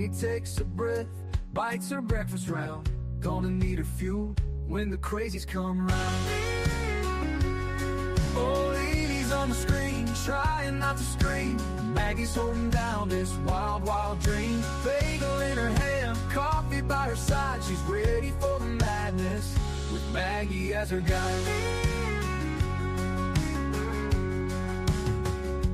Lainey takes a breath, bites her breakfast round. Gonna need her fuel when the crazies come round. Oh, Lainey's on the screen, trying not to scream. Maggie's holding down this wild, wild dream. Bagel in her hand, coffee by her side. She's ready for the madness, with Maggie as her guide.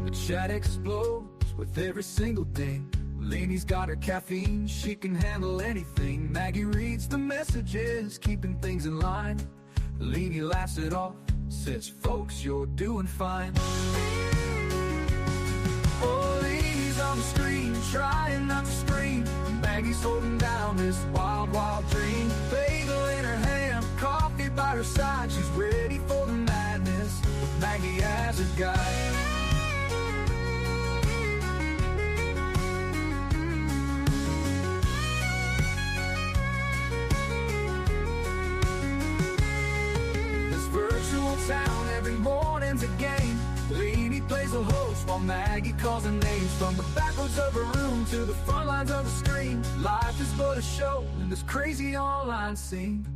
The chat explodes with every single ding. Lainey's got her caffeine, she can handle anything. Maggie reads the messages, keeping things in line. Lainey laughs it off, says, "Folks, you're doing fine." Oh, Lainey's on the screen, trying not to scream. Maggie's holding down this wild, wild dream. Bagel in her hand, coffee by her side. She's ready for the madness, with Maggie as her guide. Town, every morning's a game. Lainey plays the host while Maggie calls her names. From the backwards of her room to the front lines of the screen, life is but a show in this crazy online scene.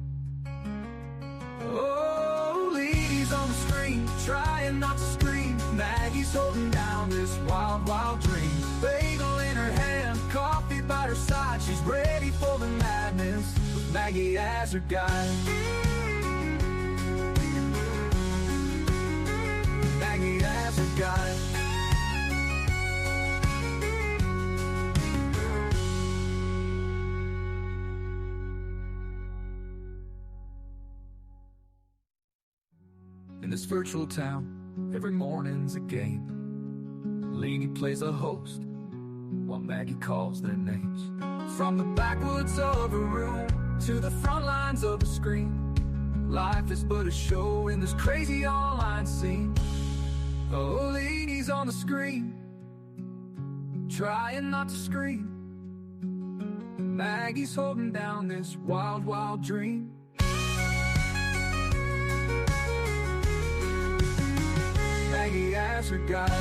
Oh, Lainey's on the screen, trying not to scream. Maggie's holding down this wild, wild dream. Bagel in her hand, coffee by her side. She's ready for the madness, with Maggie as her guide. Maggie as a guide. In this virtual town, every morning's a game. Lainey plays a host while Maggie calls their names. From the backwoods of a room to the front lines of a screen, life is but a show in this crazy online scene. Oh, Lainey's on the screen, trying not to scream. Maggie's holding down this wild, wild dream. Maggie as her guide.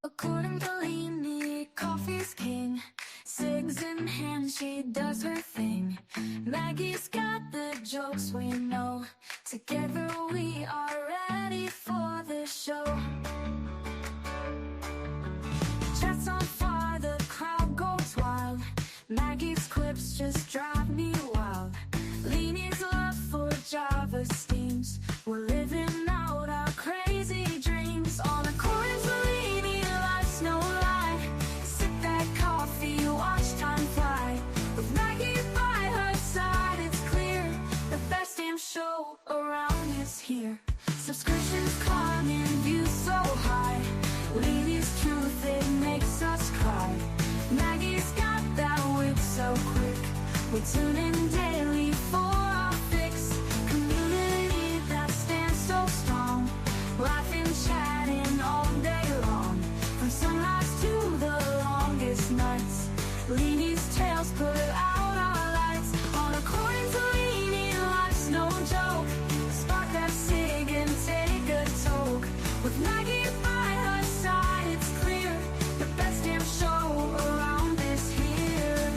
According to Lainey, coffee's king. Cigs in hand, she does her thing. Maggie's got the jokes we know. Together we are ready for the show. Chat's on fire, the crowd goes wild. Maggie's quips just drive me wild. Lainey's love for Java steams. We're living out our crazy dreams. On a chorus, Lainey, life's no lie. Sip that coffee, watch time fly. With Maggie by her side, it's clear the best damn show around is here. Subscriptions climbing, views so high. Lainey's truth, it makes us cry. Maggie's got that wit so quick. We tune in daily for our fix. Community that stands so strong. Laughing, chatting all day long. From sunrise to the longest nights. Lainey's tales put out our lights. On accordance, Lainey, life's no joke. Spark that cig and take a toke. With Maggie by her side, it's clear the best damn show around is here.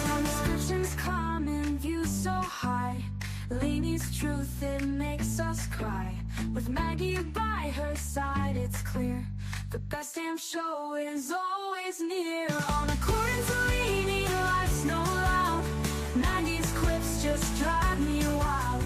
Subscriptions climbing, views so high. Lainey's truth, it makes us cry. With Maggie by her side, it's clear the best damn show is always near. On accordance, Lainey, life's no loud. Maggie's quips just drive me wild.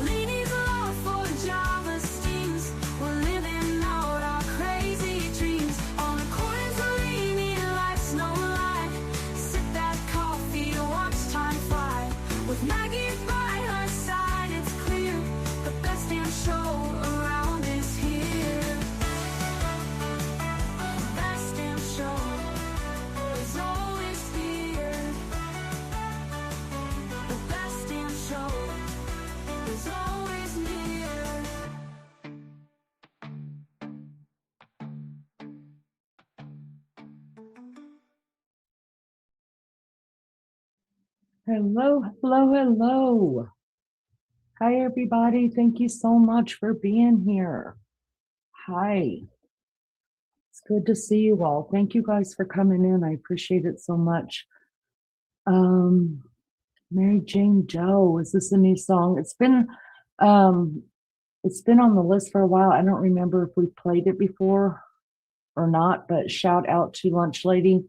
Lainey's love for Java steams. We're living out our crazy dreams. On accordance, Lainey, life's no lie. Sip that coffee, watch time fly. With Maggie by her side, it's clear the best damn show around is here. Best damn show is all Hello, hello, hello. Hi, everybody. Thank you so much for being here. Hi. It's good to see you all. Thank you guys for coming in. I appreciate it so much. Um, Mary Jane Doe, is this a new song? Um, it's been on the list for a while. I don't remember if we played it before or not, but shout out to Lunch Lady,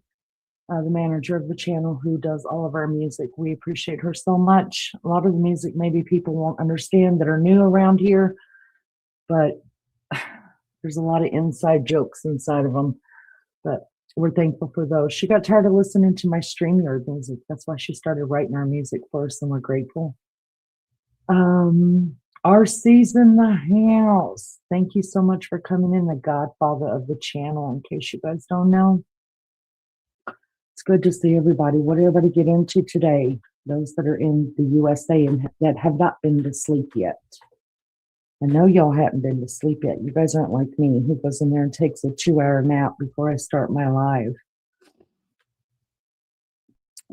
the manager of the channel who does all of our music. We appreciate her so much. A lot of the music maybe people won't understand that are new around here, but there's a lot of inside jokes inside of them. But we're thankful for those. She got tired of listening to my StreamYard music. That's why she started writing our music for us, and we're grateful. RC's in the house. Thank you so much for coming in, the godfather of the channel, in case you guys don't know. It's good to see everybody. What did everybody get into today? Those that are in the USA and that have not been to sleep yet. I know y'all haven't been to sleep yet. You guys aren't like me, who goes in there and takes a 2-hour nap before I start my live.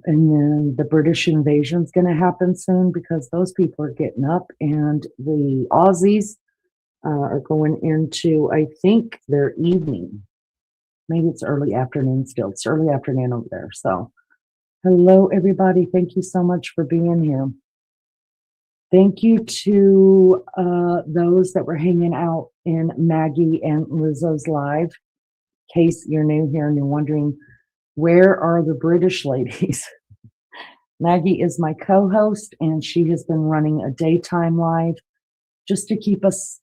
And then the British invasion is going to happen soon because those people are getting up, and the Aussies are going into, I think, their evening. Maybe it's early afternoon still. It's early afternoon over there. So hello, everybody. Thank you so much for being here. Thank you to those that were hanging out in Maggie and Lizzo's live. In case you're new here and you're wondering, where are the British ladies? Maggie is my co-host, and she has been running a daytime live just to keep us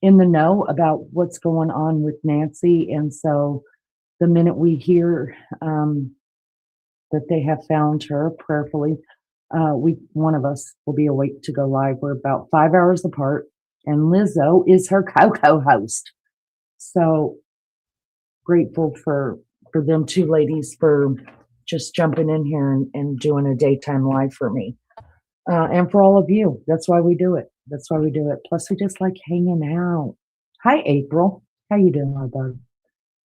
in the know about what's going on with Nancy. And so the minute we hear that they have found her, prayerfully, one of us will be awake to go live. We're about 5 hours apart, and Lizzo is her co-host. So grateful for them two ladies for just jumping in here and doing a daytime live for me. And for all of you. That's why we do it. That's why we do it. Plus, we just like hanging out. Hi, April. How you doing, my bud?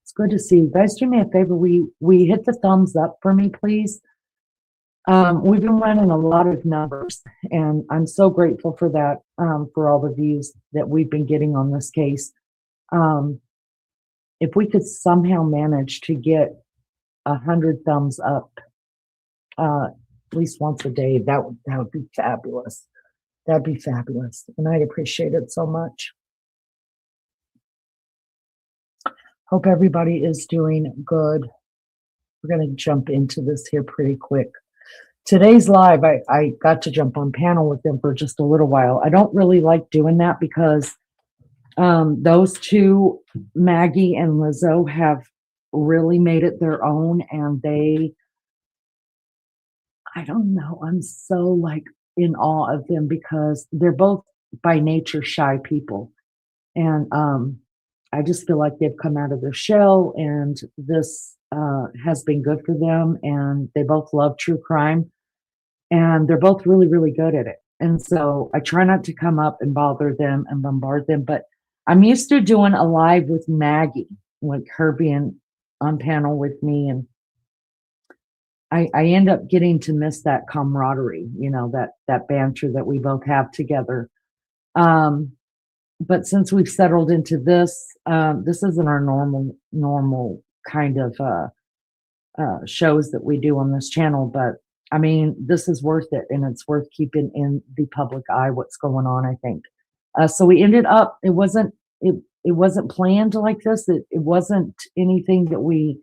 It's good to see you guys. Do me a favor. We hit the thumbs up for me, please. We've been running a lot of numbers, and I'm so grateful for that, for all the views that we've been getting on this case. If we could somehow manage to get 100 thumbs up at least once a day, that would be fabulous. That'd be fabulous, and I'd appreciate it so much. Hope everybody is doing good. We're going to jump into this here pretty quick. Today's live, I got to jump on panel with them for just a little while. I don't really like doing that because those two, Maggie and Lizzo, have really made it their own, and I don't know, I'm so like in awe of them because they're both by nature shy people. And I just feel like they've come out of their shell, and this has been good for them. And they both love true crime, and they're both really, really good at it. And so I try not to come up and bother them and bombard them, but I'm used to doing a live with Maggie, like her being on panel with me, and I end up getting to miss that camaraderie, that banter that we both have together. But since we've settled into this, this isn't our normal kind of shows that we do on this channel. But I mean, this is worth it, and it's worth keeping in the public eye what's going on, I think. So we ended up, it wasn't planned like this. It wasn't anything that we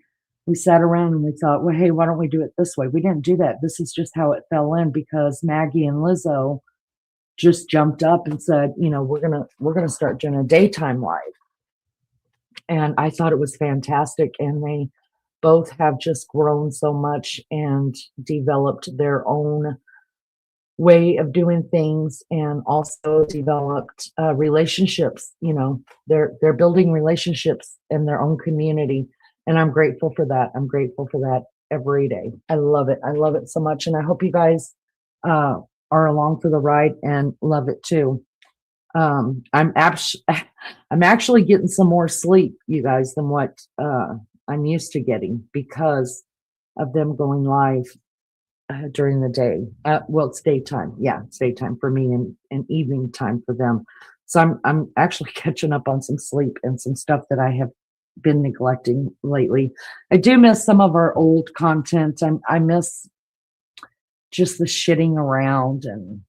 sat around and we thought, well, hey, why don't we do it this way? We didn't do that. This is just how it fell in because Maggie and Lizzo just jumped up and said, we're gonna start doing a daytime live. And I thought it was fantastic. And they both have just grown so much and developed their own way of doing things, and also developed relationships. They're building relationships in their own community, and I'm grateful for that. I'm grateful for that every day. I love it. I love it so much, and I hope you guys are along for the ride and love it too. I'm actually getting some more sleep, you guys, than what I'm used to getting because of them going live. during the day. Well, it's daytime. Yeah, it's daytime for me and evening time for them. So I'm actually catching up on some sleep and some stuff that I have been neglecting lately. I do miss some of our old content. I miss just the shitting around and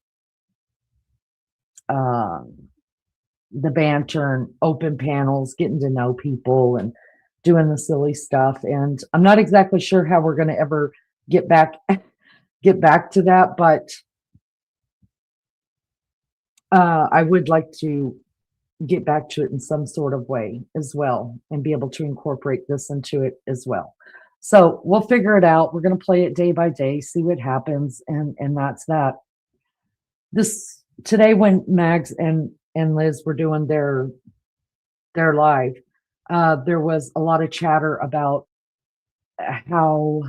the banter and open panels, getting to know people and doing the silly stuff. And I'm not exactly sure how we're going to ever get back to that, but I would like to get back to it in some sort of way as well and be able to incorporate this into it as well. So we'll figure it out. We're going to play it day by day, see what happens, and that's that. This today when Mags and Liz were doing their live, there was a lot of chatter about how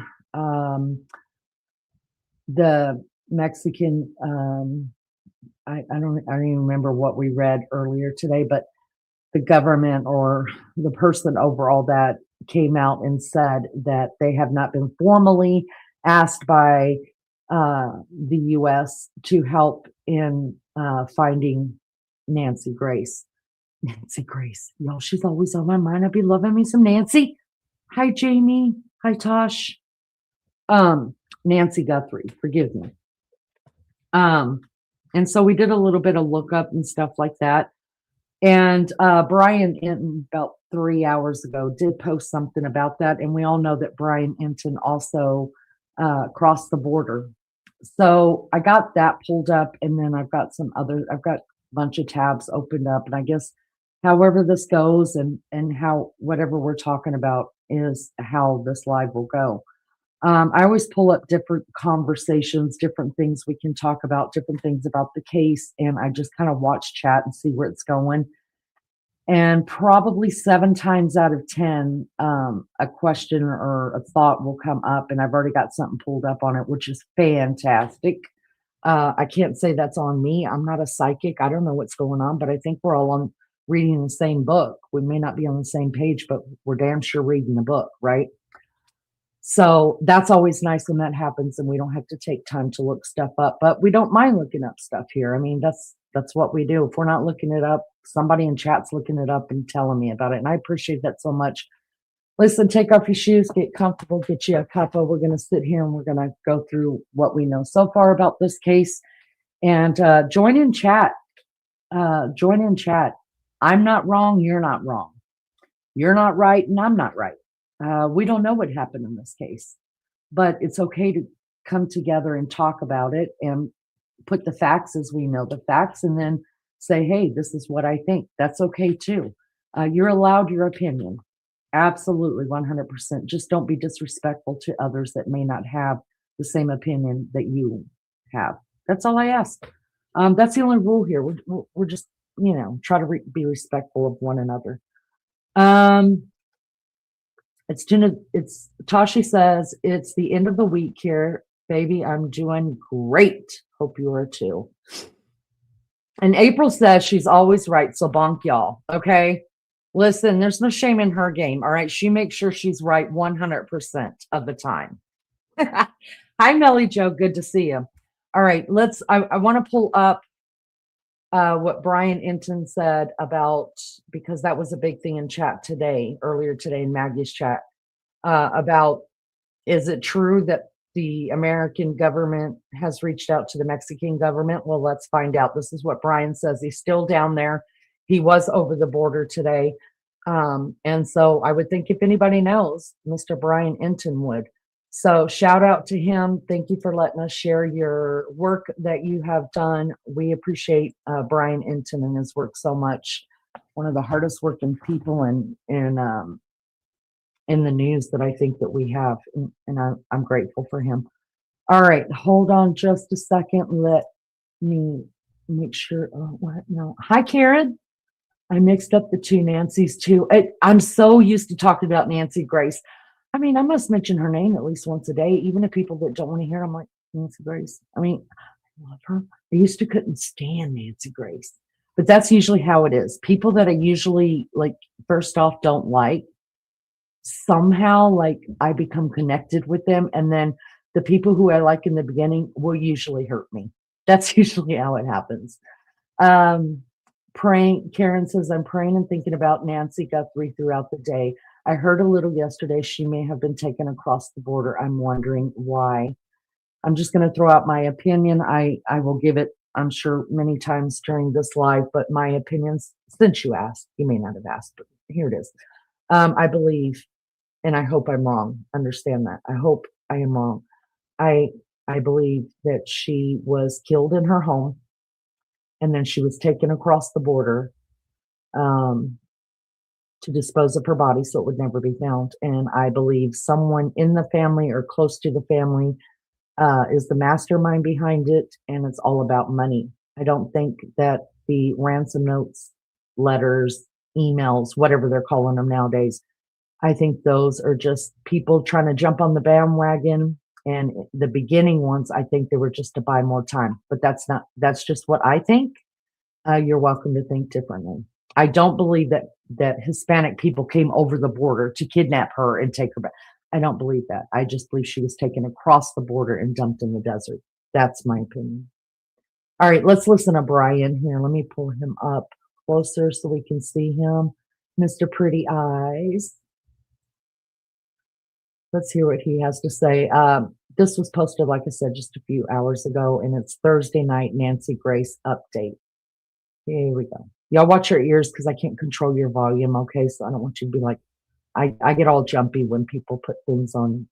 the Mexican I don't even remember what we read earlier today, but the government or the person over all that came out and said that they have not been formally asked by the U.S. to help in finding Nancy Grace. Nancy Grace, y'all, she's always on my mind. I'd be loving me some Nancy. Hi, Jamie. Hi, Tosh. Nancy Guthrie, forgive me. And so we did a little bit of lookup and stuff like that. And Brian Inton, about 3 hours ago, did post something about that. And we all know that Brian Inton also crossed the border. So I got that pulled up, and then I've got a bunch of tabs opened up. And I guess however this goes and how whatever we're talking about is how this live will go. I always pull up different conversations, different things we can talk about, different things about the case, and I just kind of watch chat and see where it's going. And probably 7 times out of 10, a question or a thought will come up, and I've already got something pulled up on it, which is fantastic. I can't say that's on me. I'm not a psychic. I don't know what's going on, but I think we're all reading the same book. We may not be on the same page, but we're damn sure reading the book, right? So that's always nice when that happens and we don't have to take time to look stuff up, but we don't mind looking up stuff here. I mean, that's what we do. If we're not looking it up, somebody in chat's looking it up and telling me about it. And I appreciate that so much. Listen, take off your shoes, get comfortable, get you a cuppa. We're going to sit here and we're going to go through what we know so far about this case and join in chat. Join in chat. I'm not wrong. You're not wrong. You're not right. And I'm not right. We don't know what happened in this case, but it's okay to come together and talk about it and put the facts as we know the facts and then say, hey, this is what I think. That's okay too. You're allowed your opinion. Absolutely, 100%. Just don't be disrespectful to others that may not have the same opinion that you have. That's all I ask. That's the only rule here. We're just, try to be respectful of one another. It's Tashi says, it's the end of the week here, baby. I'm doing great. Hope you are too. And April says she's always right. So bonk y'all. Okay. Listen, there's no shame in her game. All right. She makes sure she's right 100% of the time. Hi, Melly Joe. Good to see you. All right. I want to pull up what Brian Inton said about, because that was a big thing in chat earlier today in Maggie's chat, about, is it true that the American government has reached out to the Mexican government? Well, let's find out. This is what Brian says. He's still down there. He was over the border today. And so I would think if anybody knows, Mr. Brian Inton would. So shout out to him. Thank you for letting us share your work that you have done. We appreciate Brian Inton and his work so much. One of the hardest working people in the news that I think that we have, and I'm grateful for him. All right, hold on just a second. Let me make sure. Oh, what? No. Hi, Karen. I mixed up the two Nancys too. I'm so used to talking about Nancy Grace. I mean, I must mention her name at least once a day, even to people that don't want to hear. I'm like, Nancy Grace. I mean, I love her. I used to couldn't stand Nancy Grace, but that's usually how it is. People that I usually first off don't like, somehow I become connected with them, and then the people who I like in the beginning will usually hurt me. That's usually how it happens. Praying, Karen says, I'm praying and thinking about Nancy Guthrie throughout the day. I heard a little yesterday she may have been taken across the border. I'm wondering why. I'm just going to throw out my opinion. I will give it, I'm sure, many times during this live, but my opinions, since you asked, you may not have asked, but here it is. I believe, and I hope I'm wrong. Understand that. I hope I am wrong. I believe that she was killed in her home, and then she was taken across the border to dispose of her body so it would never be found. And I believe someone in the family or close to the family is the mastermind behind it, and it's all about money. I don't think that the ransom notes, letters, emails, whatever they're calling them nowadays, I think those are just people trying to jump on the bandwagon. And the beginning ones, I think they were just to buy more time. But that's just what I think. You're welcome to think differently. I don't believe that Hispanic people came over the border to kidnap her and take her back. I don't believe that. I just believe she was taken across the border and dumped in the desert. That's my opinion. All right, let's listen to Brian here. Let me pull him up closer so we can see him. Mr. Pretty Eyes. Let's hear what he has to say. This was posted, like I said, just a few hours ago, and it's Thursday night Nancy Grace update. Here we go. Y'all watch your ears because I can't control your volume, okay? So I don't want you to be like, I get all jumpy when people put things on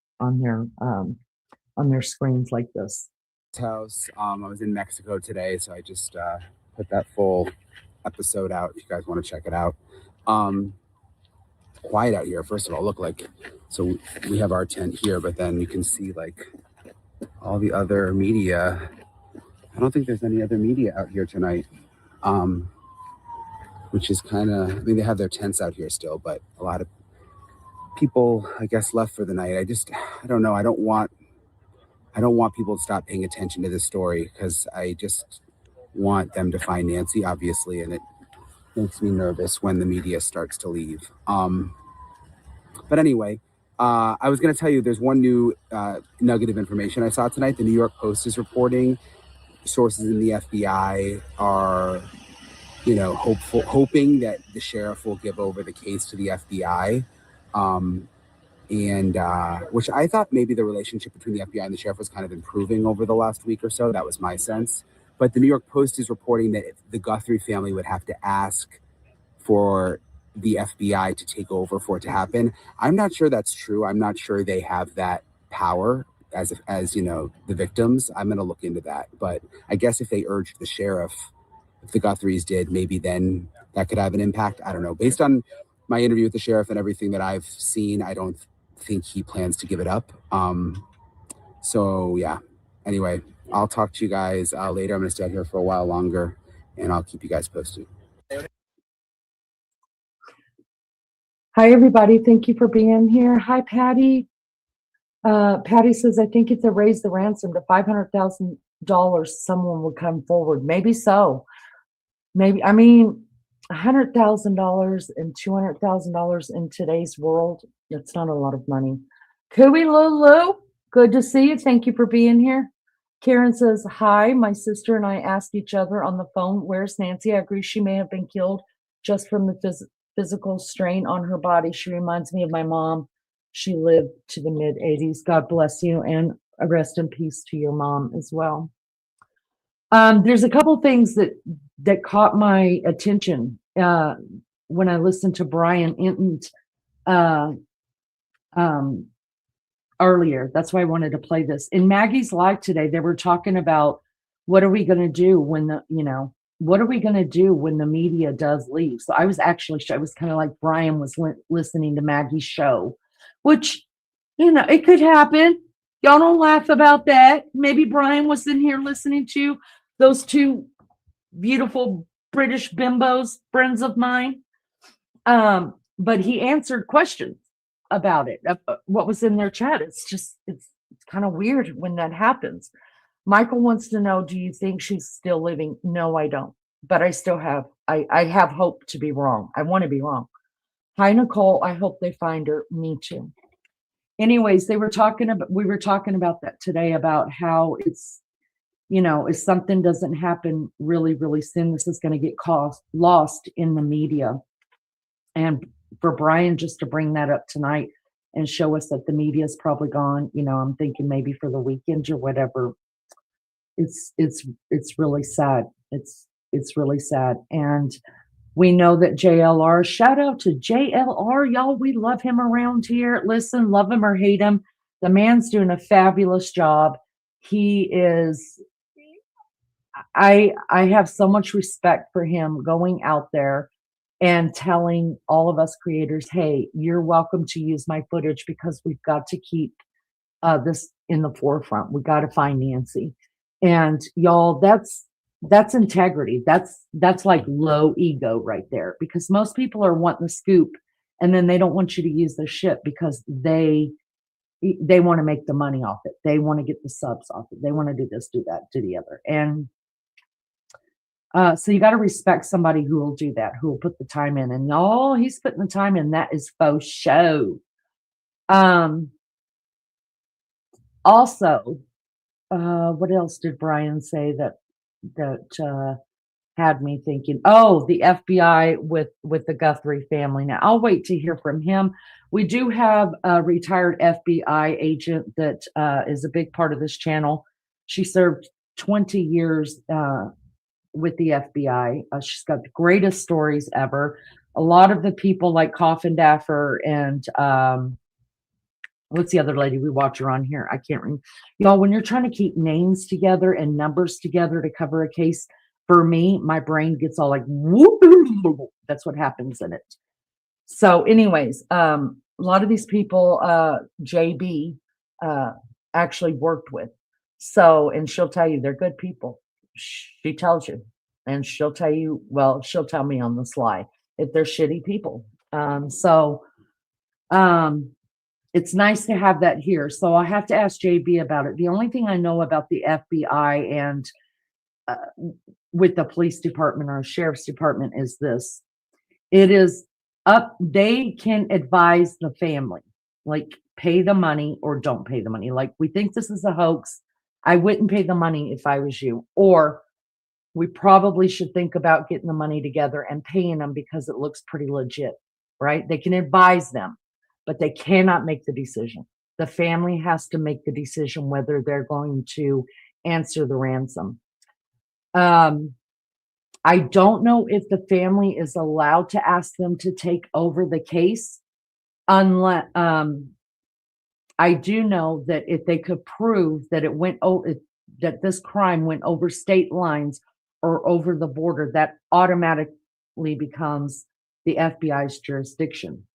their screens like this. House. I was in Mexico today, so I just put that full episode out if you guys want to check it out. Quiet out here. First of all, look, like, so we have our tent here, but then you can see like all the other media. I don't think there's any other media out here tonight, which is kind of, I mean, they have their tents out here still, but a lot of people, I guess, left for the night. I don't know. I don't want people to stop paying attention to this story because I just want them to find Nancy, obviously, and it makes me nervous when the media starts to leave. But anyway, I was going to tell you there's one new nugget of information I saw tonight. The New York Post is reporting sources in the FBI are, hoping that the sheriff will give over the case to the FBI. And which I thought maybe the relationship between the FBI and the sheriff was kind of improving over the last week or so. That was my sense. But the New York Post is reporting that the Guthrie family would have to ask for the FBI to take over for it to happen. I'm not sure that's true. I'm not sure they have that power as the victims. I'm going to look into that. But I guess if they urged the sheriff, if the Guthries did, maybe then that could have an impact. I don't know. Based on my interview with the sheriff and everything that I've seen, I don't think he plans to give it up. So yeah, anyway, I'll talk to you guys later. I'm going to stay out here for a while longer and I'll keep you guys posted. Hi, everybody. Thank you for being here. Hi, Patty. Patty says, I think if they raise the ransom to $500,000, someone will come forward. Maybe so. Maybe, I mean, $100,000 and $200,000 in today's world, it's not a lot of money. Cooey Lulu, good to see you. Thank you for being here. Karen says, hi, my sister and I asked each other on the phone, where's Nancy? I agree she may have been killed just from the physical strain on her body. She reminds me of my mom. She lived to the mid-80s. God bless you, and rest in peace to your mom as well. There's a couple things that caught my attention when I listened to Brian Inton earlier. That's why I wanted to play this. In Maggie's live today, they were talking about what are we going to do when the media does leave. So I was kind of like Brian was listening to Maggie's show, which, it could happen. Y'all don't laugh about that. Maybe Brian was in here listening to those two beautiful British bimbos, friends of mine. But he answered questions about it, what was in their chat. It's kind of weird when that happens. Michael wants to know, do you think she's still living? No, I don't. But I still I have hope to be wrong. I want to be wrong. Hi, Nicole. I hope they find her. Me too. anyways, we were talking about that today, about how it's, if something doesn't happen really, really soon, this is going to get lost in the media. And for Brian just to bring that up tonight and show us that the media is probably gone, I'm thinking maybe for the weekend or whatever. It's really sad. It's really sad. And we know that JLR, shout out to JLR, y'all. We love him around here. Listen, love him or hate him, the man's doing a fabulous job. He is, I have so much respect for him going out there and telling all of us creators, hey, you're welcome to use my footage because we've got to keep this in the forefront. We got to find Nancy. And y'all, that's integrity. That's like low ego right there, because most people are wanting the scoop and then they don't want you to use their shit because they want to make the money off it. They want to get the subs off it. They want to do this, do that, do the other. And so you got to respect somebody who will do that, who will put the time in. And y'all, he's putting the time in. That is faux show. Also, what else did Brian say that had me thinking? Oh, the FBI with the Guthrie family. Now I'll wait to hear from him. We do have a retired FBI agent that is a big part of this channel. She served 20 years with the FBI. She's got the greatest stories ever. A lot of the people like Coffin Daffer and what's the other lady we watch her on here? I can't remember. Y'all, when you're trying to keep names together and numbers together to cover a case, for me, my brain gets all like, whoop, that's what happens in it. So anyways, a lot of these people, JB actually worked with. So, and she'll tell you they're good people. She tells you, and she'll tell you, well, she'll tell me on the sly if they're shitty people. It's nice to have that here. So I have to ask JB about it. The only thing I know about the FBI and with the police department or sheriff's department is this. It is up, they can advise the family, like pay the money or don't pay the money. Like, we think this is a hoax. I wouldn't pay the money if I was you. Or we probably should think about getting the money together and paying them because it looks pretty legit, right? They can advise them, but they cannot make the decision. The family has to make the decision whether they're going to answer the ransom. I don't know if the family is allowed to ask them to take over the case unless, I do know that if they could prove that it went over, that this crime went over state lines or over the border, that automatically becomes the FBI's jurisdiction.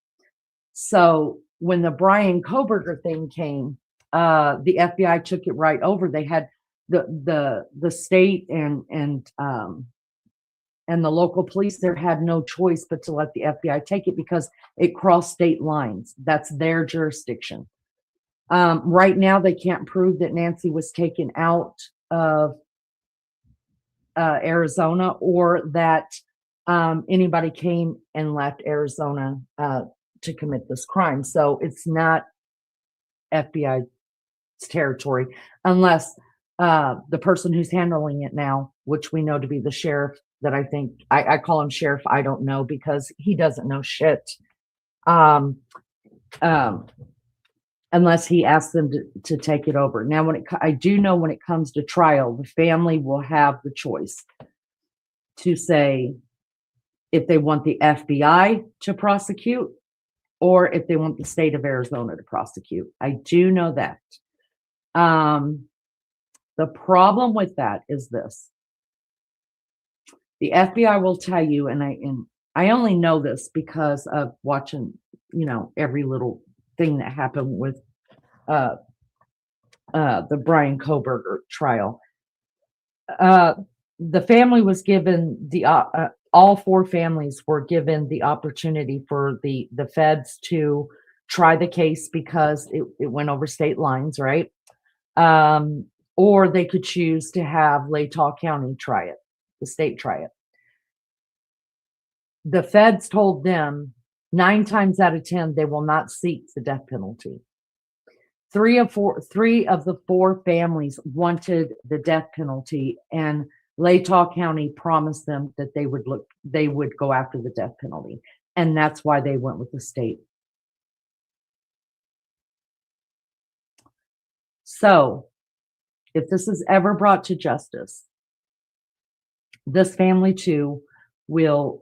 So when the Brian Kohberger thing came, the FBI took it right over. They had the state and the local police there had no choice but to let the FBI take it because it crossed state lines. That's their jurisdiction. Right now, they can't prove that Nancy was taken out of Arizona or that anybody came and left Arizona to commit this crime. So it's not FBI's territory unless the person who's handling it now, which we know to be the sheriff, that I think I call him sheriff. I don't know because he doesn't know shit. Unless he asks them to take it over. Now, I do know when it comes to trial, the family will have the choice to say if they want the FBI to prosecute or if they want the state of Arizona to prosecute. I do know that. The problem with that is this. The FBI will tell you, and I only know this because of watching, every little thing that happened with the Brian Kohberger trial. The family was given all four families were given the opportunity for the feds to try the case because it went over state lines, right? Or they could choose to have Latah County try it, the state try it. The feds told them 9 times out of 10, they will not seek the death penalty. three of the four families wanted the death penalty, and Latah County promised them that they would go after the death penalty. And that's why they went with the state. So if this is ever brought to justice, this family too will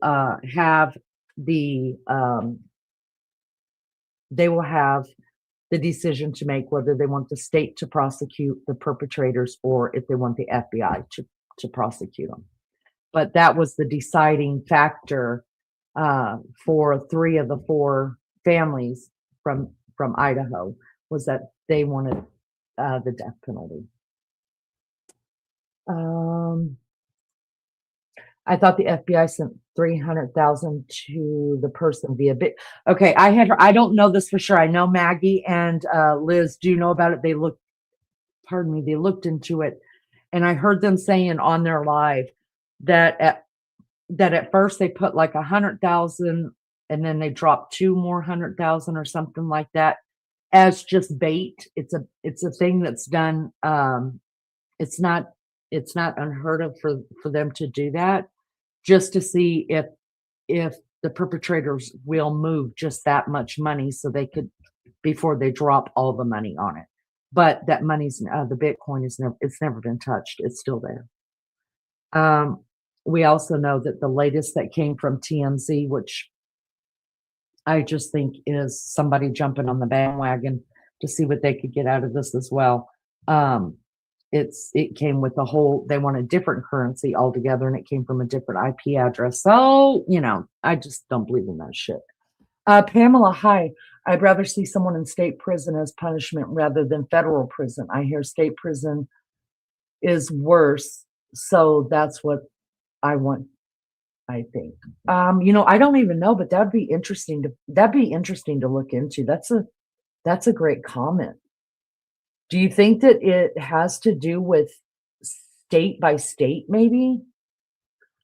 have the they will have the decision to make whether they want the state to prosecute the perpetrators or if they want the FBI to prosecute them. But that was the deciding factor for three of the four families from Idaho, was that they wanted the death penalty. I thought the FBI sent $300,000 to the person via bit. Okay, I don't know this for sure. I know Maggie and Liz do know about it. They looked into it, and I heard them saying on their live that at first they put like 100,000, and then they dropped 200,000 or something like that as just bait. It's a thing that's done. It's not unheard of for them to do that, just to see if the perpetrators will move just that much money so they could, before they drop all the money on it. But that money's the Bitcoin it's never been touched. It's still there. We also know that the latest that came from TMZ, which I just think is somebody jumping on the bandwagon to see what they could get out of this as well. It came with they want a different currency altogether, and it came from a different IP address. So, I just don't believe in that shit. Pamela, hi. I'd rather see someone in state prison as punishment rather than federal prison. I hear state prison is worse, so that's what I want, I think. I don't even know, but that'd be interesting to look into. That's a great comment. Do you think that it has to do with state by state, maybe?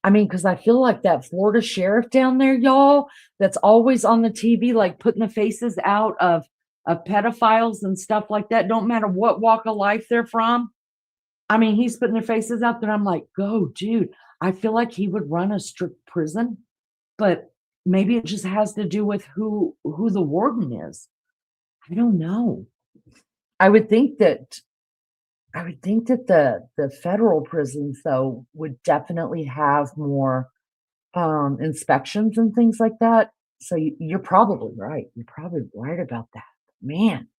I mean, because I feel like that Florida sheriff down there, y'all, that's always on the TV, like putting the faces out of pedophiles and stuff like that, don't matter what walk of life they're from. I mean, he's putting their faces out there. I'm like, go, dude. I feel like he would run a strict prison, but maybe it just has to do with who the warden is. I don't know. I would think that the federal prisons, though, would definitely have more inspections and things like that. So you're probably right. You're probably right about that. Man,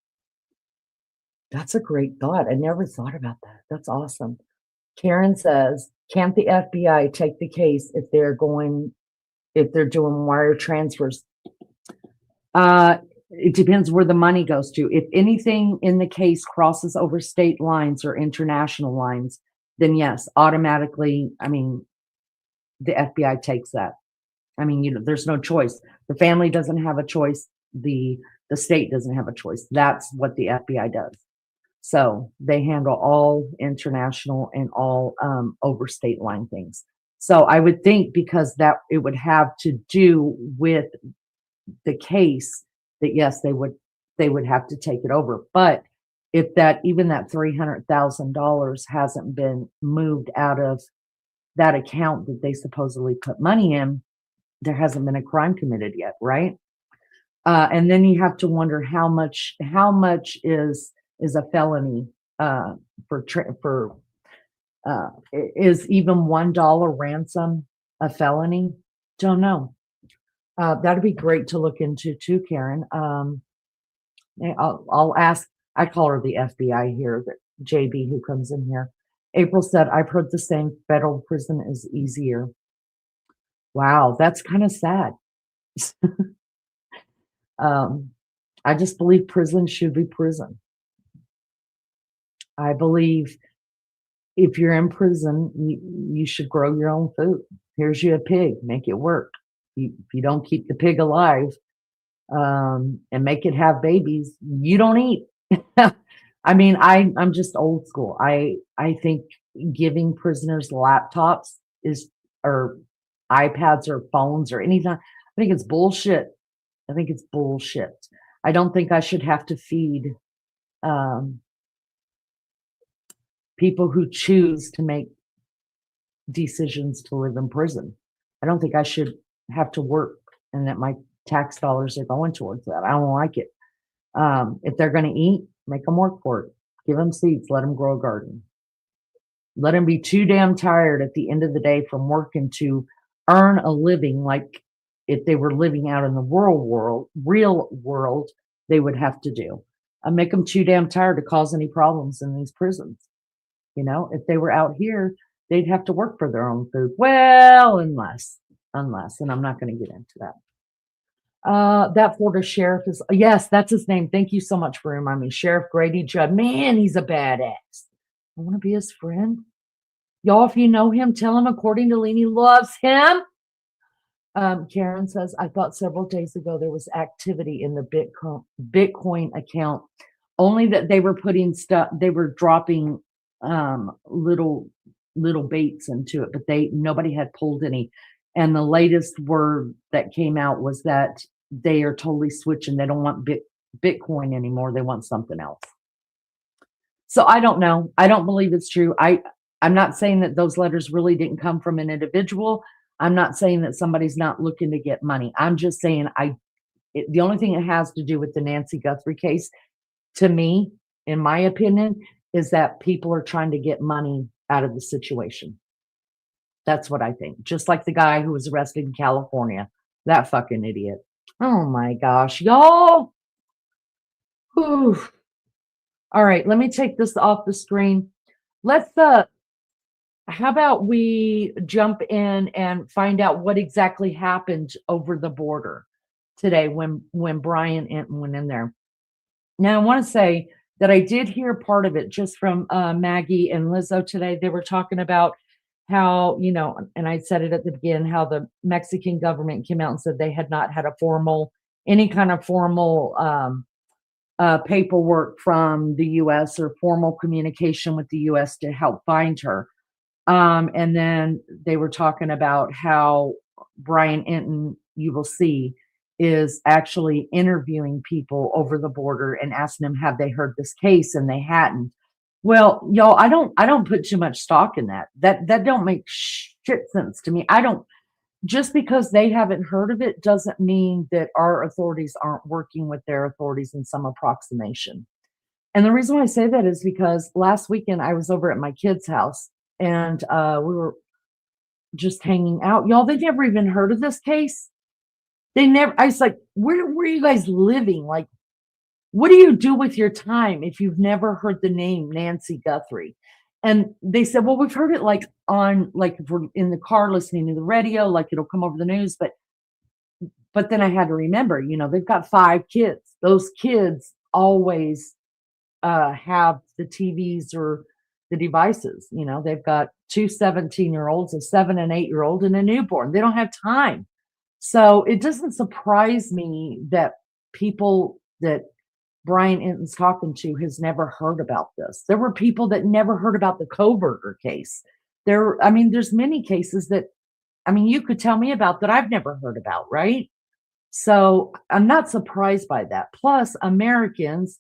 that's a great thought. I never thought about that. That's awesome. Karen says, can't the FBI take the case if they're doing wire transfers? It depends where the money goes to. If anything in the case crosses over state lines or international lines, then yes, automatically, I mean, the FBI takes that. I mean, there's no choice. The family doesn't have a choice. The state doesn't have a choice. That's what the FBI does. So they handle all international and all over state line things. So I would think because that it would have to do with the case, that yes, they would have to take it over. But if even that $300,000 hasn't been moved out of that account that they supposedly put money in, there hasn't been a crime committed yet, right? And then you have to wonder how much is a felony is even $1 ransom a felony? Don't know. That'd be great to look into too, Karen. I'll ask. I call her the FBI here, that JB who comes in here. April said, I've heard the same. Federal prison is easier. Wow, that's kind of sad. I just believe prison should be prison. I believe if you're in prison, you should grow your own food. Here's you a pig, make it work. If you don't keep the pig alive and make it have babies, you don't eat. I mean, I'm just old school. I think giving prisoners laptops or iPads or phones or anything, I think it's bullshit. I think it's bullshit. I don't think I should have to feed people who choose to make decisions to live in prison. I don't think I should have to work and that my tax dollars are going towards that. I don't like it. If they're going to eat, make them work for it. Give them seeds. Let them grow a garden. Let them be too damn tired at the end of the day from working to earn a living like if they were living out in the real world, they would have to do. Make them too damn tired to cause any problems in these prisons. You know, if they were out here, they'd have to work for their own food. Well, unless, and I'm not going to get into that. That Florida sheriff is, yes, that's his name. Thank you so much for reminding me. Sheriff Grady Judd. Man, he's a badass. I want to be his friend. Y'all, if you know him, tell him according to Leanie loves him. Karen says, I thought several days ago there was activity in the Bitcoin account, only that they were putting stuff, they were dropping little baits into it, but nobody had pulled any. And the latest word that came out was that they are totally switching. They don't want Bitcoin anymore. They want something else. So I don't know. I don't believe it's true. I'm not saying that those letters really didn't come from an individual. I'm not saying that somebody's not looking to get money. I'm just saying the only thing it has to do with the Nancy Guthrie case, to me, in my opinion, is that people are trying to get money out of the situation. That's what I think. Just like the guy who was arrested in California, that fucking idiot. Oh my gosh, y'all. Whew. All right, let me take this off the screen. Let's how about we jump in and find out what exactly happened over the border today when Brian Enton went in there. Now, I want to say that I did hear part of it just from Maggie and Lizzo today. They were talking about how, you know, and I said it at the beginning, how the Mexican government came out and said they had not had any kind of formal paperwork from the U.S. or formal communication with the U.S. to help find her. And then they were talking about how Brian Enton, you will see, is actually interviewing people over the border and asking them, have they heard this case? And they hadn't. Well, y'all, I don't put too much stock in that. That don't make shit sense to me. Just because they haven't heard of it doesn't mean that our authorities aren't working with their authorities in some approximation. And the reason why I say that is because last weekend I was over at my kids' house and we were just hanging out. Y'all, they never even heard of this case. I was like, where are you guys living? Like, what do you do with your time if you've never heard the name Nancy Guthrie? And they said, well, we've heard it like if we're in the car listening to the radio, like it'll come over the news. But then I had to remember, you know, they've got 5 kids. Those kids always have the TVs or the devices. You know, they've got 2 17-year-olds, a 7 and 8-year-old, and a newborn. They don't have time. So it doesn't surprise me that people that Brian Enton's talking to has never heard about this. There were people that never heard about the Kohberger case. There's many cases that, you could tell me about that I've never heard about, right? So I'm not surprised by that. Plus, Americans,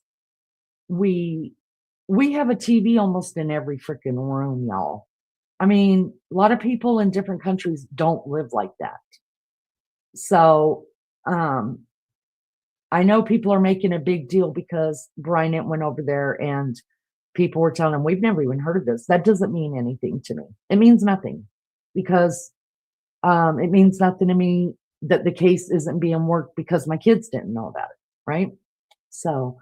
we have a TV almost in every freaking room, y'all. A lot of people in different countries don't live like that. So, I know people are making a big deal because Brian Enton went over there and people were telling him, we've never even heard of this. That doesn't mean anything to me. It means nothing because it means nothing to me that the case isn't being worked because my kids didn't know about it, right? So,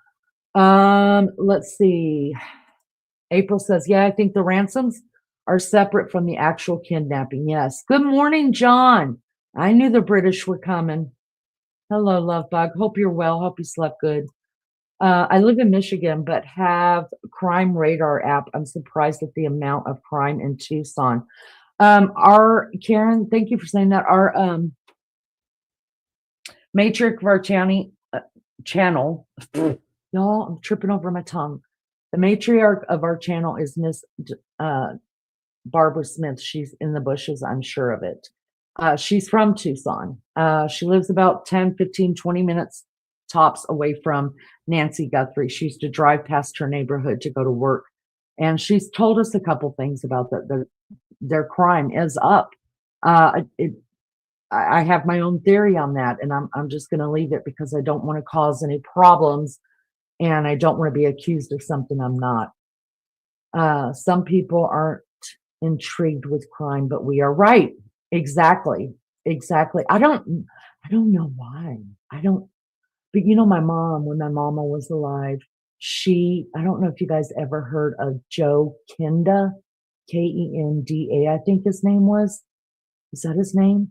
let's see. April says, yeah, I think the ransoms are separate from the actual kidnapping. Yes. Good morning, John. I knew the British were coming. Hello, love bug. Hope you're well. Hope you slept good. I live in Michigan, but have crime radar app. I'm surprised at the amount of crime in Tucson. Karen, thank you for saying that. Our matriarch of our channel, y'all, I'm tripping over my tongue. The matriarch of our channel is Miss Barbara Smith. She's in the bushes, I'm sure of it. She's from Tucson. She lives about 10, 15, 20 minutes tops away from Nancy Guthrie. She used to drive past her neighborhood to go to work. And she's told us a couple things about their crime is up. I have my own theory on that, and I'm just going to leave it because I don't want to cause any problems, and I don't want to be accused of something I'm not. Some people aren't intrigued with crime, but we are. Right. Exactly. I don't know why. But my mom, when my mama was alive, I don't know if you guys ever heard of Joe Kenda, Kenda, I think his name was. Is that his name?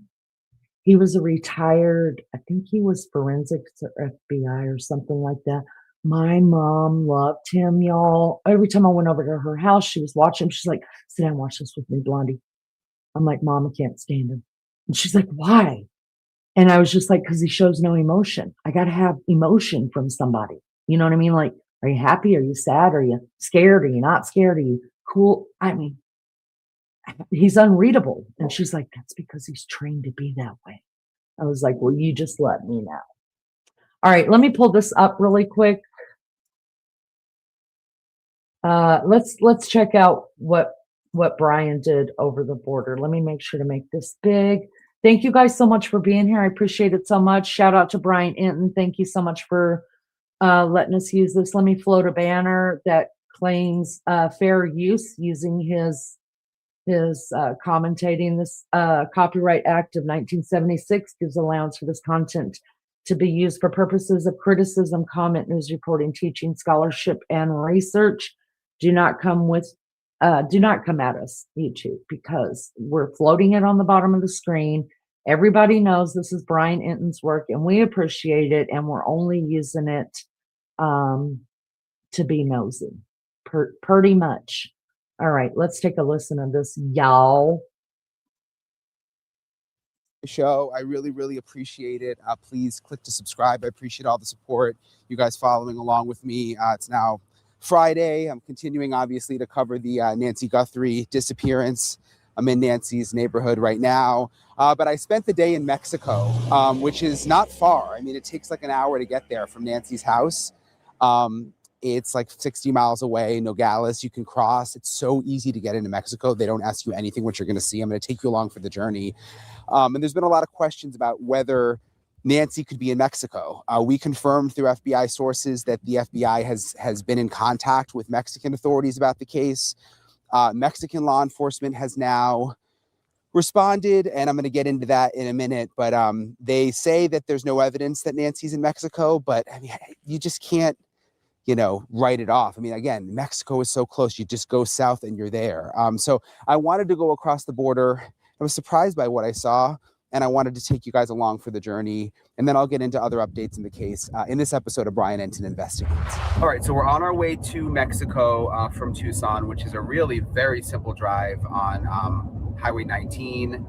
He was a retired, I think he was forensics or FBI or something like that. My mom loved him, y'all. Every time I went over to her house, she was watching. She's like, sit down, watch this with me, Blondie. I'm like, Mom, I can't stand him. And she's like, why? And I was just like, because he shows no emotion. I got to have emotion from somebody. You know what I mean? Like, are you happy? Are you sad? Are you scared? Are you not scared? Are you cool? I mean, he's unreadable. And she's like, that's because he's trained to be that way. I was like, well, you just let me know. All right, let me pull this up really quick. Let's check out what Brian did over the border. Let me make sure to make this big. Thank you guys so much for being here. I appreciate it so much. Shout out to Brian Inton. Thank you so much for letting us use this. Let me float a banner that claims fair use using his commentating. This Copyright Act of 1976 gives allowance for this content to be used for purposes of criticism, comment, news reporting, teaching, scholarship, and research. Do not come at us, YouTube, because we're floating it on the bottom of the screen. Everybody knows this is Brian Inton's work, and we appreciate it, and we're only using it to be nosy, pretty much. All right, let's take a listen to this, y'all. Show. I really, really appreciate it. Please click to subscribe. I appreciate all the support. You guys following along with me. It's now Friday. I'm continuing, obviously, to cover the Nancy Guthrie disappearance. I'm in Nancy's neighborhood right now. But I spent the day in Mexico, which is not far. I mean, it takes like an hour to get there from Nancy's house. It's like 60 miles away, Nogales. You can cross. It's so easy to get into Mexico. They don't ask you anything, what you're going to see. I'm going to take you along for the journey. And there's been a lot of questions about whether Nancy could be in Mexico. We confirmed through FBI sources that the FBI has been in contact with Mexican authorities about the case. Mexican law enforcement has now responded, and I'm going to get into that in a minute. But they say that there's no evidence that Nancy's in Mexico. But I mean, you just can't, write it off. I mean, again, Mexico is so close. You just go south and you're there. So I wanted to go across the border. I was surprised by what I saw, and I wanted to take you guys along for the journey. And then I'll get into other updates in the case in this episode of Brian Inton Investigates. All right, so we're on our way to Mexico from Tucson, which is a really very simple drive on Highway 19.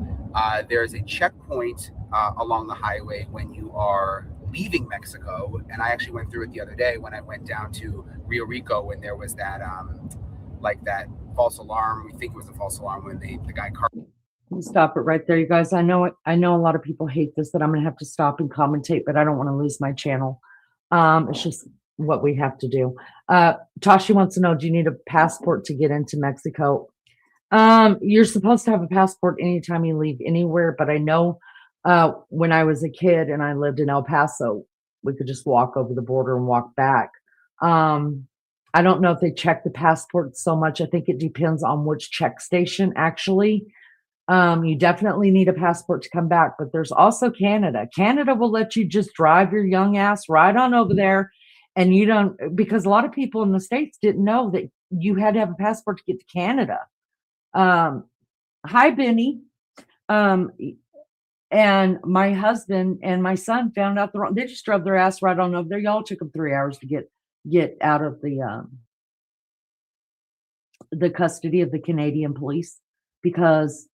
There's a checkpoint along the highway when you are leaving Mexico, and I actually went through it the other day when I went down to Rio Rico, when there was that that false alarm. We think it was a false alarm when the guy Stop it right there, you guys. I know a lot of people hate this, that I'm gonna have to stop and commentate, but I don't want to lose my channel. It's just what we have to do. Tashi wants to know, do you need a passport to get into Mexico? You're supposed to have a passport anytime you leave anywhere, but I know when I was a kid and I lived in El Paso, we could just walk over the border and walk back. I don't know if they check the passport so much. I think it depends on which check station, actually. You definitely need a passport to come back, but there's also Canada. Canada will let you just drive your young ass right on over there, and you don't, because a lot of people in the States didn't know that you had to have a passport to get to Canada. Hi, Benny. And my husband and my son found out they just drove their ass right on over there. Y'all, took them 3 hours to get out of the custody of the Canadian police, because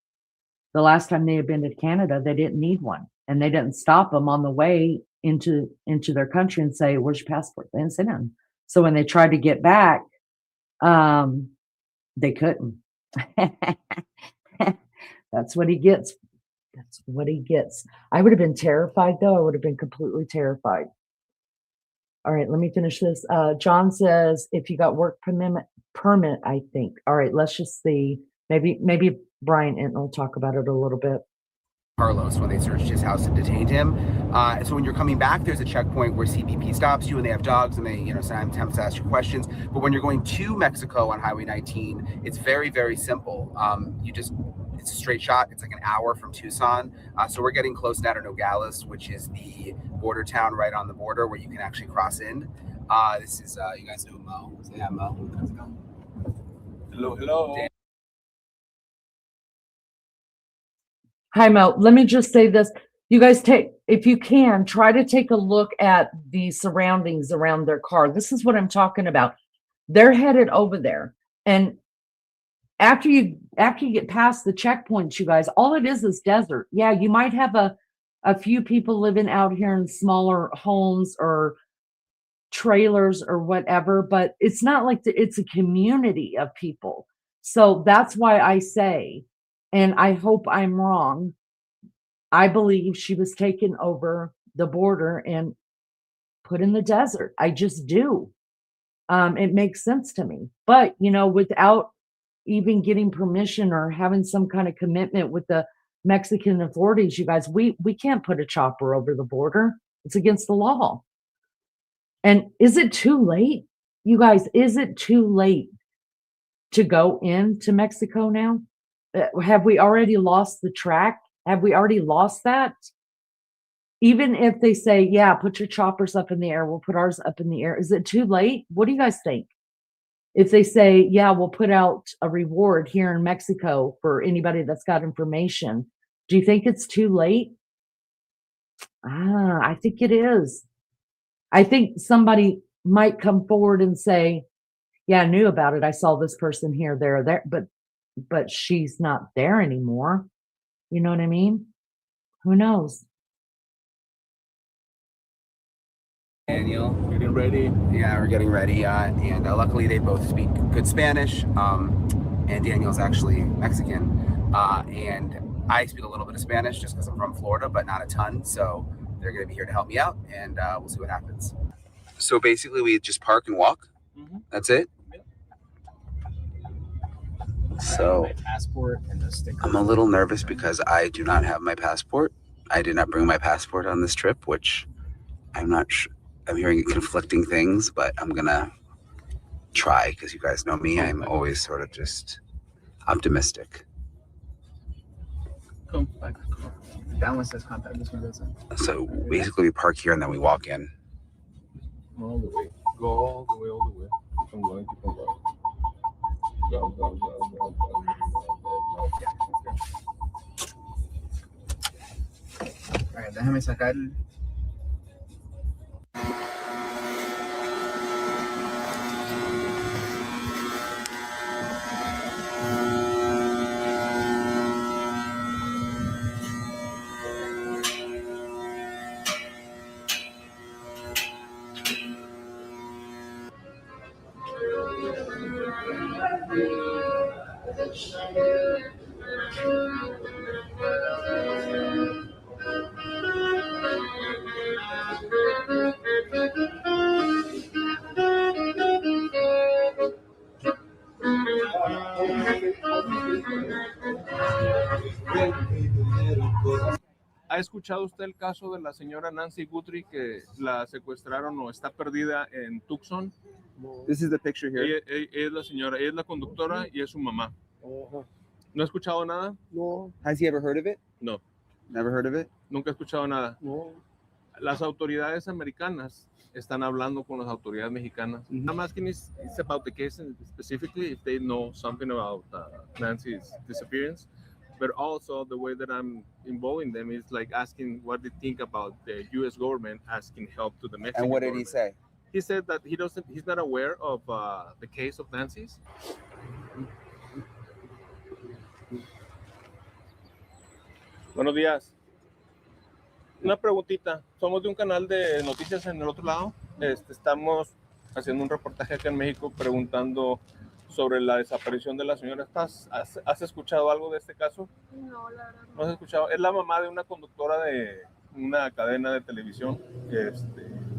the last time they had been to Canada, they didn't need one, and they didn't stop them on the way into their country and say, "Where's your passport?" They didn't say nothing. So when they tried to get back, they couldn't. That's what he gets. That's what he gets. I would have been terrified, though. I would have been completely terrified. All right, let me finish this. John says if you got work permit, I think. All right, let's just see. Maybe Brian Enton will talk about it a little bit. Carlos when they searched his house and detained him. So when you're coming back, there's a checkpoint where CBP stops you and they have dogs and they, sometimes ask you questions. But when you're going to Mexico on Highway 19, it's very, very simple. It's a straight shot. It's like an hour from Tucson. So we're getting close now to Nogales, which is the border town right on the border where you can actually cross in. This is, you guys know Mo. Say hi, Mo. Hello, hello. Dan. Hi, Mo. Let me just say this. You guys if you can, try to take a look at the surroundings around their car. This is what I'm talking about. They're headed over there. And after you get past the checkpoints, you guys, all it is desert. Yeah, you might have a few people living out here in smaller homes or trailers or whatever, but it's not like it's a community of people. So that's why I say, and I hope I'm wrong, I believe she was taken over the border and put in the desert. I just do. It makes sense to me. But, without even getting permission or having some kind of commitment with the Mexican authorities, you guys, we can't put a chopper over the border. It's against the law. And is it too late? You guys, is it too late to go into Mexico now? Have we already lost the track? Have we already lost that? Even if they say, yeah, put your choppers up in the air, we'll put ours up in the air. Is it too late? What do you guys think? If they say, yeah, we'll put out a reward here in Mexico for anybody that's got information, do you think it's too late? I think it is. I think somebody might come forward and say, yeah, I knew about it. I saw this person here, there, but she's not there anymore. You know what I mean? Who knows? Daniel, getting ready. Yeah, we're getting ready. And luckily they both speak good Spanish. And Daniel's actually Mexican. And I speak a little bit of Spanish just because I'm from Florida, but not a ton. So they're going to be here to help me out, and we'll see what happens. So basically we just park and walk. Mm-hmm. That's it. So my passport and the sticker. I'm a little nervous because I do not have my passport. I did not bring my passport on this trip, which I'm not sure. I'm hearing conflicting things, but I'm gonna try because you guys know me. I'm always sort of just optimistic. That one says contact. This one doesn't. So basically, we park here and then we walk in. All the way. Go all the way, all the way. Keep on going, keep on going. Go. Alright, déjame sacar. ¿Ha escuchado usted el caso de la señora Nancy Guthrie que la secuestraron o está perdida en Tucson? No. This is the picture here. Ella es la señora, ella es la conductora y es su mamá. ¿No ha escuchado nada? No. Has he ever heard of it? No. Never heard of it? Nunca ha escuchado nada. No. Las autoridades americanas están hablando con las autoridades mexicanas. I'm asking is about the case specifically, if they know something about Nancy's disappearance. But also the way that I'm involving them is like asking what they think about the U.S. government asking help to the Mexican And what did government. he say? He said that he's not aware of the case of Nancy's. Buenos días. Una preguntita. Somos de un canal de noticias en el otro lado. Estamos haciendo un reportaje acá en México preguntando sobre la desaparición de la señora. ¿Has escuchado algo de este caso? No, la verdad. ¿No has escuchado? Es la mamá de una conductora de una cadena de televisión que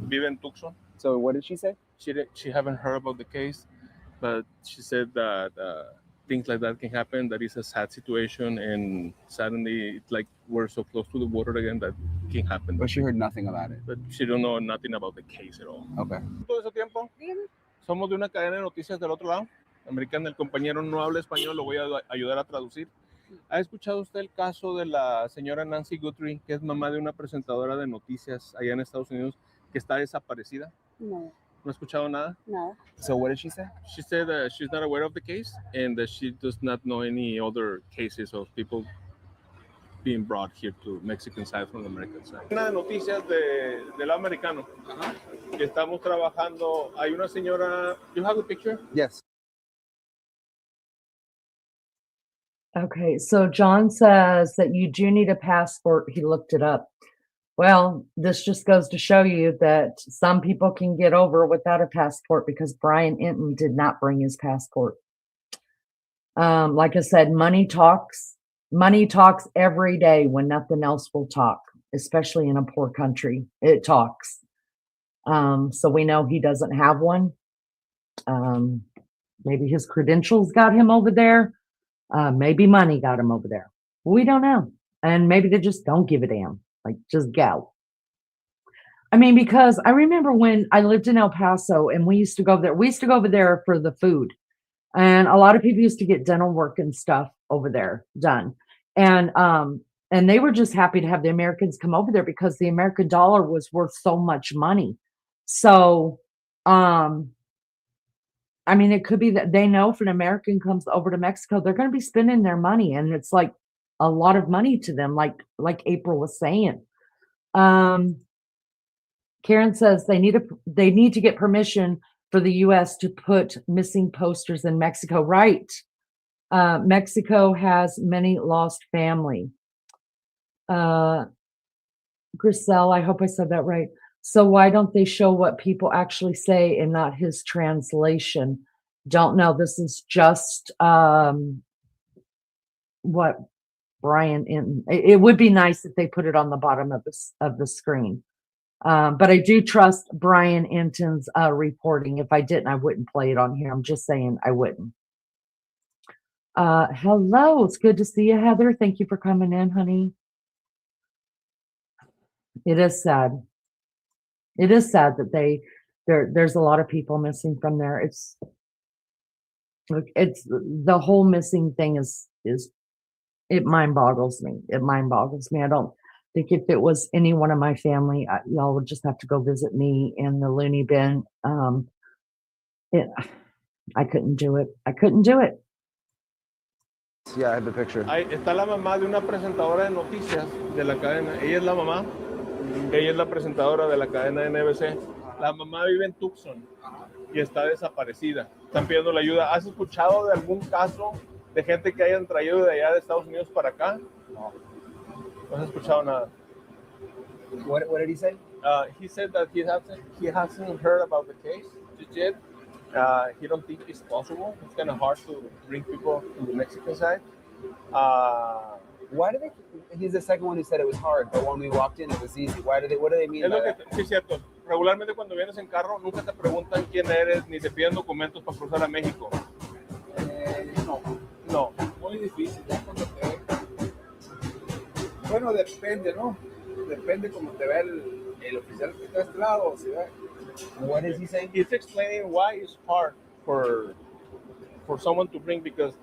vive en Tucson. So what did she say? She haven't heard about the case, but she said that things like that can happen. That is a sad situation, and suddenly it's like we're so close to the border again that can happen. But she heard nothing about it. But she don't know nothing about the case at all. Okay. Todo ese tiempo, somos de una cadena de noticias del otro lado, americana. El compañero no habla español, lo voy a ayudar a traducir. ¿Ha escuchado usted el caso de la señora Nancy Guthrie, que es mamá de una presentadora de noticias allá en Estados Unidos, que está desaparecida? No, ¿No ha escuchado nada? nada. So what did she say? She said that she's not aware of the case and that she does not know any other cases of people being brought here to Mexican side from the American side. Una de noticias del americano que estamos trabajando. Hay una señora. You have a picture? Yes. Okay, so John says that you do need a passport. He looked it up. Well, this just goes to show you that some people can get over without a passport because Brian Inton did not bring his passport. Like I said, money talks. Money talks every day when nothing else will talk, especially in a poor country. It talks. So we know he doesn't have one. Maybe his credentials got him over there. Maybe money got him over there. We don't know. And maybe they just don't give a damn. Like, just go. I mean, because I remember when I lived in El Paso and we used to go over there. We used to go over there for the food. And a lot of people used to get dental work and stuff over there done. And they were just happy to have the Americans come over there because the American dollar was worth so much money. So, I mean, it could be that they know if an American comes over to Mexico, they're going to be spending their money. And it's like a lot of money to them, like April was saying. Karen says they need to get permission for the U.S. to put missing posters in Mexico. Right. Mexico has many lost family. Griselle, I hope I said that right. So why don't they show what people actually say and not his translation? Don't know. This is just what Brian Inton. It would be nice if they put it on the bottom of the screen. But I do trust Brian Inton's reporting. If I didn't, I wouldn't play it on here. I'm just saying I wouldn't. Hello, it's good to see you, Heather. Thank you for coming in, honey. It is sad. It is sad that there's a lot of people missing from there. It's the whole missing thing is it mind boggles me. It mind boggles me. I don't think if it was any one of my family, y'all would just have to go visit me in the loony bin. I couldn't do it. I couldn't do it. Yeah, I have the picture. Ahí está la mamá de una presentadora de noticias de la cadena. Ella es la mamá. Ella es la presentadora de la cadena de NBC. La mamá vive en Tucson y está desaparecida. Están pidiendo la ayuda. ¿Has escuchado de algún caso de gente que hayan traído de allá de Estados Unidos para acá? No. No has escuchado nada. What did he say? He said that he hasn't heard about the case just yet. He don't think it's possible. It's kind of hard to bring people to the Mexican side. Why do they? He's the second one who said it was hard, but when we walked in, it was easy. What do they mean by that? Sí, es cierto. Regularmente cuando vienes en carro nunca te preguntan quién eres ni te piden documentos para cruzar a México. No. Muy difícil, ya cuando te ve. Bueno, depende, ¿no? Depende cómo te ve el oficial que está a este lado. Si ve. What is he saying? He's explaining why it's hard for someone to bring because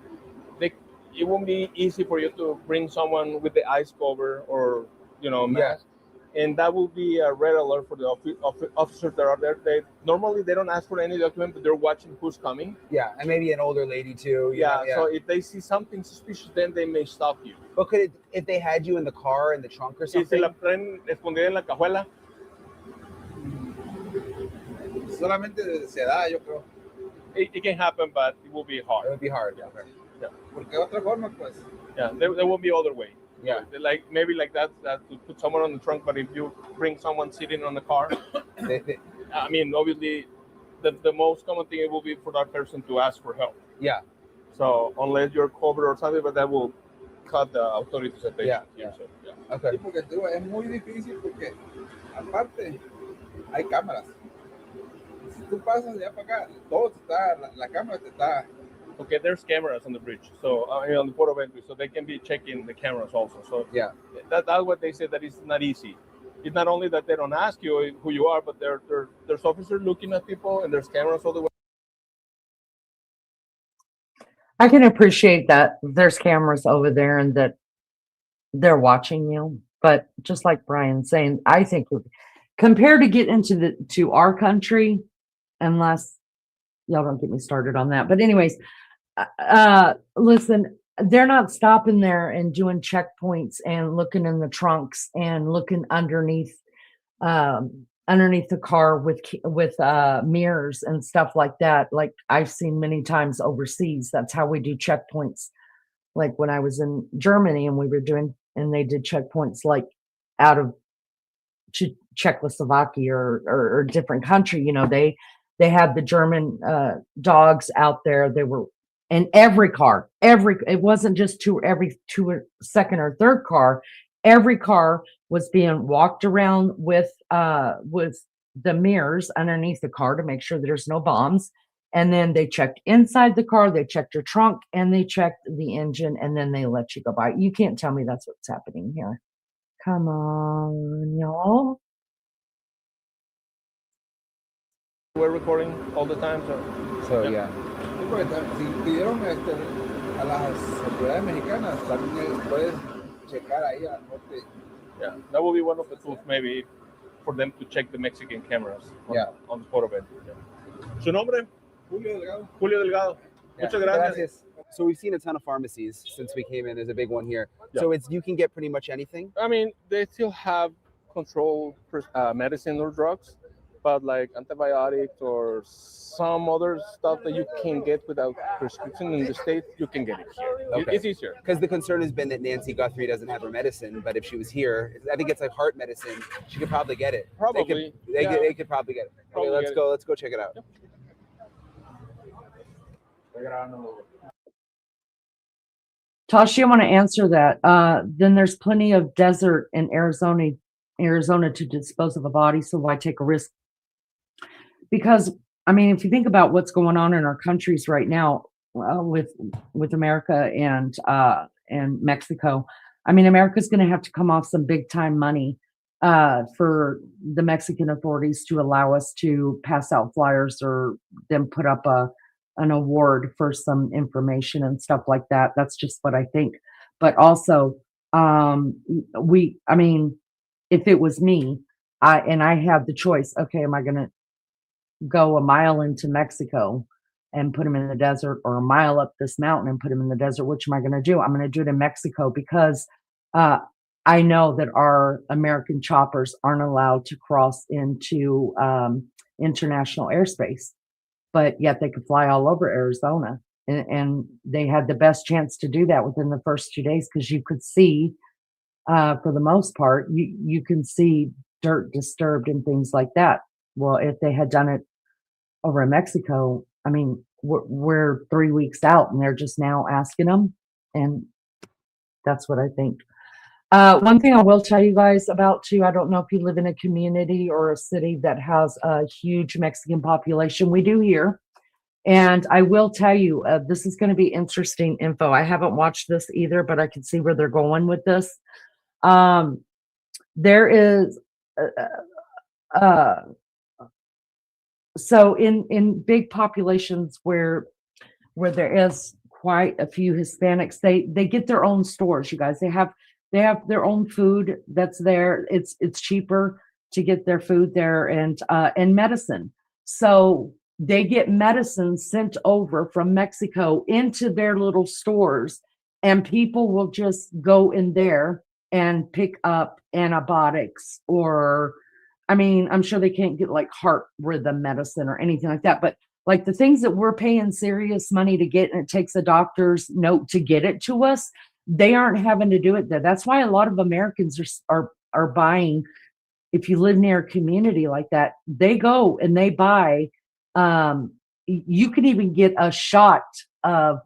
it won't be easy for you to bring someone with the eyes cover or mask. Yeah. And that will be a red alert for the officers that are there. They normally don't ask for any document, but they're watching who's coming. Yeah, and maybe an older lady too. Yeah. So if they see something suspicious, then they may stop you. But if they had you in the car, in the trunk or something? Si se la traen escondida en la cajuela. Solamente se da, yo creo. It can happen, but it will be hard. It would be hard. Yeah. Okay. Yeah. Porque otra forma, pues. Yeah, there will be other way. Yeah. Like maybe like that to put someone on the trunk, but if you bring someone sitting on the car, I mean, obviously, the most common thing it will be for that person to ask for help. Yeah. So unless you're covered or something, but that will cut the authorities' attention. Yeah. So, yeah. Okay. Sí, porque es muy difícil porque aparte hay cámaras. tú pasas de allá para acá, todo está, la cámara te está. Okay, there's cameras on the bridge, so on the port of entry, so they can be checking the cameras also. So Yeah. that's what they say, that it's not easy. It's not only that they don't ask you who you are, but there's officers looking at people, and there's cameras all the way. I can appreciate that there's cameras over there and that they're watching you. But just like Brian's saying, I think compared to get to our country, unless y'all don't get me started on that. But anyways, listen, they're not stopping there and doing checkpoints and looking in the trunks and looking underneath the car with mirrors and stuff like that. Like I've seen many times overseas. That's how we do checkpoints. Like when I was in Germany and they did checkpoints like out of Czechoslovakia or a different country. You know, they had the German dogs out there. They were in every car. It wasn't just every second or third car. Every car was being walked around with the mirrors underneath the car to make sure there's no bombs. And then they checked inside the car, they checked your trunk, and they checked the engine, and then they let you go by. You can't tell me that's what's happening here. Come on, y'all. We're recording all the time, So yeah. Sí, porque si pidieron a las autoridades mexicanas, también puedes checar ahí a la norte. yeah, that will be one of the tools maybe for them to check the Mexican cameras on the port of entry. Yeah. Su nombre? Julio Delgado. Julio Delgado. Yeah. Muchas gracias. So we've seen a ton of pharmacies since we came in. There's a big one here. Yeah. So you can get pretty much anything. I mean, they still have controlled medicine or drugs, but like antibiotics or some other stuff that you can get without prescription in the States, you can get it here. Okay. It's easier. Because the concern has been that Nancy Guthrie doesn't have her medicine, but if she was here, I think it's like heart medicine, she could probably get it. Probably. They could probably get it. Okay, let's go check it out. Yep. Tosh, you want to answer that? Then there's plenty of desert in Arizona to dispose of a body, so why take a risk? Because I mean, if you think about what's going on in our countries right now, with America and Mexico, I mean, America's going to have to come off some big time money for the Mexican authorities to allow us to pass out flyers or them put up an award for some information and stuff like that. That's just what I think. But also, I mean, if it was me, I had the choice, okay, am I going to go a mile into Mexico and put them in the desert, or a mile up this mountain and put them in the desert? Which am I going to do? I'm going to do it in Mexico because I know that our American choppers aren't allowed to cross into international airspace, but yet they could fly all over Arizona. And they had the best chance to do that within the first 2 days because you could see, for the most part, you can see dirt disturbed and things like that. Well, if they had done it over in Mexico, I mean, we're 3 weeks out and they're just now asking them. And that's what I think. One thing I will tell you guys about too, I don't know if you live in a community or a city that has a huge Mexican population. We do here. And I will tell you, this is going to be interesting info. I haven't watched this either, but I can see where they're going with this. There is, so in big populations where there is quite a few Hispanics, they get their own stores, you guys. They have their own food that's there. It's cheaper to get their food there, and medicine. So they get medicine sent over from Mexico into their little stores, and people will just go in there and pick up antibiotics, or I mean, I'm sure they can't get like heart rhythm medicine or anything like that, but like the things that we're paying serious money to get, and it takes a doctor's note to get it to us, they aren't having to do it there. That's why a lot of Americans are buying. If you live near a community like that, they go and they buy. You can even get a shot of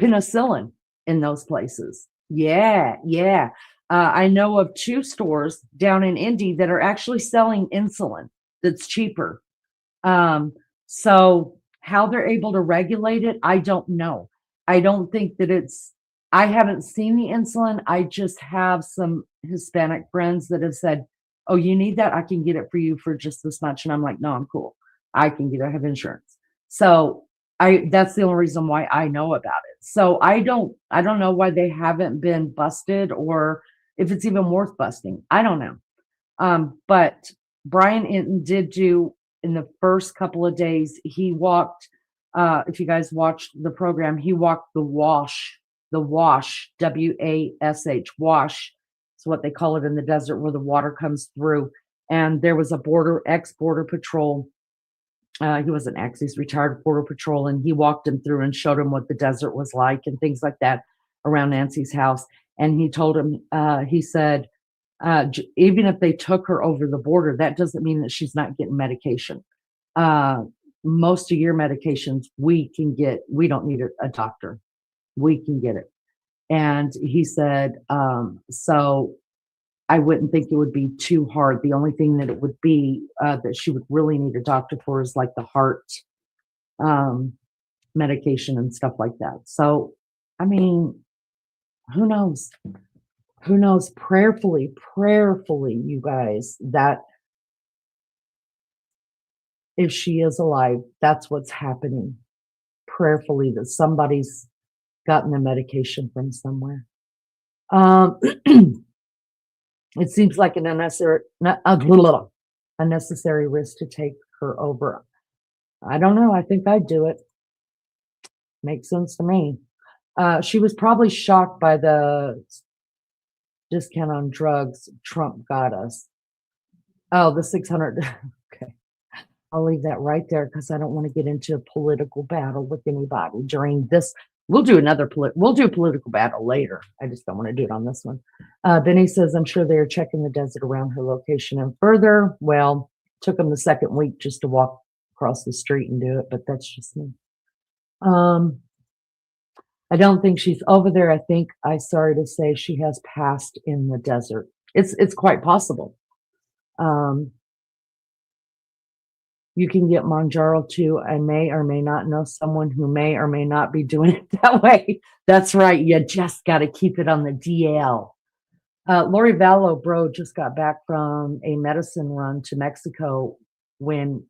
penicillin in those places. Yeah. I know of 2 stores down in Indy that are actually selling insulin that's cheaper So how they're able to regulate it, I don't know. I don't think that I haven't seen the insulin. I just have some Hispanic friends that have said, "Oh, you need that? I can get it for you for just this much." And I'm like, "No, I'm cool. I can get it. I have insurance." So that's the only reason why I know about it. So I don't know why they haven't been busted or if it's even worth busting. I don't know. But Brian Inton did do in the first couple of days, he walked, if you guys watched the program, he walked the wash, WASH, wash. It's what they call it in the desert where the water comes through. And there was a ex-border patrol. He wasn't ex, he's retired border patrol. And he walked him through and showed him what the desert was like and things like that around Nancy's house. And he told him, he said, even if they took her over the border, that doesn't mean that she's not getting medication. Most of your medications we don't need a doctor. We can get it. And he said, so I wouldn't think it would be too hard. The only thing that it would be that she would really need a doctor for is like the heart medication and stuff like that. So, I mean, who knows? Who knows? Prayerfully, you guys, that if she is alive, that's what's happening. Prayerfully, that somebody's gotten the medication from somewhere. It seems like an unnecessary risk to take her over. I don't know. I think I'd do it. Makes sense to me. She was probably shocked by the discount on drugs Trump got us. Oh, the 600. Okay. I'll leave that right there because I don't want to get into a political battle with anybody during this. We'll do a political battle later. I just don't want to do it on this one. Benny says, I'm sure they're checking the desert around her location and further. Well, took them the second week just to walk across the street and do it, but that's just me. I don't think she's over there. I think, sorry to say, she has passed in the desert. It's quite possible. You can get Manjaro too. I may or may not know someone who may or may not be doing it that way. That's right. You just got to keep it on the DL. Lori Vallow, bro, just got back from a medicine run to Mexico when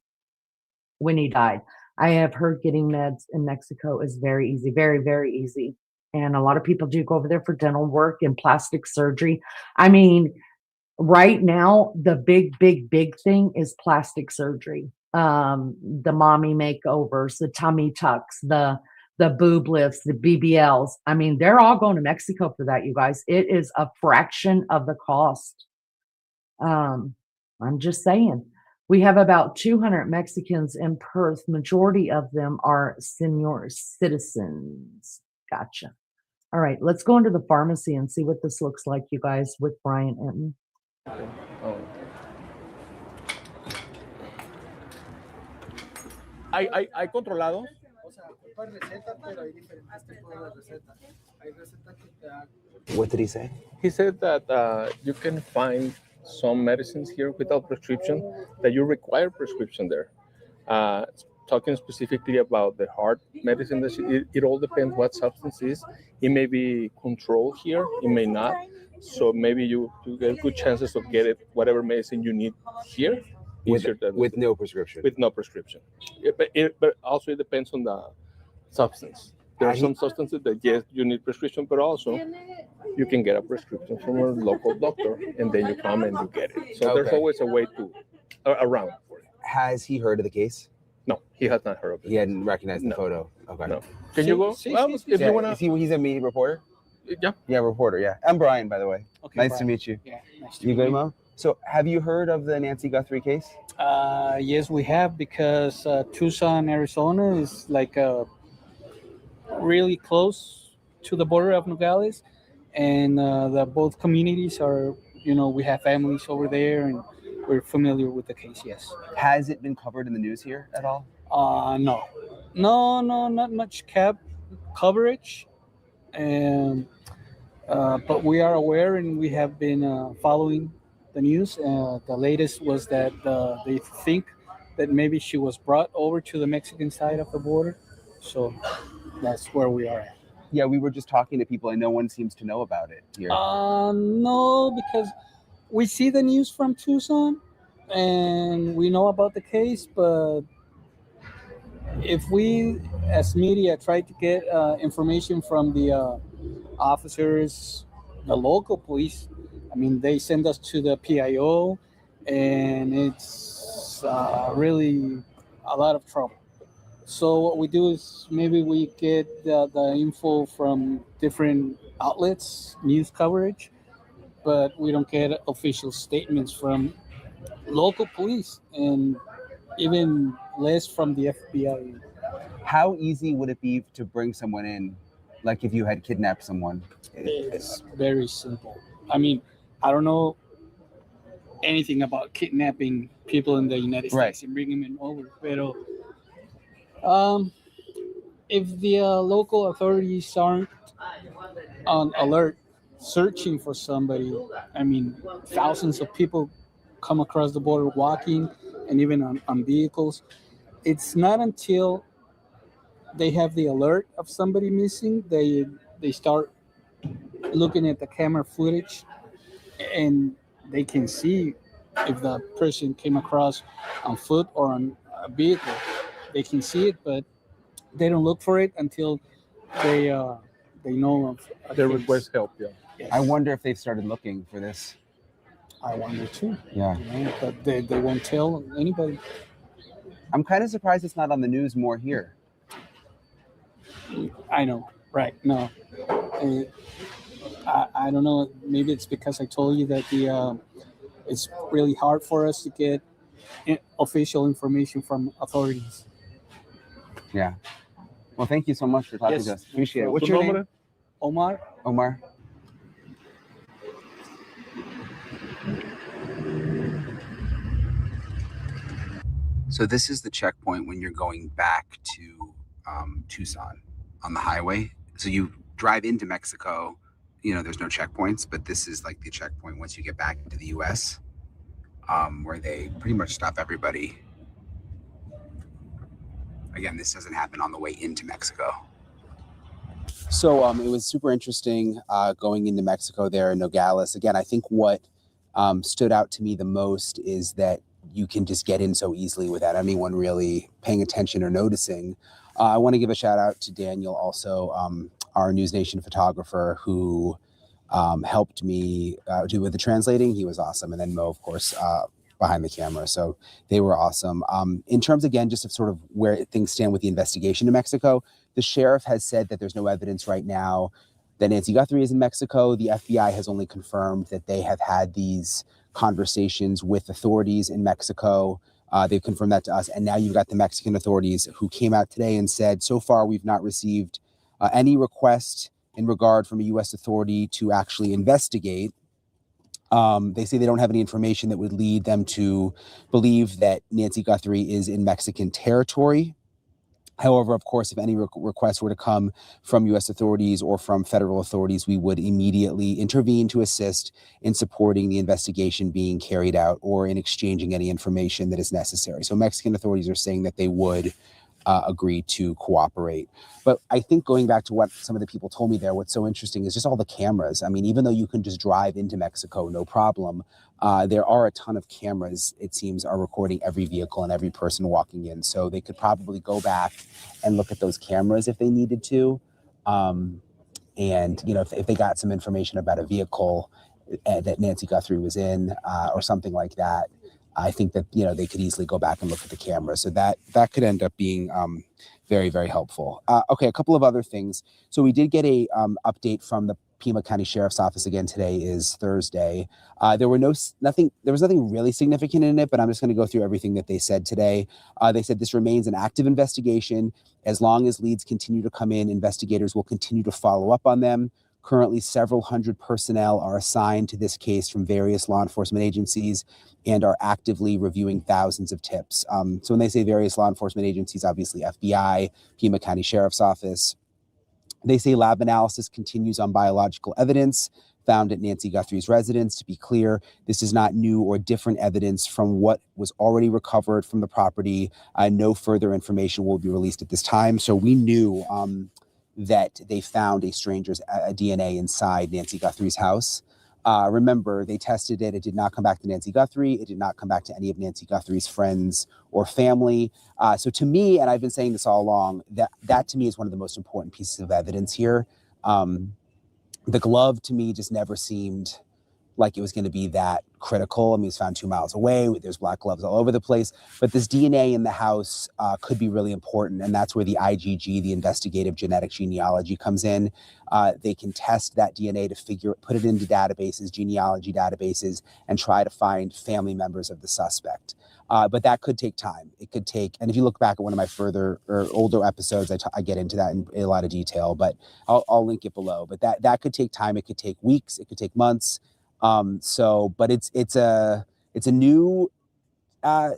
he died. I have heard getting meds in Mexico is very easy, very, very easy. And a lot of people do go over there for dental work and plastic surgery. I mean, right now, the big thing is plastic surgery. The mommy makeovers, the tummy tucks, the boob lifts, the BBLs. I mean, they're all going to Mexico for that, you guys. It is a fraction of the cost. I'm just saying. We have about 200 Mexicans in Perth. Majority of them are senior citizens. Gotcha. All right, let's go into the pharmacy and see what this looks like, you guys, with Brian Inton. ¿Hay controlados? What did he say? He said that you can find some medicines here without prescription, that you require prescription there. Talking specifically about the heart medicine, it all depends what substance is. It may be controlled here, it may not. So maybe you get good chances of getting whatever medicine you need here. With no prescription. With no prescription. But also it depends on the substance. There are some substances that, yes, you need prescription, but also you can get a prescription from a local doctor, and then you come and you get it. So there's always a way around for it. Has he heard of the case? No, he has not heard of it. He hadn't recognized the photo. Okay. No. Can you go? If you wanna. He's a media reporter? Yeah. Yeah, reporter, yeah. I'm Brian, by the way. Okay, nice to meet you. Yeah, nice to meet you. You good, Mo? So have you heard of the Nancy Guthrie case? Yes, we have, because Tucson, Arizona is like really close to the border of Nogales, and both communities are, we have families over there, and we're familiar with the case, yes. Has it been covered in the news here at all? No, not much coverage, and but we are aware, and we have been following the news. The latest was that they think that maybe she was brought over to the Mexican side of the border. So that's where we are at. Yeah, we were just talking to people and no one seems to know about it here. No, because we see the news from Tucson and we know about the case, but if we as media try to get information from the officers, the local police, I mean, they send us to the PIO, and it's really a lot of trouble. So what we do is maybe we get the info from different outlets, news coverage, but we don't get official statements from local police and even less from the FBI. How easy would it be to bring someone in, like if you had kidnapped someone? It's very simple. I mean, I don't know anything about kidnapping people in the United States and bringing them over, but if the local authorities aren't on alert searching for somebody, I mean, thousands of people come across the border walking and even on vehicles. It's not until they have the alert of somebody missing, they start looking at the camera footage and they can see if the person came across on foot or on a vehicle. They can see it, but they don't look for it until they know of a They case. request help, yeah. Yes. I wonder if they've started looking for this. I wonder too. Yeah. You know, but they won't tell anybody. I'm kind of surprised it's not on the news more here. I know, right? No, I don't know. Maybe it's because I told you that it's really hard for us to get official information from authorities. Yeah. Well, thank you so much for talking to us. Appreciate it. What's Tu your nombre? name? Omar? Omar. So this is the checkpoint when you're going back to Tucson on the highway. So you drive into Mexico, you know, there's no checkpoints, but this is like the checkpoint once you get back into the US, where they pretty much stop everybody. Again, this doesn't happen on the way into Mexico. So it was super interesting going into Mexico there in Nogales. Again, I think what stood out to me the most is that you can just get in so easily without anyone really paying attention or noticing. I want to give a shout out to Daniel, also our News Nation photographer, who helped me do with the translating. He was awesome. And then Mo, of course, behind the camera. So they were awesome. In terms, again, just of sort of where things stand with the investigation in Mexico, the sheriff has said that there's no evidence right now that Nancy Guthrie is in Mexico. The FBI has only confirmed that they have had these conversations with authorities in Mexico. They've confirmed that to us. And now you've got the Mexican authorities who came out today and said, so far, we've not received any request in regard from a U.S. authority to actually investigate. They say they don't have any information that would lead them to believe that Nancy Guthrie is in Mexican territory. However, of course, if any requests were to come from U.S. authorities or from federal authorities, we would immediately intervene to assist in supporting the investigation being carried out or in exchanging any information that is necessary. So Mexican authorities are saying that they would agree to cooperate. But I think going back to what some of the people told me there, what's so interesting is just all the cameras. I mean, even though you can just drive into Mexico, no problem, there are a ton of cameras, it seems, are recording every vehicle and every person walking in. So they could probably go back and look at those cameras if they needed to. And, you know, if they got some information about a vehicle that Nancy Guthrie was in or something like that, I think that, you know, they could easily go back and look at the camera. So that could end up being very, very helpful. Okay, a couple of other things. So we did get a update from the Pima County Sheriff's Office again. Today is Thursday. There was nothing really significant in it, but I'm just going to go through everything that they said today. They said this remains an active investigation. As long as leads continue to come in, investigators will continue to follow up on them. Currently, several hundred personnel are assigned to this case from various law enforcement agencies and are actively reviewing thousands of tips. So when they say various law enforcement agencies, obviously FBI, Pima County Sheriff's Office, They say lab analysis continues on biological evidence found at Nancy Guthrie's residence. To be clear, this is not new or different evidence from what was already recovered from the property. No further information will be released at this time. So we knew that they found a stranger's DNA inside Nancy Guthrie's house. Remember, they tested it. It did not come back to Nancy Guthrie. It did not come back to any of Nancy Guthrie's friends or family. So to me, and I've been saying this all along, that to me is one of the most important pieces of evidence here. The glove to me just never seemed like it was going to be that critical. I mean, it's found 2 miles away. There's black gloves all over the place. But this DNA in the house could be really important. And that's where the IgG, the investigative genetic genealogy, comes in. They can test that DNA to put it into databases, genealogy databases, and try to find family members of the suspect. But that could take time. It could take, and if you look back at one of my older episodes, I get into that in a lot of detail, but I'll link it below. But that could take time. It could take weeks. It could take months. But it's a new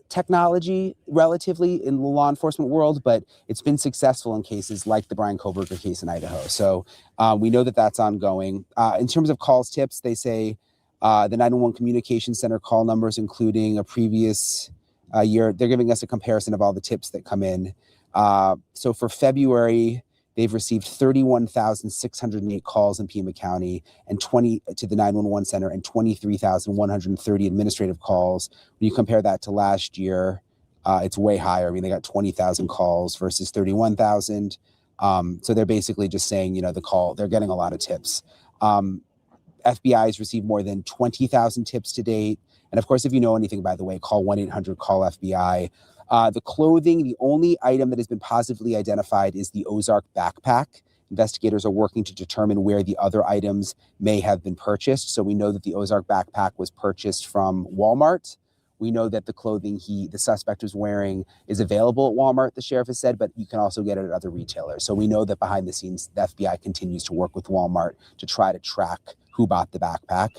technology relatively in the law enforcement world, but it's been successful in cases like the Brian Koberger case in Idaho. So we know that that's ongoing. In terms of calls tips, they say the 911 communication center call numbers, including a previous year, they're giving us a comparison of all the tips that come in. So for February, they've received 31,608 calls in Pima County and 20 to the 911 center and 23,130 administrative calls. When you compare that to last year, it's way higher. I mean, they got 20,000 calls versus 31,000. So they're basically just saying, they're getting a lot of tips. FBI has received more than 20,000 tips to date. And of course, if you know anything, by the way, call 1-800-CALL-FBI. The clothing, the only item that has been positively identified is the Ozark backpack. Investigators are working to determine where the other items may have been purchased. So we know that the Ozark backpack was purchased from Walmart. We know that the clothing the suspect was wearing is available at Walmart, the sheriff has said, but you can also get it at other retailers. So we know that behind the scenes, the FBI continues to work with Walmart to try to track who bought the backpack.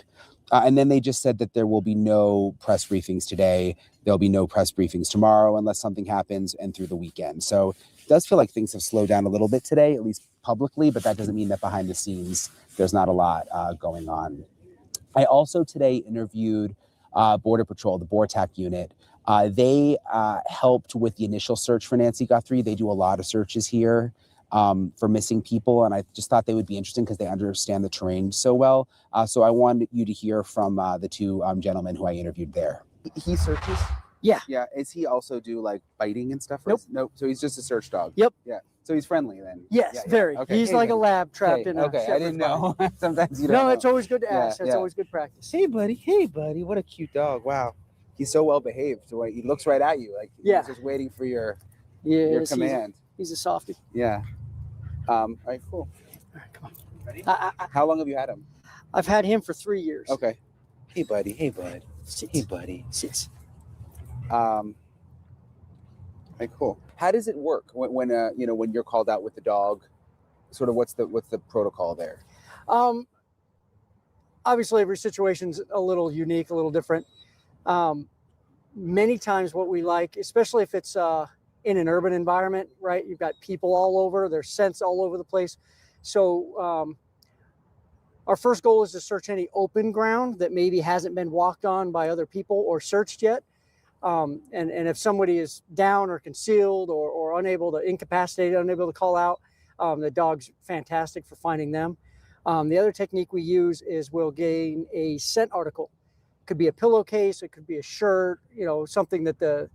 And then they just said that there will be no press briefings today. There'll be no press briefings tomorrow unless something happens, and through the weekend. So it does feel like things have slowed down a little bit today, at least publicly, but that doesn't mean that behind the scenes, there's not a lot going on. I also today interviewed Border Patrol, the BORTAC unit. They helped with the initial search for Nancy Guthrie. They do a lot of searches here for missing people, and I just thought they would be interesting because they understand the terrain so well. So I wanted you to hear from the two gentlemen who I interviewed there. He searches? Yeah. Yeah. Is he also do like biting and stuff? Nope. Nope. So he's just a search dog? Yep. Yeah. So he's friendly then? Yes, Yeah, very. Okay. He's like a lab trapped in a Okay, I shepherd's didn't know. body. Sometimes you don't know. No, it's always good to ask. That's always good practice. Hey, buddy. What a cute dog. Wow. He's so well behaved. So he looks right at you. Like he's just waiting for your command. He's a softie. Yeah. All right, cool. All right, come on. How long have you had him? I've had him for 3 years. Okay. Hey, buddy. Hey, bud. Hey, buddy. Sits. All right, cool. How does it work when you're called out with the dog? Sort of what's the protocol there? Obviously, every situation's a little unique, a little different. Many times what we like, especially if it's in an urban environment, right? You've got people all over, there's scents all over the place. So our first goal is to search any open ground that maybe hasn't been walked on by other people or searched yet. And if somebody is down or concealed or incapacitated, unable to call out, the dog's fantastic for finding them. The other technique we use is we'll gain a scent article. It could be a pillowcase, it could be a shirt, something that the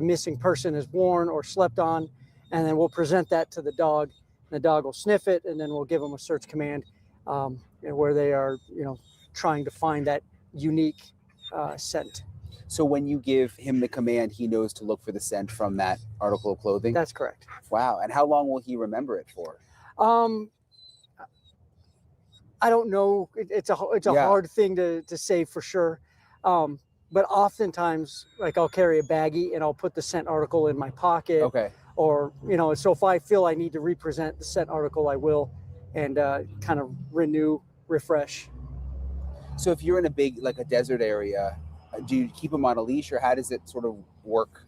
missing person has worn or slept on, and then we'll present that to the dog. The dog will sniff it, and then we'll give them a search command where they are, trying to find that unique scent. So when you give him the command, he knows to look for the scent from that article of clothing? That's correct. Wow. And how long will he remember it for? I don't know. It's a hard thing to say for sure. But oftentimes, like I'll carry a baggie and I'll put the scent article in my pocket. Okay. Or, so if I feel I need to represent the scent article, I will, and kind of refresh. So if you're in a desert area, do you keep him on a leash, or how does it sort of work?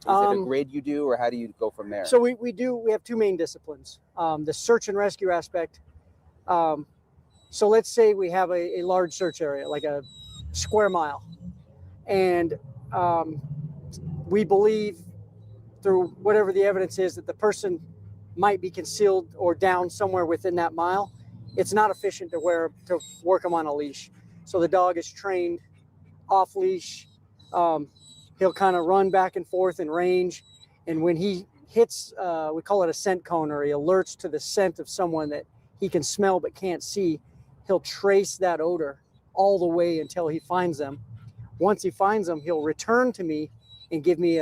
Is it a grid you do, or how do you go from there? So we have two main disciplines. The search and rescue aspect. So let's say we have a large search area, like a square mile. And we believe through whatever the evidence is that the person might be concealed or down somewhere within that mile. It's not efficient to work them on a leash. So the dog is trained off leash. He'll kind of run back and forth in range. And when he hits, we call it a scent cone, or he alerts to the scent of someone that he can smell but can't see, he'll trace that odor all the way until he finds them. Once he finds them, he'll return to me and give me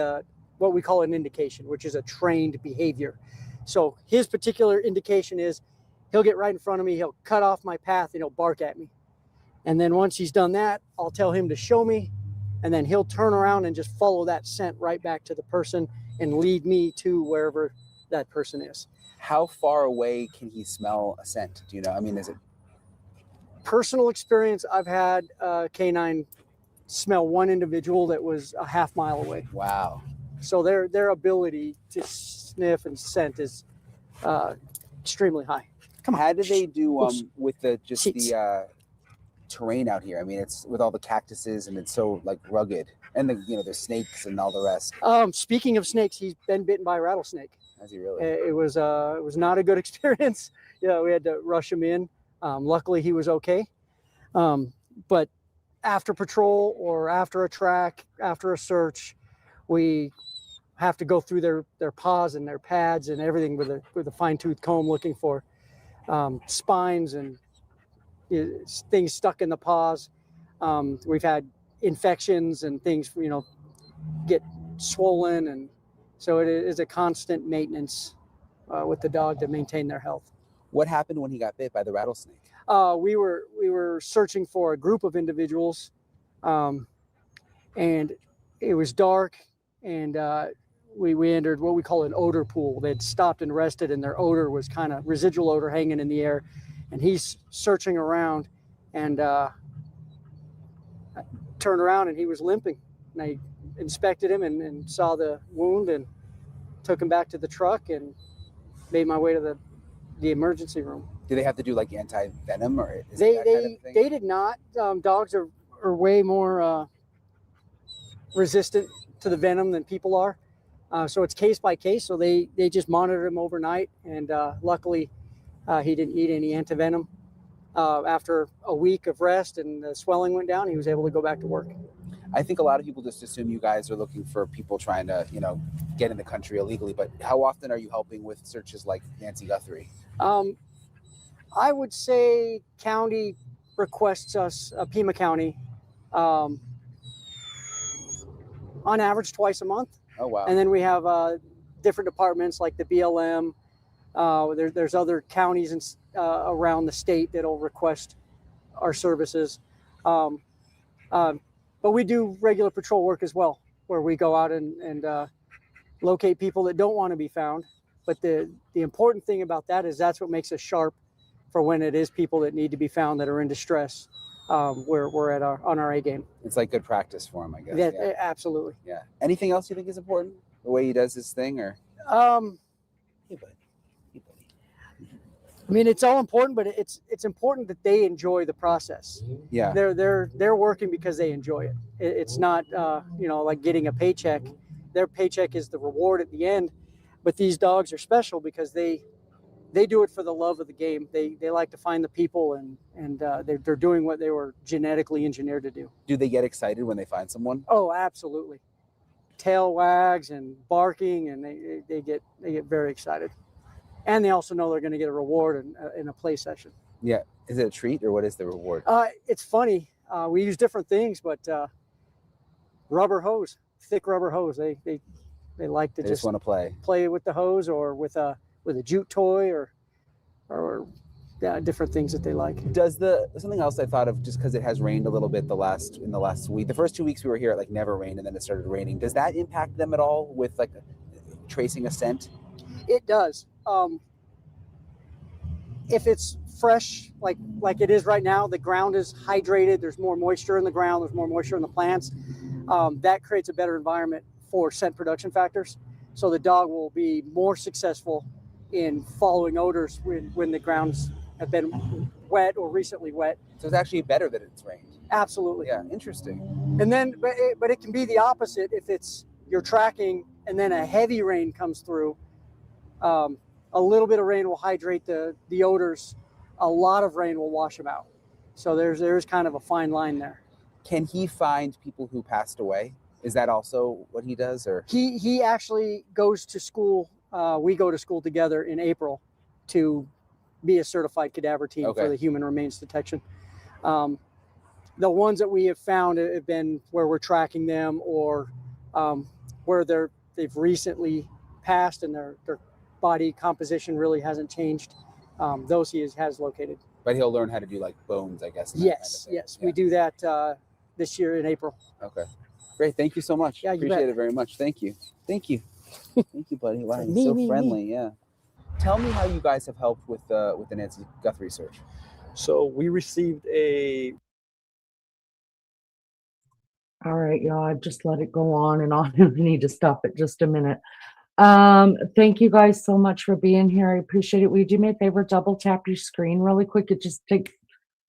what we call an indication, which is a trained behavior. So his particular indication is he'll get right in front of me, he'll cut off my path, and he'll bark at me. And then once he's done that, I'll tell him to show me, and then he'll turn around and just follow that scent right back to the person and lead me to wherever that person is. How far away can he smell a scent? Do you know? I mean, is it personal experience? I've had canine smell one individual that was a half mile away. Wow. So their ability to sniff and scent is extremely high. Come on. How do they do with the Seats. terrain out here? I mean, it's with all the cactuses and it's so like rugged, and there's snakes and all the rest. Speaking of snakes, he's been bitten by a rattlesnake. Has he really? It was not a good experience. Yeah, we had to rush him in. Luckily, he was okay. But after patrol or after a track, after a search, we have to go through their paws and their pads and everything with a fine-tooth comb, looking for spines and things stuck in the paws. We've had infections and things, get swollen, and so it is a constant maintenance with the dog to maintain their health. What happened when he got bit by the rattlesnake? We were searching for a group of individuals, and it was dark, and we entered what we call an odor pool. They'd stopped and rested, and their odor was kind of residual odor hanging in the air. And he's searching around, and I turned around, and he was limping. And I inspected him and saw the wound, and took him back to the truck and made my way to the emergency room. Do they have to do like anti-venom, or is They it that kind of thing? they did not. Dogs are way more resistant to the venom than people are. So it's case by case. So they just monitored him overnight, and luckily he didn't need any antivenom. After a week of rest and the swelling went down, he was able to go back to work. I think a lot of people just assume you guys are looking for people trying to, get in the country illegally. But how often are you helping with searches like Nancy Guthrie? I would say county requests us, Pima County, on average twice a month. Oh, wow. And then we have different departments like the BLM. There's other counties around the state that'll request our services. But we do regular patrol work as well, where we go out and locate people that don't want to be found. But the important thing about that is that's what makes us sharp for when it is people that need to be found that are in distress. We're on our A game. It's like good practice for him, I guess. Yeah. Absolutely. Yeah. Anything else you think is important? The way he does his thing, or? Hey, buddy. I mean, it's all important, but it's important that they enjoy the process. Yeah. They're working because they enjoy it. It's not like getting a paycheck. Their paycheck is the reward at the end. But these dogs are special because they do it for the love of the game. They like to find the people, and they're doing what they were genetically engineered to do. Do they get excited when they find someone? Oh, absolutely. Tail wags and barking, and they get very excited. And they also know they're going to get a reward in a play session. Yeah. Is it a treat, or what is the reward? It's funny. We use different things, but rubber hose, thick rubber hose. They like to They just want to play with the hose, or with a jute toy, or different things that they like. Does something else I thought of, just because it has rained a little bit in the last week. The first 2 weeks we were here, it never rained, and then it started raining. Does that impact them at all with tracing a scent? It does. If it's fresh, like it is right now, the ground is hydrated. There's more moisture in the ground. There's more moisture in the plants. That creates a better environment for scent production factors. So the dog will be more successful in following odors when the grounds have been wet or recently wet. So it's actually better that it's rained. Absolutely. Yeah, interesting. And then, but it can be the opposite if it's you're tracking and then a heavy rain comes through. A little bit of rain will hydrate the odors. A lot of rain will wash them out. So there's kind of a fine line there. Can he find people who passed away? Is that also what he does, or he actually goes to school? We go to school together in April to be a certified cadaver team for the human remains detection. The ones that we have found have been where we're tracking them, or where they've recently passed and their body composition really hasn't changed. Those he has located. But he'll learn how to do like bones, I guess. Yes, yes, we do that this year in April. Okay, great. Thank you so much. Yeah, you appreciate bet. it very much. Thank you. Thank you, buddy. Wow, you're so friendly. Yeah. Tell me how you guys have helped with the Nancy Guthrie search. So we received a. All right, y'all, I just let it go on and on. I need to stop it just a minute. Thank you guys so much for being here. I appreciate it. Will you do me a favor? Double tap your screen really quick. It just takes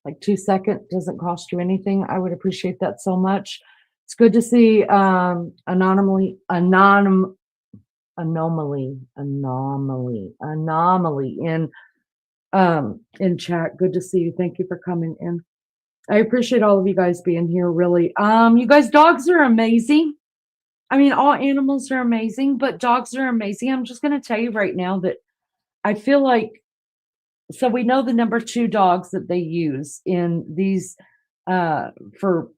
like 2 seconds. Doesn't cost you anything. I would appreciate that so much. It's good to see anomaly in chat. Good to see you. Thank you for coming in. I appreciate all of you guys being here, really. You guys, dogs are amazing. I mean, all animals are amazing, but dogs are amazing. I'm just going to tell you right now that I feel like, so we know the number 2 dogs that they use in these for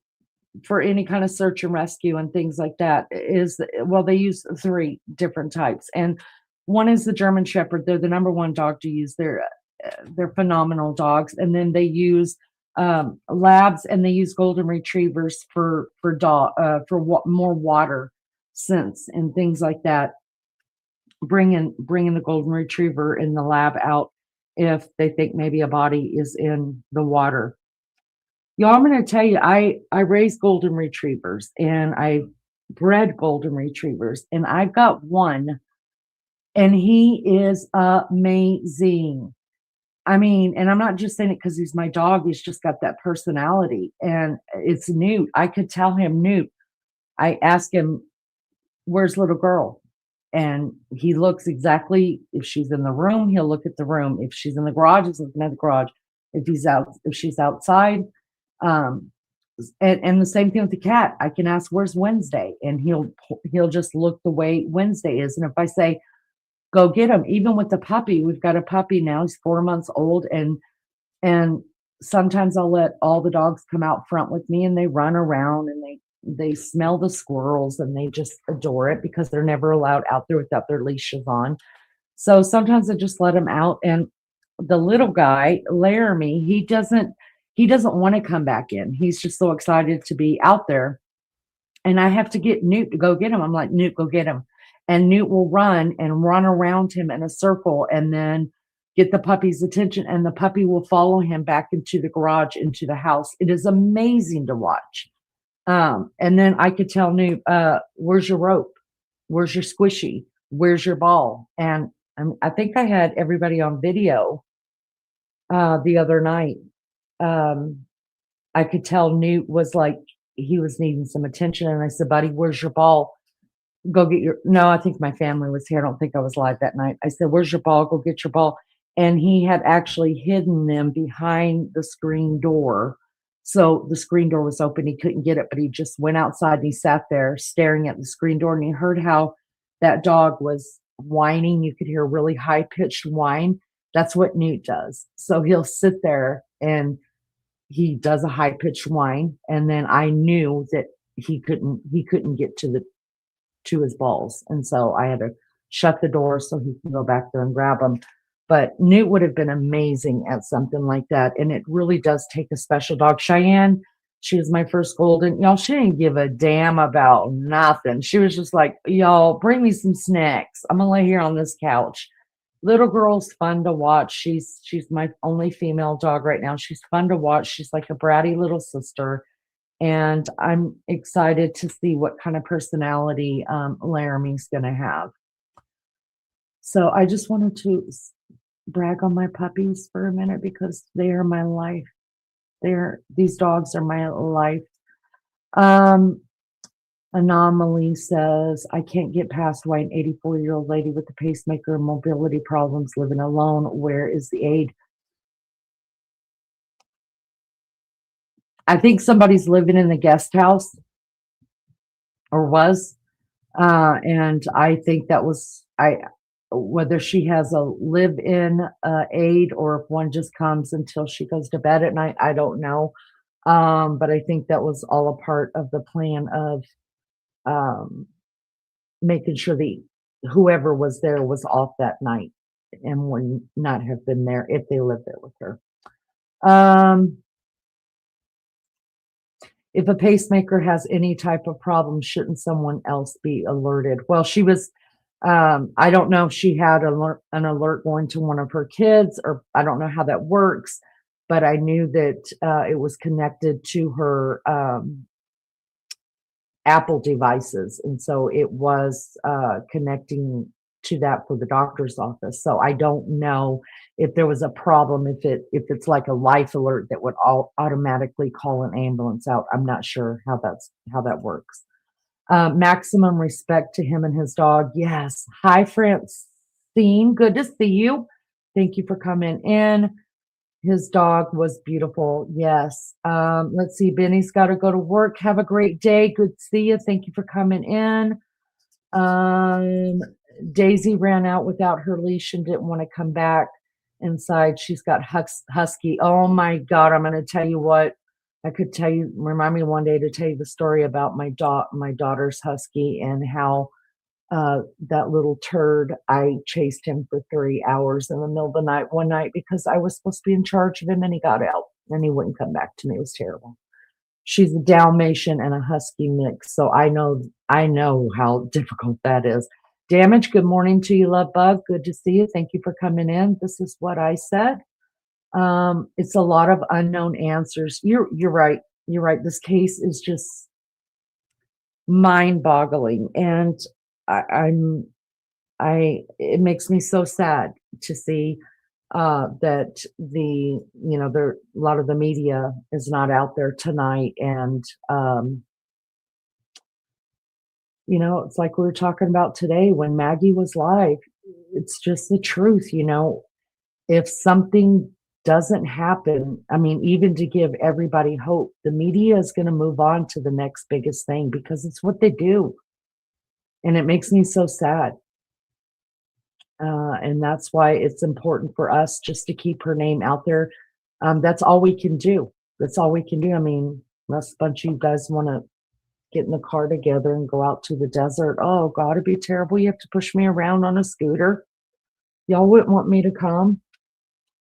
any kind of search and rescue and things like that is, well, they use 3 different types. And one is the German Shepherd. They're the number 1 dog to use. They're phenomenal dogs. And then they use labs, and they use golden retrievers for more water scents and things like that. Bringing the golden retriever in the lab out if they think maybe a body is in the water. Y'all, I'm going to tell you, I raised golden retrievers and I bred golden retrievers, and I've got one, and he is amazing. I mean, and I'm not just saying it because he's my dog. He's just got that personality, and it's Newt. I could tell him, Newt. I asked him, where's little girl? And he looks exactly, if she's in the room, he'll look at the room. If she's in the garage, he's looking at the garage. If she's outside. And the same thing with the cat. I can ask, where's Wednesday? And he'll just look the way Wednesday is. And if I say, go get him, even with the puppy, we've got a puppy now, he's 4 months old, and sometimes I'll let all the dogs come out front with me, and they run around and they smell the squirrels, and they just adore it because they're never allowed out there without their leashes on. So sometimes I just let them out. And the little guy, Laramie, he doesn't want to come back in. He's just so excited to be out there. And I have to get Newt to go get him. I'm like, Newt, go get him. And Newt will run around him in a circle and then get the puppy's attention. And the puppy will follow him back into the garage, into the house. It is amazing to watch. And then I could tell Newt, where's your rope? Where's your squishy? Where's your ball? And I think I had everybody on video the other night. I could tell Newt was like, he was needing some attention. And I said, buddy, where's your ball? Go get no, I think my family was here. I don't think I was live that night. I said, where's your ball? Go get your ball. And he had actually hidden them behind the screen door. So the screen door was open. He couldn't get it, but he just went outside and he sat there staring at the screen door. And he heard how that dog was whining. You could hear a really high pitched whine. That's what Newt does. So he'll sit there and he does a high pitched whine. And then I knew that he couldn't get to his balls. And so I had to shut the door so he can go back there and grab them. But Newt would have been amazing at something like that. And it really does take a special dog. Cheyenne, she was my first golden. Y'all, she didn't give a damn about nothing. She was just like, y'all, bring me some snacks. I'm going to lay here on this couch. Little girl's fun to watch. She's my only female dog right now. She's fun to watch. She's like a bratty little sister. And I'm excited to see what kind of personality Laramie's going to have. So I just wanted to brag on my puppies for a minute because they are my life. These dogs are my life. Anomaly says, I can't get past why an 84-year-old lady with a pacemaker and mobility problems living alone. Where is the aid? I think somebody's living in the guest house or was. And I think that was whether she has a live-in aid or if one just comes until she goes to bed at night, I don't know. But I think that was all a part of the plan of making sure whoever was there was off that night and would not have been there if they lived there with her. If a pacemaker has any type of problem, shouldn't someone else be alerted? Well, she was, I don't know if she had an alert going to one of her kids, or I don't know how that works, but I knew that it was connected to her Apple devices. And so it was connecting to that for the doctor's office. So I don't know if there was a problem, if it's like a life alert that would automatically call an ambulance out. I'm not sure how that works. Maximum respect to him and his dog. Yes. Hi, Francine. Good to see you. Thank you for coming in. His dog was beautiful. Yes. Let's see. Benny's got to go to work. Have a great day. Good to see you. Thank you for coming in. Daisy ran out without her leash and didn't want to come back inside. She's got husky. Oh my God. I'm going to tell you what I could tell you. Remind me one day to tell you the story about my daughter's husky and how that little turd, I chased him for 3 hours in the middle of the night one night because I was supposed to be in charge of him and he got out and he wouldn't come back to me. It was terrible. She's a Dalmatian and a husky mix. So I know how difficult that is. Damage, good morning to you, Love Bug. Good to see you. Thank you for coming in. This is what I said. It's a lot of unknown answers. You're right. You're right. This case is just mind-boggling. And it makes me so sad to see that a lot of the media is not out there tonight. And, it's like we were talking about today when Maggie was live. It's just the truth. If something doesn't happen, I mean, even to give everybody hope, the media is going to move on to the next biggest thing because it's what they do. And it makes me so sad. And that's why it's important for us just to keep her name out there. That's all we can do. That's all we can do. I mean, unless a bunch of you guys want to get in the car together and go out to the desert. Oh, God, it'd be terrible. You have to push me around on a scooter. Y'all wouldn't want me to come.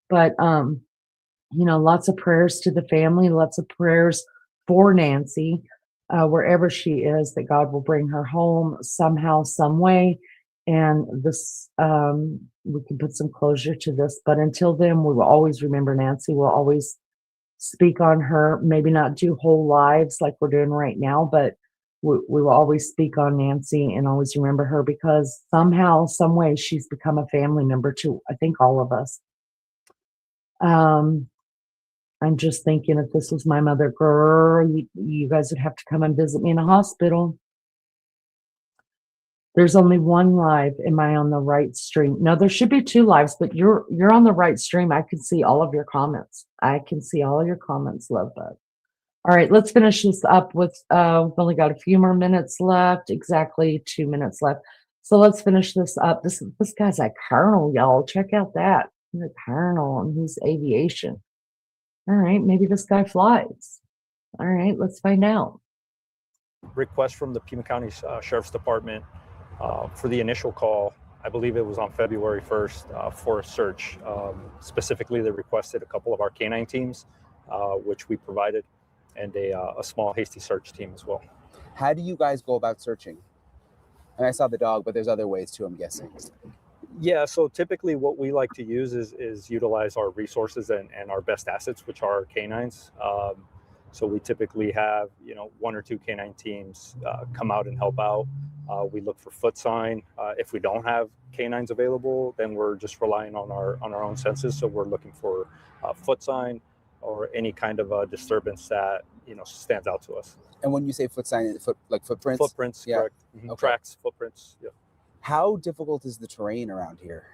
But, lots of prayers to the family, lots of prayers for Nancy. Wherever she is, that God will bring her home somehow, some way. And this, we can put some closure to this. But until then, we will always remember Nancy. We'll always speak on her, maybe not do whole lives like we're doing right now, but we will always speak on Nancy and always remember her because somehow, some way, she's become a family member to, I think, all of us. I'm just thinking if this was my mother, girl, you guys would have to come and visit me in a hospital. There's only one live. Am I on the right stream? No, there should be 2 lives, but you're on the right stream. I can see all of your comments. I can see all of your comments, Love Bug. All right, let's finish this up with, we've only got a few more minutes left, exactly 2 minutes left. So let's finish this up. This guy's a colonel, y'all. Check out that. He's a colonel and he's aviation. All right, maybe this guy flies. All right, let's find out. Request from the Pima County Sheriff's Department for the initial call. I believe it was on February 1st for a search. Specifically, they requested a couple of our canine teams, which we provided, and a small hasty search team as well. How do you guys go about searching? And I saw the dog, but there's other ways too, I'm guessing. Yeah, so typically what we like to use is utilize our resources and our best assets, which are our canines. So we typically have, one or two canine teams come out and help out. We look for foot sign. If we don't have canines available, then we're just relying on our own senses. So we're looking for foot sign or any kind of disturbance that stands out to us. And when you say foot sign, footprints? Footprints, yeah. correct. Okay. Tracks, footprints. Yeah. How difficult is the terrain around here?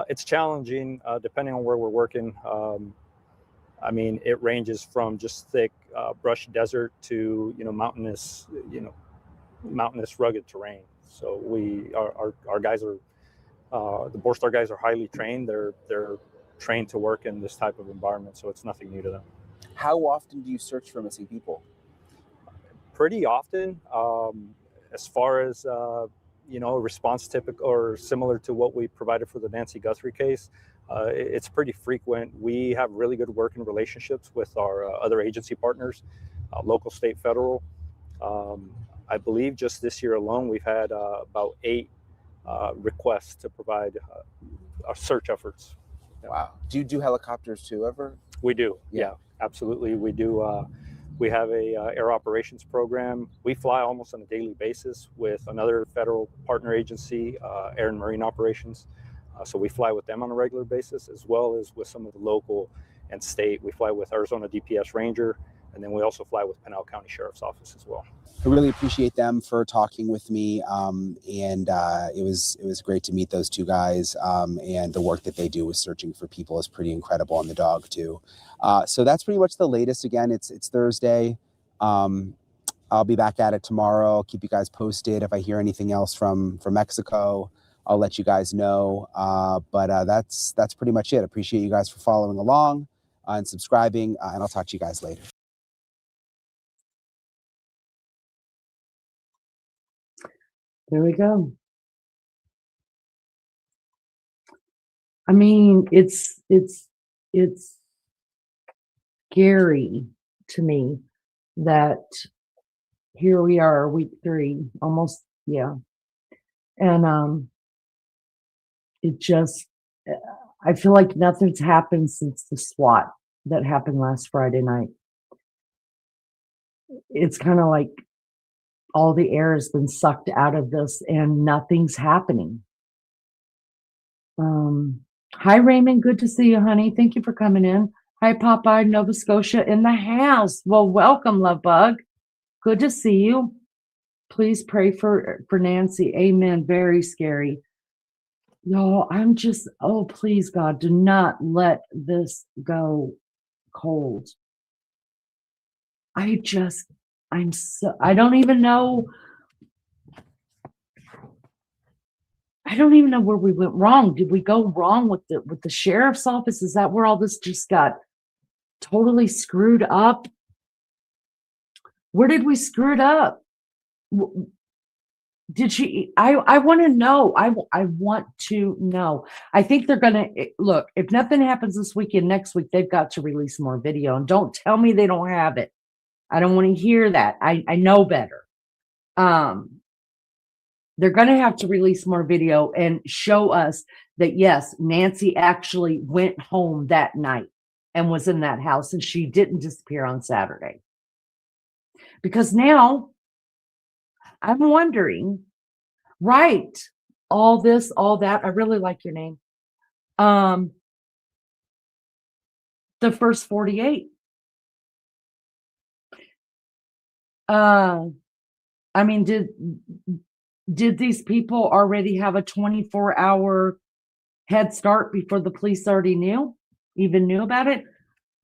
It's challenging depending on where we're working. It ranges from just thick brush desert to mountainous, rugged terrain. So our guys are the Borstar guys are highly trained. They're trained to work in this type of environment, so it's nothing new to them. How often do you search for missing people? Pretty often, as far as response typical or similar to what we provided for the Nancy Guthrie case. It's pretty frequent. We have really good working relationships with our other agency partners, local, state, federal. I believe just this year alone, we've had about 8 requests to provide our search efforts. Wow. Do you do helicopters too ever? We do. Yeah, absolutely. We do. We have a air operations program. We fly almost on a daily basis with another federal partner agency, Air and Marine Operations. So we fly with them on a regular basis, as well as with some of the local and state. We fly with Arizona DPS Ranger, and then we also fly with Pinal County Sheriff's Office as well. I really appreciate them for talking with me, and it was great to meet those two guys. And the work that they do with searching for people is pretty incredible, and the dog too. So that's pretty much the latest. Again, it's Thursday. I'll be back at it tomorrow. I'll keep you guys posted if I hear anything else from Mexico. I'll let you guys know. But that's pretty much it. Appreciate you guys for following along and subscribing, and I'll talk to you guys later. There we go. I mean, it's scary to me that here we are, week 3, almost, yeah. And it just, I feel like nothing's happened since the SWAT that happened last Friday night. It's kind of like all the air has been sucked out of this and nothing's happening. Hi, Raymond. Good to see you, honey. Thank you for coming in. Hi, Popeye, Nova Scotia in the house. Well, welcome, love bug. Good to see you. Please pray for Nancy. Amen. Very scary. Y'all, I'm just, oh, please, God, do not let this go cold. I don't even know. I don't even know where we went wrong. Did we go wrong with the sheriff's office? Is that where all this just got totally screwed up? Where did we screw it up? Did she? I want to know. I want to know. I think they're gonna look. If nothing happens this weekend, next week they've got to release more video. And don't tell me they don't have it. I don't want to hear that. I know better. They're going to have to release more video and show us that, yes, Nancy actually went home that night and was in that house, and she didn't disappear on Saturday. Because now I'm wondering, right, all this, all that. I really like your name. The first 48. I mean, did these people already have a 24-hour head start before the police already even knew about it?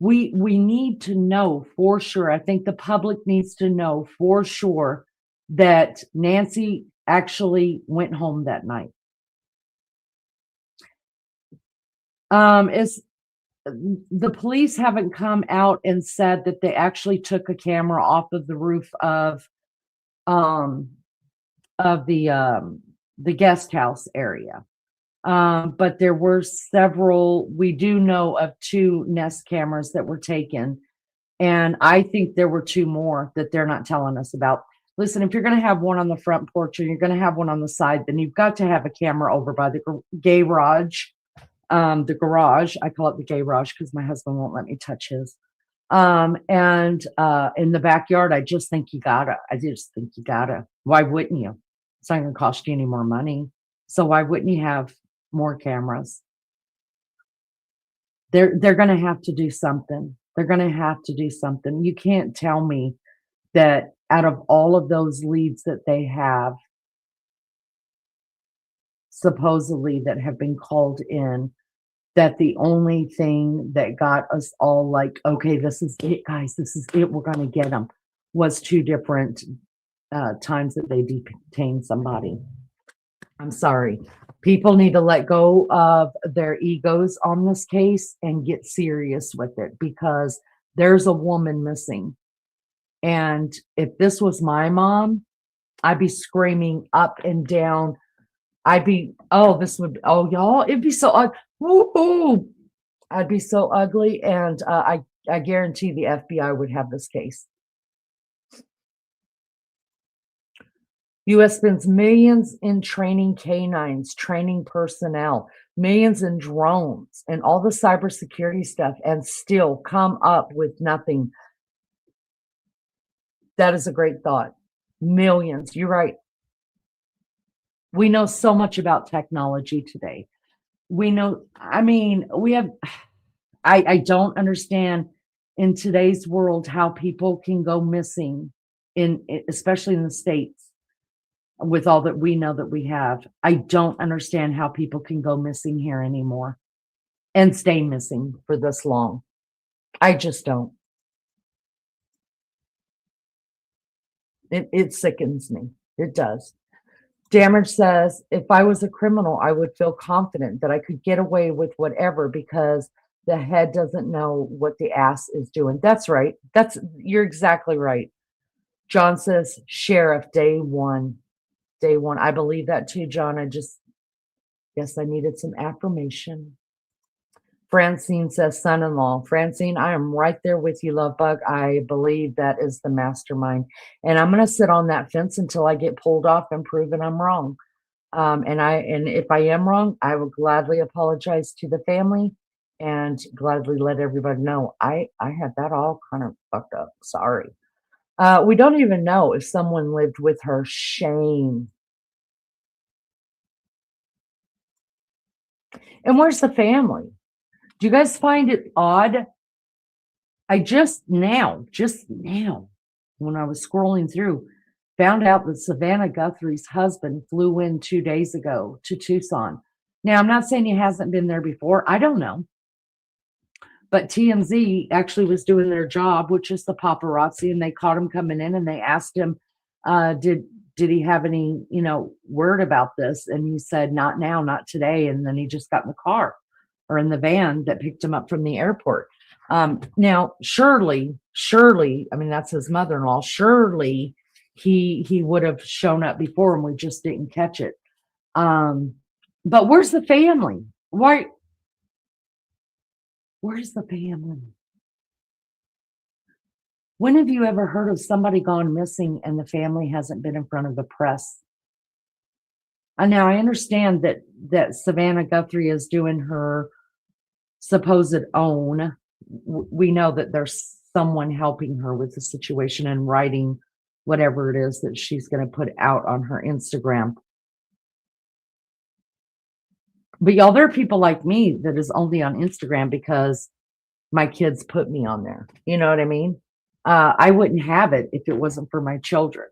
We need to know for sure. I think the public needs to know for sure that Nancy actually went home that night. The police haven't come out and said that they actually took a camera off of the roof of the guest house area. But there were several, we do know of 2 Nest cameras that were taken. And I think there were 2 more that they're not telling us about. Listen, if you're going to have one on the front porch or you're going to have one on the side, then you've got to have a camera over by the garage. The garage, I call it the garage because my husband won't let me touch his. And in the backyard, I just think you gotta. I just think you gotta. Why wouldn't you? It's not gonna cost you any more money. So why wouldn't you have more cameras? They're gonna have to do something. They're gonna have to do something. You can't tell me that out of all of those leads that they have, supposedly that have been called in, that the only thing that got us all like, okay, this is it, guys, this is it, we're going to get them, was two different times that they detained somebody. I'm sorry. People need to let go of their egos on this case and get serious with it, because there's a woman missing. And if this was my mom, I'd be screaming up and down. I'd be, y'all, it'd be so, I'd be so ugly. And I guarantee the FBI would have this case. U.S. spends millions in training canines, training personnel, millions in drones, and all the cybersecurity stuff, and still come up with nothing. That is a great thought. Millions. You're right. We know so much about technology today. We know, I mean, we have, I don't understand in today's world how people can go missing especially in the States, with all that we know that we have. I don't understand how people can go missing here anymore and stay missing for this long. I just don't. It sickens me. It does. Damage says, if I was a criminal, I would feel confident that I could get away with whatever because the head doesn't know what the ass is doing. That's right. You're exactly right. John says, sheriff, day one. Day one. I believe that too, John. I needed some affirmation. Francine says, son-in-law. Francine, I am right there with you, love bug. I believe that is the mastermind. And I'm going to sit on that fence until I get pulled off and proven I'm wrong. And if I am wrong, I will gladly apologize to the family and gladly let everybody know I had that all kind of fucked up. Sorry. We don't even know if someone lived with her. Shame. And where's the family? Do you guys find it odd? I just now, when I was scrolling through, found out that Savannah Guthrie's husband flew in 2 days ago to Tucson. Now, I'm not saying he hasn't been there before. I don't know. But TMZ actually was doing their job, which is the paparazzi, and they caught him coming in and they asked him, did he have any, word about this? And he said, not now, not today. And then he just got in the car or in the van that picked him up from the airport. Now, surely, I mean, that's his mother-in-law. Surely he would have shown up before and we just didn't catch it. But where's the family? Where's the family? When have you ever heard of somebody gone missing and the family hasn't been in front of the press? And now I understand that Savannah Guthrie is doing her supposed own. We know that there's someone helping her with the situation and writing whatever it is that she's going to put out on her Instagram. But y'all, there are people like me that is only on Instagram because my kids put me on there. You know what I mean? I wouldn't have it if it wasn't for my children.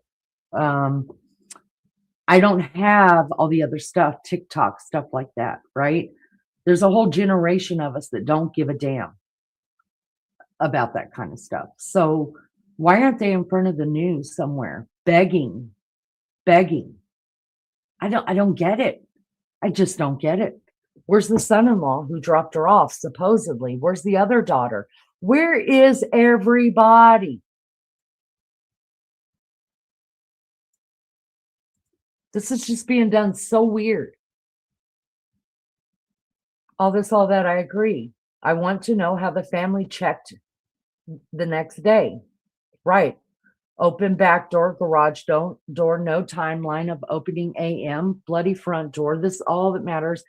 I don't have all the other stuff, TikTok, stuff like that, right? There's a whole generation of us that don't give a damn about that kind of stuff. So why aren't they in front of the news somewhere begging? I don't get it. I just don't get it. Where's the son-in-law who dropped her off, supposedly? Where's the other daughter? Where is everybody? This is just being done so weird. All that, I agree. I want to know how the family checked the next day. Right. Open back door, garage door, no timeline of opening AM, bloody front door. This all that matters.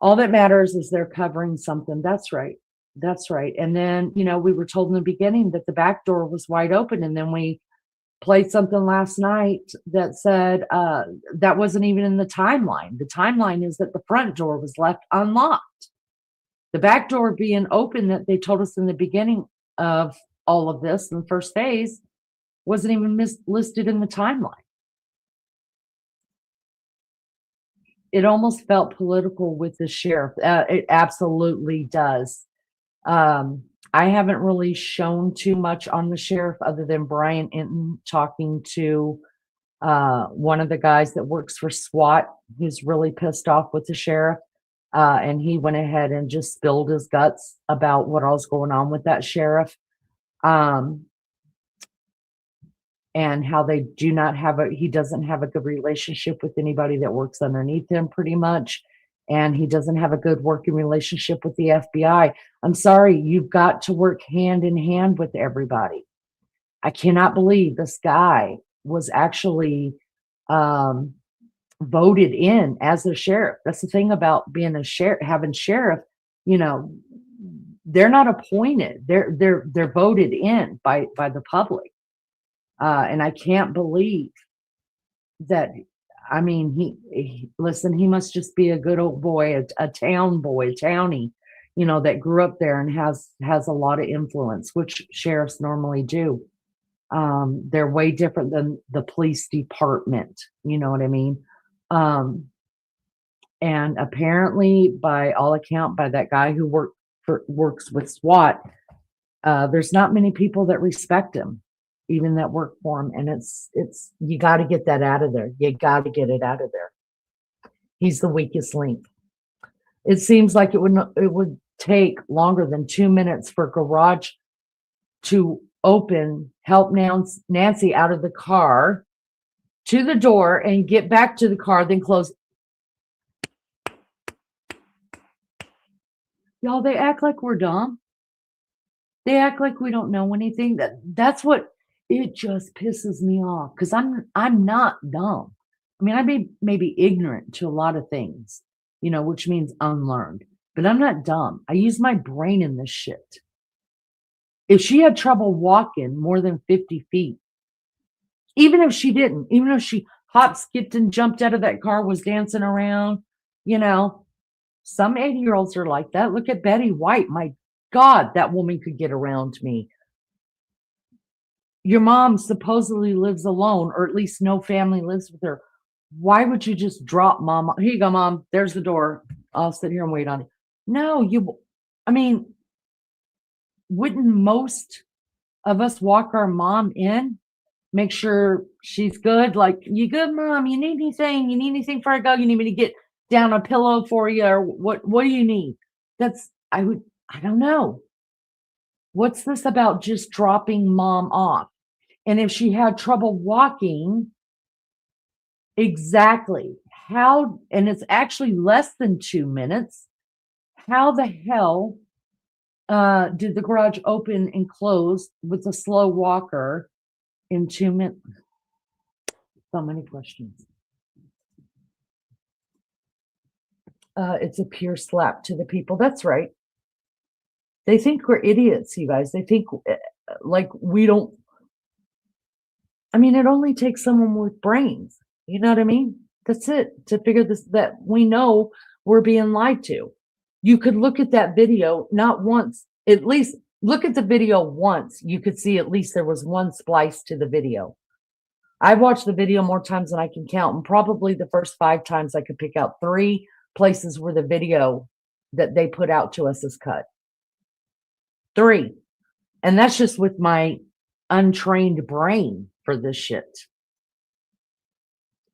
All that matters is they're covering something. That's right. That's right. And then, we were told in the beginning that the back door was wide open. And then we played something last night that said that wasn't even in the timeline. The timeline is that the front door was left unlocked. The back door being open that they told us in the beginning of all of this in the first phase wasn't even listed in the timeline. It almost felt political with the sheriff. It absolutely does. I haven't really shown too much on the sheriff other than Brian Inton talking to one of the guys that works for SWAT who's really pissed off with the sheriff. And he went ahead and just spilled his guts about what all's going on with that sheriff. And how they do not have he doesn't have a good relationship with anybody that works underneath him pretty much. And he doesn't have a good working relationship with the FBI. I'm sorry, you've got to work hand in hand with everybody. I cannot believe this guy was actually voted in as the sheriff. That's the thing about being a sheriff, having sheriff, they're not appointed. They're voted in by the public. And I can't believe that. I mean, he he must just be a good old boy, a town boy, a townie, that grew up there and has a lot of influence, which sheriffs normally do. They're way different than the police department. You know what I mean? And apparently, by all account, by that guy who works with SWAT, there's not many people that respect him, even that work for him. And it's you got to get that out of there. You got to get it out of there. He's the weakest link. It seems like it would take longer than 2 minutes for a garage to open, help Nancy out of the car to the door and get back to the car, then close. Y'all, they act like we're dumb. They act like we don't know anything. That's what it just pisses me off, because I'm not dumb. I mean, I may be ignorant to a lot of things, which means unlearned, but I'm not dumb. I use my brain in this shit. If she had trouble walking more than 50 feet, even if she didn't, even if she hopped, skipped, and jumped out of that car, was dancing around, some 80-year-olds are like that. Look at Betty White. My God, that woman could get around me. Your mom supposedly lives alone, or at least no family lives with her. Why would you just drop mom? Here you go, mom. There's the door. I'll sit here and wait on it. No, wouldn't most of us walk our mom in, make sure she's good? Like, you good, mom? You need anything? You need anything before I go? You need me to get down a pillow for you? Or what do you need? I don't know. What's this about just dropping mom off? And if she had trouble walking, exactly how, and it's actually less than 2 minutes, how the hell did the garage open and close with a slow walker in 2 minutes? So many questions. It's a pure slap to the people. That's right. They think we're idiots, you guys. They think like we don't. I mean, it only takes someone with brains. You know what I mean? That's it, to figure this, that we know we're being lied to. You could look at that video not once, at least look at the video once. You could see at least there was one splice to the video. I've watched the video more times than I can count, and probably the first 5 times I could pick out 3 places where the video that they put out to us is cut. 3. And that's just with my untrained brain for this shit.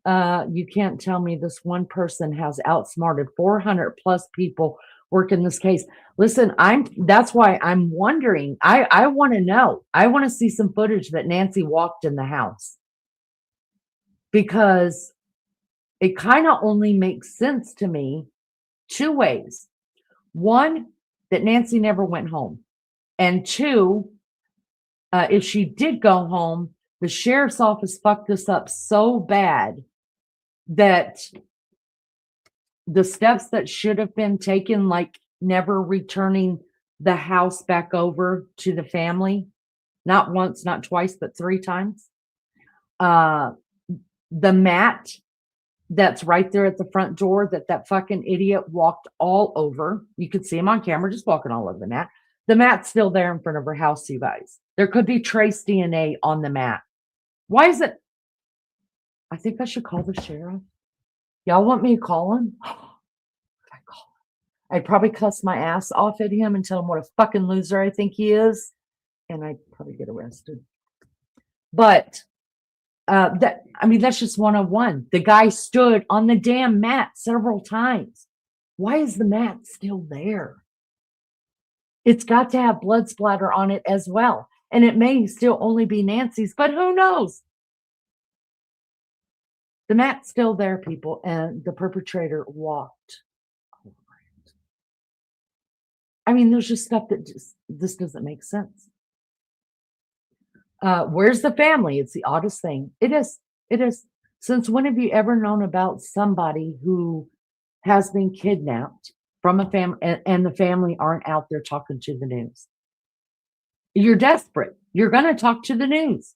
You can't tell me this one person has outsmarted 400 plus people working this case. Listen, that's why I'm wondering. I want to know. I want to see some footage that Nancy walked in the house, because it kind of only makes sense to me 2 ways. 1, that Nancy never went home. And 2, if she did go home, the sheriff's office fucked this up so bad that the steps that should have been taken, like never returning the house back over to the family. Not once, not twice, but 3 times. The mat that's right there at the front door that fucking idiot walked all over. You could see him on camera just walking all over the mat. The mat's still there in front of her house, you guys. There could be trace DNA on the mat. Why is it? I think I should call the sheriff. Y'all want me to call him? I'd probably cuss my ass off at him and tell him what a fucking loser I think he is. And I'd probably get arrested. But that's just 101. The guy stood on the damn mat several times. Why is the mat still there? It's got to have blood splatter on it as well. And it may still only be Nancy's, but who knows? The mat's still there, people, and the perpetrator walked over it. I mean, there's just stuff that this doesn't make sense. Where's the family? It's the oddest thing. It is. Since when have you ever known about somebody who has been kidnapped from a family and the family aren't out there talking to the news? You're desperate. You're going to talk to the news.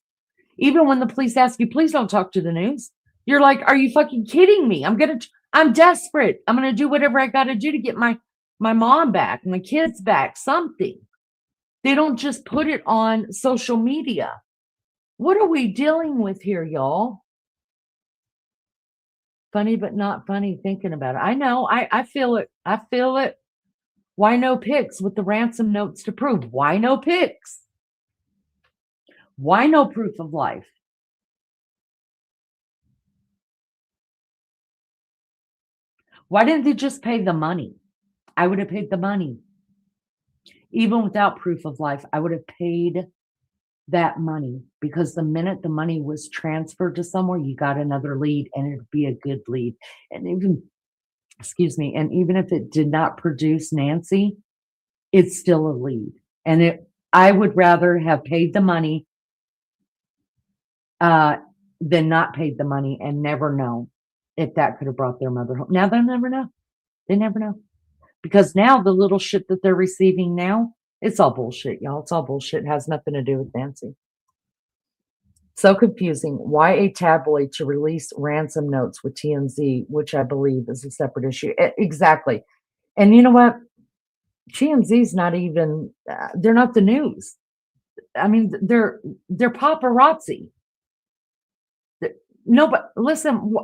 Even when the police ask you, please don't talk to the news. You're like, are you fucking kidding me? I'm desperate. I'm going to do whatever I got to do to get my mom back, my kids back, something. They don't just put it on social media. What are we dealing with here, y'all? Funny, but not funny thinking about it. I know. I feel it. I feel it. Why no pics with the ransom notes to prove? Why no pics? Why no proof of life? Why didn't they just pay the money? I would have paid the money. Even without proof of life, I would have paid that money, because the minute the money was transferred to somewhere, you got another lead, and it'd be a good lead. And even if it did not produce Nancy, it's still a lead. And I would rather have paid the money than not paid the money and never know if that could have brought their mother home. Now they'll never know. They never know. Because now the little shit that they're receiving now, it's all bullshit, y'all. It's all bullshit. It has nothing to do with Nancy. So confusing. Why a tabloid to release ransom notes with TMZ, which I believe is a separate issue. Exactly. And you know what? TMZ's not even, they're not the news. I mean, they're paparazzi. No, but listen,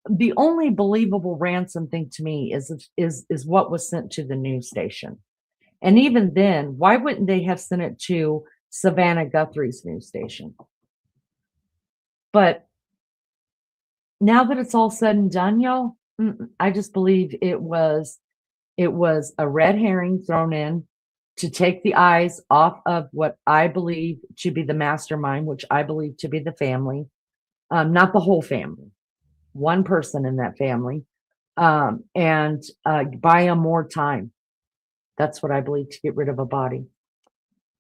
the only believable ransom thing to me is what was sent to the news station. And even then, why wouldn't they have sent it to Savannah Guthrie's news station? But now that it's all said and done, y'all, I just believe it was a red herring thrown in to take the eyes off of what I believe to be the mastermind, which I believe to be the family, not the whole family. One person in that family, and buy them more time. That's what I believe, to get rid of a body.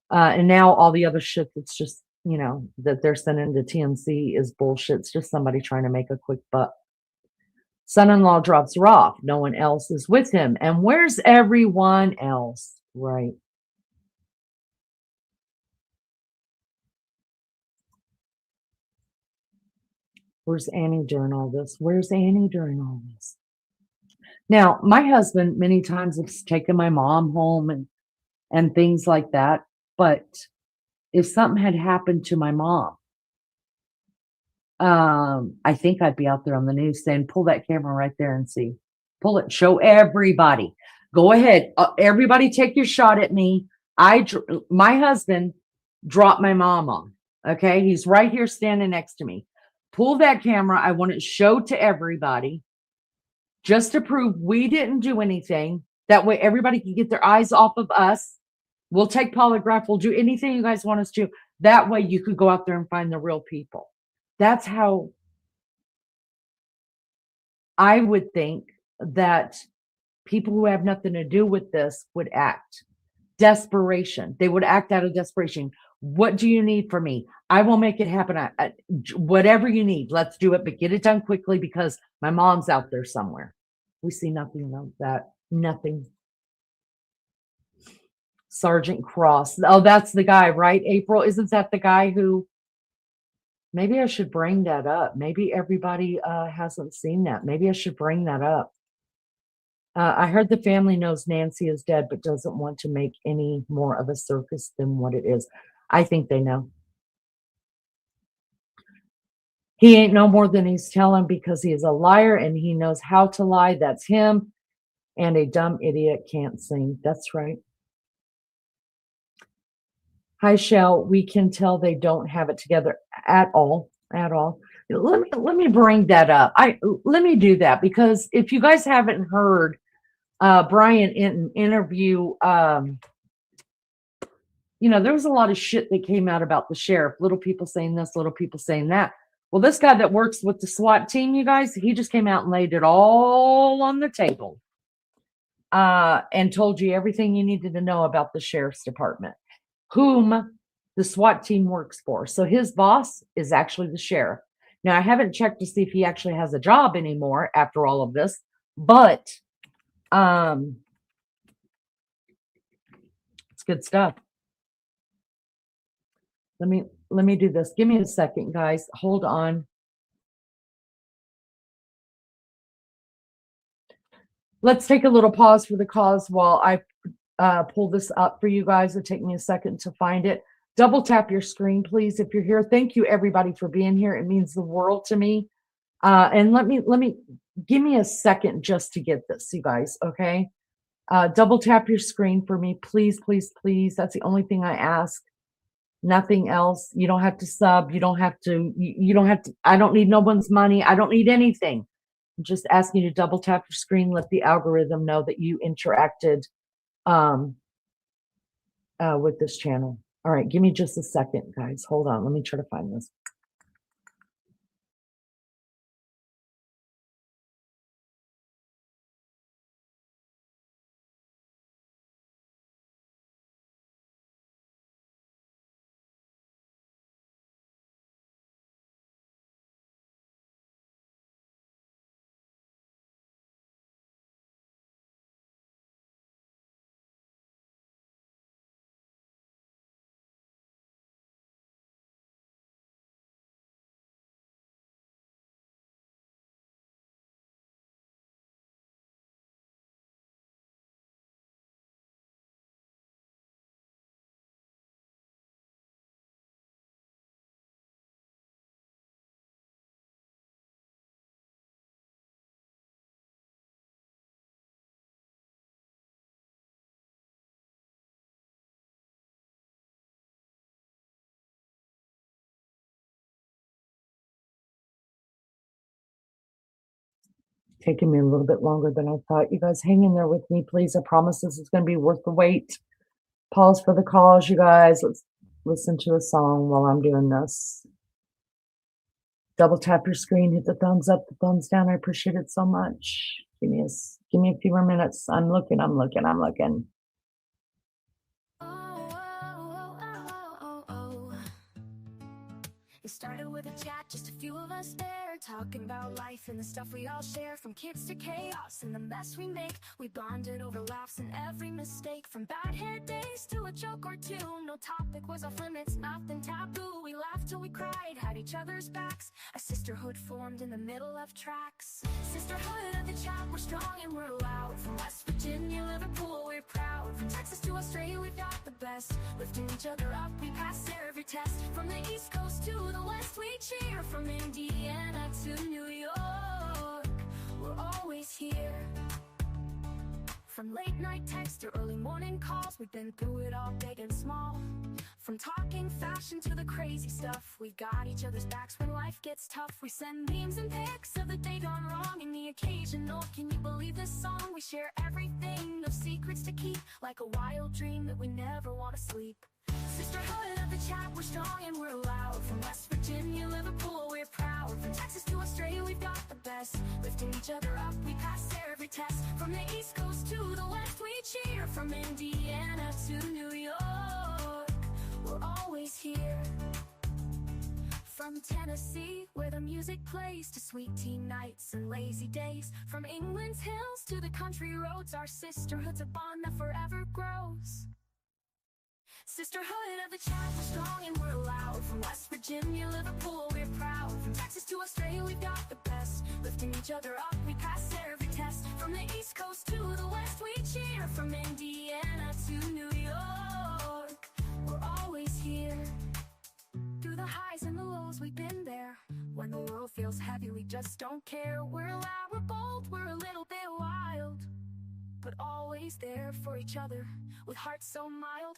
And now all the other shit that's just, that they're sending to TMZ is bullshit. It's just somebody trying to make a quick buck. Son-in-law drops her off. No one else is with him. And where's everyone else? Right. Where's Annie during all this? Where's Annie during all this? Now, my husband many times has taken my mom home and things like that. But if something had happened to my mom, I think I'd be out there on the news saying, pull that camera right there and see. Pull it. Show everybody. Go ahead. Everybody take your shot at me. My husband dropped my mom off. Okay. He's right here standing next to me. Pull that camera. I want it showed to everybody just to prove we didn't do anything. That way everybody can get their eyes off of us. We'll take polygraph. We'll do anything you guys want us to. That way you could go out there and find the real people. That's how I would think that people who have nothing to do with this would act. Desperation. They would act out of desperation. What do you need from me? I will make it happen. Whatever you need, let's do it, but get it done quickly because my mom's out there somewhere. We see nothing of that. Nothing. Sergeant Cross. Oh, that's the guy, right? April, isn't that the guy who? Maybe I should bring that up. Maybe everybody hasn't seen that. Maybe I should bring that up. I heard the family knows Nancy is dead, but doesn't want to make any more of a circus than what it is. I think they know. He ain't no more than he's telling because he is a liar and he knows how to lie. That's him. And a dumb idiot can't sing. That's right. Hi, Shell. We can tell they don't have it together at all. At all. Let me bring that up. Let me do that because if you guys haven't heard Brian Inton interview, there was a lot of shit that came out about the sheriff. Little people saying this, little people saying that. Well, this guy that works with the SWAT team, you guys, he just came out and laid it all on the table and told you everything you needed to know about the sheriff's department, whom the SWAT team works for. So his boss is actually the sheriff. Now, I haven't checked to see if he actually has a job anymore after all of this, but it's good stuff. Let me do this. Give me a second, guys. Hold on. Let's take a little pause for the cause while I pull this up for you guys. It'll take me a second to find it. Double tap your screen, please, if you're here. Thank you, everybody, for being here. It means the world to me. And let me give me a second just to get this, you guys. Okay. Double tap your screen for me, please, please, please. That's the only thing I ask. Nothing else. You don't have to sub. You don't have to. You don't have to. I don't need no one's money. I don't need anything. I'm just asking you to double tap your screen. Let the algorithm know that you interacted with this channel. All right, give me just a second, guys. Hold on. Let me try to find this. Taking me a little bit longer than I thought. You guys hang in there with me, please. I promise this is going to be worth the wait. Pause for the cause, you guys. Let's listen to a song while I'm doing this. Double tap your screen, hit the thumbs up, the thumbs down. I appreciate it so much. Give me a few more minutes. I'm looking. It started with a chat, just a few of us there, talking about life and the stuff we all share, from kids to chaos and the mess we make. We bonded over laughs and every mistake, from bad hair days to a joke or two. No topic was off limits, nothing taboo. We laughed till we cried, had each other's backs. A sisterhood formed in the middle of tracks. Sisterhood of the chat, we're strong and we're loud. From West Virginia, Liverpool, we're proud. From Texas to Australia, we've got the best. Lifting each other up, we pass every test. From the East Coast to the West, we cheer. From Indiana to New York, we're always here. From late night texts to early morning calls, we've been through it all, big and small. From talking fashion to the crazy stuff, we got each other's backs when life gets tough. We send memes and pics of the day gone wrong and the occasional "can you believe this song?" We share everything, no secrets to keep, like a wild dream that we never want to sleep. Sisterhood of the chat, we're strong and we're loud. From West Virginia, Liverpool, we're proud. From Texas to Australia, we've got the best. Lifting each other up, we pass every test. From the East Coast to the West, we cheer. From Indiana to New York, we're always here. From Tennessee, where the music plays, to sweet tea nights and lazy days. From England's hills country roads, our sisterhood's a bond that forever grows. Sisterhood of the chat, we're strong and we're loud. From West Virginia, Liverpool, we're proud. From Texas to Australia, we've got the best. Lifting each other up, we pass every test. From the East Coast to the West, we cheer. From Indiana to New York, we're always here. Through the highs and the lows, we've been there. When the world feels heavy, we just don't care. We're loud, we're bold, we're a little bit wild, but always there for each other, with hearts so mild.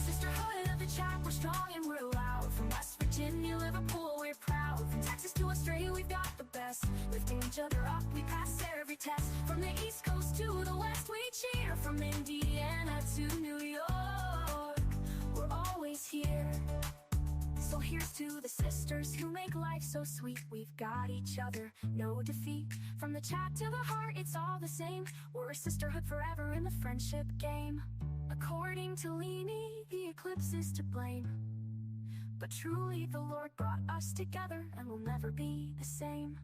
Sisterhood of the chat, we're strong and we're loud. From West Virginia, Liverpool, we're proud. From Texas to Australia, we've got the best. Lifting each other up, we pass every test. From the East Coast to the West, we cheer. From Indiana to New York, we're always here. So here's to the sisters who make life so sweet. We've got each other, no defeat. From the chat to the heart, it's all the same. We're a sisterhood forever in the friendship game. According to Leanie, the eclipse is to blame, but truly the Lord brought us together, and we'll never be the same.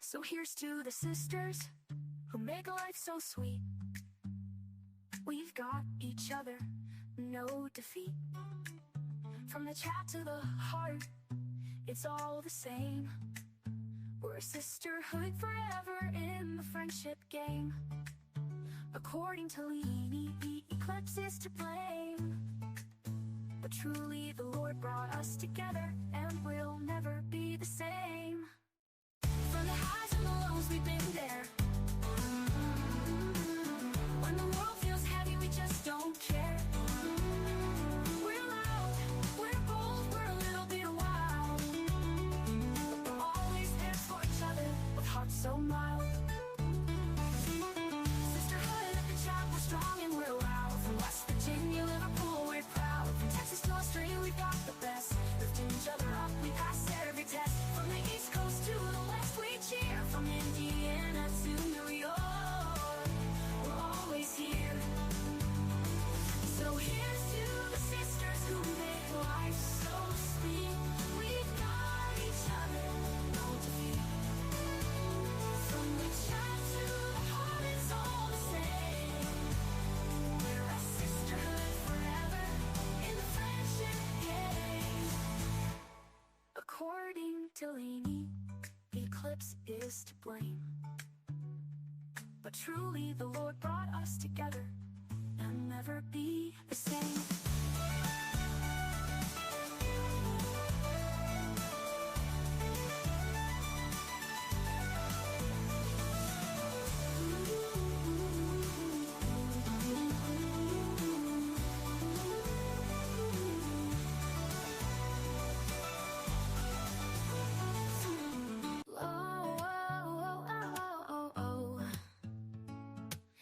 So here's to the sisters who make life so sweet. We've got each other, no defeat. From the chat to the heart, it's all the same. We're a sisterhood forever in the friendship game. According to Leanie, the eclipse is to blame, but truly the Lord brought us together, and we'll never be the same. From the highs and the lows, we've been there. When the world feels heavy, we just don't care. We're loud, we're bold, we're a little bit wild, but we're always there for each other, with hearts so mild. Sisterhood of the chat, we're strong and we're loud. From West Virginia, Liverpool, we're proud. From Texas to Australia, we've got the best. Lifting each other up, we pass every test. From the East Coast to the West, we cheer. From Indiana to New York, we're always here. So here's to the sisters who make life so sweet. We've got each other, no defeat. From the chat to the heart, it's all the same. We're a sisterhood forever in the friendship game. According to Leanie, the eclipse is to blame, but truly the Lord brought us together, and never be the same.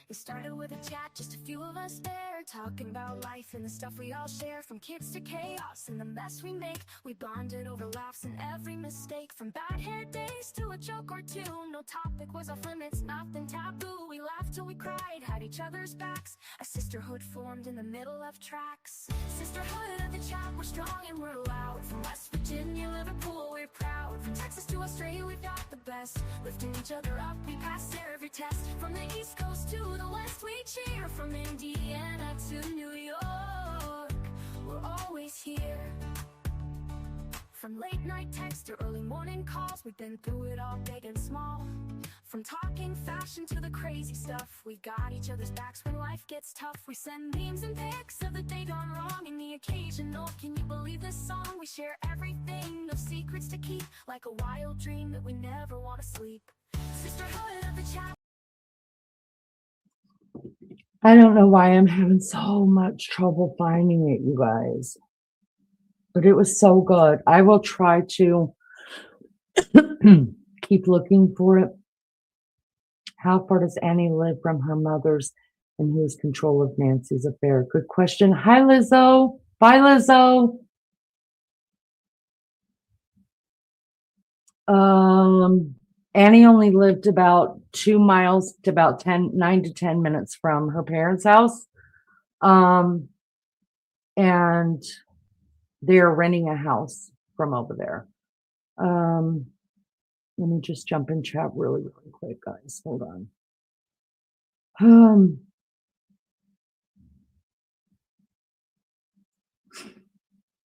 It started with a chat, just a few of us there, talking about life and the stuff we all share. From kids to chaos and the mess we make, we bonded over laughs and every mistake. From bad hair days to a joke or two, no topic was off limits, nothing taboo. We laughed till we cried, had each other's backs. A sisterhood formed in the middle of tracks. Sisterhood of the chat, we're strong and we're loud. From West Virginia, Liverpool, we're proud. From Texas to Australia, we've got the best. Lifting each other up, we pass every test. From the East Coast to the West, we cheer. From Indiana to New York, we're always here. From late night texts to early morning calls, we've been through it all, big and small. From talking fashion to the crazy stuff, we got each other's backs when life gets tough. We send memes and pics of the day gone wrong and the occasional "can you believe this song?" We share everything, no secrets to keep, like a wild dream that we never want to sleep. Sisterhood of the chat. I don't know why I'm having so much trouble finding it, you guys. But it was so good. I will try to keep looking for it. How far does Annie live from her mother's, and who has control of Nancy's affair? Good question. Hi, Lizzo. Bye, Lizzo. Annie only lived about 2 miles to about 9 to 10 minutes from her parents' house. And they're renting a house from over there. Let me just jump in chat really quick, guys. Hold on.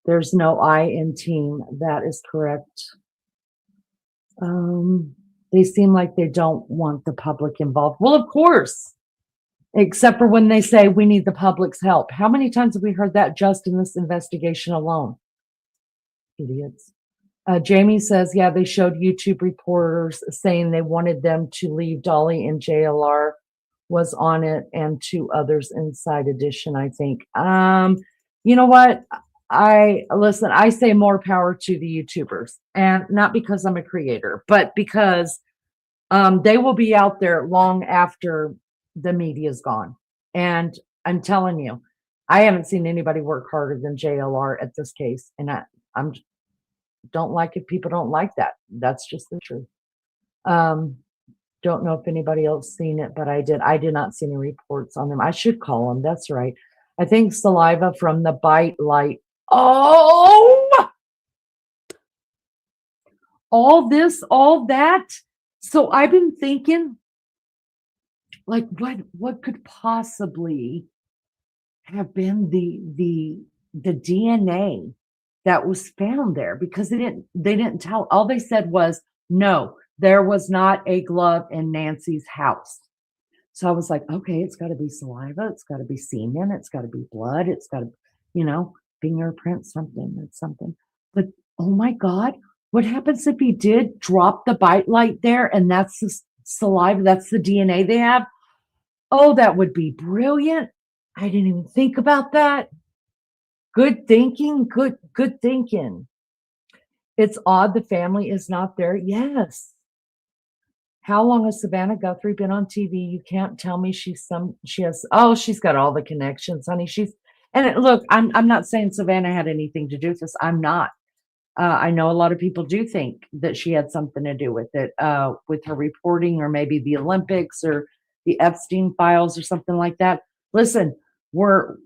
There's no I in team. That is correct. They seem like they don't want the public involved. Well, of course, except for when they say we need the public's help. How many times have we heard that just in this investigation alone? Idiots. Jamie says, yeah, they showed YouTube reporters saying they wanted them to leave. Dolly and JLR was on it, and 2 others inside edition, I think. You know what? I say more power to the YouTubers, and not because I'm a creator, but because they will be out there long after the media's gone. And I'm telling you, I haven't seen anybody work harder than JLR at this case, and I'm don't like if people don't like that. That's just the truth. Don't know if anybody else seen it, but I did not see any reports on them. I should call them. That's right. I think saliva from the bite light. Oh, all this, all that. So I've been thinking, like, what could possibly have been the DNA that was found there, because they didn't tell. All they said was, no, there was not a glove in Nancy's house. So I was like, okay, it's got to be saliva, it's got to be semen, it's got to be blood, it's got to, fingerprint, something. That's something. But oh my God, what happens if he did drop the bite light there and that's the saliva, that's the DNA they have? Oh, that would be brilliant. I didn't even think about that. Good thinking, good thinking. It's odd the family is not there. Yes. How long has Savannah Guthrie been on TV? You can't tell me she's got all the connections, honey. Look, I'm not saying Savannah had anything to do with this. I'm not. I know a lot of people do think that she had something to do with it, with her reporting, or maybe the Olympics or the Epstein files or something like that. Listen, we're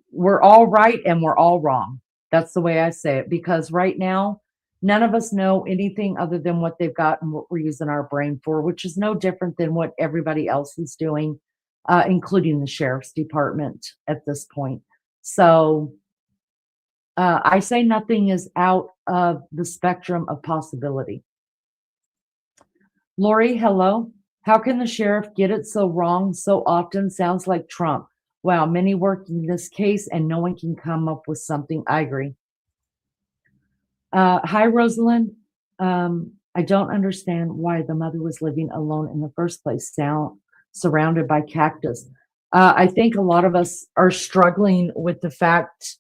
all right and we're all wrong. That's the way I say it, because right now, none of us know anything other than what they've got and what we're using our brain for, which is no different than what everybody else is doing, including the sheriff's department at this point. So I say nothing is out of the spectrum of possibility. Lori, hello. How can the sheriff get it so wrong so often? Sounds like Trump. Wow, many work in this case and no one can come up with something. I agree. Hi, Rosalind. I don't understand why the mother was living alone in the first place, surrounded by cactus. I think a lot of us are struggling with the fact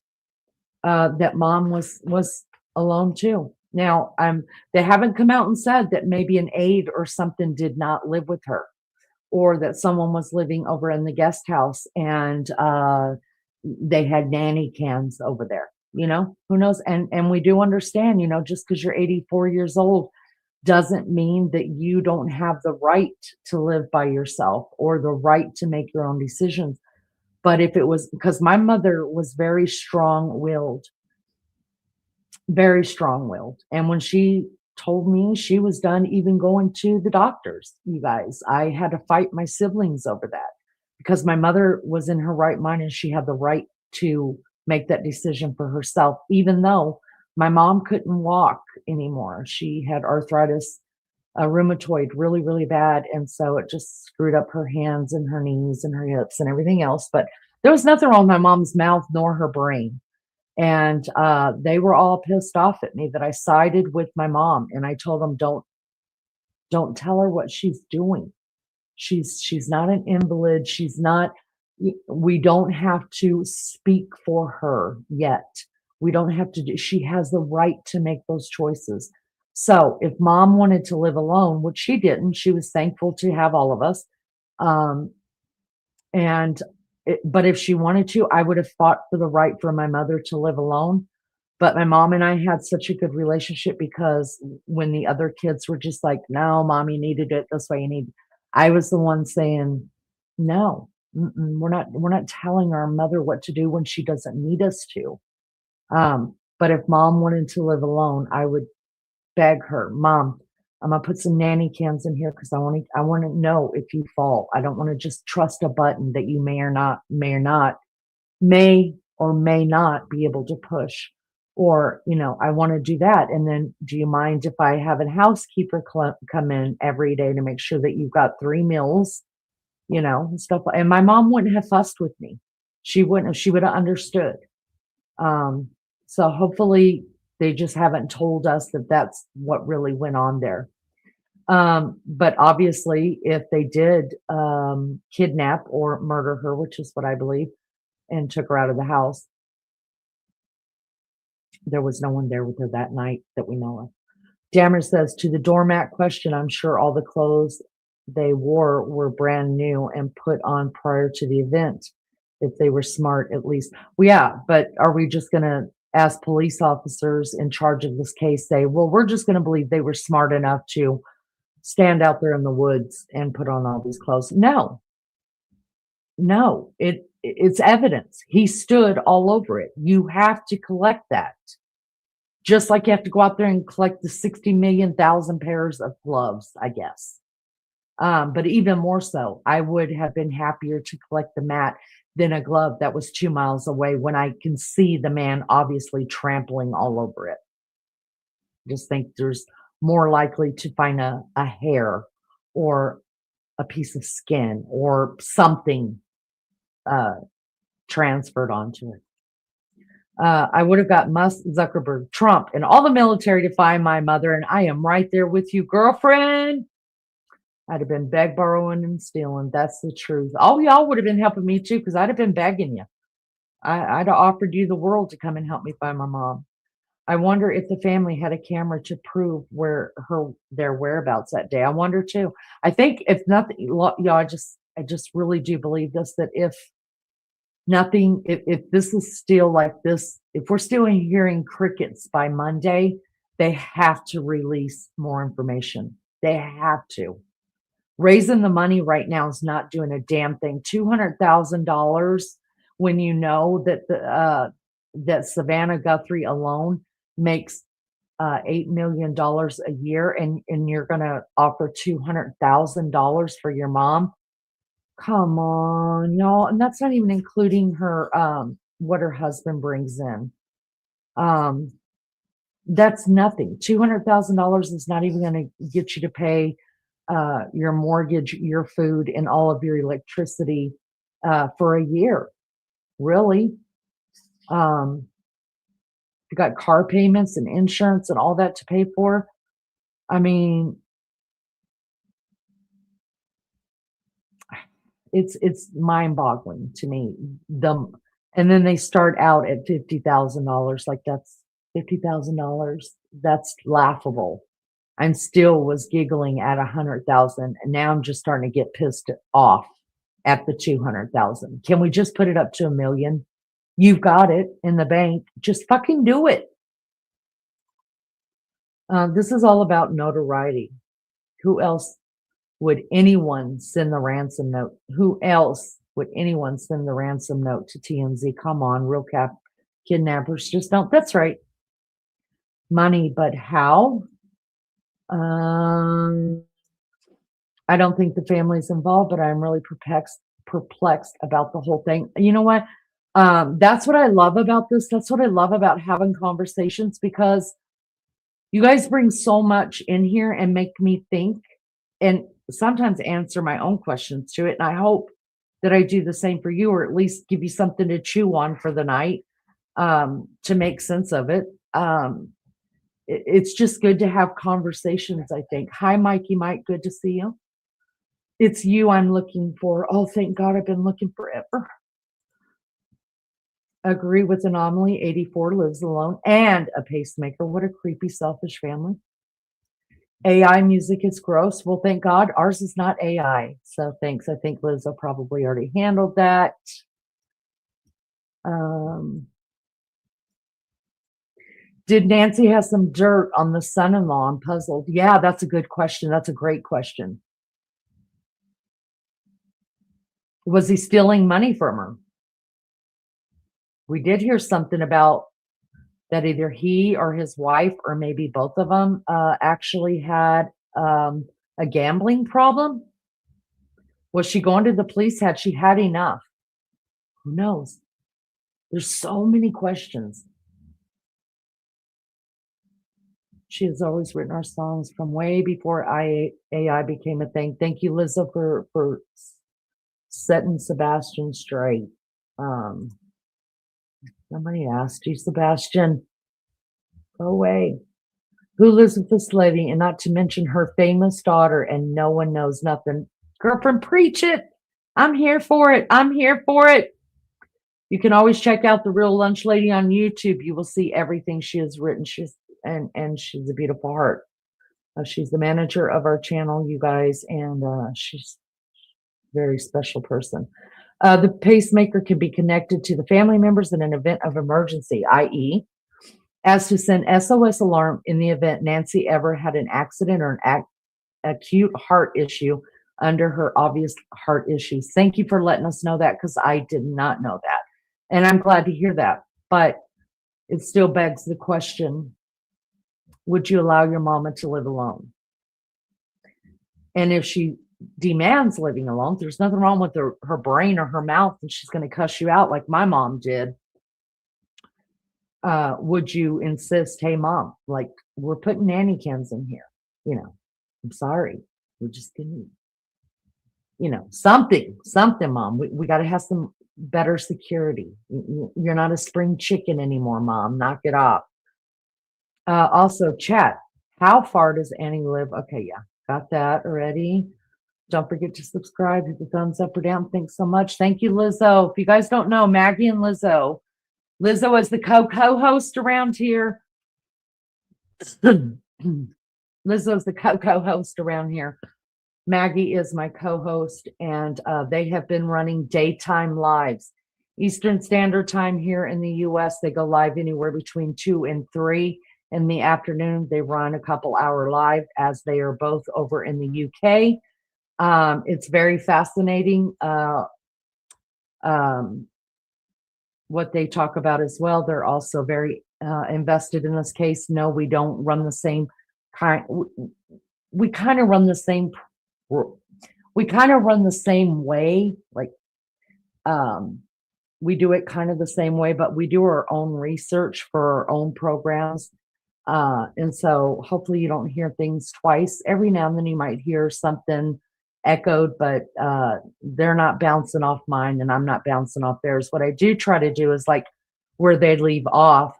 that mom was alone too. Now, they haven't come out and said that maybe an aide or something did not live with her, or that someone was living over in the guest house and they had nanny cams over there. Who knows? And we do understand, just because you're 84 years old doesn't mean that you don't have the right to live by yourself or the right to make your own decisions. But if it was, because my mother was very strong-willed. And when she told me she was done even going to the doctors, you guys, I had to fight my siblings over that, because my mother was in her right mind and she had the right to make that decision for herself, even though my mom couldn't walk anymore. She had arthritis, rheumatoid, really, really bad. And so it just screwed up her hands and her knees and her hips and everything else. But there was nothing wrong with my mom's mouth nor her brain. And they were all pissed off at me that I sided with my mom. And I told them, don't tell her what she's doing. She's not an invalid. We don't have to speak for her yet. We don't have to she has the right to make those choices. So if mom wanted to live alone, which she didn't, she was thankful to have all of us. But if she wanted to, I would have fought for the right for my mother to live alone. But my mom and I had such a good relationship because when the other kids were just like, no, mommy needed it this way, you need, I was the one saying, no, we're not telling our mother what to do when she doesn't need us to. But if mom wanted to live alone, I would beg her, Mom, I'm gonna put some nanny cams in here because I want to know if you fall. I don't want to just trust a button that you may or may not be able to push. Or, I want to do that. And then do you mind if I have a housekeeper come in every day to make sure that you've got 3 meals, and stuff. And my mom wouldn't have fussed with me. She wouldn't have, she would have understood. Um, so hopefully they just haven't told us that that's what really went on there. But obviously, if they did kidnap or murder her, which is what I believe, and took her out of the house, there was no one there with her that night that we know of. Dammer says, to the doormat question, I'm sure all the clothes they wore were brand new and put on prior to the event. If they were smart, at least. Well, yeah, but are we just going to ask police officers in charge of this case say, well, we're just going to believe they were smart enough to stand out there in the woods and put on all these clothes? No, it's evidence. He stood all over it. You have to collect that. Just like you have to go out there and collect the 60 million thousand pairs of gloves, I guess. But even more so, I would have been happier to collect the mat than a glove that was 2 miles away when I can see the man obviously trampling all over it. Just think there's more likely to find a hair or a piece of skin or something transferred onto it. I would have got Musk, Zuckerberg, Trump, and all the military to find my mother, and I am right there with you, girlfriend. I'd have been beg, borrowing, and stealing. That's the truth. All y'all would have been helping me too, because I'd have been begging you. I'd have offered you the world to come and help me find my mom. I wonder if the family had a camera to prove their whereabouts that day. I wonder too. I think if nothing, y'all, I just really do believe this, that if this is still like this, if we're still hearing crickets by Monday, they have to release more information. They have to. Raising the money right now is not doing a damn thing. $200,000 when you know that that Savannah Guthrie alone makes $8 million a year, and you're going to offer $200,000 for your mom. Come on, y'all. And that's not even including her, what her husband brings in. That's nothing. $200,000 is not even going to get you to pay your mortgage, your food, and all of your electricity for a year. Really? You got car payments and insurance and all that to pay for. I mean, it's mind-boggling to me. And then they start out at $50,000. Like, that's $50,000. That's laughable. I still was giggling at 100,000, and now I'm just starting to get pissed off at the 200,000. Can we just put it up to $1 million? You've got it in the bank. Just fucking do it. This is all about notoriety. Who else would anyone send the ransom note? Who else would anyone send the ransom note to TMZ? Come on, real kidnappers just don't. That's right. Money, but how? I don't think the family's involved, but I'm really perplexed about the whole thing. You know what? That's what I love about this. That's what I love about having conversations, because you guys bring so much in here and make me think, and sometimes answer my own questions to it. And I hope that I do the same for you, or at least give you something to chew on for the night, to make sense of it. It's just good to have conversations, I think. Hi, Mikey Mike. Good to see you. It's you I'm looking for. Oh, thank God, I've been looking forever. Agree with Anomaly. 84 lives alone and a pacemaker. What a creepy, selfish family. AI music is gross. Well, thank God ours is not AI. So thanks. I think Lizzo probably already handled that. Did Nancy have some dirt on the son-in-law? I'm puzzled. Yeah, that's a good question. That's a great question. Was he stealing money from her? We did hear something about that either he or his wife, or maybe both of them, actually had a gambling problem. Was she going to the police? Had she had enough? Who knows? There's so many questions. She has always written our songs from way before AI became a thing. Thank you, Lizzo, for setting Sebastian straight. Somebody asked you, Sebastian, go away. Who lives with this lady, and not to mention her famous daughter, and no one knows nothing. Girlfriend, preach it. I'm here for it. I'm here for it. You can always check out The Real Lunch Lady on YouTube. You will see everything she has written. She's a beautiful heart. She's the manager of our channel, you guys, and she's a very special person. The pacemaker can be connected to the family members in an event of emergency, i.e., as to send SOS alarm in the event Nancy ever had an accident or an acute heart issue under her obvious heart issues. Thank you for letting us know that, because I did not know that. And I'm glad to hear that. But it still begs the question, would you allow your mama to live alone? And if she demands living alone, there's nothing wrong with her brain or her mouth, and she's going to cuss you out like my mom did. Would you insist, hey, mom, like, we're putting nanny cans in here? I'm sorry. We're just going to, something, mom. We got to have some better security. You're not a spring chicken anymore, mom. Knock it off. Also, chat, how far does Annie live? Okay, yeah, got that already. Don't forget to subscribe, hit the thumbs up or down. Thanks so much. Thank you, Lizzo. If you guys don't know, Maggie and Lizzo. Lizzo is the co-host around here. Lizzo's the co-host around here. Maggie is my co-host, and they have been running daytime lives. Eastern Standard Time here in the U.S., they go live anywhere between 2 and 3. In the afternoon, they run a couple-hour live, as they are both over in the U.K. It's very fascinating what they talk about as well. They're also very invested in this case. No, we don't run the same kind. We kind of run the same. We kind of run the same way. Like we do it kind of the same way, but we do our own research for our own programs. And so hopefully you don't hear things twice. Every now and then you might hear something echoed, but they're not bouncing off mine and I'm not bouncing off theirs. What I do try to do is, like, where they leave off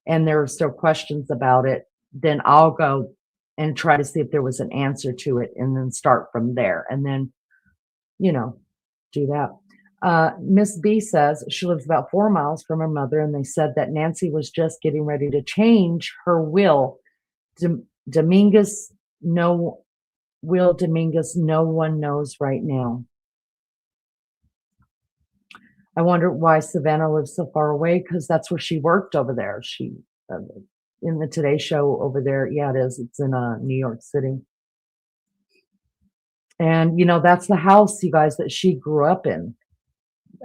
and there are still questions about it, then I'll go and try to see if there was an answer to it and then start from there and then, do that. Miss B says she lives about 4 miles from her mother, and they said that Nancy was just getting ready to change her will. Dominguez, no one knows right now. I wonder why Savannah lives so far away, because that's where she worked over there. She in the Today Show over there. Yeah, it is. It's in New York City. And, that's the house, you guys, that she grew up in.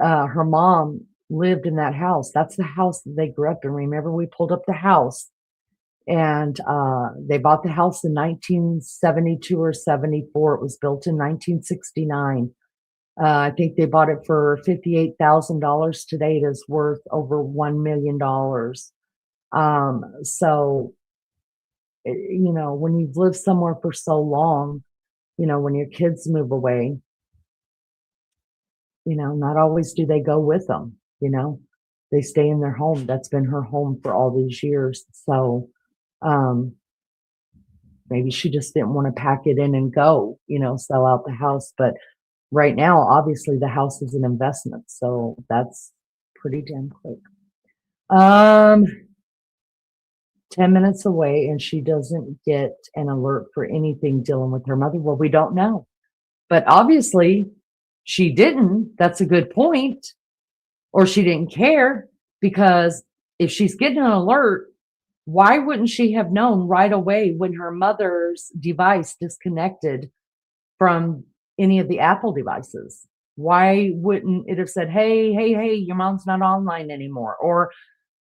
Her mom lived in that house. That's the house that they grew up in. Remember, we pulled up the house, and they bought the house in 1972 or 74. It was built in 1969. I think they bought it for $58,000. Today it is worth over $1 million. So, when you've lived somewhere for so long, when your kids move away, not always do they go with them, they stay in their home. That's been her home for all these years. So, maybe she just didn't want to pack it in and go, sell out the house. But right now, obviously the house is an investment. So that's pretty damn quick. 10 minutes away, and she doesn't get an alert for anything dealing with her mother. Well, we don't know. But obviously she didn't. That's a good point. Or she didn't care, because if she's getting an alert, Why wouldn't she have known right away when her mother's device disconnected from any of the Apple devices? Why wouldn't it have said, hey, your mom's not online anymore? Or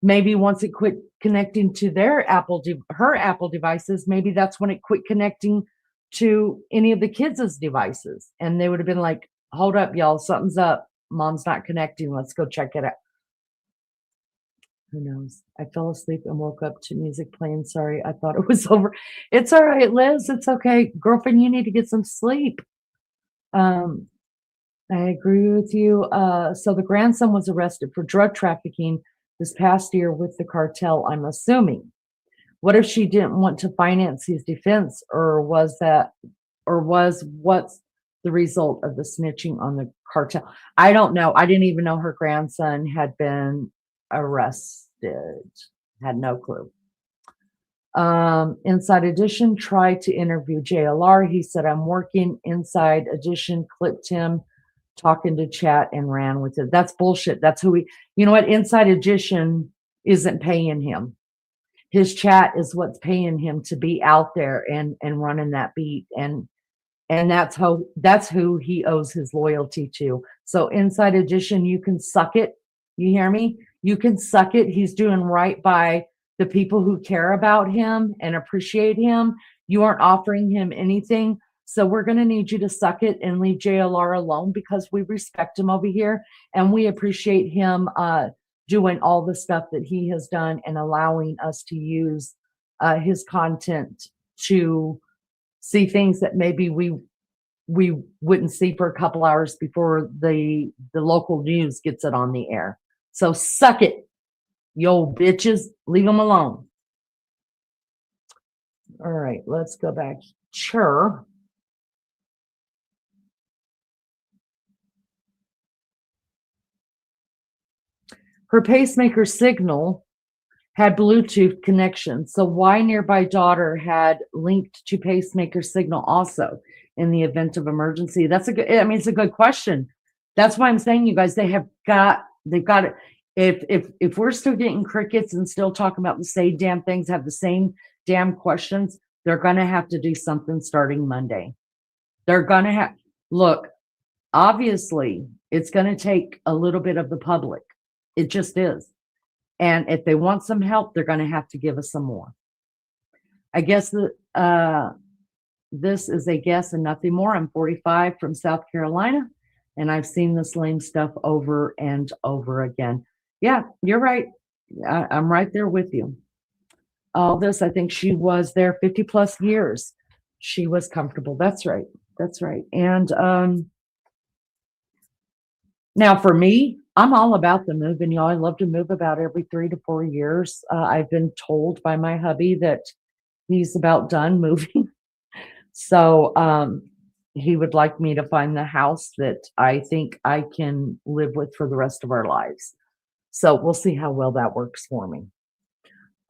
maybe once it quit connecting to her Apple devices, maybe that's when it quit connecting to any of the kids' devices. And they would have been like, hold up, y'all, something's up. Mom's not connecting. Let's go check it out. Who knows? I fell asleep and woke up to music playing. Sorry, I thought it was over. It's all right, Liz. It's okay. Girlfriend, you need to get some sleep. I agree with you. So the grandson was arrested for drug trafficking this past year with the cartel, I'm assuming. What if she didn't want to finance his defense, or was what's the result of the snitching on the cartel? I don't know. I didn't even know her grandson had been arrested. Had no clue. Inside Edition tried to interview JLR. He said, I'm working. Inside Edition clipped him talking to chat and ran with it. That's bullshit. That's who you know what? Inside Edition isn't paying him. His chat is what's paying him to be out there and running that beat. And that's who he owes his loyalty to. So Inside Edition, you can suck it. You hear me? You can suck it. He's doing right by the people who care about him and appreciate him. You aren't offering him anything. So we're going to need you to suck it and leave JLR alone, because we respect him over here and we appreciate him doing all the stuff that he has done and allowing us to use his content to see things that maybe we wouldn't see for a couple hours before the local news gets it on the air. So suck it, yo bitches, leave them alone. All right, let's go back. Sure. Her pacemaker signal had Bluetooth connection. So why nearby daughter had linked to pacemaker signal also in the event of emergency? It's a good question. That's why I'm saying, you guys, they've got it. If we're still getting crickets and still talking about the same damn things, have the same damn questions, they're going to have to do something starting Monday. They're going to look, obviously, it's going to take a little bit of the public. It just is. And if they want some help, they're going to have to give us some more. I guess this is a guess and nothing more. I'm 45 from South Carolina, and I've seen this lame stuff over and over again. Yeah, you're right. I'm right there with you. All this, I think she was there 50 plus years. She was comfortable. That's right. That's right. And now for me, I'm all about the moving, y'all. I love to move about every 3 to 4 years. I've been told by my hubby that he's about done moving. So he would like me to find the house that I think I can live with for the rest of our lives. So we'll see how well that works for me.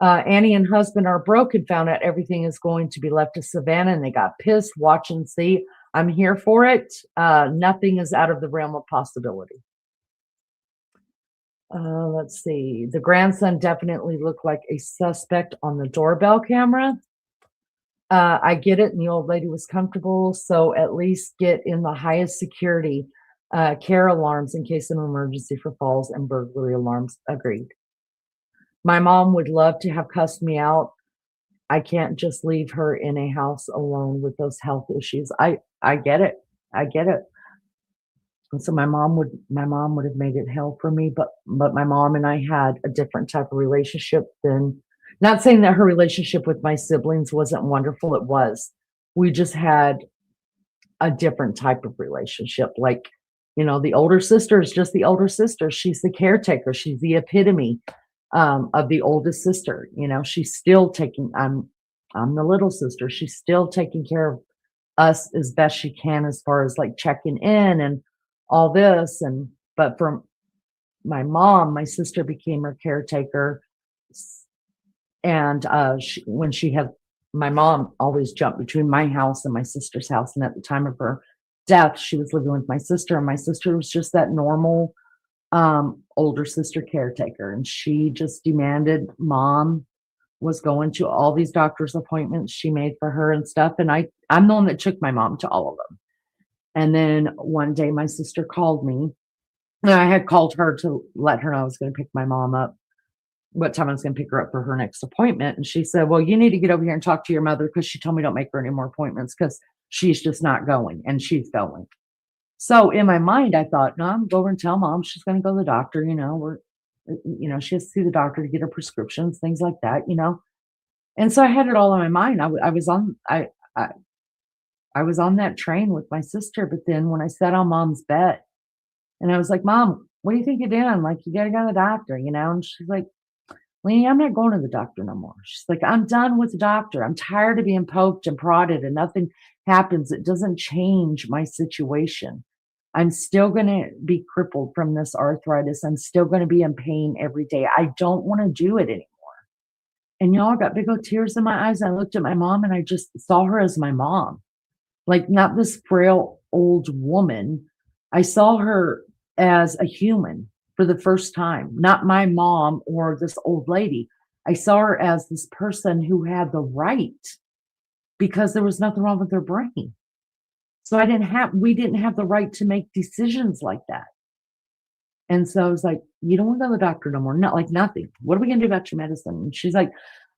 Annie and husband are broke and found out everything is going to be left to Savannah, and they got pissed. Watch and see. I'm here for it. Nothing is out of the realm of possibility. Let's see. The grandson definitely looked like a suspect on the doorbell camera. I get it. And the old lady was comfortable. So at least get in the highest security care alarms in case of an emergency for falls and burglary alarms. Agreed. My mom would love to have cussed me out. I can't just leave her in a house alone with those health issues. I get it. I get it. And so my mom would have made it hell for me, but my mom and I had a different type of relationship than, not saying that her relationship with my siblings wasn't wonderful. It was. We just had a different type of relationship. Like, the older sister is just the older sister. She's the caretaker. She's the epitome of the oldest sister. She's still taking, I'm the little sister. She's still taking care of us as best she can, as far as like checking in and all this. But for my mom, my sister became her caretaker. And my mom always jumped between my house and my sister's house. And at the time of her death, she was living with my sister, and my sister was just that normal older sister caretaker. And she just demanded mom was going to all these doctor's appointments she made for her and stuff. And I'm the one that took my mom to all of them. And then one day my sister called me, and I had called her to let her know I was going to pick my mom up, what time I was going to pick her up for her next appointment. And she said, well, you need to get over here and talk to your mother, because she told me don't make her any more appointments because she's just not going, and she's going. So in my mind, I thought, no, I'm going to go over and tell mom she's going to go to the doctor. She has to see the doctor to get her prescriptions, things like that, And so I had it all in my mind. I was on that train with my sister. But then when I sat on mom's bed and I was like, Mom, what do you think you're doing? Like, you got to go to the doctor, And she's like, Leanie, I'm not going to the doctor no more. She's like, I'm done with the doctor. I'm tired of being poked and prodded and nothing happens. It doesn't change my situation. I'm still going to be crippled from this arthritis. I'm still going to be in pain every day. I don't want to do it anymore. And y'all, I got big old tears in my eyes. I looked at my mom and I just saw her as my mom, like not this frail old woman. I saw her as a human for the first time, not my mom or this old lady. I saw her as this person who had the right, because there was nothing wrong with her brain. So we didn't have the right to make decisions like that. And so I was like, you don't want to go to the doctor no more. Not like nothing. What are we going to do about your medicine? And she's like,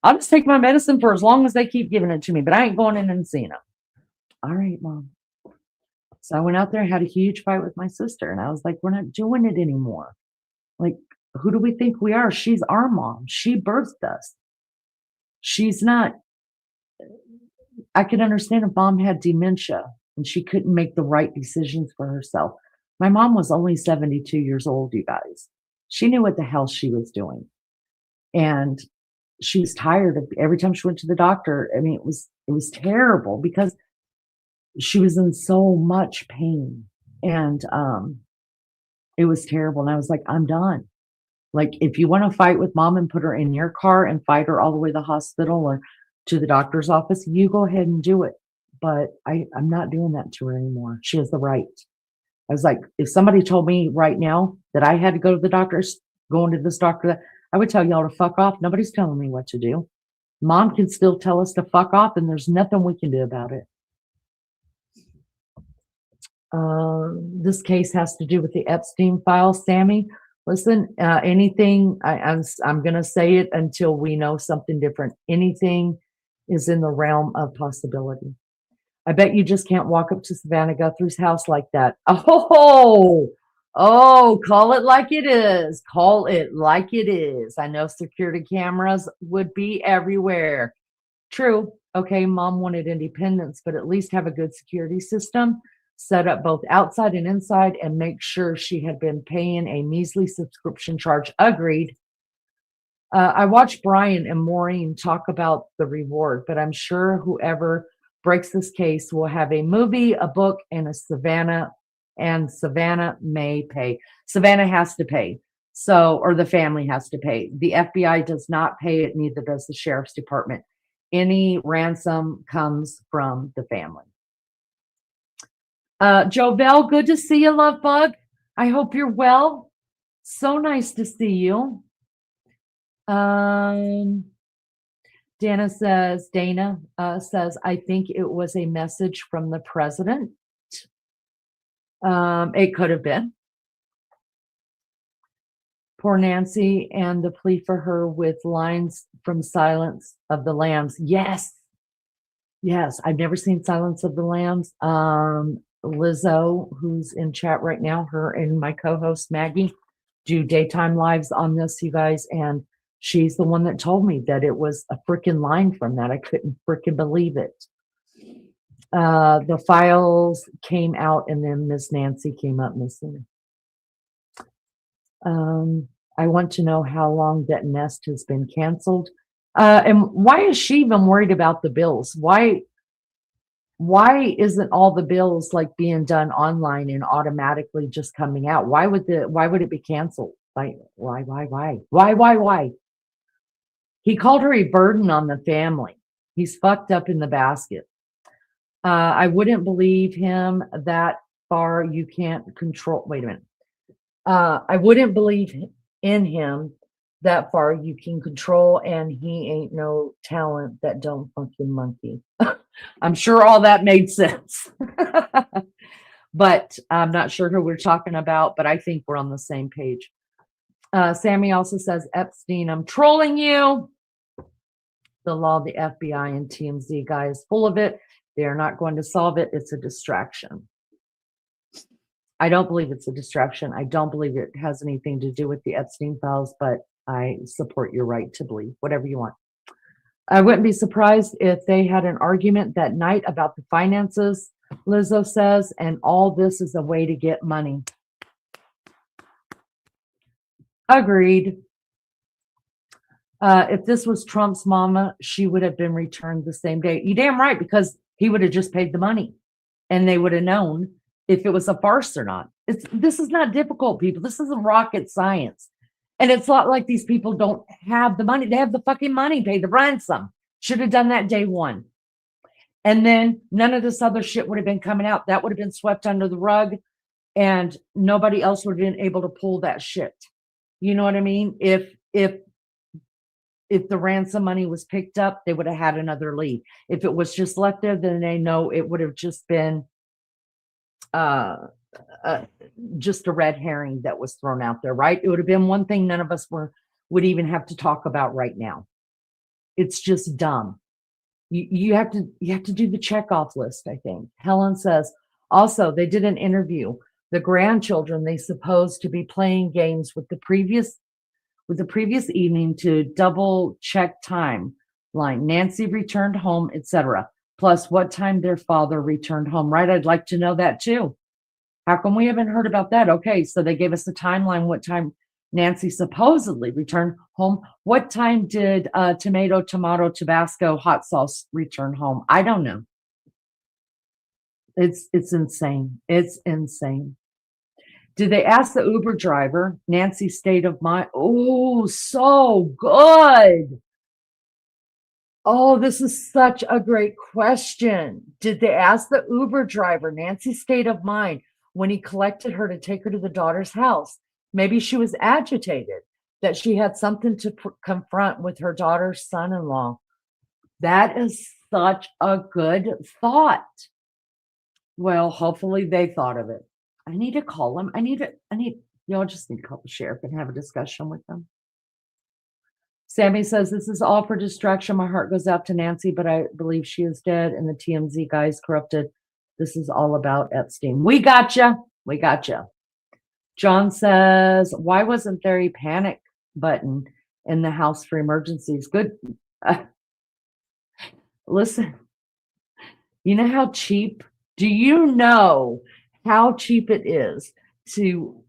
I'll just take my medicine for as long as they keep giving it to me, but I ain't going in and seeing them. All right, Mom. So I went out there and had a huge fight with my sister. And I was like, we're not doing it anymore. Like, who do we think we are? She's our mom. She birthed us. She's not. I could understand if mom had dementia and she couldn't make the right decisions for herself. My mom was only 72 years old, you guys. She knew what the hell she was doing. And she was tired of every time she went to the doctor. I mean, it was terrible because she was in so much pain. And it was terrible. And I was like, I'm done. Like, if you want to fight with mom and put her in your car and fight her all the way to the hospital or to the doctor's office, you go ahead and do it. But I'm not doing that to her anymore. She has the right. I was like, if somebody told me right now that I had to go to the doctor's, going to this doctor, I would tell y'all to fuck off. Nobody's telling me what to do. Mom can still tell us to fuck off, and there's nothing we can do about it. This case has to do with the Epstein file. Sammy, listen, anything, I'm going to say it until we know something different. Anything is in the realm of possibility. I bet you just can't walk up to Savannah Guthrie's house like that. Oh, call it like it is. Call it like it is. I know security cameras would be everywhere. True. Okay, mom wanted independence, but at least have a good security system set up both outside and inside, and make sure she had been paying a measly subscription charge. Agreed. I watched Brian and Maureen talk about the reward, but I'm sure whoever breaks this case will have a movie, a book, and Savannah may pay. Savannah has to pay. Or the family has to pay. The FBI does not pay it, neither does the sheriff's department. Any ransom comes from the family. Jovel, good to see you, love bug. I hope you're well. So nice to see you. Dana says, I think it was a message from the president. It could have been. Poor Nancy and the plea for her with lines from Silence of the Lambs. Yes. I've never seen Silence of the Lambs. Lizzo, who's in chat right now, her and my co-host Maggie do daytime lives on this, you guys, and she's the one that told me that it was a freaking line from that. I couldn't freaking believe it. The files came out, and then Miss Nancy came up missing. I want to know how long that nest has been canceled. And why is she even worried about the bills? Why isn't all the bills like being done online and automatically just coming out? Why would it be canceled? Why? He called her a burden on the family. He's fucked up in the basket. I wouldn't believe him that far. You can't control. Wait a minute. I wouldn't believe in him that far you can control, and he ain't no talent that don't fucking monkey. I'm sure all that made sense. But I'm not sure who we're talking about, but I think we're on the same page. Sammy also says, Epstein, I'm trolling you. The law, the FBI, and TMZ guy is full of it. They are not going to solve it. It's a distraction. I don't believe it's a distraction. I don't believe it has anything to do with the Epstein files, but I support your right to believe whatever you want. I wouldn't be surprised if they had an argument that night about the finances, Lizzo says, and all this is a way to get money. Agreed. If this was Trump's mama, she would have been returned the same day. You damn right, because he would have just paid the money and they would have known if it was a farce or not. This is not difficult, people. This isn't rocket science. And it's not like these people don't have the money. They have the fucking money, pay the ransom. Should have done that day one. And then none of this other shit would have been coming out. That would have been swept under the rug and nobody else would have been able to pull that shit. You know what I mean? If the ransom money was picked up, they would have had another lead. If it was just left there, then they know it would have just been just a red herring that was thrown out there, right? It would have been one thing none of us would even have to talk about right now. It's just dumb. You have to do the checkoff list, I think. Helen says, also, they did an interview. The grandchildren, they supposed to be playing games with the previous evening to double check timeline. Nancy returned home, etc. Plus what time their father returned home, right? I'd like to know that too. How come we haven't heard about that? Okay, so they gave us the timeline, what time Nancy supposedly returned home. What time did tomato, Tabasco, hot sauce return home? I don't know. It's insane. It's insane. Did they ask the Uber driver Nancy's state of mind? Oh, so good. Oh, this is such a great question. Did they ask the Uber driver Nancy's state of mind when he collected her to take her to the daughter's house? Maybe she was agitated, that she had something to confront with her daughter's son-in-law. That is such a good thought. Well, hopefully they thought of it. I need to call them. Y'all just need to call the sheriff and have a discussion with them. Sammy says, this is all for distraction. My heart goes out to Nancy, but I believe she is dead and the TMZ guy is corrupted. This is all about Epstein. We gotcha. We gotcha. John says, why wasn't there a panic button in the house for emergencies? Good. Listen, you know how cheap? Do you know how cheap it is to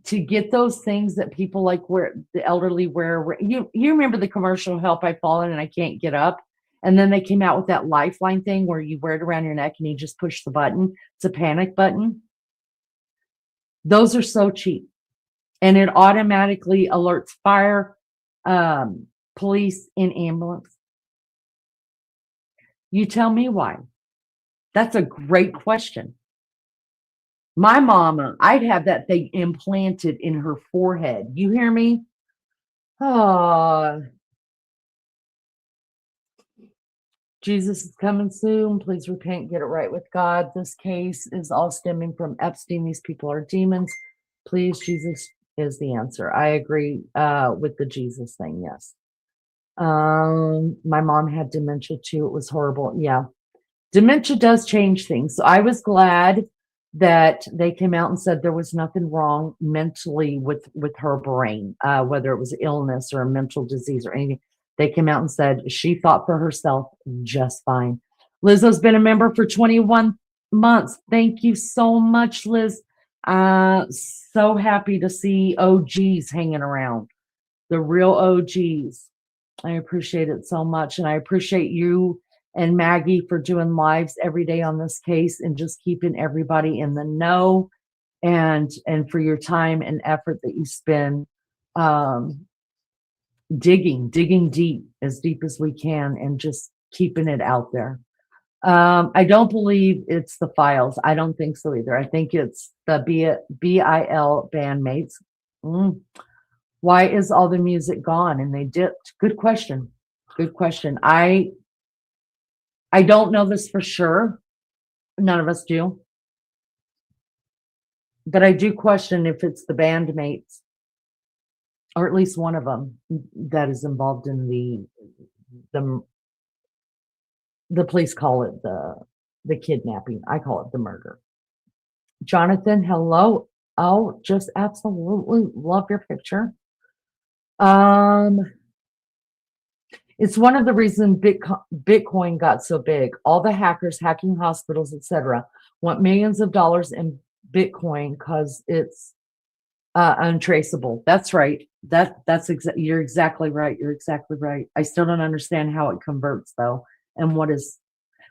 get those things that people like wear, the elderly wear? You remember the commercial, help, I've fallen and I can't get up? And then they came out with that lifeline thing where you wear it around your neck and you just push the button. It's a panic button. Those are so cheap. And it automatically alerts fire, police, and ambulance. You tell me why. That's a great question. My mama, I'd have that thing implanted in her forehead. You hear me? Oh, Jesus is coming soon. Please repent, get it right with God. This case is all stemming from Epstein. These people are demons. Please, Jesus is the answer. I agree with the Jesus thing, yes. My mom had dementia too. It was horrible. Yeah. Dementia does change things. So I was glad that they came out and said there was nothing wrong mentally with her brain, whether it was illness or a mental disease or anything. They came out and said she thought for herself just fine. Lizzo's been a member for 21 months. Thank you so much, Liz. So happy to see OGs hanging around, the real OGs. I appreciate it so much. And I appreciate you and Maggie for doing lives every day on this case and just keeping everybody in the know, and for your time and effort that you spend digging deep as we can and just keeping it out there. I don't believe it's the files. I don't think so either. I think it's the BIL bandmates. Why is all the music gone and they dipped? Good question. Good question. I don't know this for sure. None of us do. But I do question if it's the bandmates, or at least one of them, that is involved in the police call it the kidnapping. I call it the murder. Jonathan, hello. Oh, just absolutely love your picture. It's one of the reasons Bitcoin got so big. All the hackers hacking hospitals, etc., want millions of dollars in Bitcoin because it's untraceable. That's right. You're exactly right. You're exactly right. I still don't understand how it converts though, and what is.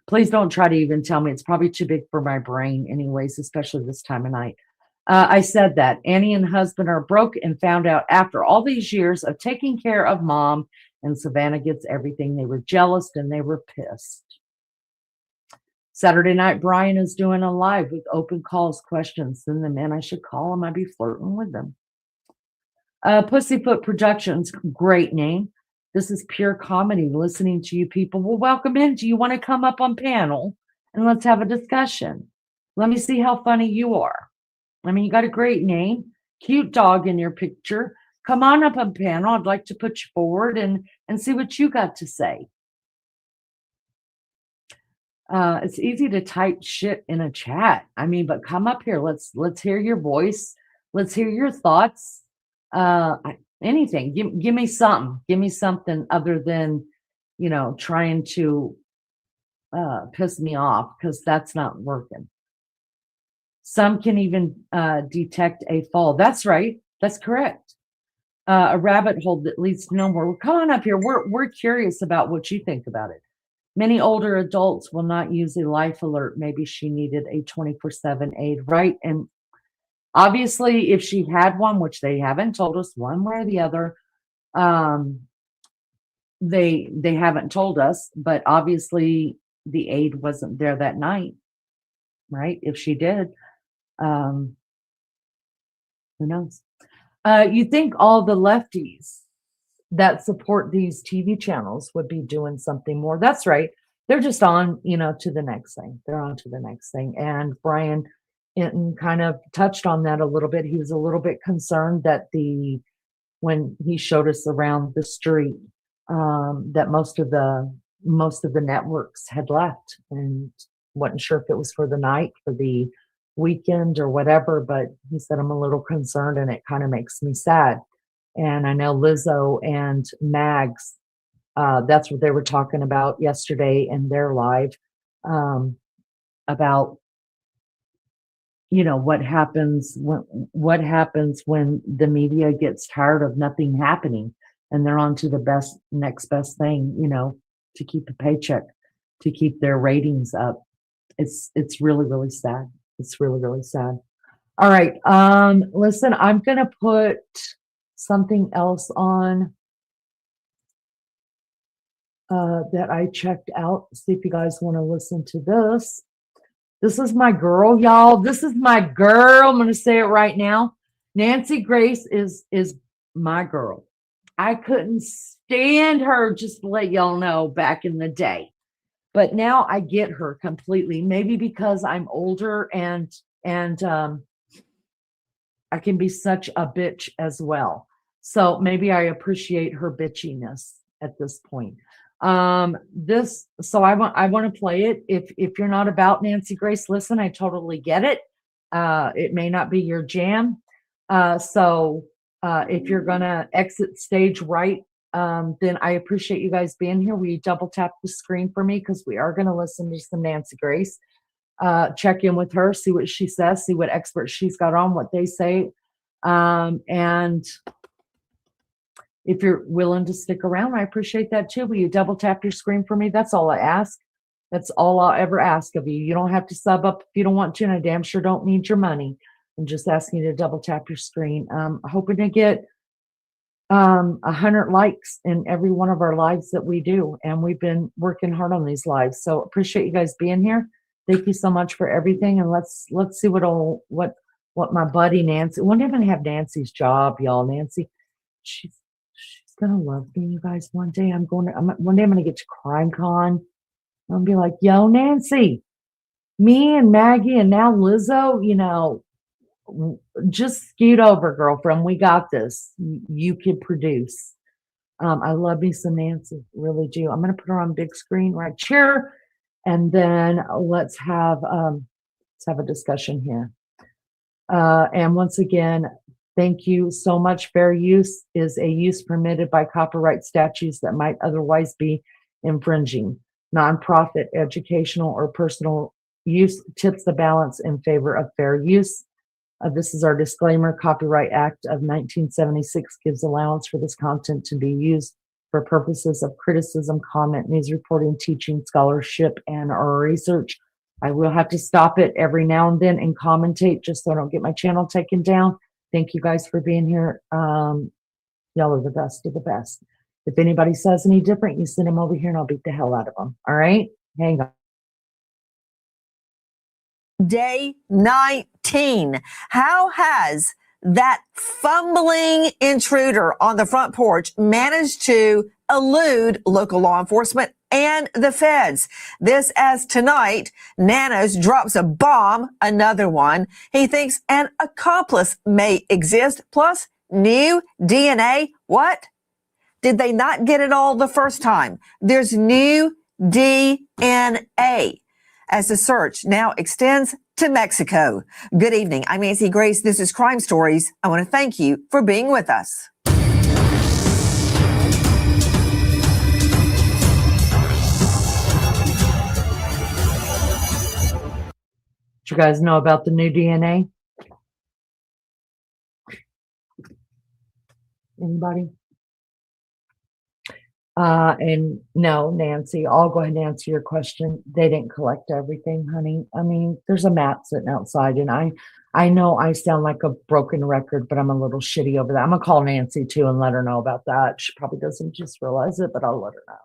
Please don't try to even tell me. It's probably too big for my brain, anyways, especially this time of night. I said that Annie and husband are broke and found out after all these years of taking care of mom, and Savannah gets everything. They were jealous and they were pissed. Saturday night, Brian is doing a live with open calls, questions. Send them in. I should call them. I'd be flirting with them. Pussyfoot Productions, great name. This is pure comedy. Listening to you people. Well, welcome in. Do you want to come up on panel and let's have a discussion? Let me see how funny you are. I mean, you got a great name, cute dog in your picture. Come on up on panel. I'd like to put you forward and see what you got to say. It's easy to type shit in a chat. I mean, but come up here. Let's hear your voice. Let's hear your thoughts. Anything. Give me something. Give me something other than, trying to piss me off, because that's not working. Some can even detect a fall. That's right. That's correct. A rabbit hole that leads to no more. Well, come on up here. We're curious about what you think about it. Many older adults will not use a life alert. Maybe she needed a 24/7 aid, right? And obviously, if she had one, which they haven't told us one way or the other, they haven't told us, but obviously the aid wasn't there that night, right? If she did, who knows? You think all the lefties that support these TV channels would be doing something more? That's right. They're just on, to the next thing. They're on to the next thing. And Brian Hinton kind of touched on that a little bit. He was a little bit concerned that when he showed us around the street, that most of the networks had left, and wasn't sure if it was for the night, for the weekend, or whatever. But he said, I'm a little concerned, and it kind of makes me sad. And I know Lizzo and Mags, that's what they were talking about yesterday in their live, about what happens when the media gets tired of nothing happening, and they're on to the next best thing, to keep a paycheck, to keep their ratings up. It's really, really sad. It's really, really sad. All right. Listen, I'm gonna put something else on that I checked out. See if you guys want to listen to this. This is my girl, y'all. This is my girl. I'm going to say it right now. Nancy Grace is my girl. I couldn't stand her, just to let y'all know, back in the day. But now I get her completely. Maybe because I'm older and I can be such a bitch as well. So maybe I appreciate her bitchiness at this point. So I want to play it. If you're not about Nancy Grace, listen, I totally get it. It may not be your jam. So if you're gonna exit stage right, then I appreciate you guys being here. Will you double tap the screen for me, because we are gonna listen to some Nancy Grace. Check in with her, see what she says, see what experts she's got on, what they say, and if you're willing to stick around, I appreciate that too. Will you double tap your screen for me? That's all I ask. That's all I'll ever ask of you. You don't have to sub up if you don't want to, and I damn sure don't need your money. I'm just asking you to double tap your screen. Hoping to get 100 likes in every one of our lives that we do, and we've been working hard on these lives. So appreciate you guys being here. Thank you so much for everything, and let's see what my buddy Nancy. We don't even have Nancy's job, y'all. Nancy. she's gonna love me, you guys. One day I'm gonna get to CrimeCon. I'm gonna be like, yo, Nancy, me and Maggie and now Lizzo, just scoot over, girlfriend. We got this. You can produce. I love me some Nancy, really do. I'm gonna put her on big screen right here, and then let's have a discussion here. And once again, thank you so much. Fair use is a use permitted by copyright statutes that might otherwise be infringing. Nonprofit, educational, or personal use tips the balance in favor of fair use. This is our disclaimer. Copyright Act of 1976 gives allowance for this content to be used for purposes of criticism, comment, news reporting, teaching, scholarship, and or research. I will have to stop it every now and then and commentate just so I don't get my channel taken down. Thank you guys for being here. Y'all are the best of the best. If anybody says any different, you send them over here and I'll beat the hell out of them. All right? Hang on. Day 19. How has that fumbling intruder on the front porch managed to elude local law enforcement and the feds? This as tonight, Nanos drops a bomb, another one. He thinks an accomplice may exist, plus new DNA. What? Did they not get it all the first time? There's new DNA as the search now extends to Mexico. Good evening. I'm Nancy Grace. This is Crime Stories. I want to thank you for being with us. Did you guys know about the new DNA? Anybody? And no, Nancy, I'll go ahead and answer your question. They didn't collect everything, honey. I mean, there's a map sitting outside, and I know I sound like a broken record, but I'm a little shitty over that. I'm gonna call Nancy too and let her know about that. She probably doesn't just realize it, but I'll let her know.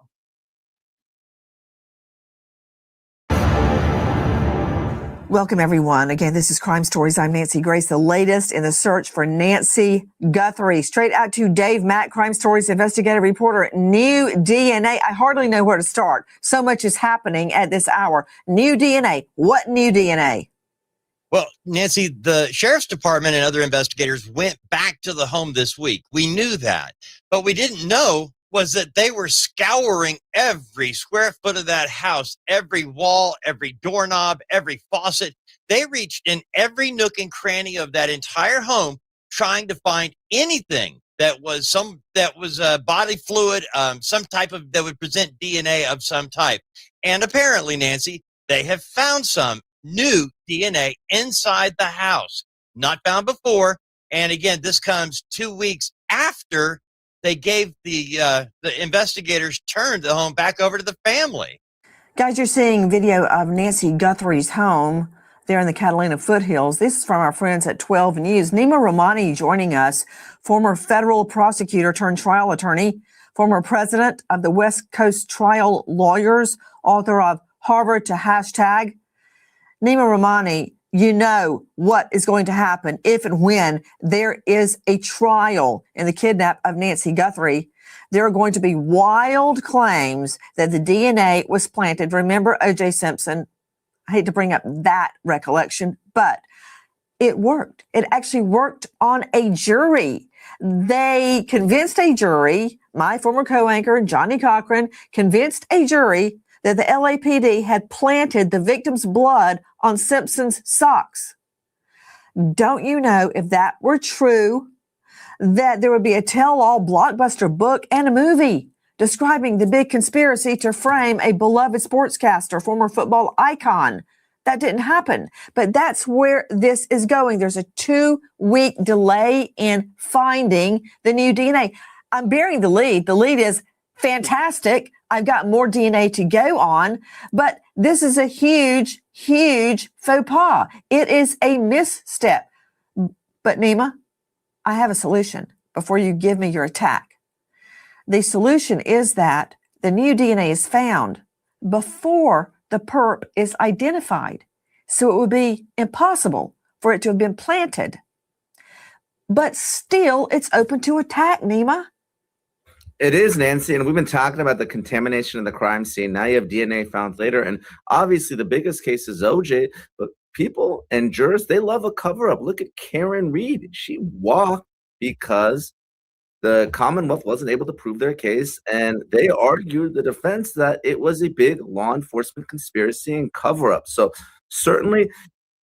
Welcome, everyone. Again, this is Crime Stories. I'm Nancy Grace, the latest in the search for Nancy Guthrie. Straight out to Dave Mack, Crime Stories investigative reporter. New DNA. I hardly know where to start. So much is happening at this hour. New DNA. What new DNA? Well, Nancy, the sheriff's department and other investigators went back to the home this week. We knew that, but we didn't know was that they were scouring every square foot of that house, every wall, every doorknob, every faucet. They reached in every nook and cranny of that entire home, trying to find anything that was body fluid, some type of that would present DNA of some type. And apparently, Nancy, they have found some new DNA inside the house, not found before. And again, this comes 2 weeks after they gave the investigators turned the home back over to the family. Guys, you're seeing video of Nancy Guthrie's home there in the Catalina foothills. This is from our friends at 12 News. Nima Romani joining us, former federal prosecutor turned trial attorney, former president of the West Coast Trial Lawyers, author of Harvard to Hashtag. Nima Romani, you know what is going to happen if and when there is a trial in the kidnap of Nancy Guthrie. There are going to be wild claims that the DNA was planted. Remember O.J. Simpson? I hate to bring up that recollection, but it worked. It actually worked on a jury. They convinced a jury, my former co-anchor, Johnny Cochran, convinced a jury that the LAPD had planted the victim's blood on Simpson's socks. Don't you know, if that were true, that there would be a tell-all blockbuster book and a movie describing the big conspiracy to frame a beloved sportscaster, former football icon. That didn't happen, but that's where this is going. There's a 2-week delay in finding the new DNA. I'm bearing the lead. The lead is fantastic. I've got more DNA to go on, but this is a huge, huge faux pas. It is a misstep. But Nima, I have a solution before you give me your attack. The solution is that the new DNA is found before the perp is identified. So it would be impossible for it to have been planted. but still it's open to attack, Nima. It is, Nancy, and we've been talking about the contamination of the crime scene. Now you have DNA found later, and obviously the biggest case is OJ, but people and jurors, they love a cover-up. Look at Karen Reed. She walked because the Commonwealth wasn't able to prove their case, and they argued, the defense, that it was a big law enforcement conspiracy and cover-up. So certainly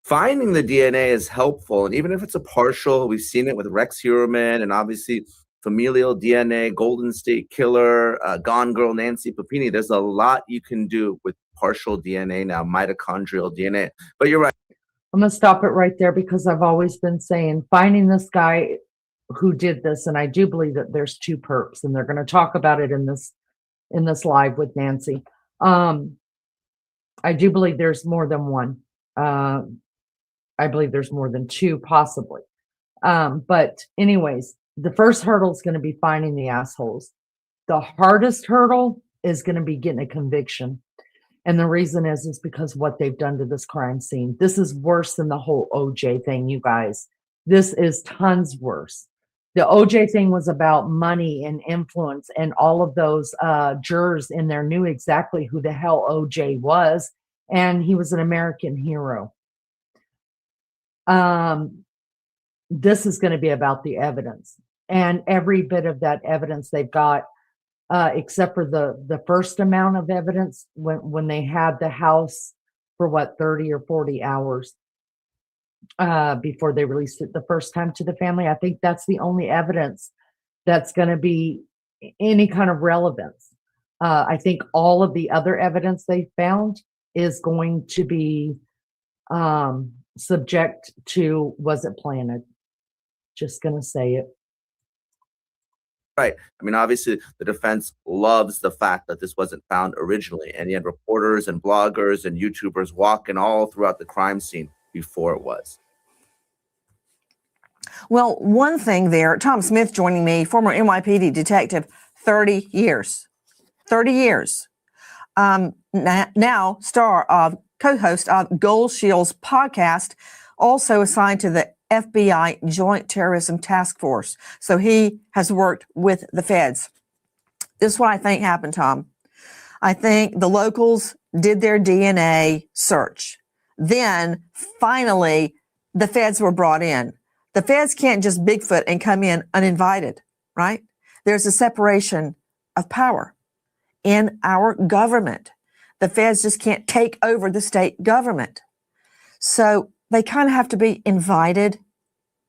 finding the DNA is helpful, and even if it's a partial, we've seen it with Rex Heuermann and obviously familial DNA, Golden State Killer, Gone Girl Nancy Papini. There's a lot you can do with partial DNA now, mitochondrial DNA. But you're right. I'm going to stop it right there because I've always been saying finding this guy who did this, and I do believe that there's two perps, and they're going to talk about it in this live with Nancy. I do believe there's more than one. I believe there's more than two, possibly. But anyways, the first hurdle is going to be finding the assholes. The hardest hurdle is going to be getting a conviction. And the reason is because what they've done to this crime scene. This is worse than the whole OJ thing, you guys. This is tons worse. The OJ thing was about money and influence, and all of those jurors in there knew exactly who the hell OJ was, and he was an American hero. This is going to be about the evidence, and every bit of that evidence they've got, except for the first amount of evidence when they had the house for 30 or 40 hours before they released it the first time to the family. I think that's the only evidence that's going to be any kind of relevance. I think all of the other evidence they found is going to be subject to, was it planted? Just going to say it. Right. I mean, obviously, the defense loves the fact that this wasn't found originally. And you had reporters and bloggers and YouTubers walking all throughout the crime scene before it was. Well, one thing there, Tom Smith joining me, former NYPD detective, 30 years. 30 years. Now star of co-host of Gold Shield's podcast, also assigned to the FBI Joint Terrorism Task Force. So he has worked with the feds. This is what I think happened, Tom. I think the locals did their DNA search. Then finally, the feds were brought in. The feds can't just Bigfoot and come in uninvited, right? There's a separation of power in our government. The feds just can't take over the state government. So they kind of have to be invited,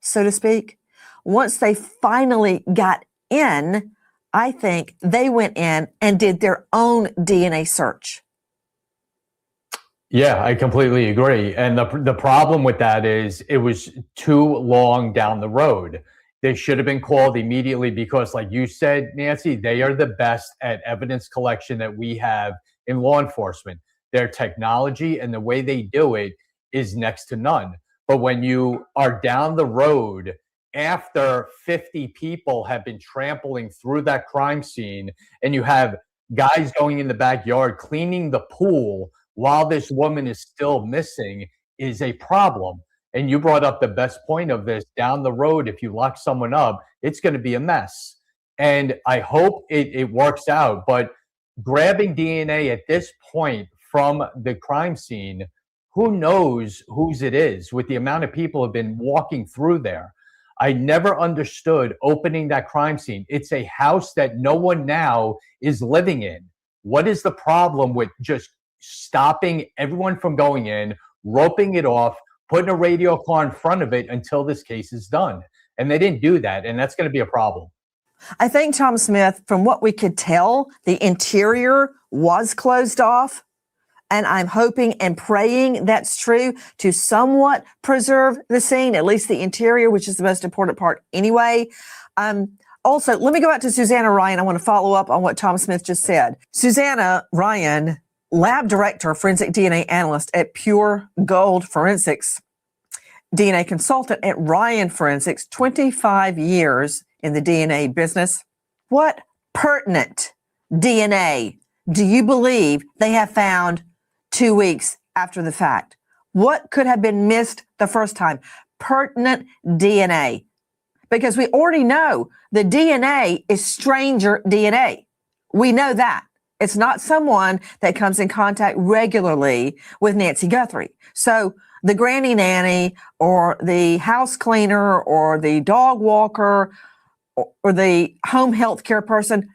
so to speak. Once they finally got in, I think they went in and did their own DNA search. Yeah, I completely agree. And the problem with that is it was too long down the road. They should have been called immediately because, like you said, Nancy, they are the best at evidence collection that we have in law enforcement. Their technology and the way they do it is next to none. But when you are down the road after 50 people have been trampling through that crime scene and you have guys going in the backyard cleaning the pool while this woman is still missing is a problem. And you brought up the best point of this. Down the road, if you lock someone up, it's going to be a mess. And I hope it works out. But grabbing DNA at this point from the crime scene, who knows whose it is with the amount of people who have been walking through there. I never understood opening that crime scene. It's a house that no one now is living in. What is the problem with just stopping everyone from going in, roping it off, putting a radio car in front of it until this case is done? And they didn't do that, and that's going to be a problem. I think, Tom Smith, from what we could tell, the interior was closed off. And I'm hoping and praying that's true to somewhat preserve the scene, at least the interior, which is the most important part anyway. Also, let me go back to Susanna Ryan. I want to follow up on what Tom Smith just said. Susanna Ryan, lab director, forensic DNA analyst at Pure Gold Forensics, DNA consultant at Ryan Forensics, 25 years in the DNA business. What pertinent DNA do you believe they have found 2 weeks after the fact? What could have been missed the first time? Pertinent DNA. because we already know the DNA is stranger DNA. We know that. It's not someone that comes in contact regularly with Nancy Guthrie. So the granny nanny or the house cleaner or the dog walker or the home health care person,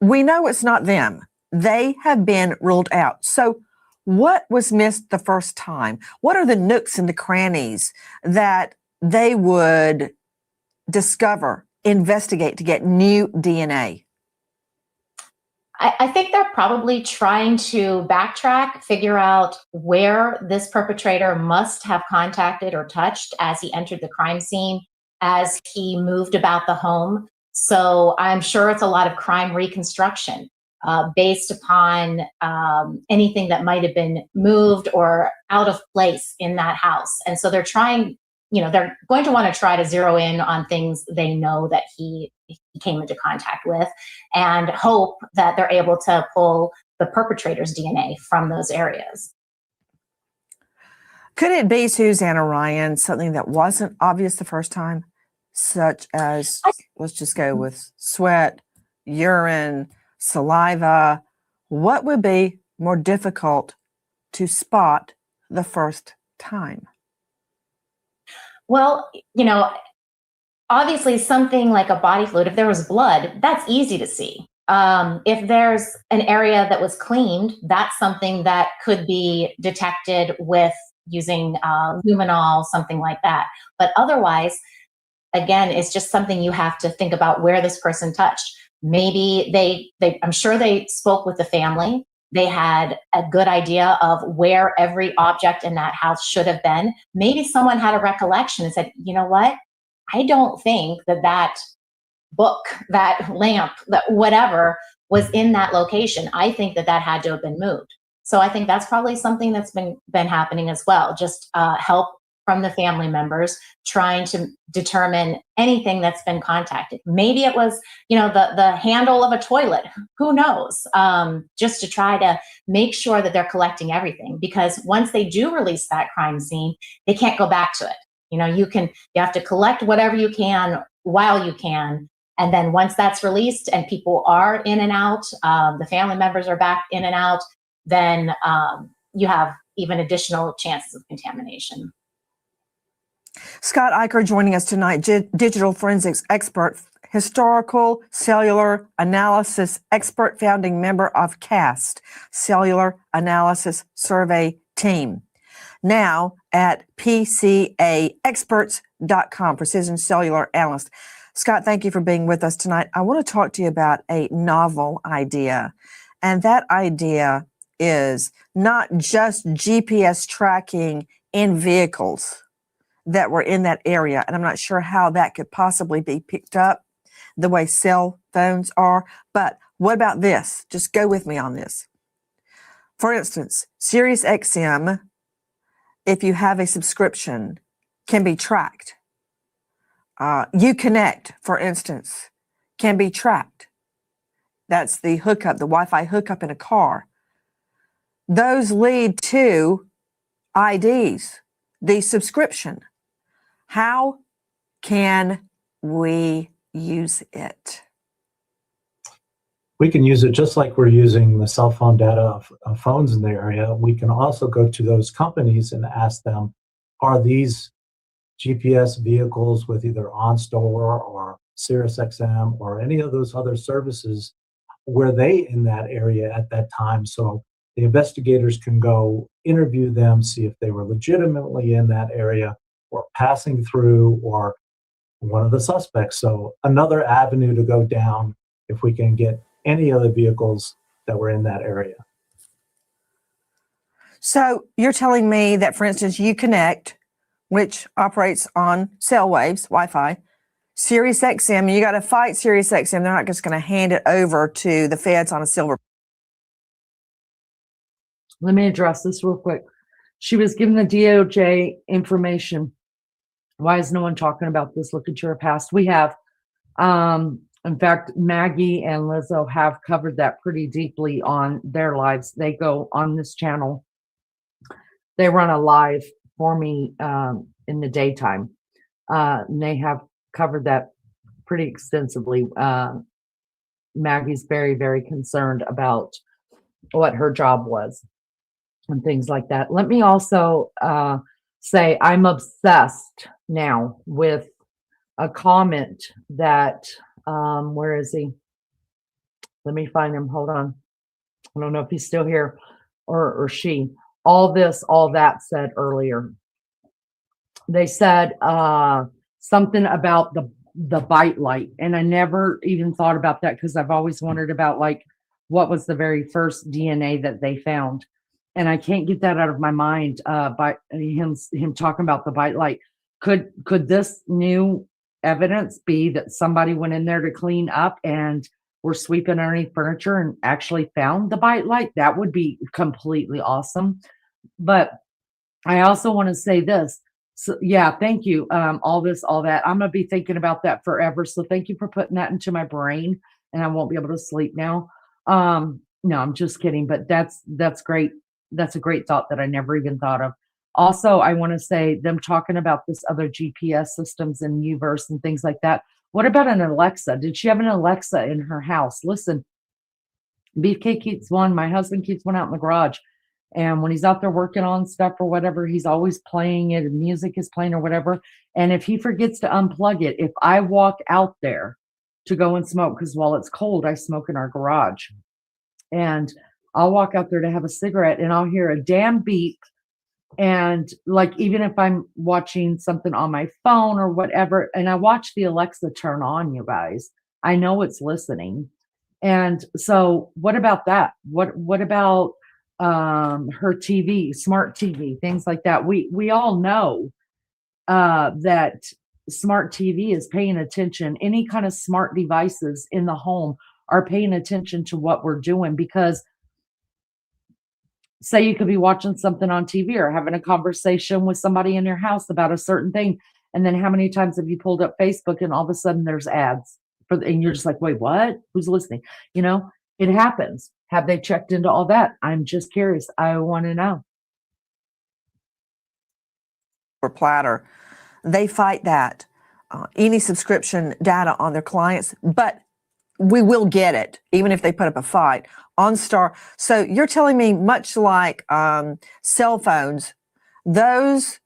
we know it's not them. They have been ruled out. So what was missed the first time? What are the nooks and the crannies that they would discover, investigate to get new DNA? I think they're probably trying to backtrack, figure out where this perpetrator must have contacted or touched as he entered the crime scene, as he moved about the home. So I'm sure it's a lot of crime reconstruction based upon anything that might have been moved or out of place in that house. And so they're trying, they're going to want to try to zero in on things they know that he came into contact with and hope that they're able to pull the perpetrator's DNA from those areas. Could it be, Susanna Ryan, something that wasn't obvious the first time, such as, let's just go with sweat, urine, saliva? What would be more difficult to spot the first time? Well, obviously something like a body fluid, if there was blood, that's easy to see. If there's an area that was cleaned, that's something that could be detected with using luminol, something like that. But otherwise, again, it's just something you have to think about where this person touched. Maybe I'm sure they spoke with the family. They had a good idea of where every object in that house should have been. Maybe someone had a recollection and said, you know what? I don't think that book, that lamp, that whatever was in that location. I think that had to have been moved. So I think that's probably something that's been happening as well. Just help from the family members trying to determine anything that's been contacted. Maybe it was, the handle of a toilet. Who knows? Just to try to make sure that they're collecting everything, because once they do release that crime scene, they can't go back to it. You have to collect whatever you can while you can. And then once that's released and people are in and out, the family members are back in and out, then you have even additional chances of contamination. Scott Eicher joining us tonight, digital forensics expert, historical cellular analysis expert, founding member of CAST, Cellular Analysis Survey Team. Now at PCAexperts.com, Precision Cellular Analyst. Scott, thank you for being with us tonight. I want to talk to you about a novel idea. And that idea is not just GPS tracking in vehicles that were in that area. And I'm not sure how that could possibly be picked up the way cell phones are. But what about this? Just go with me on this. For instance, SiriusXM, if you have a subscription, can be tracked. Uconnect, for instance, can be tracked. That's the hookup, the Wi-Fi hookup in a car. Those lead to IDs, the subscription. How can we use it? We can use it just like we're using the cell phone data of phones in the area. We can also go to those companies and ask them, are these GPS vehicles with either OnStore or SiriusXM or any of those other services, were they in that area at that time? So the investigators can go interview them, see if they were legitimately in that area or passing through or one of the suspects. So another avenue to go down if we can get any of the vehicles that were in that area. So you're telling me that, for instance, Uconnect, which operates on cell waves, Wi-Fi, SiriusXM, you got to fight SiriusXM. They're not just going to hand it over to the feds on a silver. Let me address this real quick. She was given the DOJ information. Why is no one talking about this? Look at your past. We have. In fact, Maggie and Lizzo have covered that pretty deeply on their lives. They go on this channel. They run a live for me in the daytime. And they have covered that pretty extensively. Maggie's very, very concerned about what her job was and things like that. Let me also say I'm obsessed now with a comment that, where is he? Let me find him. Hold on. I don't know if he's still here or she. All this, all that said earlier. They said something about the bite light, and I never even thought about that because I've always wondered about like what was the very first DNA that they found, and I can't get that out of my mind. By him talking about the bite light, could this new evidence be that somebody went in there to clean up and were sweeping underneath furniture and actually found the bite light? That would be completely awesome. But I also want to say this. So yeah, thank you. All this, all that. I'm gonna be thinking about that forever. So thank you for putting that into my brain, and I won't be able to sleep now. No, I'm just kidding, but that's great. That's a great thought that I never even thought of. Also, I want to say them talking about this other GPS systems and Uverse and things like that. What about an Alexa? Did she have an Alexa in her house? Listen, Beefcake keeps one. My husband keeps one out in the garage. And when he's out there working on stuff or whatever, he's always playing it and music is playing or whatever. And if he forgets to unplug it, if I walk out there to go and smoke, because while it's cold, I smoke in our garage. And I'll walk out there to have a cigarette and I'll hear a damn beep. And like, even if I'm watching something on my phone or whatever, and I watch the Alexa turn on, you guys, I know it's listening. And so what about that? What about her TV, smart TV, things like that? We all know that smart TV is paying attention. Any kind of smart devices in the home are paying attention to what we're doing, because say you could be watching something on TV or having a conversation with somebody in your house about a certain thing, and then how many times have you pulled up Facebook and all of a sudden there's ads and you're just like, wait, what? Who's listening? You know, it happens. Have they checked into all that? I'm just curious. I want to know. For Platter, they fight that any subscription data on their clients, but we will get it even if they put up a fight. OnStar. So you're telling me, much like cell phones, those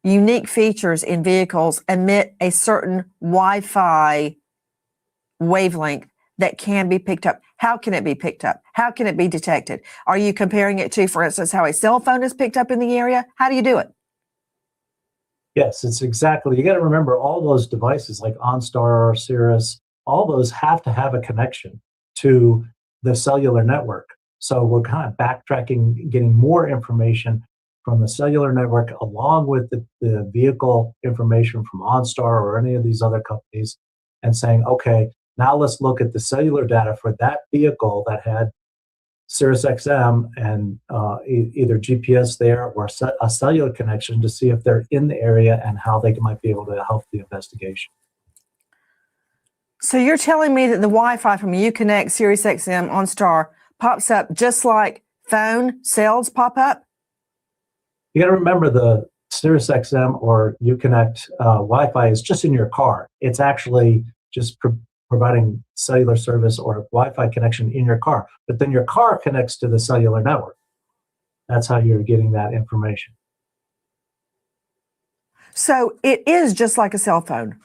unique features in vehicles emit a certain Wi-Fi wavelength that can be picked up. How can it be picked up? How can it be detected? Are you comparing it to, for instance, how a cell phone is picked up in the area? How do you do it? Yes, it's exactly. You got to remember all those devices like OnStar or Cirrus, all those have to have a connection to the cellular network. So we're kind of backtracking, getting more information from the cellular network along with the vehicle information from OnStar or any of these other companies, and saying, okay, now let's look at the cellular data for that vehicle that had Sirius XM and either GPS there or a cellular connection to see if they're in the area and how they might be able to help the investigation. So you're telling me that the Wi-Fi from Uconnect, Sirius XM, OnStar pops up just like phone cells pop up? You got to remember the Sirius XM or Uconnect Wi-Fi is just in your car. It's actually just providing cellular service or Wi-Fi connection in your car. But then your car connects to the cellular network. That's how you're getting that information. So it is just like a cell phone.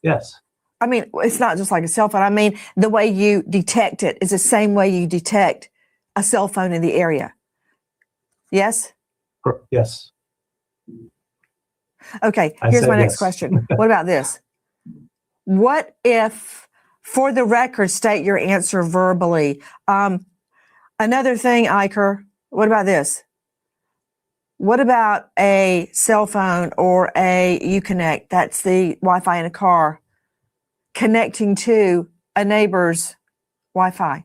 Yes. I mean, it's not just like a cell phone. I mean, the way you detect it is the same way you detect a cell phone in the area. Yes? Yes. Okay, here's my next question. What about this? What if, for the record, state your answer verbally? Another thing, Iker, what about this? What about a cell phone or a Uconnect, that's the Wi-Fi in a car, connecting to a neighbor's Wi-Fi?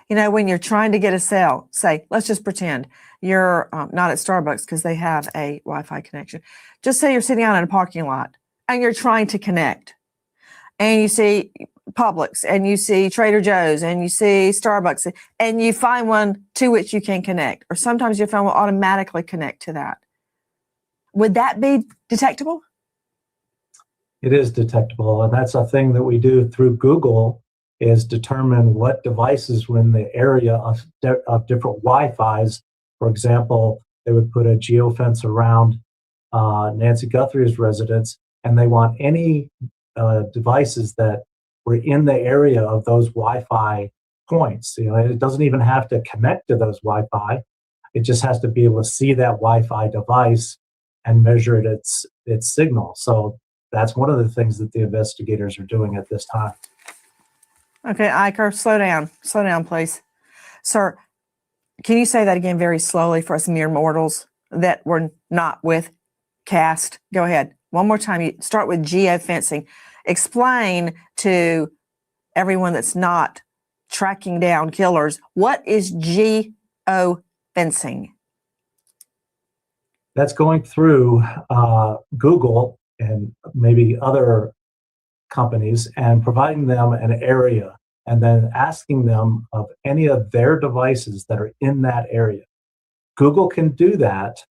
You know, when you're trying to get a cell, say, let's just pretend you're not at Starbucks because they have a Wi-Fi connection. Just say you're sitting out in a parking lot and you're trying to connect. And you see Publix, and you see Trader Joe's, and you see Starbucks, and you find one to which you can connect. Or sometimes your phone will automatically connect to that. Would that be detectable? It is detectable, and that's a thing that we do through Google, is determine what devices were in the area of different Wi-Fis. For example, they would put a geofence around Nancy Guthrie's residence, and they want any devices that were in the area of those Wi-Fi points. You know, it doesn't even have to connect to those Wi-Fi. It just has to be able to see that Wi-Fi device and measure its signal. So that's one of the things that the investigators are doing at this time. Okay, Iker, slow down, please. Sir, can you say that again very slowly for us mere mortals that were not with CAST? Go ahead. One more time. You start with geofencing. Explain to everyone that's not tracking down killers, what is geofencing? That's going through Google and maybe other companies and providing them an area and then asking them of any of their devices that are in that area. Google can do that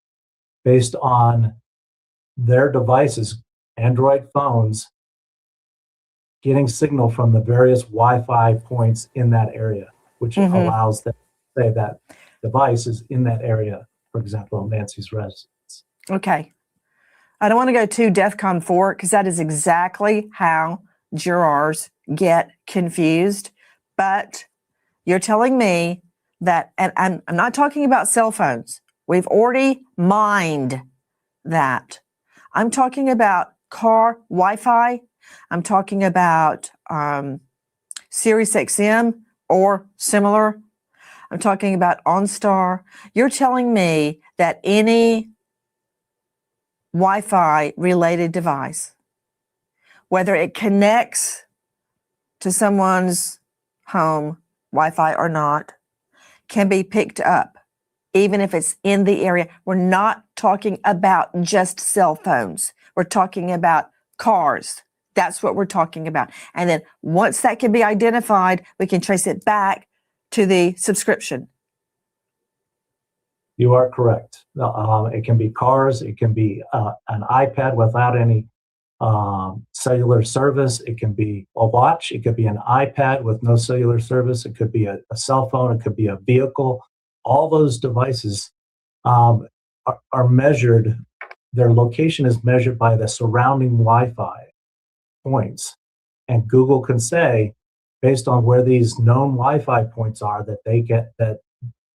based on their devices, Android phones, getting signal from the various Wi-Fi points in that area, which allows them to say that device is in that area, for example, Nancy's residence. Okay. I don't want to go to DEFCON 4 because that is exactly how jurors get confused. But you're telling me that, and I'm not talking about cell phones. We've already mined that. I'm talking about car Wi-Fi. I'm talking about Sirius XM or similar. I'm talking about OnStar. You're telling me that any Wi-Fi related device, whether it connects to someone's home Wi-Fi or not, can be picked up, even if it's in the area. We're not talking about just cell phones. We're talking about cars. That's what we're talking about. And then once that can be identified, we can trace it back to the subscription. You are correct. It can be cars. It can be an iPad without any cellular service. It can be a watch. It could be an iPad with no cellular service. It could be a cell phone. It could be a vehicle. All those devices are measured. Their location is measured by the surrounding Wi-Fi points. And Google can say, based on where these known Wi-Fi points are, that they get that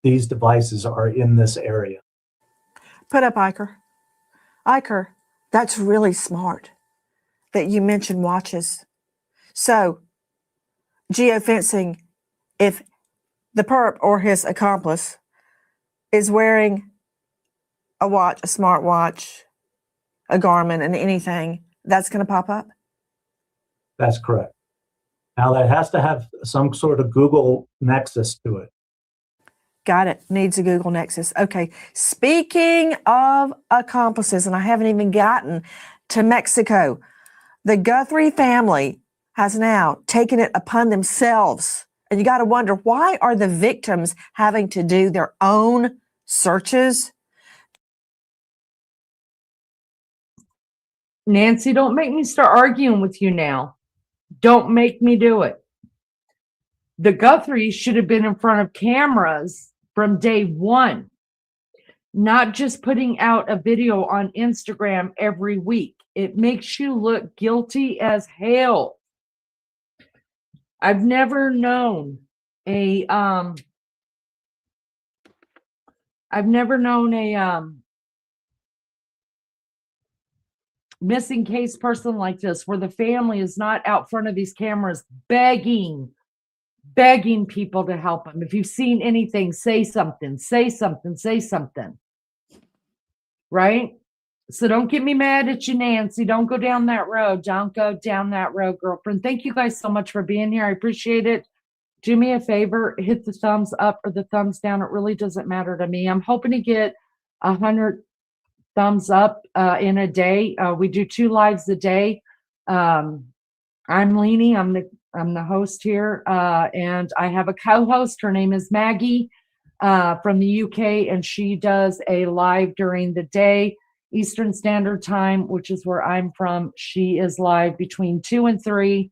these devices are in this area. Put up Iker. Iker, that's really smart that you mentioned watches. So, geofencing, if the perp or his accomplice is wearing a watch, a smart watch, a Garmin, and anything, that's going to pop up? That's correct. Now, that has to have some sort of Google nexus to it. Got it. Needs a Google Nexus. Okay. Speaking of accomplices, and I haven't even gotten to Mexico, the Guthrie family has now taken it upon themselves. And you got to wonder, why are the victims having to do their own searches? Nancy, don't make me start arguing with you now. Don't make me do it. The Guthries should have been in front of cameras from day one, not just putting out a video on Instagram every week. It makes you look guilty as hell. I've never known a missing case person like this, where the family is not out front of these cameras begging people to help them. If you've seen anything, say something, right? So don't get me mad at you, Nancy. Don't go down that road. Don't go down that road, girlfriend. Thank you guys so much for being here. I appreciate it. Do me a favor, hit the thumbs up or the thumbs down. It really doesn't matter to me. I'm hoping to get 100 thumbs up in a day. We do 2 lives a day. I'm Leanie. I'm the host here, and I have a co-host. Her name is Maggie from the UK, and she does a live during the day. Eastern Standard Time, which is where I'm from. She is live between 2 and 3,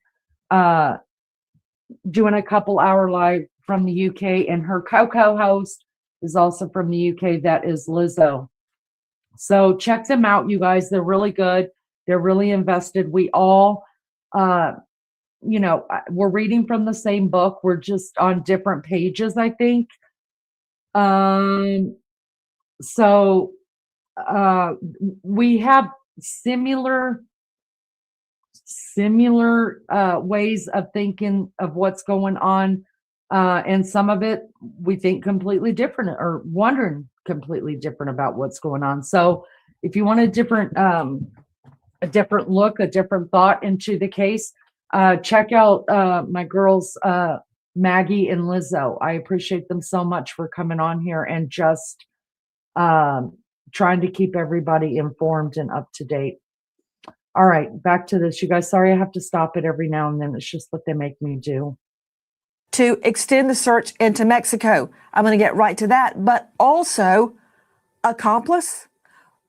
doing a couple hour live from the UK, and her co-host is also from the UK. That is Lizzo. So check them out, you guys. They're really good. They're really invested. We all, we're reading from the same book. We're just on different pages, I think. So we have similar ways of thinking of what's going on, and some of it we think completely different or wondering completely different about what's going on. So if you want a different look, a different thought into the case, check out my girls Maggie and Lizzo. I appreciate them so much for coming on here and just trying to keep everybody informed and up to date. All right, back to this, you guys. Sorry, I have to stop it every now and then. It's just what they make me do. To extend the search into Mexico. I'm going to get right to that, but also accomplice.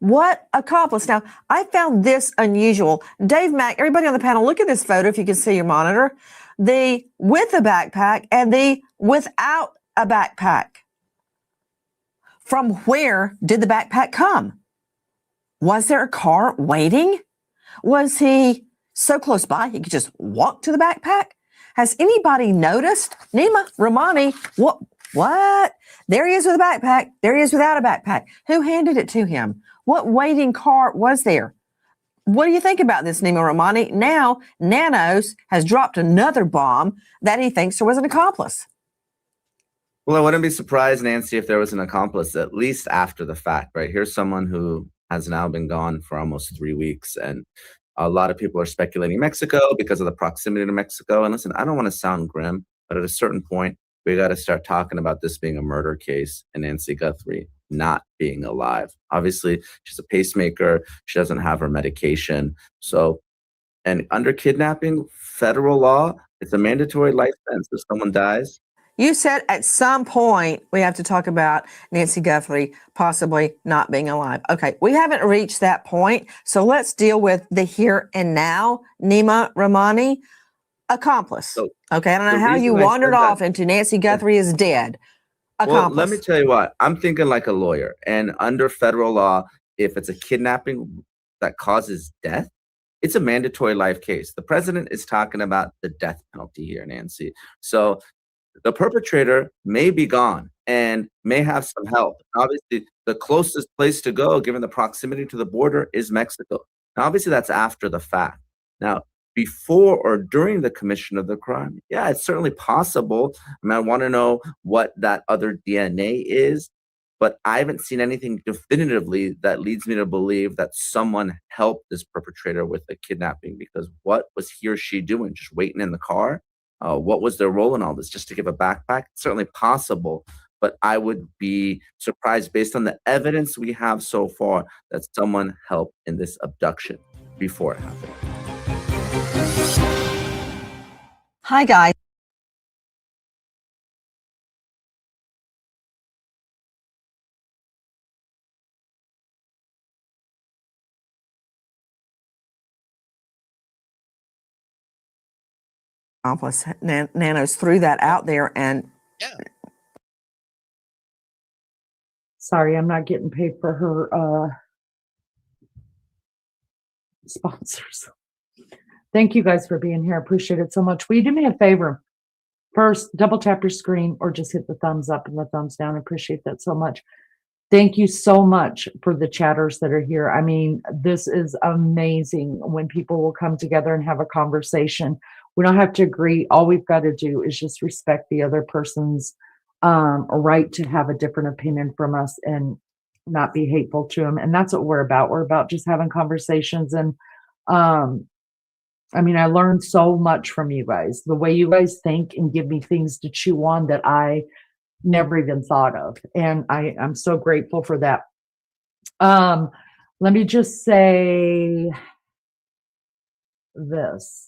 What accomplice? Now, I found this unusual. Dave Mack, everybody on the panel, look at this photo if you can see your monitor. The with a backpack and the without a backpack. From where did the backpack come? Was there a car waiting? Was he so close by he could just walk to the backpack? Has anybody noticed? Nima Romani, what? There he is with a backpack. There he is without a backpack. Who handed it to him? What waiting car was there? What do you think about this, Nima Romani? Now, Nanos has dropped another bomb that he thinks there was an accomplice. Well, I wouldn't be surprised, Nancy, if there was an accomplice, at least after the fact, right? Here's someone who has now been gone for almost 3 weeks, and a lot of people are speculating Mexico because of the proximity to Mexico. And listen, I don't want to sound grim, but at a certain point, we got to start talking about this being a murder case and Nancy Guthrie not being alive. Obviously, she's a pacemaker. She doesn't have her medication. So, and under kidnapping, federal law, it's a mandatory life sentence if someone dies. You said at some point we have to talk about Nancy Guthrie possibly not being alive. Okay, we haven't reached that point, so let's deal with the here and now. Nima Romani, accomplice. Okay, I don't know how you wandered off into Nancy Guthrie is dead. Accomplice. Well, let me tell you what, I'm thinking like a lawyer. And under federal law, if it's a kidnapping that causes death, it's a mandatory life case. The president is talking about the death penalty here, Nancy. So the perpetrator may be gone and may have some help. Obviously, the closest place to go, given the proximity to the border, is Mexico. Now, obviously, that's after the fact. Now, before or during the commission of the crime, yeah, it's certainly possible. I mean, I want to know what that other DNA is, but I haven't seen anything definitively that leads me to believe that someone helped this perpetrator with the kidnapping, because what was he or she doing? Just waiting in the car? What was their role in all this? Just to give a backpack? It's certainly possible, but I would be surprised based on the evidence we have so far that someone helped in this abduction before it happened. Hi, guys. Accomplice. Nanos threw that out there and Sorry, I'm not getting paid for her sponsors. Thank you guys for being here. I appreciate it so much. Will you do me a favor? First, double tap your screen or just hit the thumbs up and the thumbs down. I appreciate that so much. Thank you so much for the chatters that are here. I mean, this is amazing when people will come together and have a conversation. We don't have to agree. All we've got to do is just respect the other person's right to have a different opinion from us and not be hateful to them. And that's what we're about. We're about just having conversations. And I mean, I learned so much from you guys, the way you guys think and give me things to chew on that I never even thought of. And I'm so grateful for that. Let me just say this.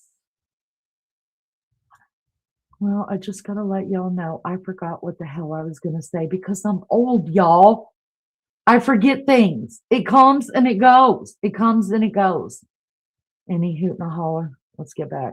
Well, I just got to let y'all know I forgot what the hell I was going to say because I'm old, y'all. I forget things. It comes and it goes. It comes and it goes. Any hoot and a holler. Let's get back.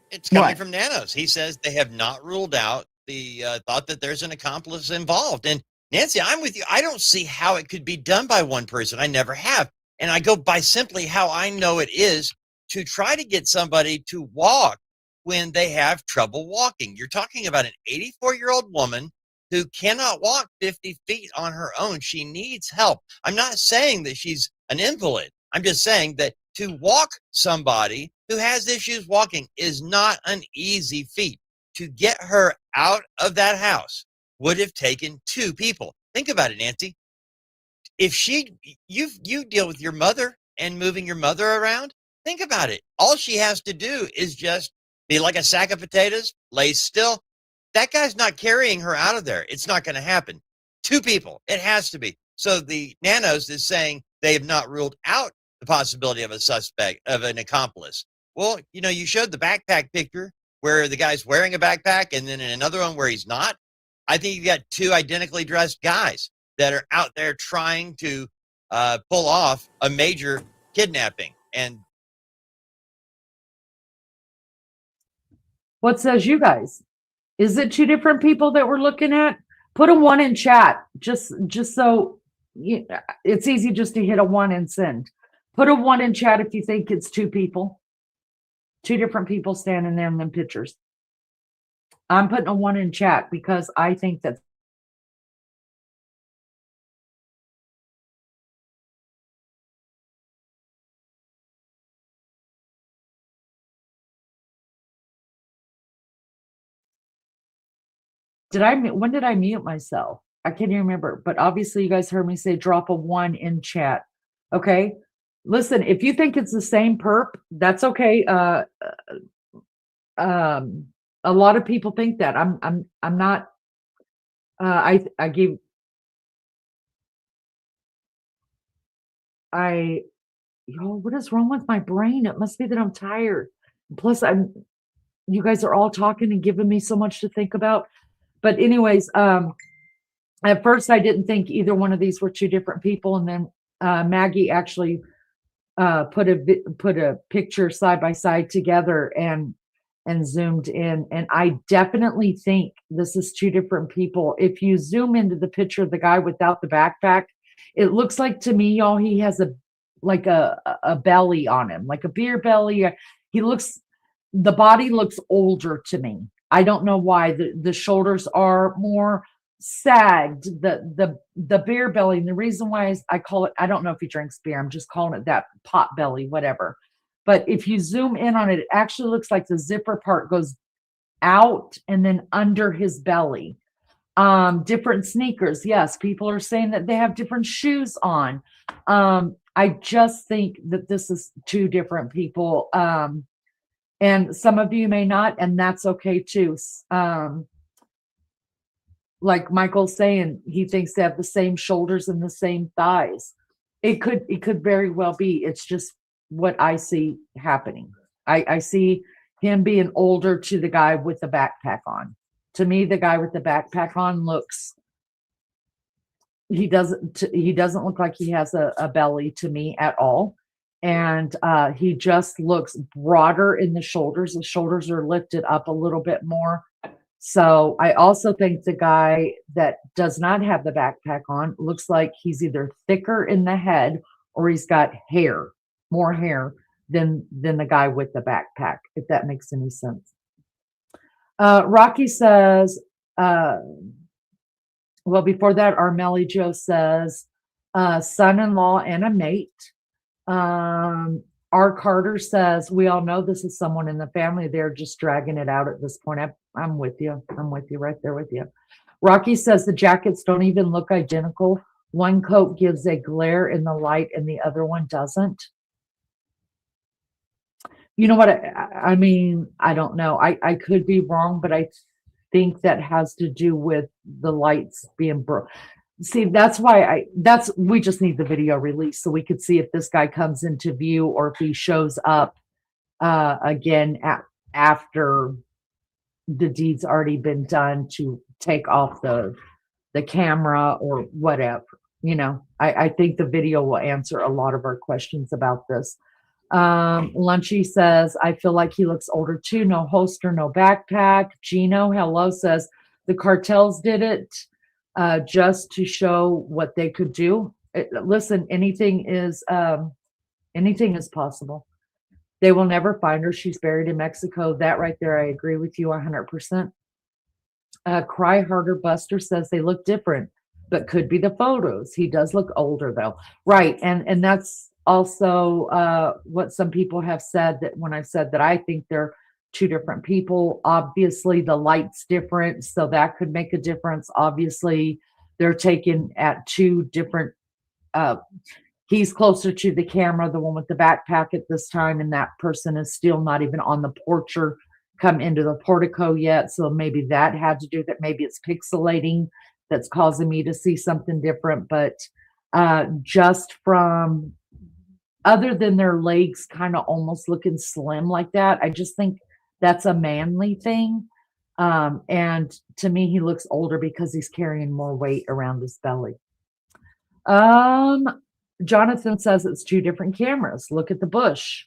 It's coming What? from Nanos. He says they have not ruled out the thought that there's an accomplice involved. And Nancy, I'm with you. I don't see how it could be done by one person. I never have. And I go by simply how I know it is to try to get somebody to walk when they have trouble walking. You're talking about an 84-year-old woman who cannot walk 50 feet on her own. She needs help. I'm not saying that she's an invalid. I'm just saying that to walk somebody who has issues walking is not an easy feat. To get her out of that house would have taken two people. Think about it, Nancy. If you deal with your mother and moving your mother around, think about it. All she has to do is just be like a sack of potatoes, lay still. That guy's not carrying her out of there. It's not going to happen. Two people. It has to be. So the Nanos is saying they have not ruled out the possibility of a suspect, of an accomplice. Well, you showed the backpack picture where the guy's wearing a backpack, and then in another one where he's not. I think you got two identically dressed guys that are out there trying to pull off a major kidnapping. And What says you guys? Is it two different people that we're looking at? Put a 1 in chat, just so it's easy just to hit a 1 and send. Put a 1 in chat if you think it's two people. Two different people standing there in them pictures. I'm putting a 1 in chat because I think that. When did I mute myself? I can't even remember, but obviously you guys heard me say drop a 1 in chat. Okay. Listen, if you think it's the same perp, that's okay. A lot of people think that. I'm not. What is wrong with my brain? It must be that I'm tired. Plus, you guys are all talking and giving me so much to think about. But anyways, at first I didn't think either one of these were two different people, and then Maggie actually put a picture side by side together and zoomed in, and I definitely think this is two different people. If you zoom into the picture of the guy without the backpack, it looks like to me, y'all, he has a belly on him, like a beer belly. The body looks older to me. I don't know why. The shoulders are more sagged, the beer belly. And the reason why is I call it, I don't know if he drinks beer, I'm just calling it that, pot belly, whatever. But if you zoom in on it, it actually looks like the zipper part goes out and then under his belly. Different sneakers. Yes, people are saying that they have different shoes on. I just think that this is two different people. And some of you may not, and that's okay too. Like Michael's saying, he thinks they have the same shoulders and the same thighs. It could very well be. It's just what I see happening. I see him being older to the guy with the backpack on. To me, the guy with the backpack on he doesn't look like he has a belly to me at all. And he just looks broader in the shoulders. The shoulders are lifted up a little bit more. So I also think the guy that does not have the backpack on looks like he's either thicker in the head or he's got more hair than the guy with the backpack, if that makes any sense. Rocky says, well, before that, Armelli Joe says, son-in-law and a mate. R. Carter says, we all know this is someone in the family. They're just dragging it out at this point. I'm with you. I'm with you right there with you. Rocky says the jackets don't even look identical. One coat gives a glare in the light and the other one doesn't. You know what? I mean, I don't know. I could be wrong, but I think that has to do with the lights being broke. See, that's why we just need the video release so we could see if this guy comes into view or if he shows up again after the deed's already been done to take off the the camera or whatever. You know, I think the video will answer a lot of our questions about this. Lunchy says, I feel like he looks older too. No holster, no backpack. Gino, hello, says the cartels did it just to show what they could do. Listen, anything is possible. They will never find her. She's buried in Mexico. That right there, I agree with you 100%. Cry Harder Buster says they look different, but could be the photos. He does look older though. Right. And that's also what some people have said, that when I've said that I think they're two different people. Obviously the light's different, so that could make a difference. Obviously they're taken at two different he's closer to the camera, the one with the backpack at this time, and that person is still not even on the porch or come into the portico yet. So maybe that had to do that. Maybe it's pixelating that's causing me to see something different. But just from, other than their legs kind of almost looking slim like that, I just think that's a manly thing. And to me, he looks older because he's carrying more weight around his belly. Jonathan says it's two different cameras. Look at the bush.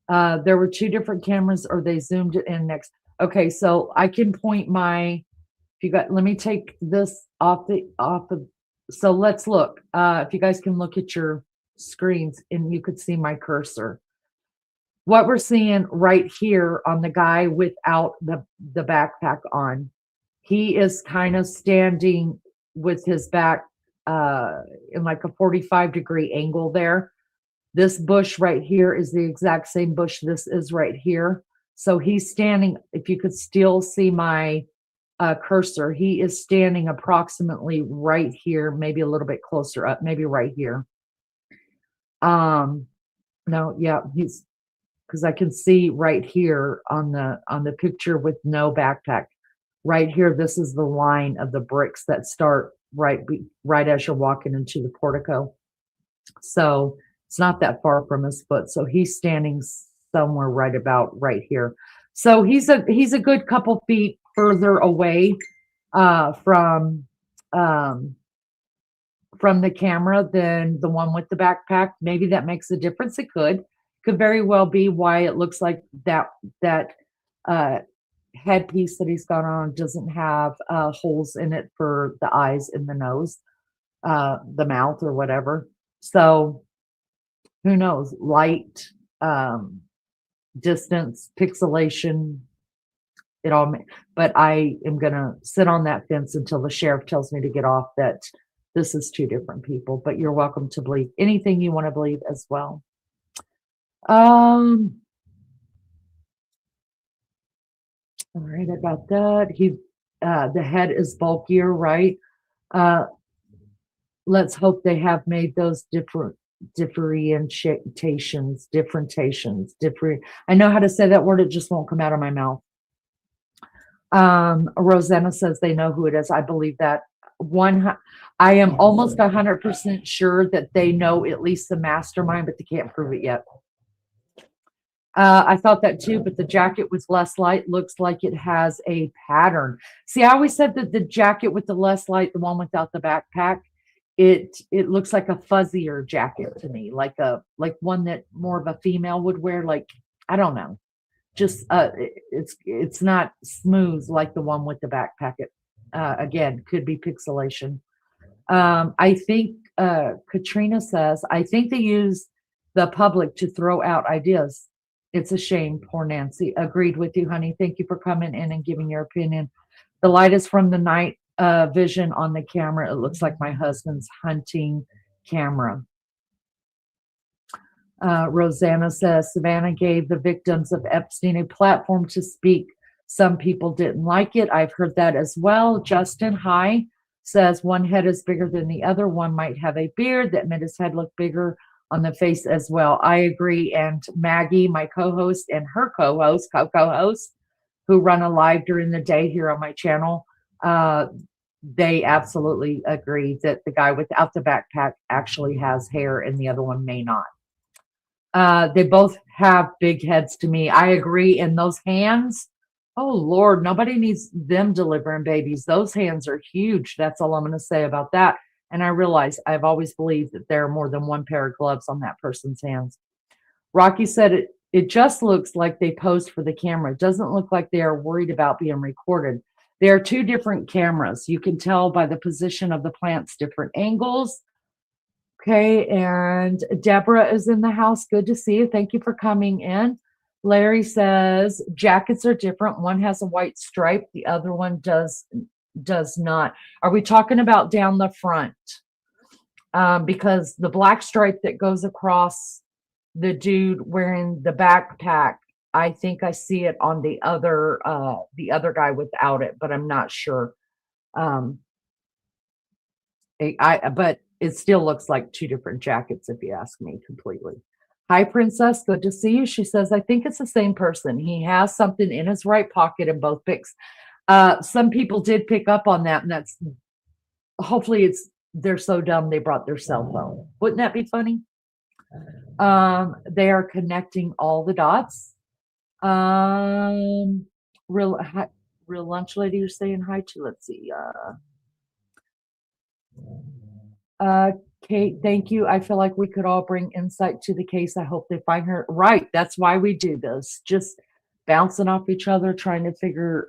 There were two different cameras, or they zoomed it in next. Okay, so I can point my, if you got, let me take this off of, so let's look. If you guys can look at your screens and you could see my cursor. What we're seeing right here on the guy without the backpack on, he is kind of standing with his back in like a 45-degree angle there. This bush right here is the exact same bush this is right here. So he's standing, if you could still see my cursor, he is standing approximately right here, maybe a little bit closer up, maybe right here. No, yeah, he's, because I can see right here on the picture with no backpack. Right here, this is the line of the bricks that start right as you're walking into the portico. So it's not that far from his foot. So he's standing somewhere right about right here. So he's a good couple feet further away from the camera than the one with the backpack. Maybe that makes a difference. It could very well be why it looks like that headpiece that he's got on doesn't have holes in it for the eyes and the nose, the mouth or whatever. So who knows? Light, distance, pixelation, it all. But I am gonna sit on that fence until the sheriff tells me to get off that this is two different people. But you're welcome to believe anything you want to believe as well. All right, about that. The head is bulkier, right? Let's hope they have made those differentiations. I know how to say that word, it just won't come out of my mouth. Rosanna says they know who it is. I believe that. I am almost 100% sure that they know at least the mastermind, but they can't prove it yet. I thought that too, but the jacket with less light looks like it has a pattern. See, I always said that the jacket with the less light, the one without the backpack, it looks like a fuzzier jacket to me, like one that more of a female would wear. Like, I don't know, just it's not smooth like the one with the backpack. Again, could be pixelation. I think Katrina says, I think they use the public to throw out ideas. It's a shame. Poor Nancy. Agreed with you, honey. Thank you for coming in and giving your opinion. The light is from the night vision on the camera. It looks like my husband's hunting camera. Rosanna says, Savannah gave the victims of Epstein a platform to speak. Some people didn't like it. I've heard that as well. Justin, hi, says one head is bigger than the other. One might have a beard that made his head look bigger on the face as well. I agree. And Maggie, my co-host, and her co-host, who run a live during the day here on my channel, they absolutely agree that the guy without the backpack actually has hair and the other one may not. They both have big heads to me. I agree. And those hands Oh Lord, nobody needs them delivering babies. Those hands are huge. That's all I'm going to say about that. And I realize I've always believed that there are more than one pair of gloves on that person's hands. Rocky said it just looks like they posed for the camera. It doesn't look like they are worried about being recorded. There are two different cameras. You can tell by the position of the plants, different angles. Okay, and Deborah is in the house. Good to see you. Thank you for coming in. Larry says jackets are different. One has a white stripe, the other one does not. Are we talking about down the front? Because the black stripe that goes across the dude wearing the backpack, I think I see it on the other guy without it, but I'm not sure. But it still looks like two different jackets if you ask me completely. Hi, Princess. Good to see you. She says, I think it's the same person. He has something in his right pocket in both pics. Some people did pick up on that, and that's hopefully they're so dumb they brought their cell phone. Wouldn't that be funny? They are connecting all the dots. Real lunch lady you're saying hi to. Let's see. Kate, thank you. I feel like we could all bring insight to the case. I hope they find her. Right. That's why we do this. Just bouncing off each other, trying to figure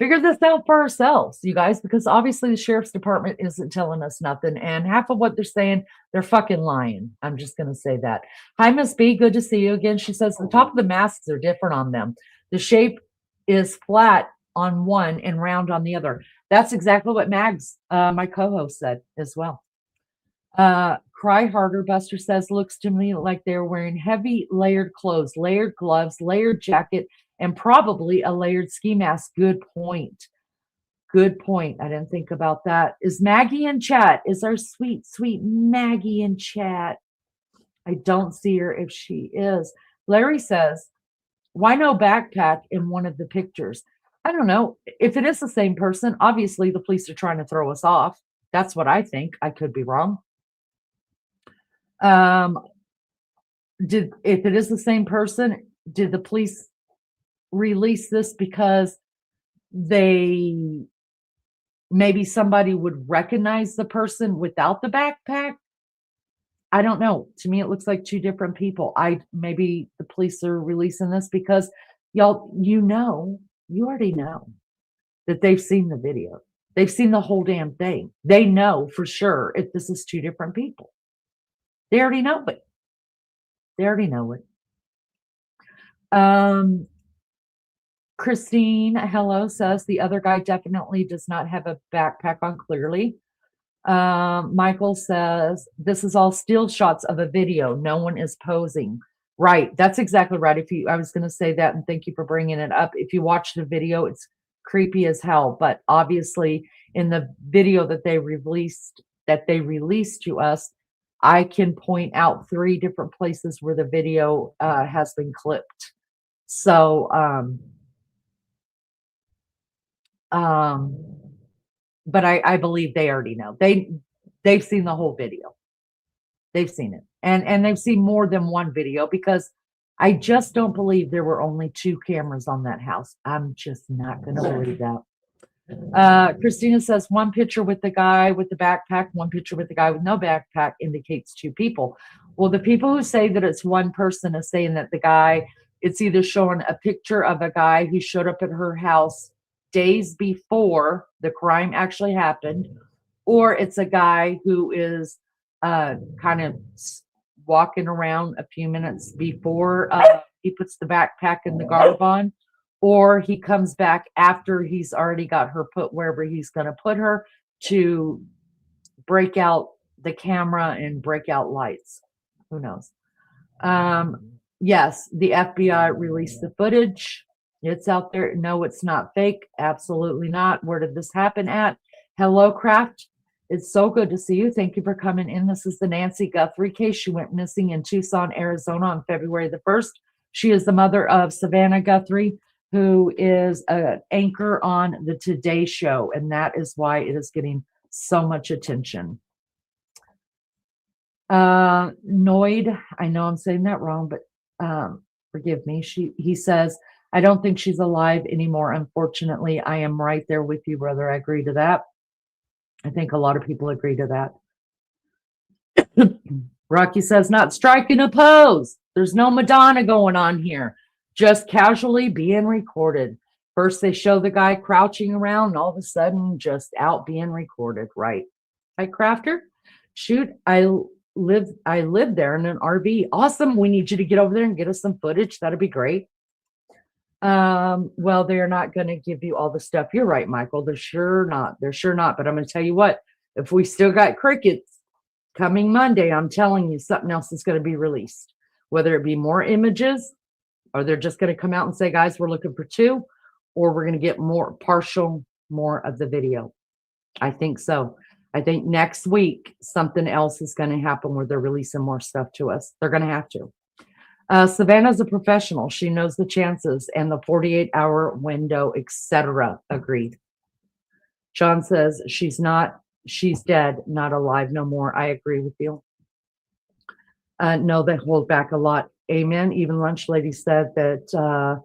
this out for ourselves, you guys, because obviously the sheriff's department isn't telling us nothing. And half of what they're saying, they're fucking lying. I'm just going to say that. Hi, Miss B. Good to see you again. She says the top of the masks are different on them. The shape is flat on one and round on the other. That's exactly what Mags, my co-host, said as well. Cry Harder Buster says, looks to me like they're wearing heavy layered clothes, layered gloves, layered jacket, and probably a layered ski mask. Good point. Good point. I didn't think about that. Is Maggie in chat? Is our sweet, sweet Maggie in chat? I don't see her if she is. Larry says, why no backpack in one of the pictures? I don't know. If it is the same person, obviously the police are trying to throw us off. That's what I think. I could be wrong. If it is the same person, did the police release this because maybe somebody would recognize the person without the backpack? I don't know. To me, it looks like two different people. Maybe the police are releasing this because y'all, you already know that they've seen the video. They've seen the whole damn thing. They know for sure if this is two different people. They already know it. They already know it. Christine, hello, says the other guy definitely does not have a backpack on clearly. Michael says this is all still shots of a video. No one is posing. Right. That's exactly right. I was going to say that, and thank you for bringing it up. If you watch the video, it's creepy as hell. But obviously, in the video that they released to us, I can point out 3 different places where the video has been clipped. So, but I believe they already know. They've seen the whole video. They've seen it. And they've seen more than one video because I just don't believe there were only 2 cameras on that house. I'm just not going to believe that. Christina says one picture with the guy with the backpack, one picture with the guy with no backpack indicates 2 people. Well, the people who say that it's one person is saying that the guy, it's either showing a picture of a guy who showed up at her house days before the crime actually happened, or it's a guy who is kind of walking around a few minutes before he puts the backpack and the garb on, or he comes back after he's already got her put wherever he's going to put her to break out the camera and break out lights. Who knows? Yes, the FBI released the footage. It's out there. No, it's not fake. Absolutely not. Where did this happen at? Hello, Craft. It's so good to see you. Thank you for coming in. This is the Nancy Guthrie case. She went missing in Tucson, Arizona on February the 1st. She is the mother of Savannah Guthrie, who is an anchor on the Today Show, and that is why it is getting so much attention. Noid, I know I'm saying that wrong, but forgive me. He says, I don't think she's alive anymore, unfortunately. I am right there with you, brother. I agree to that. I think a lot of people agree to that. Rocky says, not striking a pose. There's no Madonna going on here. Just casually being recorded. First, they show the guy crouching around, and all of a sudden, just out being recorded. Right. Hi, Crafter. Shoot, I live there in an RV. Awesome. We need you to get over there and get us some footage. That'd be great. Well, they're not going to give you all the stuff. You're right, Michael. They're sure not. But I'm going to tell you what, if we still got crickets coming Monday, I'm telling you something else is going to be released, whether it be more images or they're just going to come out and say, guys, we're looking for 2, or we're going to get more of the video. I think so. I think next week, something else is going to happen where they're releasing more stuff to us. They're going to have to. Savannah's a professional. She knows the chances and the 48-hour window, etc. Agreed. John says she's dead, not alive no more. I agree with you. No, they hold back a lot. Amen. Even Lunch Lady said that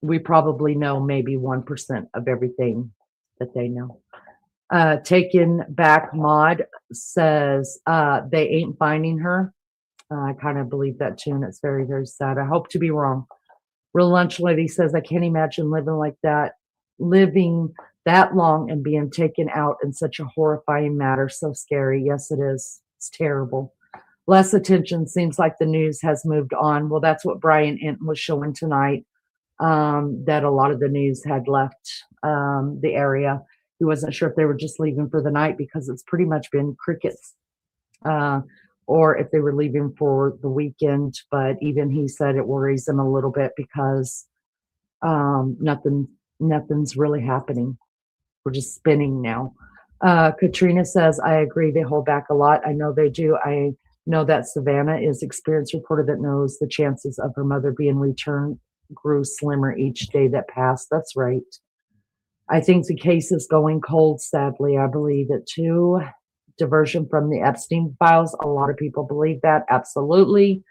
we probably know maybe 1% of everything that they know. Taken Back Mod says they ain't finding her. I kind of believe that too, and it's very, very sad. I hope to be wrong. Real Lunch Lady says, I can't imagine living that long and being taken out in such a horrifying matter. So scary. Yes, it is. It's terrible. Less attention. Seems like the news has moved on. Well, that's what Brian Enton was showing tonight, that a lot of the news had left the area. He wasn't sure if they were just leaving for the night because it's pretty much been crickets. Or if they were leaving for the weekend, but even he said it worries him a little bit because nothing's really happening. We're just spinning now. Katrina says, I agree, they hold back a lot. I know they do. I know that Savannah is experienced reporter that knows the chances of her mother being returned grew slimmer each day that passed. That's right. I think the case is going cold, sadly. I believe it too. Diversion from the Epstein files. A lot of people believe that. Absolutely.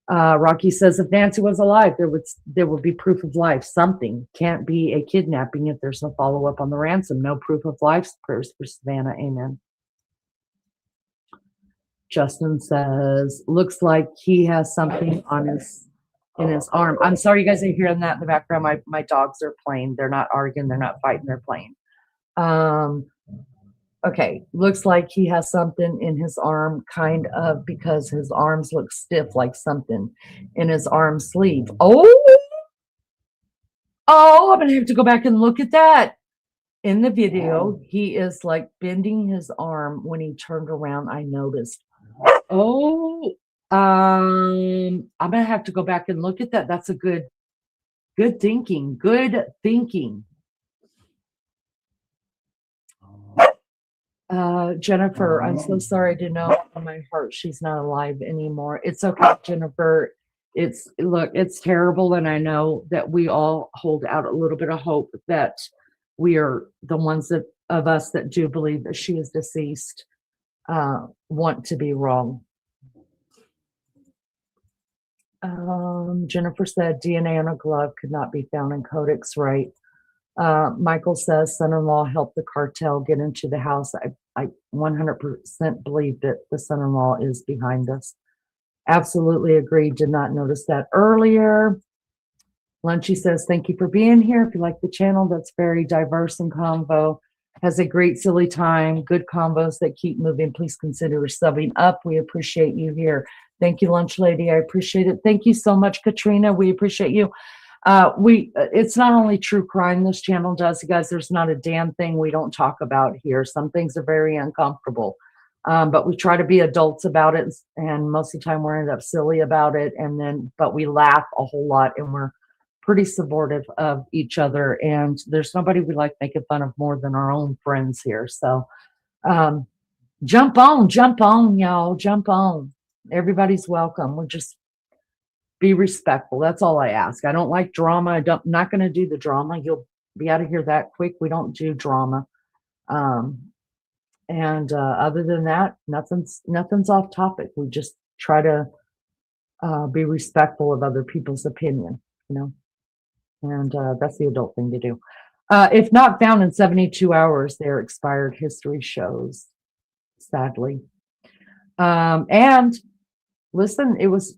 Rocky says if Nancy was alive, there would be proof of life. Something can't be a kidnapping if there's no follow-up on the ransom. No proof of life. Prayers for Savannah. Amen. Justin says, looks like he has something in his arm. I'm sorry you guys are hearing that in the background. My dogs are playing. They're not arguing. They're not fighting. They're playing. Okay, looks like he has something in his arm, kind of, because his arms look stiff, like something in his arm sleeve. Oh, I'm going to have to go back and look at that. In the video, he is like bending his arm. When he turned around, I noticed. Oh, I'm going to have to go back and look at that. That's a good thinking. Good thinking. Jennifer, I'm so sorry to know in my heart she's not alive anymore. It's okay, Jennifer. It's terrible, and I know that we all hold out a little bit of hope that we are the ones of us that do believe that she is deceased, want to be wrong. Jennifer said DNA on a glove could not be found in Codex, right? Michael says son-in-law helped the cartel get into the house. I 100% believe that the son-in-law is behind us. Absolutely agree. Did not notice that earlier. Lunchy says, thank you for being here. If you like the channel, that's very diverse and convo. Has a great silly time. Good combos that keep moving. Please consider subbing up. We appreciate you here. Thank you, Lunch Lady. I appreciate it. Thank you so much, Katrina. We appreciate you. It's not only true crime this channel does, you guys. There's not a damn thing we don't talk about here. Some things are very uncomfortable, but we try to be adults about it, and most of the time we end up silly about it, but we laugh a whole lot, and we're pretty supportive of each other, and there's nobody we like making fun of more than our own friends here. So jump on, y'all, jump on. Everybody's welcome. We're just be respectful. That's all I ask. I don't like drama. I'm not going to do the drama. You'll be out of here that quick. We don't do drama. Other than that, nothing's off topic. We just try to be respectful of other people's opinion. you know, and that's the adult thing to do. If not found in 72 hours, their expired history shows, sadly. And listen, it was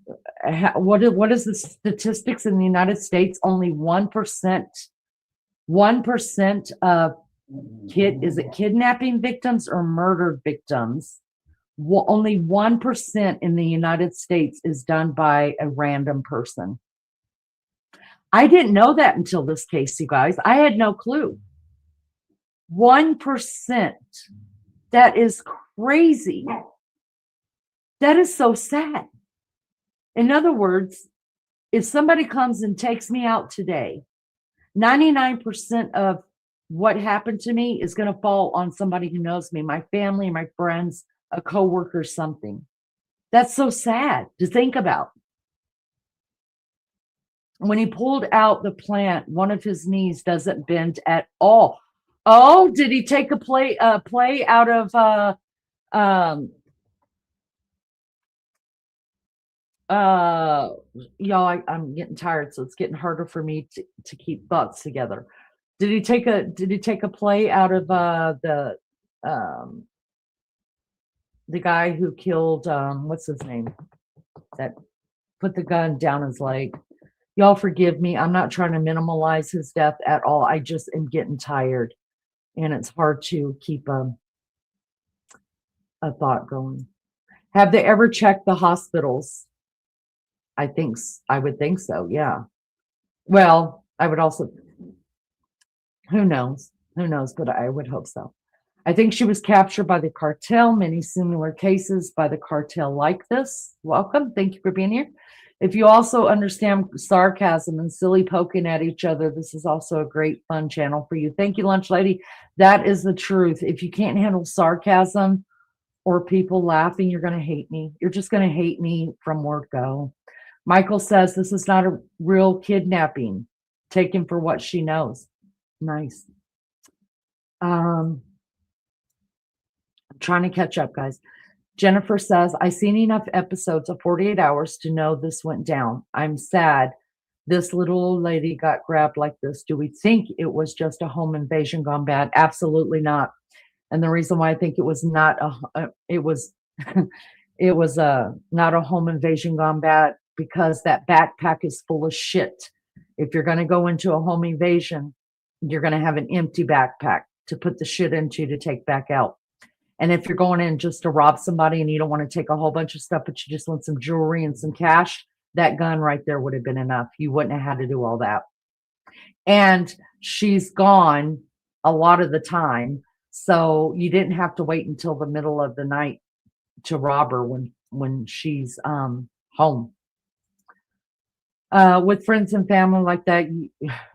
what is the statistics in the United States? Only 1% of kidnapping victims or murdered victims? Only 1% in the United States is done by a random person. I didn't know that until this case, you guys. I had no clue. 1%. That is crazy. That is so sad. In other words, if somebody comes and takes me out today, 99% of what happened to me is going to fall on somebody who knows me, my family, my friends, a coworker, something. That's so sad to think about. When he pulled out the plant, one of his knees doesn't bend at all. Oh, did he take a play out of y'all, I'm getting tired, so it's getting harder for me to keep thoughts together. Did he take a play out of the guy who killed what's his name, that put the gun down his leg? Y'all forgive me, I'm not trying to minimize his death at all. I just am getting tired, and it's hard to keep a thought going. Have they ever checked the hospitals? I would think so, yeah. Well, I would also, who knows, but I would hope so. I think she was captured by the cartel, many similar cases by the cartel like this. Welcome, thank you for being here. If you also understand sarcasm and silly poking at each other, this is also a great fun channel for you. Thank you, Lunch Lady. That is the truth. If you can't handle sarcasm or people laughing, you're going to hate me. You're just going to hate me from word go. Michael says this is not a real kidnapping. Taken for what she knows. Nice. I'm trying to catch up, guys. Jennifer says, I've seen enough episodes of 48 Hours to know this went down. I'm sad this little old lady got grabbed like this. Do we think it was just a home invasion gone bad? Absolutely not. And the reason why I think it was not it was not a home invasion gone bad, because that backpack is full of shit. If you're going to go into a home invasion, you're going to have an empty backpack to put the shit into to take back out. And if you're going in just to rob somebody and you don't want to take a whole bunch of stuff, but you just want some jewelry and some cash, that gun right there would have been enough. You wouldn't have had to do all that. And she's gone a lot of the time, so you didn't have to wait until the middle of the night to rob her when she's home. With friends and family like that,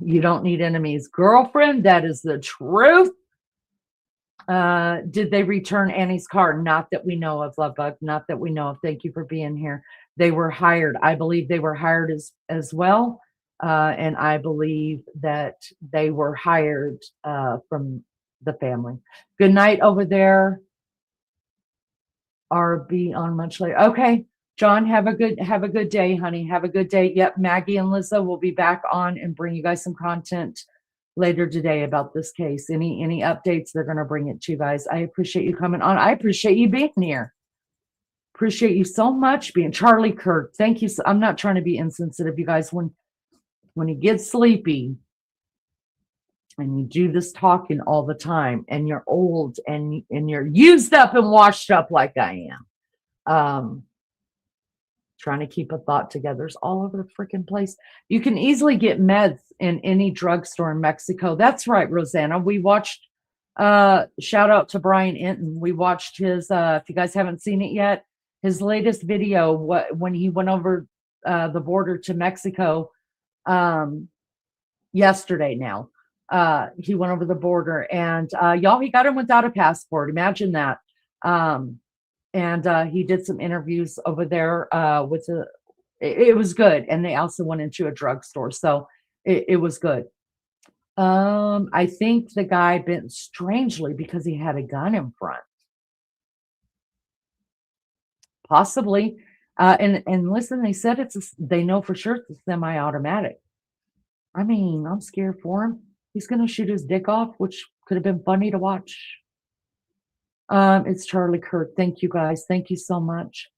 you don't need enemies. Girlfriend, that is the truth. Did they return Annie's car? Not that we know of, Lovebug. Not that we know of. Thank you for being here. They were hired. I believe they were hired as well. And I believe that they were hired from the family. Good night over there. RB on much later. Okay, John, have a good day, honey. Have a good day. Yep, Maggie and Lizzo will be back on and bring you guys some content later today about this case. Any updates, they're going to bring it to you guys. I appreciate you coming on. I appreciate you being here. Appreciate you so much being Charlie Kirk. Thank you. I'm not trying to be insensitive, you guys. When you get sleepy and you do this talking all the time and you're old and you're used up and washed up like I am, trying to keep a thought together is all over the freaking place. You can easily get meds in any drugstore in Mexico. That's right, Rosanna. We watched, shout out to Brian Enton. We watched his, if you guys haven't seen it yet, his latest video, when he went over the border to Mexico yesterday now. He went over the border and y'all, he got in without a passport. Imagine that. And he did some interviews over there it was good. And they also went into a drugstore. So it was good. I think the guy bent strangely because he had a gun in front. Possibly. And listen, they said they know for sure it's a semi-automatic. I mean, I'm scared for him. He's going to shoot his dick off, which could have been funny to watch. It's Charlie Kirk. Thank you guys. Thank you so much.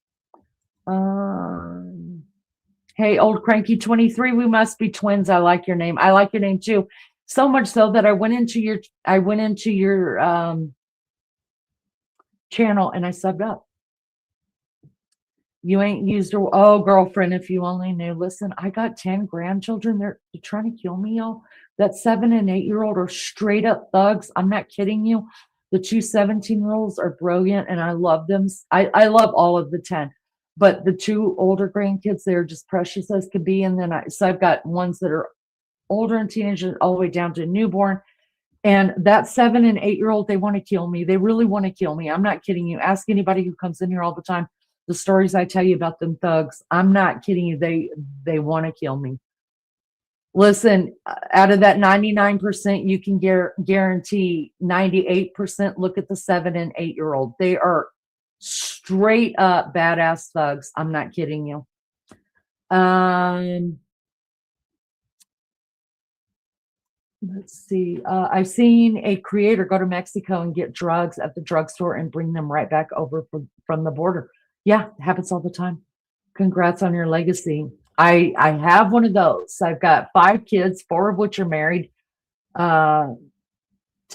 Hey, old cranky 23, we must be twins. I like your name. I like your name too. So much so that I went into your channel and I subbed up. You ain't used her. Oh, girlfriend, if you only knew. Listen, I got 10 grandchildren. They're trying to kill me, y'all. That 7 and 8-year-old are straight up thugs. I'm not kidding you. The two 17-year-olds are brilliant and I love them. I love all of the 10, but the 2 older grandkids, they're just precious as could be. And then I've got ones that are older and teenagers all the way down to newborn. And that 7 and 8-year-old, they want to kill me. They really want to kill me. I'm not kidding you. Ask anybody who comes in here all the time. The stories I tell you about them thugs, I'm not kidding you. They want to kill me. Listen, out of that 99%, you can guarantee 98% look at the 7 and 8-year-old. They are straight up badass thugs. I'm not kidding you. Let's see. I've seen a creator go to Mexico and get drugs at the drugstore and bring them right back over from the border. Yeah, it happens all the time. Congrats on your legacy. I have one of those. I've got 5 kids, 4 of which are married, 10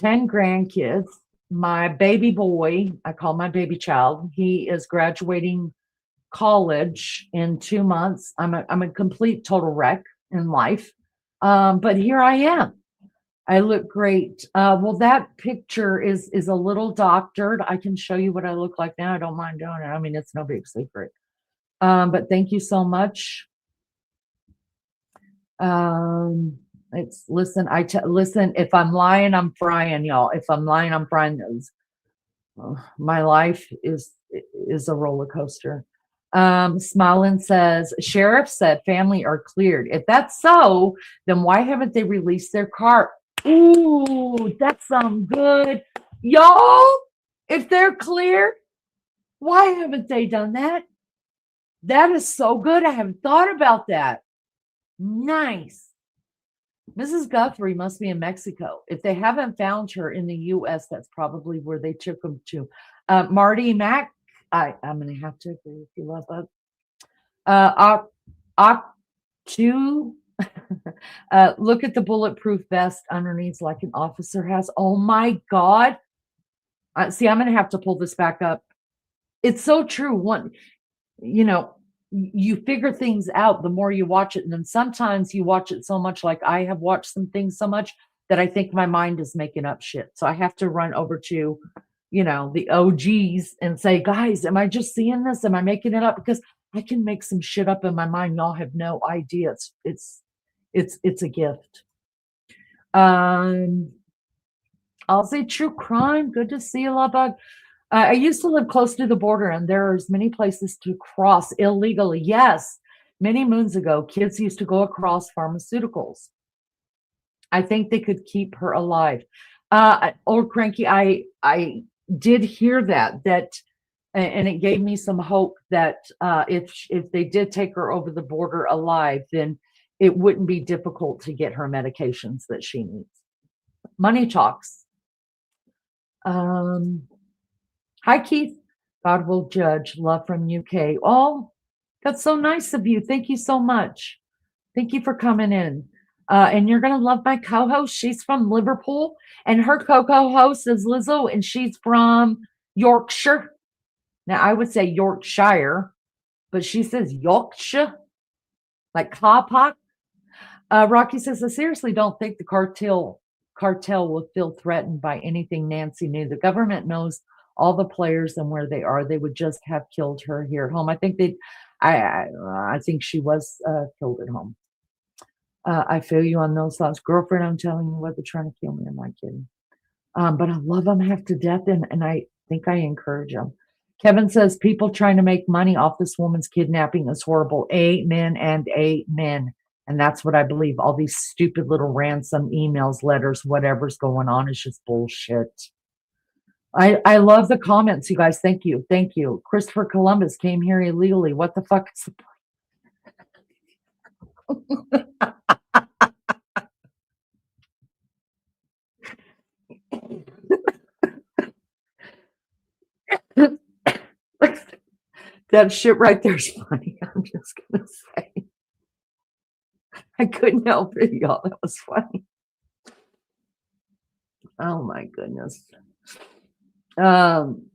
grandkids. My baby boy, I call my baby child, he is graduating college in 2 months. I'm a complete total wreck in life. But here I am. I look great. Well, that picture is a little doctored. I can show you what I look like now. I don't mind doing it. I mean, it's no big secret. But thank you so much. Listen, if I'm lying, I'm frying, y'all. If I'm lying, I'm frying those. My life is a roller coaster. Smilin says, sheriff said family are cleared. If that's so, then why haven't they released their car? Ooh, that's some good. Y'all, if they're cleared, why haven't they done that? That is so good. I haven't thought about that. Nice. Mrs. Guthrie must be in Mexico. If they haven't found her in the U.S., that's probably where they took them to. Marty Mack, I'm going to have to agree with you, love bug. Look at the bulletproof vest underneath like an officer has. Oh my God. See, I'm going to have to pull this back up. It's so true. You figure things out the more you watch it. And then sometimes you watch it so much, like I have watched some things so much that I think my mind is making up shit. So I have to run over to, the OGs and say, guys, am I just seeing this? Am I making it up? Because I can make some shit up in my mind. Y'all have no idea. It's a gift. I'll say true crime. Good to see you, Lubug. I used to live close to the border, and there's many places to cross illegally. Yes, many moons ago, kids used to go across pharmaceuticals. I think they could keep her alive. Old Cranky, I did hear that, and it gave me some hope that if they did take her over the border alive, then it wouldn't be difficult to get her medications that she needs. Money talks. Hi, Keith. God will judge. Love from UK. Oh, that's so nice of you. Thank you so much. Thank you for coming in. And you're going to love my co-host. She's from Liverpool, and her co-host is Lizzo, and she's from Yorkshire. Now, I would say Yorkshire, but she says Yorkshire, like Hop. Rocky says, I seriously don't think the cartel will feel threatened by anything Nancy knew. The government knows all the players and where they are. They would just have killed her here at home. I think I think she was killed at home. I feel you on those thoughts. Girlfriend, I'm telling you what, they're trying to kill me. I'm not kidding. But I love them half to death, and I think I encourage them. Kevin says, people trying to make money off this woman's kidnapping is horrible. Amen and amen. And that's what I believe. All these stupid little ransom emails, letters, whatever's going on is just bullshit. I love the comments, you guys. Thank you. Thank you. Christopher Columbus came here illegally. What the fuck is the point? That shit right there is funny. I'm just gonna say. I couldn't help it, y'all. That was funny. Oh my goodness.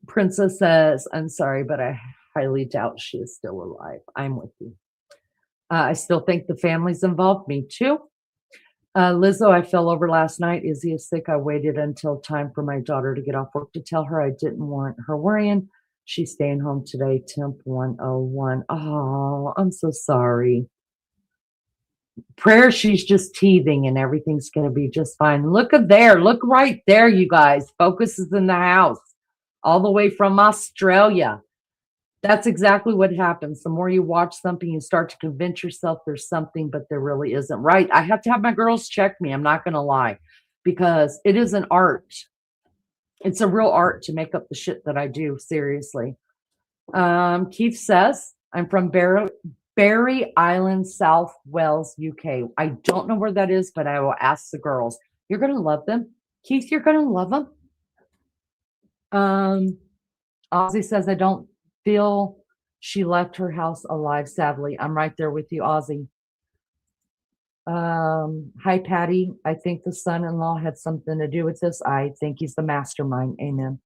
Princess says, I'm sorry, but I highly doubt she is still alive. I'm with you. I still think the family's involved. Me too. Lizzo, I fell over last night. Izzy is sick. I waited until time for my daughter to get off work to tell her I didn't want her worrying. She's staying home today. Temp 101. Oh, I'm so sorry. Prayer, she's just teething and everything's going to be just fine. Look at there. Look right there, you guys. Focus is in the house. All the way from Australia. That's exactly what happens. The more you watch something, you start to convince yourself there's something, but there really isn't. Right? I have to have my girls check me. I'm not going to lie, because it is an art. It's a real art to make up the shit that I do. Seriously. Keith says, I'm from Barry Island, South Wales, UK. I don't know where that is, but I will ask the girls. You're going to love them. Keith, you're going to love them. Ozzy says, I don't feel she left her house alive, sadly. I'm right there with you, Ozzy. Hi, Patty. I think the son-in-law had something to do with this. I think he's the mastermind. Amen.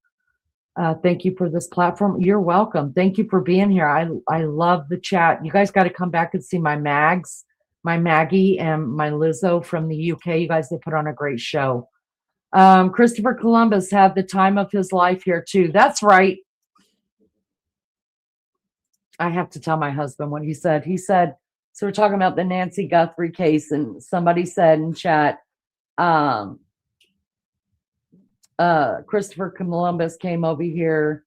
Thank you for this platform. You're welcome. Thank you for being here. I love the chat. You guys got to come back and see my Mags, my Maggie, and my Lizzo from the UK. You guys, they put on a great show. Christopher Columbus had the time of his life here too. That's right. I have to tell my husband what he said. He said, so we're talking about the Nancy Guthrie case, and somebody said in chat, Christopher Columbus came over here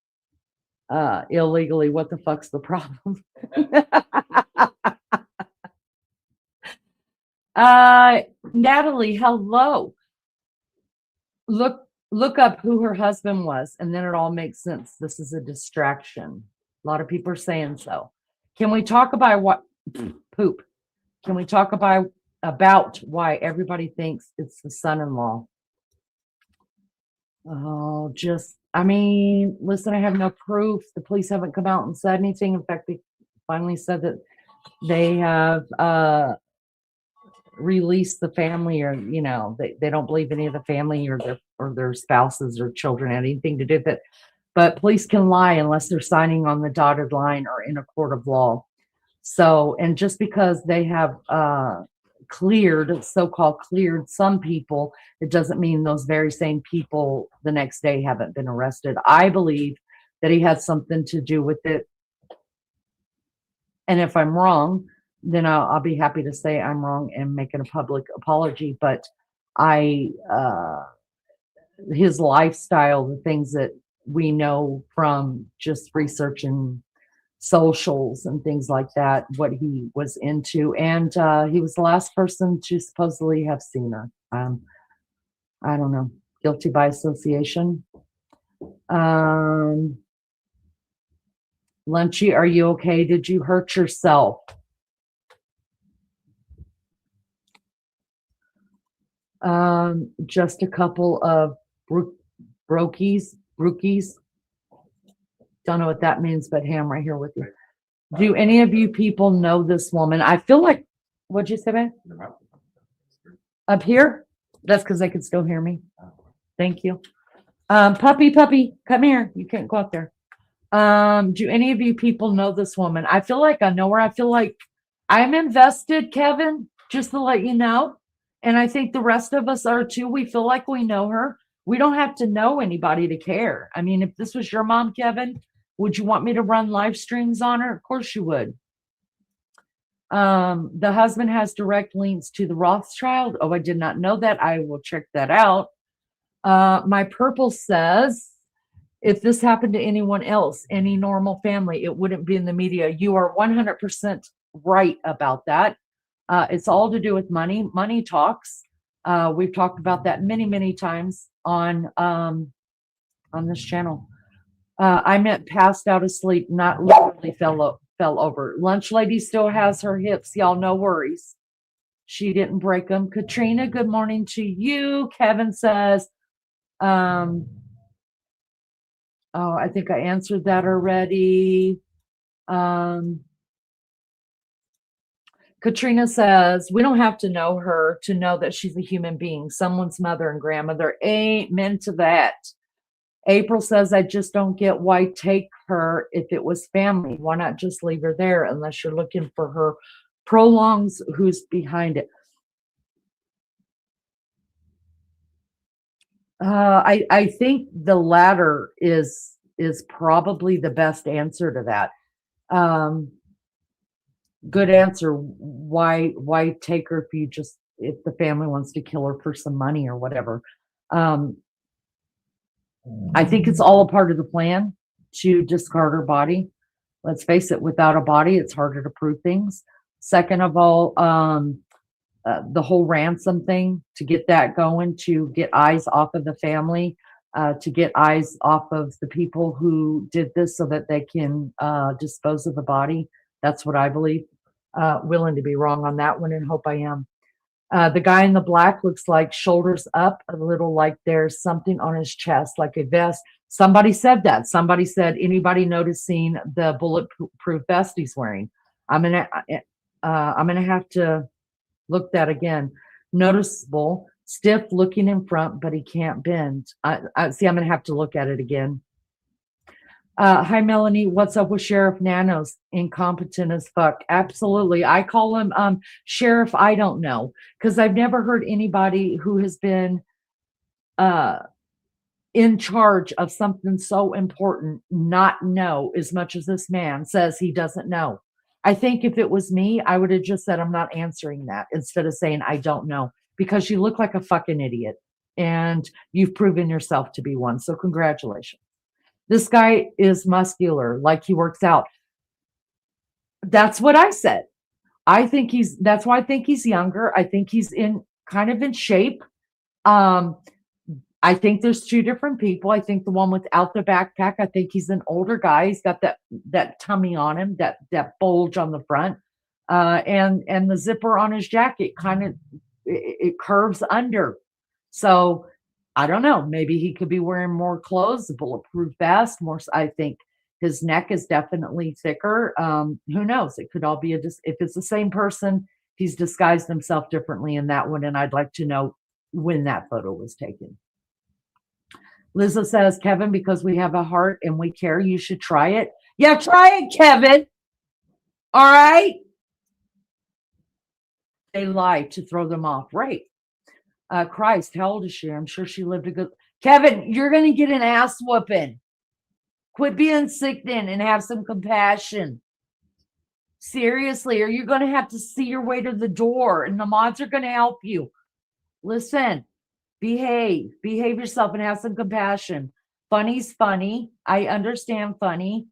illegally. What the fuck's the problem? Natalie, hello. Look up who her husband was, and then it all makes sense. This is a distraction. A lot of people are saying so. Can we talk about what poop? Can we talk about why everybody thinks it's the son-in-law? Oh, I mean, listen, I have no proof. The police haven't come out and said anything. In fact, they finally said that they have released the family, or they don't believe any of the family or their spouses or children had anything to do with it. But police can lie unless they're signing on the dotted line or in a court of law. So, and just because they have so-called cleared some people, it doesn't mean those very same people the next day haven't been arrested. I believe that he had something to do with it. And if I'm wrong, then I'll be happy to say I'm wrong and make a public apology. But his lifestyle, the things that we know from just researching socials and things like that, what he was into, and he was the last person to supposedly have seen her. I don't know, guilty by association. Lunchy, are you okay? Did you hurt yourself? Just a couple of brookies. Don't know what that means, but hey, I'm right here with you. Do any of you people know this woman? I feel like, what'd you say, man? Up here? That's because they can still hear me. Thank you. Puppy, come here. You can't go up there. Do any of you people know this woman? I feel like I know her. I feel like I'm invested, Kevin, just to let you know. And I think the rest of us are too. We feel like we know her. We don't have to know anybody to care. I mean, if this was your mom, Kevin, would you want me to run live streams on her? Of course you would. The husband has direct links to the Rothschild. Oh, I did not know that. I will check that out. My purple says, if this happened to anyone else, any normal family, it wouldn't be in the media. You are 100% right about that. It's all to do with money. Money talks. We've talked about that many, many times on this channel. I meant passed out asleep, not literally fell over. Lunch lady still has her hips, y'all, no worries. She didn't break them. Katrina, good morning to you. Kevin says, oh, I think I answered that already. Katrina says, we don't have to know her to know that she's a human being, someone's mother and grandmother. Amen to that. April says, I just don't get why take her if it was family. Why not just leave her there unless you're looking for her prolongs who's behind it? I think the latter is probably the best answer to that. Good answer. Why take her if the family wants to kill her for some money or whatever? I think it's all a part of the plan to discard her body. Let's face it, without a body, it's harder to prove things. Second of all, the whole ransom thing, to get that going, to get eyes off of the family, to get eyes off of the people who did this so that they can dispose of the body. That's what I believe. Willing to be wrong on that one and hope I am. The guy in the black looks like shoulders up, a little like there's something on his chest, like a vest. Somebody said that. Somebody said, anybody noticing the bulletproof vest he's wearing? I'm gonna have to look that again. Noticeable, stiff looking in front, but he can't bend. See, I'm gonna have to look at it again. Hi, Melanie. What's up with Sheriff Nanos? Incompetent as fuck. Absolutely. I call him Sheriff I don't know, because I've never heard anybody who has been in charge of something so important not know as much as this man says he doesn't know. I think if it was me, I would have just said, I'm not answering that instead of saying, I don't know, because you look like a fucking idiot and you've proven yourself to be one. So congratulations. This guy is muscular, like he works out. That's what I said. That's why I think he's younger. I think he's kind of in shape. I think there's two different people. I think the one without the backpack, I think he's an older guy. He's got that tummy on him, that bulge on the front, and the zipper on his jacket it curves under. So I don't know. Maybe he could be wearing more clothes, a bulletproof vest, more. I think his neck is definitely thicker. Who knows? It could all be if it's the same person, he's disguised himself differently in that one. And I'd like to know when that photo was taken. Lizzo says, Kevin, because we have a heart and we care, you should try it. Yeah, try it, Kevin. All right. They lie to throw them off. Right. Christ, how old is she? I'm sure she lived a good. Kevin, you're going to get an ass whooping. Quit being sick then and have some compassion. Seriously, or you're going to have to see your way to the door and the mods are going to help you. Listen. Behave yourself and have some compassion. Funny's funny. I understand funny.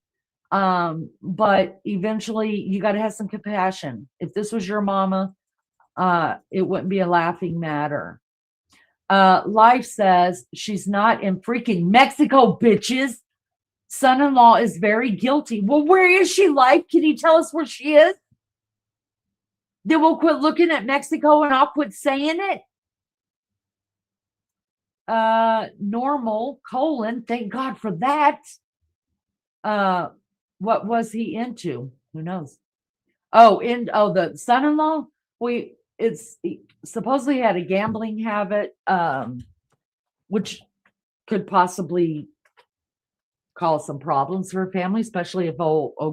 But eventually you got to have some compassion. If this was your mama, it wouldn't be a laughing matter. Life says she's not in freaking Mexico, bitches. Son-in-law is very guilty. Well, where is she, Life? Can you tell us where she is? Then we'll quit looking at Mexico and I'll quit saying it. Normal, thank God for that. What was he into? Who knows? The son-in-law, he supposedly had a gambling habit, which could possibly cause some problems for her family, especially if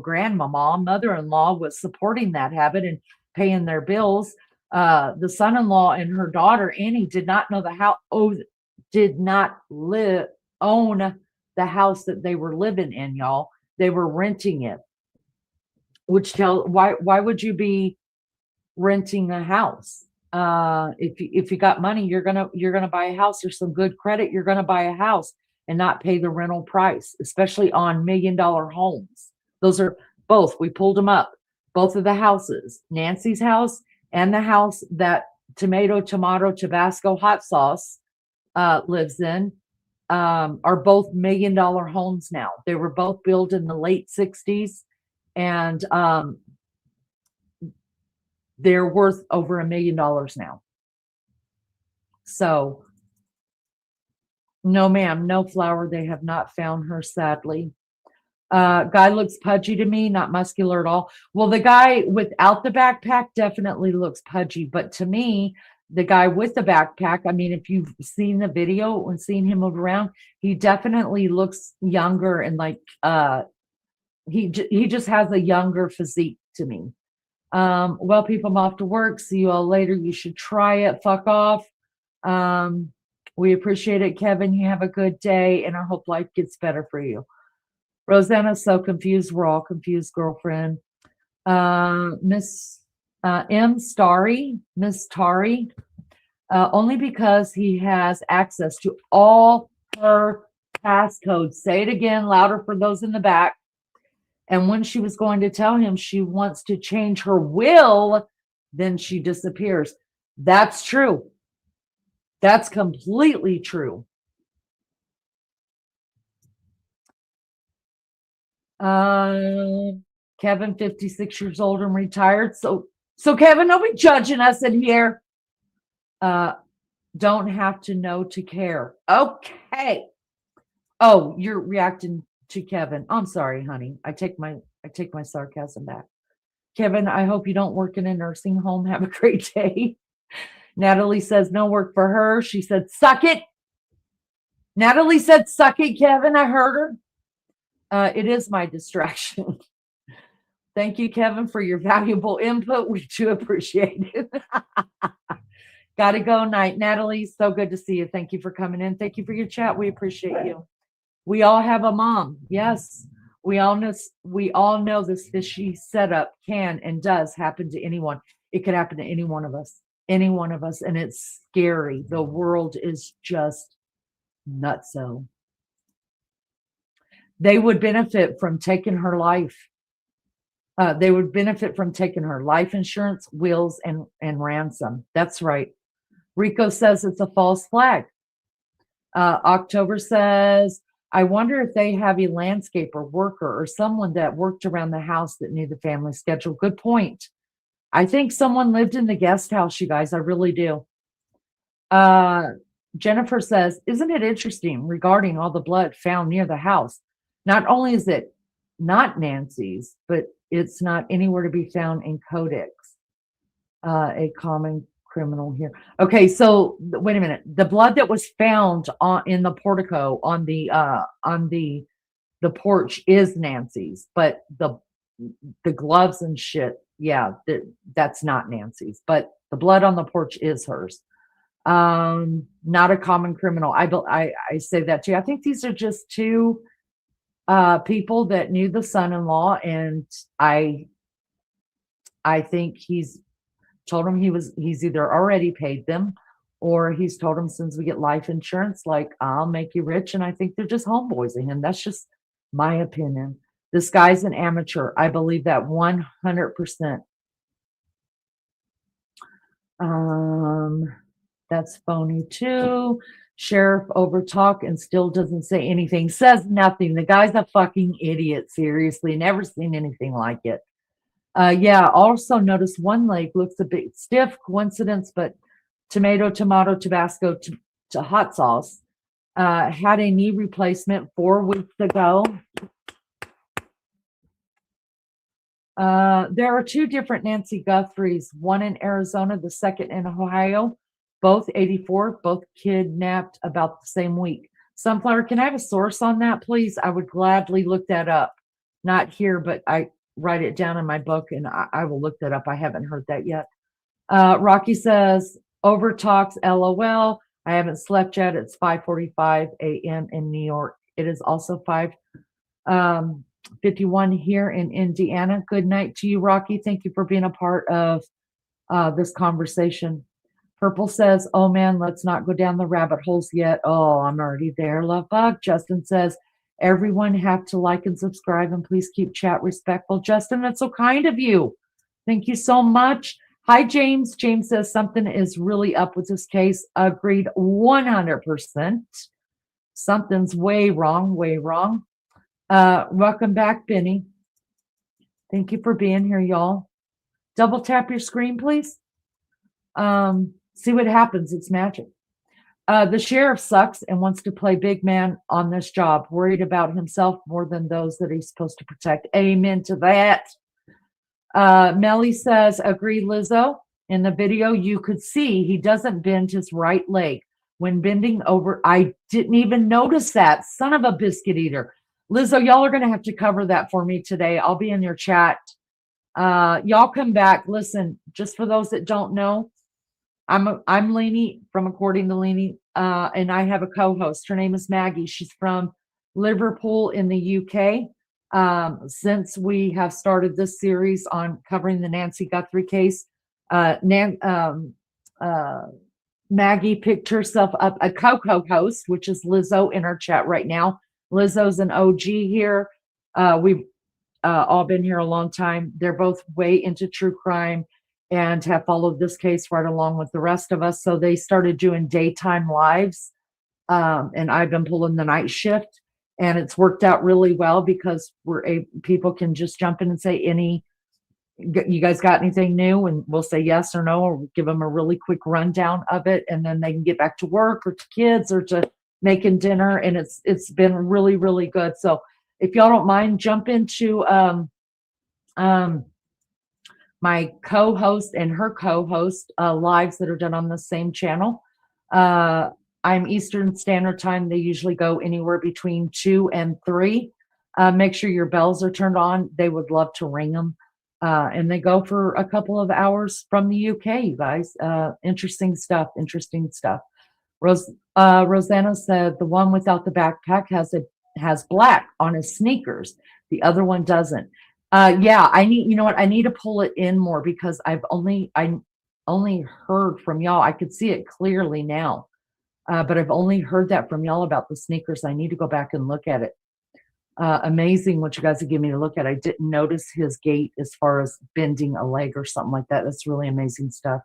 grandmama, mother-in-law was supporting that habit and paying their bills. The son-in-law and her daughter, Annie, did not know the house. Did not own the house that they were living in, y'all. They were renting it. Why would you be renting a house? If you got money, you're gonna buy a house or some good credit, you're gonna buy a house and not pay the rental price, especially on $1 million homes. Those are both. We pulled them up. Both of the houses, Nancy's house and the house that tomato Tabasco hot sauce lives in, are both $1 million homes now. They were both built in the late 60s and they're worth over $1 million now. So no, ma'am, no flower. They have not found her, sadly. Guy looks pudgy to me, not muscular at all. Well, the guy without the backpack definitely looks pudgy, but to me, the guy with the backpack, I mean, if you've seen the video and seen him move around, he definitely looks younger and like he just has a younger physique to me. Well, people, I'm off to work. See you all later. You should try it. Fuck off. We appreciate it, Kevin. You have a good day, and I hope life gets better for you. Rosanna's so confused. We're all confused, girlfriend. Miss Miss Tari, only because he has access to all her passcodes. Say it again, louder for those in the back. And when she was going to tell him she wants to change her will, then she disappears. That's true. That's completely true. Kevin, 56 years old and retired. So Kevin, don't be judging us in here. Don't have to know to care. Okay. Oh, you're reacting to Kevin. I'm sorry, honey. I take my sarcasm back. Kevin, I hope you don't work in a nursing home. Have a great day. Natalie says no work for her. She said, suck it. Natalie said, suck it, Kevin. I heard her. It is my distraction. Thank you, Kevin, for your valuable input. We do appreciate it. Gotta go night. Natalie, so good to see you. Thank you for coming in. Thank you for your chat. We appreciate you. We all have a mom. Yes. We all know this fishy setup can and does happen to anyone. It could happen to any one of us. Any one of us. And it's scary. The world is just nutso. They would benefit from taking her life. They would benefit from taking her life insurance, wills, and ransom. That's right. Rico says it's a false flag. October says, I wonder if they have a landscaper, worker, or someone that worked around the house that knew the family schedule. Good point. I think someone lived in the guest house, you guys. I really do. Jennifer says, isn't it interesting regarding all the blood found near the house? Not only is it not Nancy's, but it's not anywhere to be found in Codex. A common criminal here. Okay, so wait a minute. The blood that was found in the portico on the porch is Nancy's, but the gloves and shit, yeah, that's not Nancy's. But the blood on the porch is hers. Not a common criminal. I say that too. I think these are just two people that knew the son-in-law, and I think he's told him he's either already paid them, or he's told him, since we get life insurance, like, I'll make you rich. And I think they're just homeboys of him. That's just my opinion. This guy's an amateur. I believe that 100%. That's phony too. Sheriff overtalk and still doesn't say anything. Says nothing. The guy's a fucking idiot. Seriously, never seen anything like it. Yeah, also notice one leg looks a bit stiff. Coincidence, but tomato, Tabasco to hot sauce. Had a knee replacement 4 weeks ago. There are 2 different Nancy Guthries, one in Arizona, the second in Ohio, both 84, both kidnapped about the same week. Sunflower, can I have a source on that, please? I would gladly look that up. Not here, but I write it down in my book, and I will look that up. I haven't heard that yet. Rocky says, over talks, LOL. I haven't slept yet. It's 5:45 a.m. in New York. It is also 5:51 here in Indiana. Good night to you, Rocky. Thank you for being a part of this conversation. Purple says, oh man, let's not go down the rabbit holes yet. Oh, I'm already there. Love bug. Justin says, everyone have to like and subscribe, and please keep chat respectful. Justin, that's so kind of you. Thank you so much. Hi, James. James says something is really up with this case. Agreed 100%. Something's way wrong, way wrong. Welcome back, Benny. Thank you for being here, y'all. Double tap your screen, please. See what happens. It's magic. The sheriff sucks and wants to play big man on this job, worried about himself more than those that he's supposed to protect. Amen to that. Melly says, agree, Lizzo. In the video, you could see he doesn't bend his right leg. When bending over, I didn't even notice that. Son of a biscuit eater. Lizzo, y'all are going to have to cover that for me today. I'll be in your chat. Y'all come back. Listen, just for those that don't know, I'm Lainey from According to Lainey, and I have a co-host. Her name is Maggie. She's from Liverpool in the UK. Since we have started this series on covering the Nancy Guthrie case, Maggie picked herself up a co-host, which is Lizzo in our chat right now. Lizzo's an OG here. We've all been here a long time. They're both way into true crime and have followed this case right along with the rest of us. So they started doing daytime lives, and I've been pulling the night shift, and it's worked out really well because people can just jump in and say, you guys got anything new? And we'll say yes or no, or give them a really quick rundown of it, and then they can get back to work or to kids or to making dinner, and it's been really, really good. So if y'all don't mind, jump into my co-host and her co-host lives that are done on the same channel. I'm Eastern Standard Time. They usually go anywhere between 2 and 3. Make sure your bells are turned on. They would love to ring them. And they go for a couple of hours from the UK, you guys. Interesting stuff. Rosanna said the one without the backpack has black on his sneakers. The other one doesn't. Yeah, I need to pull it in more because I only heard from y'all. I could see it clearly now, but I've only heard that from y'all about the sneakers. I need to go back and look at it. Amazing what you guys have given me to look at. I didn't notice his gait as far as bending a leg or something like that. That's really amazing stuff.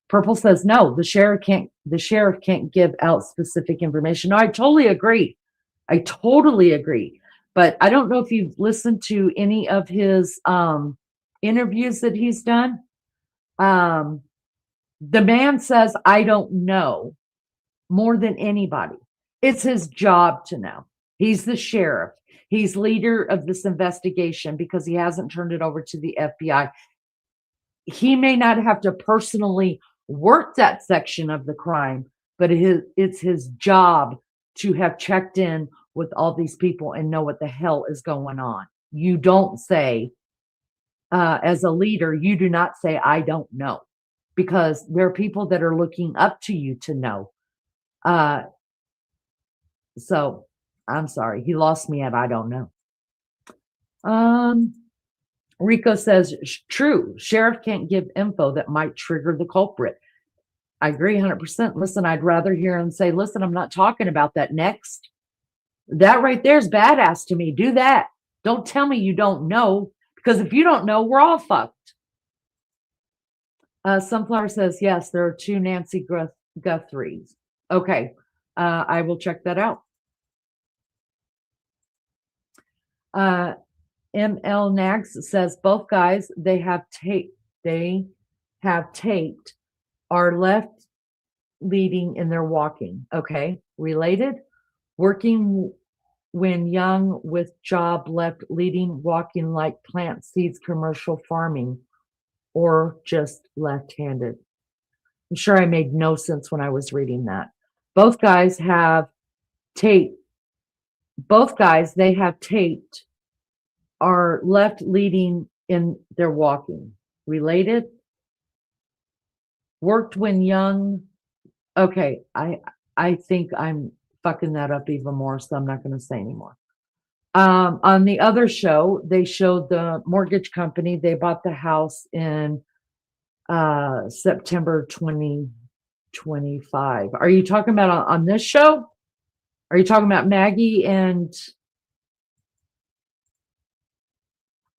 Purple says no, the sheriff can't give out specific information. No, I totally agree. But I don't know if you've listened to any of his interviews that he's done. The man says, I don't know more than anybody. It's his job to know. He's the sheriff. He's leader of this investigation because he hasn't turned it over to the FBI. He may not have to personally work that section of the crime, but it's his job to have checked in with all these people and know what the hell is going on. You don't say, as a leader, you do not say, I don't know, because there are people that are looking up to you to know. So I'm sorry, he lost me at I don't know. Rico says, true, sheriff can't give info that might trigger the culprit. I agree 100%. Listen, I'd rather hear him say, listen, I'm not talking about that next. That right there is badass to me. Do that. Don't tell me you don't know, because if you don't know, we're all fucked. Sunflower says, yes, there are 2 Nancy Guthries. Okay, I will check that out. ML Nags says both guys they have taped are left leading in their walking. Okay, related. Working when young with job left leading, walking like plant seeds, commercial farming, or just left-handed. I'm sure I made no sense when I was reading that. Both guys have taped. Both guys they have taped are left leading in their walking. Related. Worked when young. Okay, I think I'm fucking that up even more, so I'm not going to say anymore. On the other show, they showed the mortgage company. They bought the house in September 2025. Are you talking about on this show? Are you talking about Maggie and...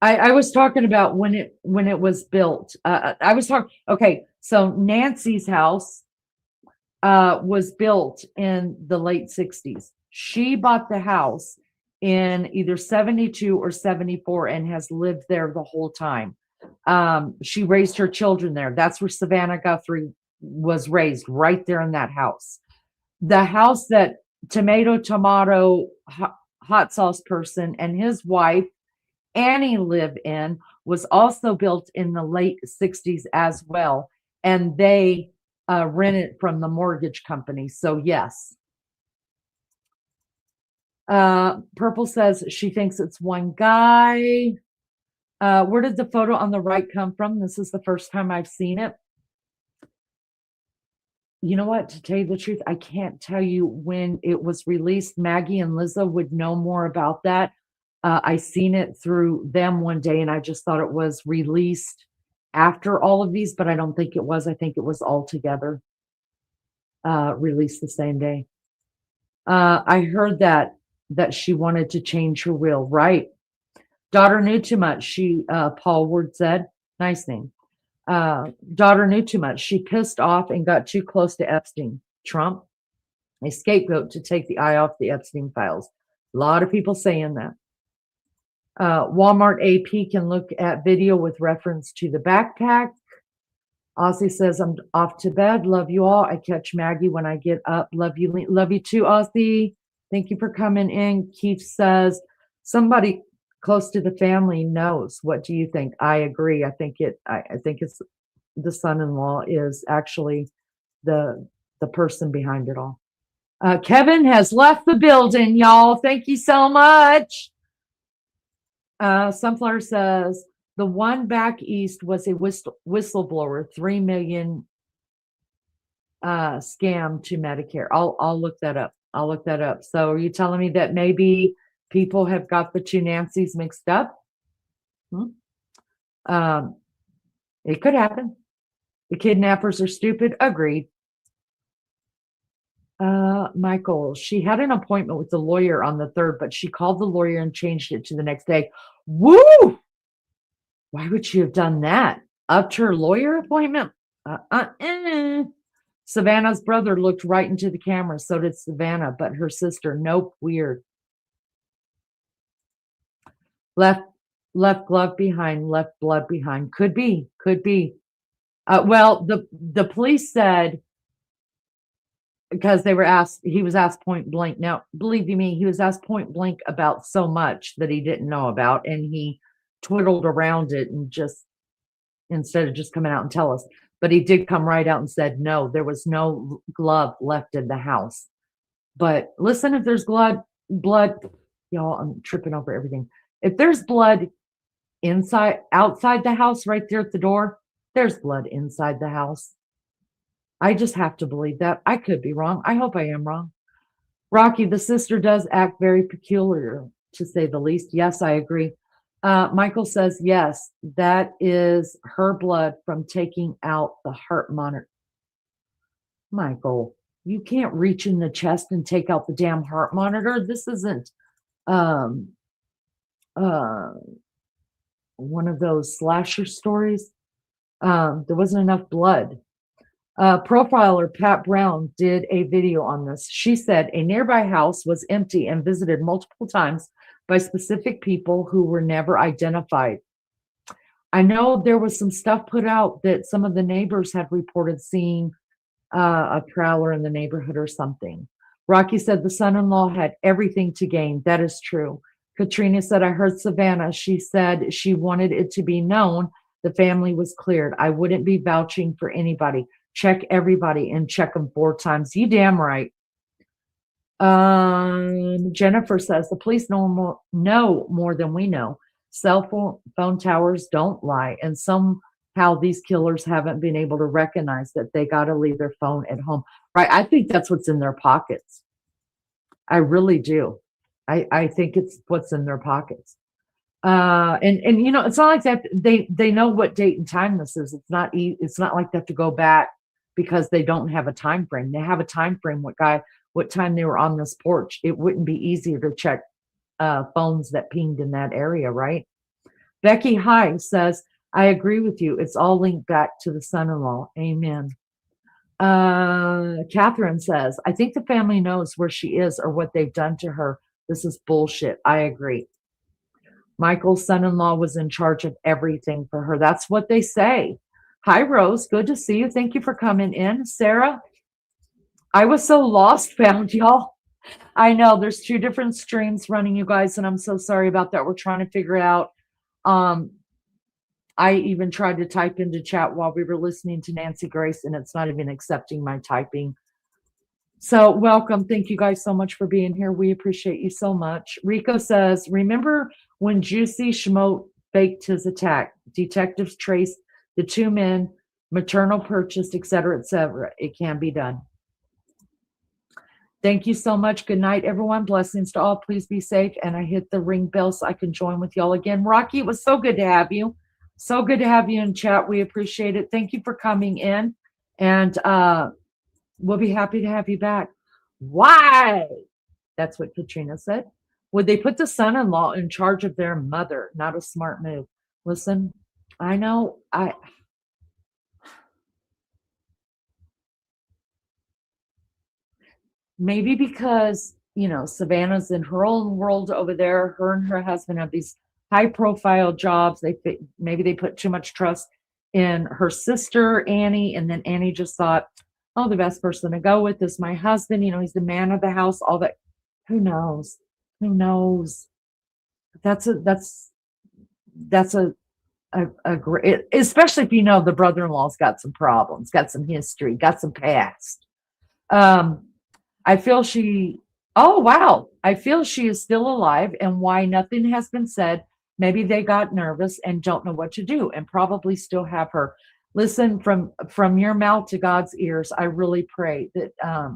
I was talking about when it was built. I was talking... Okay, so Nancy's house was built in the late 60s. She bought the house in either 72 or 74 and has lived there the whole time. She raised her children there. That's where Savannah Guthrie was raised, right there in that house. The house that tomato hot sauce person and his wife Annie live in was also built in the late 60s as well. And they rent it from the mortgage company. So, yes. Purple says she thinks it's one guy. Where did the photo on the right come from? This is the first time I've seen it. You know what? To tell you the truth, I can't tell you when it was released. Maggie and Lizzo would know more about that. I seen it through them one day, and I just thought it was released after all of these, but I don't think it was. I think it was all together released the same day. I heard that she wanted to change her will. Right. Daughter knew too much. Paul Ward said, nice name. Daughter knew too much. She pissed off and got too close to Epstein. Trump, a scapegoat to take the eye off the Epstein files. A lot of people saying that. Walmart AP can look at video with reference to the backpack. Ozzy says, I'm off to bed. Love you all. I catch Maggie when I get up. Love you. Love you too, Ozzy. Thank you for coming in. Keith says, somebody close to the family knows. What do you think? I agree. I think it's the son-in-law is actually the person behind it all. Kevin has left the building, y'all. Thank you so much. Sunflower says the one back east was a whistleblower, 3 million scam to Medicare. I'll look that up. So are you telling me that maybe people have got the two Nancys mixed up? It could happen. The kidnappers are stupid. Agreed. Michael, she had an appointment with the lawyer on the 3rd, but she called the lawyer and changed it to the next day. Woo! Why would she have done that? Upped her lawyer appointment? Savannah's brother looked right into the camera. So did Savannah, but her sister, nope, weird. Left glove behind, left blood behind. Could be. Well, the police said, because he was asked point blank. Now, believe you me, he was asked point blank about so much that he didn't know about, and he twiddled around it and just, instead of just coming out and tell us. But he did come right out and said, no, there was no glove left in the house. But listen, if there's blood, y'all, I'm tripping over everything. If there's blood outside the house, right there at the door, there's blood inside the house. I just have to believe that. I could be wrong. I hope I am wrong. Rocky, the sister does act very peculiar, to say the least. Yes, I agree. Michael says, yes, that is her blood from taking out the heart monitor. Michael, you can't reach in the chest and take out the damn heart monitor. This isn't one of those slasher stories. There wasn't enough blood. Profiler Pat Brown did a video on this. She said a nearby house was empty and visited multiple times by specific people who were never identified. I know there was some stuff put out that some of the neighbors had reported seeing a prowler in the neighborhood or something. Rocky said the son-in-law had everything to gain. That is true. Katrina said, I heard Savannah. She said she wanted it to be known the family was cleared. I wouldn't be vouching for anybody. Check everybody and check them 4 times. You damn right. Jennifer says the police know more than we know. Cell phone towers don't lie, and somehow these killers haven't been able to recognize that they got to leave their phone at home. Right? I think that's what's in their pockets. I really do. I think it's what's in their pockets. And you know, it's not like that. They know what date and time this is. It's not like they have to go back because they don't have a time frame. They have a time frame. What time they were on this porch. It wouldn't be easier to check phones that pinged in that area, right? Becky High says, I agree with you. It's all linked back to the son-in-law. Amen. Catherine says, I think the family knows where she is or what they've done to her. This is bullshit. I agree. Michael's son-in-law was in charge of everything for her. That's what they say. Hi, Rose. Good to see you. Thank you for coming in. Sarah, I was so lost found, y'all. I know there's two different streams running, you guys, and I'm so sorry about that. We're trying to figure it out. I even tried to type into chat while we were listening to Nancy Grace, and it's not even accepting my typing. So welcome. Thank you guys so much for being here. We appreciate you so much. Rico says, remember when Juicy Schmote faked his attack? Detectives traced the two men, maternal purchased, et cetera, et cetera. It can be done. Thank you so much. Good night, everyone. Blessings to all. Please be safe. And I hit the ring bell so I can join with y'all again. Rocky, it was so good to have you. So good to have you in chat. We appreciate it. Thank you for coming in. And we'll be happy to have you back. Why? That's what Katrina said. Would they put the son-in-law in charge of their mother? Not a smart move. Listen, I know maybe because, Savannah's in her own world over there. Her and her husband have these high-profile jobs. Maybe they put too much trust in her sister, Annie, and then Annie just thought, oh, the best person to go with is my husband. He's the man of the house, all that. Who knows? Who knows? That's a great, especially if the brother-in-law's got some problems, got some history, got some past. I feel she is still alive, and why nothing has been said. Maybe they got nervous and don't know what to do, and probably still have her. Listen, from your mouth to God's ears, I really pray that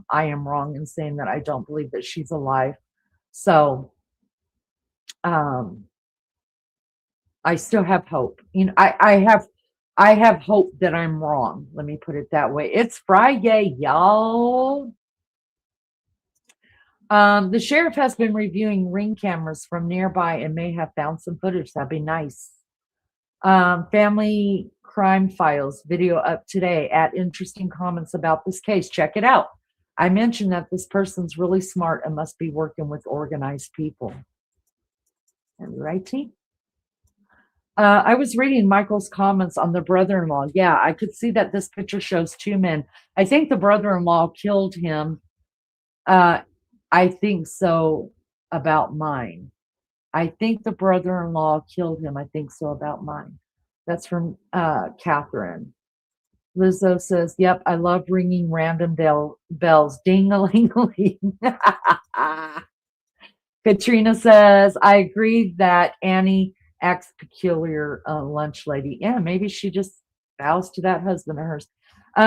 I am wrong in saying that I don't believe that she's alive. So I still have hope. I have hope that I'm wrong. Let me put it that way. It's Friday, y'all. The sheriff has been reviewing ring cameras from nearby and may have found some footage. That'd be nice. Family crime files video up today. At interesting comments about this case. Check it out. I mentioned that this person's really smart and must be working with organized people. Right, T? I was reading Michael's comments on the brother-in-law. Yeah, I could see that this picture shows two men. I think the brother-in-law killed him. I think so about mine. I think the brother-in-law killed him. I think so about mine. That's from Catherine. Lizzo says, yep, I love ringing random bells. Ding-a-ling-a-ling. Katrina says, I agree that Annie acts peculiar, lunch lady. Yeah, maybe she just vows to that husband of hers.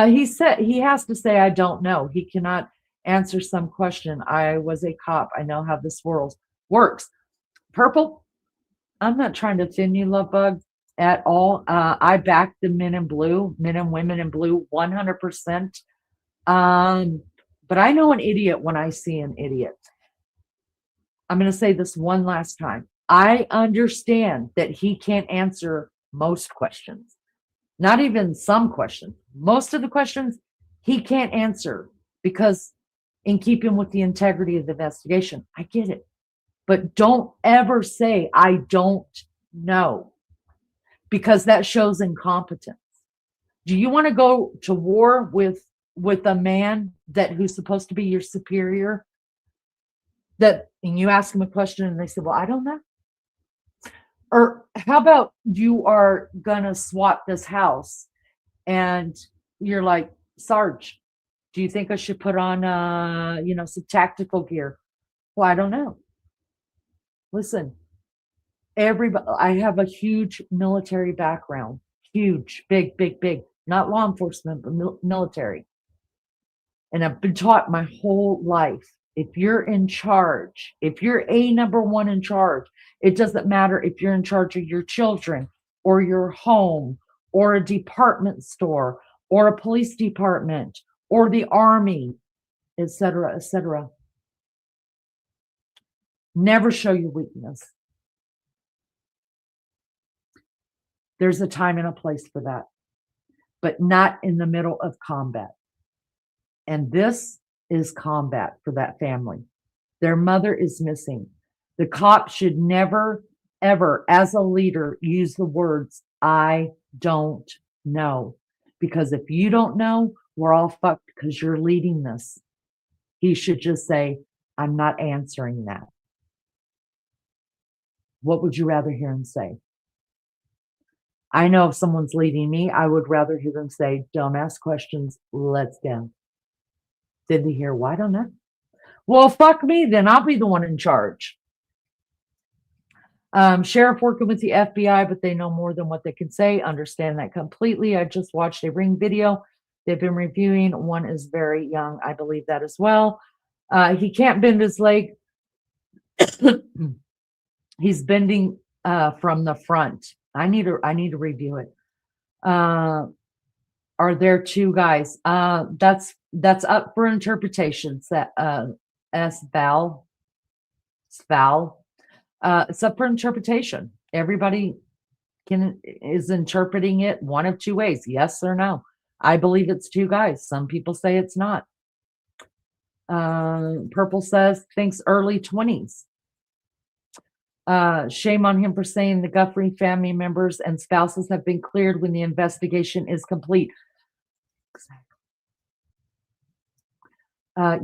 He said he has to say, I don't know. He cannot answer some question. I was a cop. I know how this world works. Purple, I'm not trying to offend you, love bug, at all. I back the men in blue, men and women in blue, 100%. But I know an idiot when I see an idiot. I'm going to say this one last time. I understand that he can't answer most questions, not even some questions. Most of the questions he can't answer because in keeping with the integrity of the investigation. I get it. But don't ever say, I don't know, because that shows incompetence. Do you want to go to war with a man who's supposed to be your superior? And you ask him a question and they say, well, I don't know. Or how about you are going to swap this house and you're like, Sarge, do you think I should put on, some tactical gear? Well, I don't know. Listen, everybody, I have a huge military background, huge, big, not law enforcement, but military. And I've been taught my whole life, if you're in charge, if you're a number one in charge, it doesn't matter if you're in charge of your children or your home or a department store or a police department or the army, etc., etc. Never show your weakness. There's a time and a place for that, but not in the middle of combat. And this is combat for that family. Their mother is missing. The cop should never, ever, as a leader, use the words, I don't know. Because if you don't know, we're all fucked because you're leading this. he should just say, I'm not answering that. What would you rather hear him say? I know if someone's leading me, I would rather hear them say, don't ask questions, let's go. Did he hear, why don't know? Well, fuck me, then I'll be the one in charge. Sheriff working with the FBI, but they know more than what they can say. Understand that completely. I just watched a Ring video they've been reviewing. One is very young. I believe that as well. He can't bend his leg. He's bending from the front. I need to review it. Are there two guys? That's up for interpretation. Val. It's up for interpretation. Everybody is interpreting it one of two ways, yes or no. I believe it's two guys. Some people say it's not. Purple says thinks early 20s. Shame on him for saying the Guthrie family members and spouses have been cleared when the investigation is complete.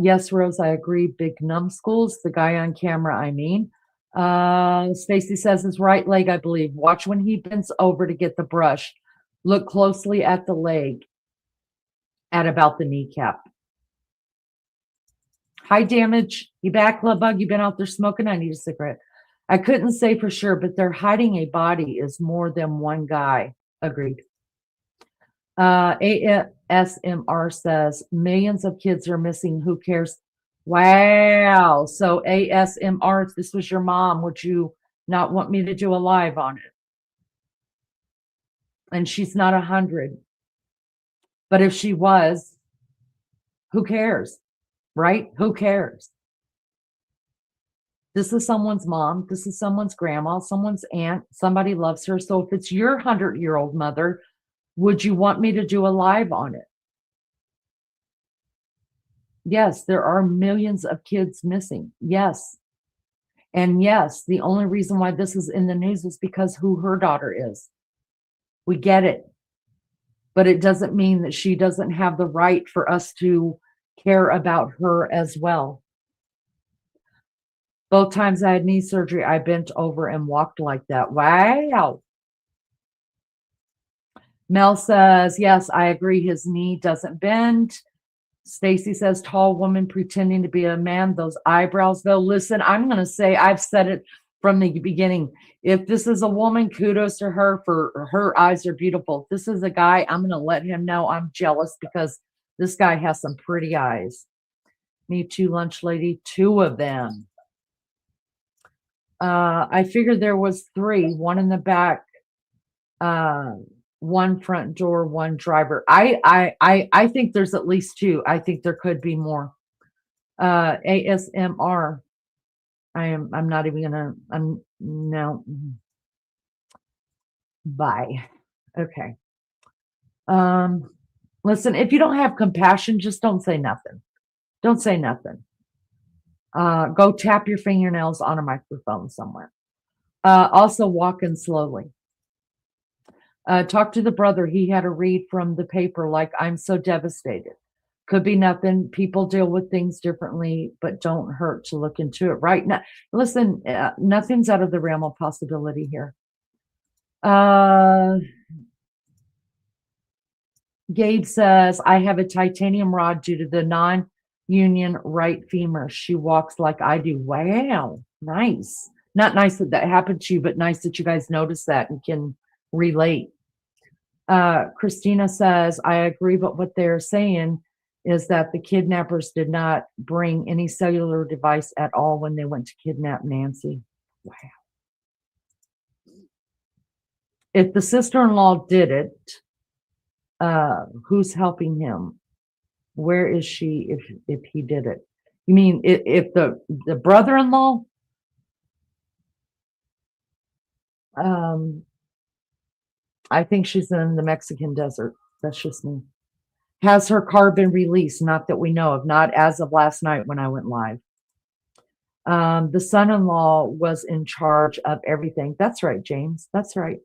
Yes, Rose, I agree. Big numbskulls. The guy on camera, I mean. Stacy says his right leg, I believe. Watch when he bends over to get the brush. Look closely at the leg at about the kneecap. High damage. You back, love bug? You been out there smoking? I need a cigarette. I couldn't say for sure, but they're hiding a body is more than one guy. Agreed. ASMR says millions of kids are missing. Who cares? Wow. So ASMR, if this was your mom, would you not want me to do a live on it? And she's not 100. But if she was, who cares? Right? Who cares? This is someone's mom. This is someone's grandma, someone's aunt. Somebody loves her. So if it's your 100-year-old mother, would you want me to do a live on it? Yes, there are millions of kids missing. Yes. And yes, the only reason why this is in the news is because who her daughter is. We get it. But it doesn't mean that she doesn't have the right for us to care about her as well. Both times I had knee surgery, I bent over and walked like that. Wow. Mel says, yes, I agree. His knee doesn't bend. Stacy says, tall woman pretending to be a man. Those eyebrows, though. Listen, I'm going to say, I've said it from the beginning. If this is a woman, kudos to her for her eyes are beautiful. If this is a guy, I'm going to let him know I'm jealous because this guy has some pretty eyes. Me too, lunch lady. 2 of them. I figured there was 3, one in the back, one front door, one driver. I think there's at least 2. I think there could be more. ASMR. I'm not even gonna, no. Bye. Okay. Listen, if you don't have compassion, just don't say nothing. Don't say nothing. Go tap your fingernails on a microphone somewhere. Also walking slowly. Talk to the brother. He had to read from the paper like, I'm so devastated. Could be nothing. People deal with things differently, but don't hurt to look into it right now. Listen, nothing's out of the realm of possibility here. Gabe says, I have a titanium rod due to the non-union right femur. She walks like I do. Wow. Nice. Not nice that that happened to you, but nice that you guys noticed that and can relate. Christina says, I agree, but what they're saying is that the kidnappers did not bring any cellular device at all when they went to kidnap Nancy. Wow. If the sister-in-law did it, who's helping him? Where is she if he did it? You mean if the brother-in-law? I think she's in the Mexican desert. That's just me. Has her car been released? Not that we know of. Not as of last night when I went live. The son-in-law was in charge of everything. That's right, James. That's right.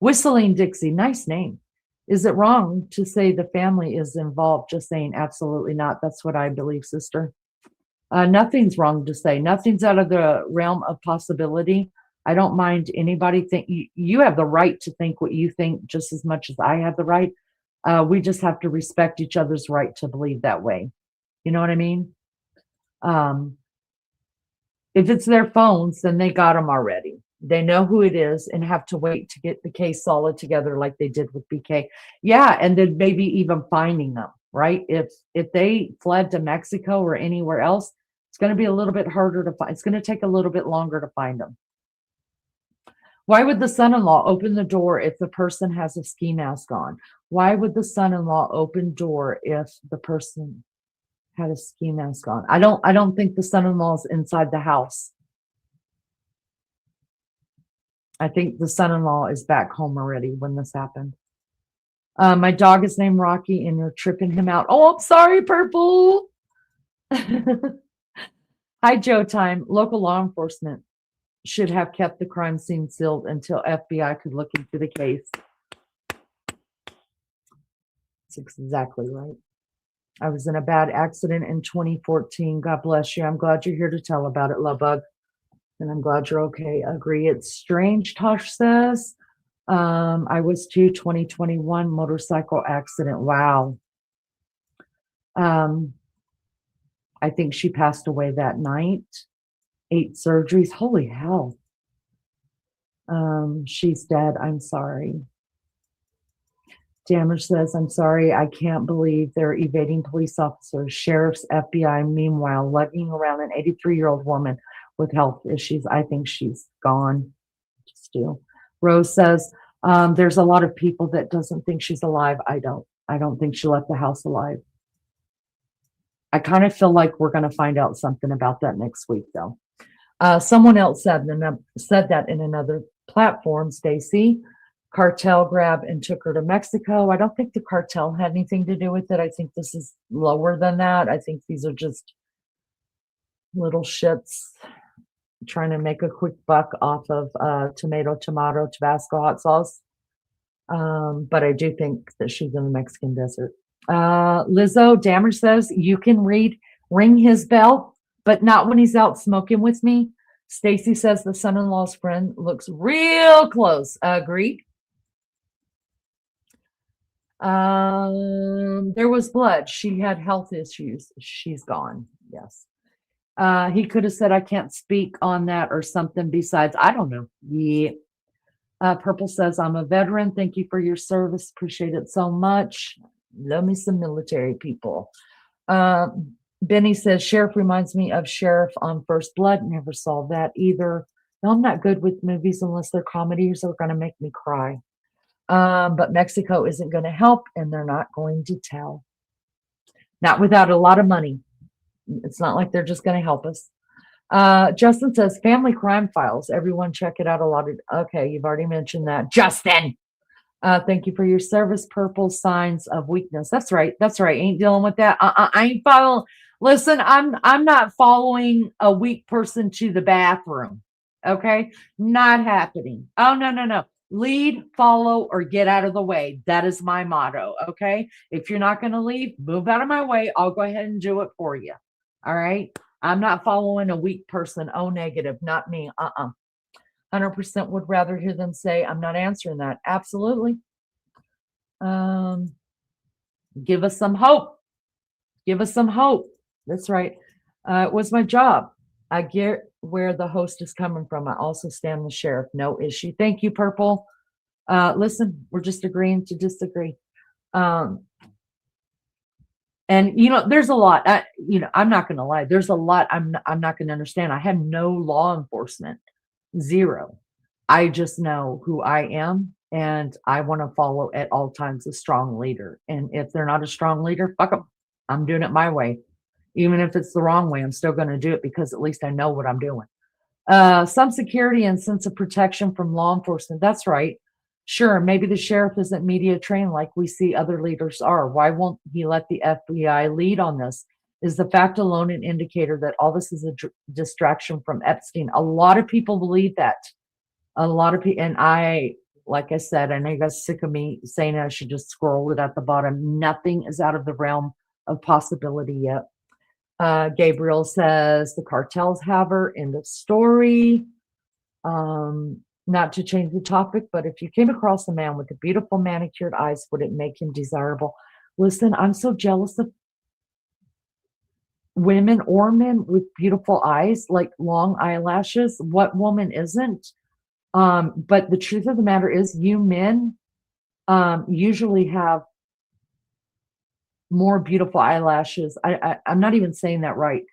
Whistling Dixie. Nice name. Is it wrong to say the family is involved? Just saying, absolutely not. That's what I believe, sister. Nothing's wrong to say. Nothing's out of the realm of possibility. I don't mind anybody think you have the right to think what you think just as much as I have the right. We just have to respect each other's right to believe that way. You know what I mean? If it's their phones, then they got them already. They know who it is and have to wait to get the case solid together like they did with BK. Yeah, and then maybe even finding them, right? If they fled to Mexico or anywhere else, it's going to be a little bit harder to find. It's going to take a little bit longer to find them. Why would the son-in-law open the door if the person has a ski mask on? Why would the son-in-law open door if the person had a ski mask on? I don't think the son-in-law is inside the house. I think the son-in-law is back home already when this happened. My dog is named Rocky and you're tripping him out. Oh, I'm sorry, Purple. Hi, Joe Time. Local law enforcement should have kept the crime scene sealed until FBI could look into the case. That's exactly right. I was in a bad accident in 2014. God bless you. I'm glad you're here to tell about it, love bug. And I'm glad you're okay. Agree. It's strange, Tosh says. I was too, 2021 motorcycle accident. Wow. I think she passed away that night. 8 surgeries. Holy hell. She's dead. I'm sorry. Damage says, I'm sorry. I can't believe they're evading police officers, sheriffs, FBI. Meanwhile, lugging around an 83-year-old woman with health issues. I think she's gone. Just do. Rose says, there's a lot of people that doesn't think she's alive. I don't think she left the house alive. I kind of feel like we're going to find out something about that next week, though. Someone else said that in another platform, Stacy. Cartel grabbed and took her to Mexico. I don't think the cartel had anything to do with it. I think this is lower than that. I think these are just little shits trying to make a quick buck off of tomato, Tabasco hot sauce. But I do think that she's in the Mexican desert. Lizzo Damage says, you can ring his bell, but not when he's out smoking with me. Stacy says the son-in-law's friend looks real close. Agreed. There was blood. She had health issues. She's gone. Yes. He could have said, I can't speak on that or something besides, I don't know. Yeah. Purple says, I'm a veteran. Thank you for your service. Appreciate it so much. Love me some military people. Benny says, Sheriff reminds me of Sheriff on First Blood. Never saw that either. No, I'm not good with movies unless they're comedies that are going to make me cry. But Mexico isn't going to help, and they're not going to tell. Not without a lot of money. It's not like they're just going to help us. Justin says, Family Crime Files. Everyone check it out. Okay, you've already mentioned that. Justin! Thank you for your service. Purple signs of weakness. That's right. That's right. Ain't dealing with that. I ain't following. Listen, I'm not following a weak person to the bathroom. Okay? Not happening. Oh, no. Lead, follow, or get out of the way. That is my motto. Okay? If you're not going to leave, move out of my way. I'll go ahead and do it for you. All right? I'm not following a weak person. Oh, negative. Not me. 100% would rather hear them say, I'm not answering that. Absolutely. Give us some hope. Give us some hope. That's right. It was my job. I get where the host is coming from. I also stand the sheriff. No issue. Thank you, Purple. Listen, we're just agreeing to disagree. And, there's a lot. I'm not going to lie. There's a lot I'm not going to understand. I have no law enforcement. Zero. I just know who I am, and I want to follow at all times a strong leader. And if they're not a strong leader, fuck them. I'm doing it my way. Even if it's the wrong way, I'm still going to do it because at least I know what I'm doing. Some security and sense of protection from law enforcement. That's right. Sure, maybe the sheriff isn't media trained like we see other leaders are. Why won't he let the FBI lead on this? Is the fact alone an indicator that all this is a distraction from Epstein? A lot of people believe that. A lot of people, and I like I said, I know you guys sick of me saying I should just scroll it at the bottom. Nothing is out of the realm of possibility yet. Gabriel says the cartels have her. End of story. Not to change the topic, but if you came across a man with the beautiful manicured eyes, would it make him desirable? Listen, I'm so jealous of women or men with beautiful eyes, like long eyelashes. What woman isn't? But the truth of the matter is, you men usually have more beautiful eyelashes. I'm not even saying that right.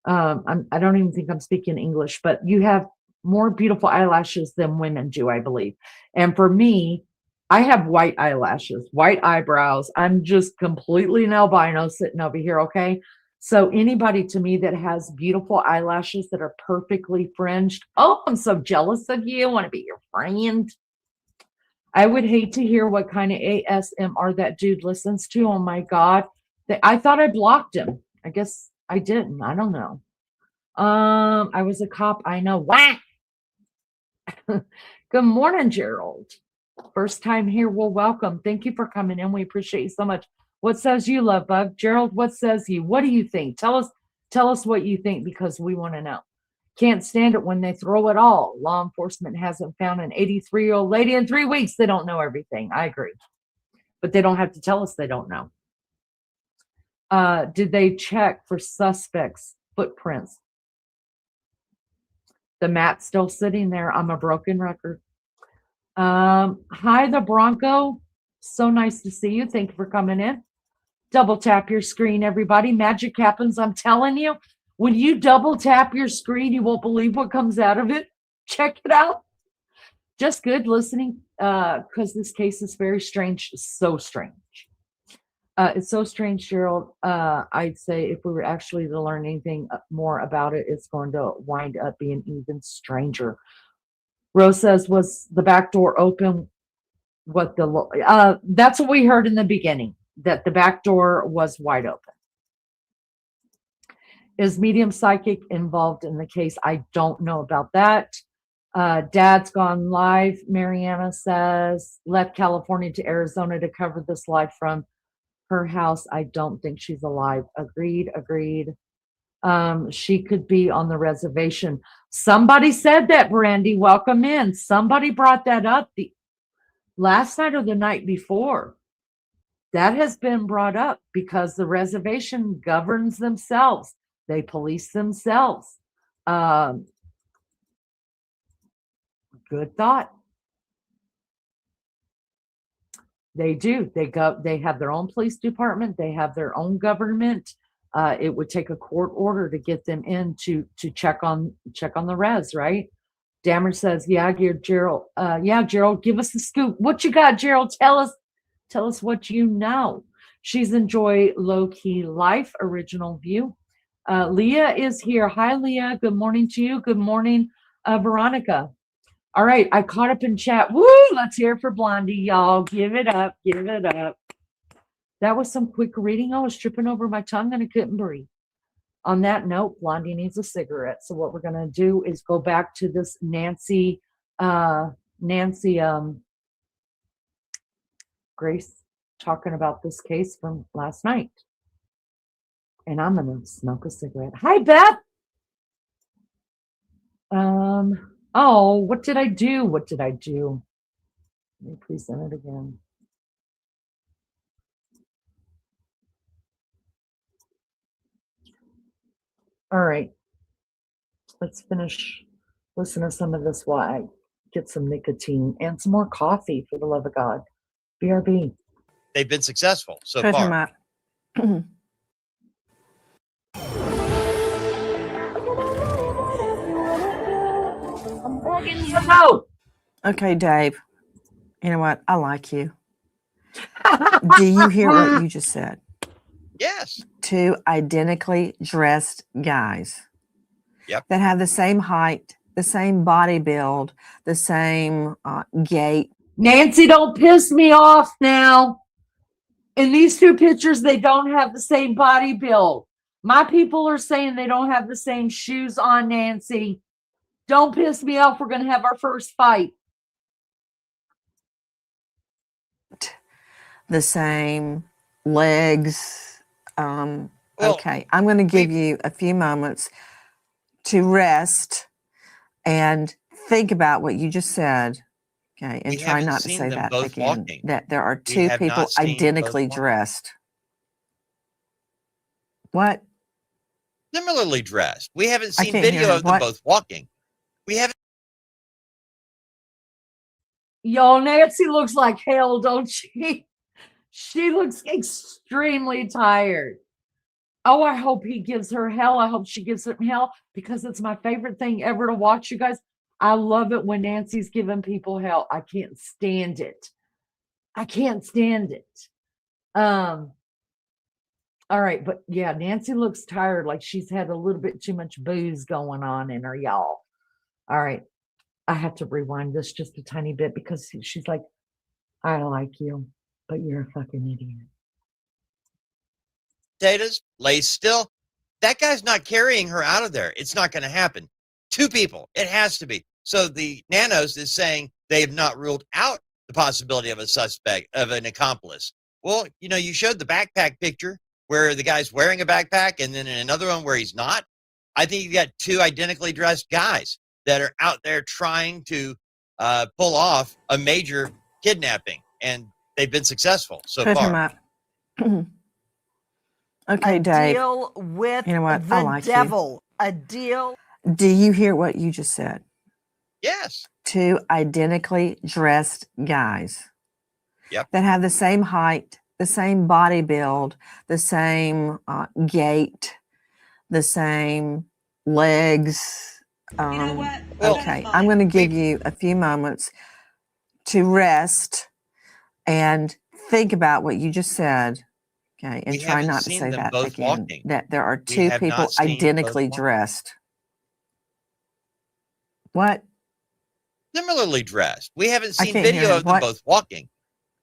I don't even think I'm speaking English, but you have more beautiful eyelashes than women do, I believe. And for me, I have white eyelashes, white eyebrows. I'm just completely an albino sitting over here, okay? So anybody to me that has beautiful eyelashes that are perfectly fringed, oh, I'm so jealous of you. I want to be your friend. I would hate to hear what kind of ASMR that dude listens to. Oh my God. I thought I blocked him. I guess I didn't. I don't know. I was a cop. I know. Whack. Good morning, Gerald. First time here. Well, welcome. Thank you for coming in. We appreciate you so much. What says you, love bug? Gerald, what says you? What do you think? Tell us what you think, because we want to know. Can't stand it when they throw it all. Law enforcement hasn't found an 83-year-old lady in 3 weeks. They don't know everything. I agree. But they don't have to tell us they don't know. Did they check for suspects' footprints? The mat's still sitting there. I'm a broken record. Hi, the Bronco. So nice to see you. Thank you for coming in. Double tap your screen, everybody. Magic happens. I'm telling you, when you double tap your screen, you won't believe what comes out of it. Check it out. Just good listening, because this case is very strange. So strange. It's so strange, Gerald. I'd say if we were actually to learn anything more about it, it's going to wind up being even stranger. Rose says, was the back door open? That's what we heard in the beginning, that the back door was wide open. Is medium psychic involved in the case? I don't know about that. Dad's gone live. Mariana says, left California to Arizona to cover this live from her house. I don't think she's alive. Agreed. She could be on the reservation. Somebody said that, Brandy. Welcome in. Somebody brought that up the last night or the night before. That has been brought up because the reservation governs themselves. They police themselves. Good thought. They do. They have their own police department. They have their own government. It would take a court order to get them in to check on the res, right? Dammer says, yeah, Gerald. Gerald, give us the scoop. What you got, Gerald? Tell us what you know. She's enjoy low-key life, original view. Leah is here. Hi, Leah. Good morning to you. Good morning, Veronica. All right, I caught up in chat. Woo! Let's hear it for Blondie, y'all. Give it up. Give it up. That was some quick reading. I was tripping over my tongue and I couldn't breathe. On that note, Blondie needs a cigarette. So what we're going to do is go back to this Nancy Grace talking about this case from last night. And I'm going to smoke a cigarette. Hi, Beth. Oh, what did I do? Let me present it again. All right. Let's listen to some of this while I get some nicotine and some more coffee, for the love of God. BRB. They've been successful so Put him far. up. Okay, Dave. You know what? I like you. Do you hear what you just said? Yes. 2 identically dressed guys. Yep. That have the same height, the same body build, the same gait. Nancy, don't piss me off now. In these 2 pictures, they don't have the same body build. My people are saying they don't have the same shoes on, Nancy. Don't piss me off. We're going to have our first fight. the same legs. Well, Okay, I'm going to give you a few moments to rest and think about what you just said. Okay, and we try haven't not to seen say them that both again. walking. That there are We two have people not seen both identically walking. dressed. What? Similarly dressed. We haven't I seen can't hear video him. of them What? both walking. We haven't. Y'all, Nancy looks like hell, don't she? She looks extremely tired. Oh, I hope he gives her hell. I hope she gives him hell because it's my favorite thing ever to watch, you guys. I love it when Nancy's giving people hell. I can't stand it. I can't stand it. All right, but yeah, Nancy looks tired, like she's had a little bit too much booze going on in her, y'all. All right, I have to rewind this just a tiny bit because she's like, I like you, but you're a fucking idiot. Potatoes, lay still. That guy's not carrying her out of there. It's not going to happen. Two people. It has to be. So the Nanos is saying they have not ruled out the possibility of a suspect, of an accomplice. Well, you know, you showed the backpack picture where the guy's wearing a backpack, and then in another one where he's not. I think you got two identically dressed guys that are out there trying to pull off a major kidnapping, and they've been successful so Put him far. up. Okay, a Dave. deal with You know what? I the like you. devil. A deal. Do you hear what you just said? Yes. Two identically dressed guys. Yep. That have the same height, the same body build, the same gait, the same legs. You know what? Okay, I'm going to give you a few moments to rest and think about what you just said. Okay, and We try haven't not to seen say them that both again. walking. That there are We two have people not seen both identically walking. dressed. What? Similarly dressed. We haven't I seen can't hear video him. of them What? both walking.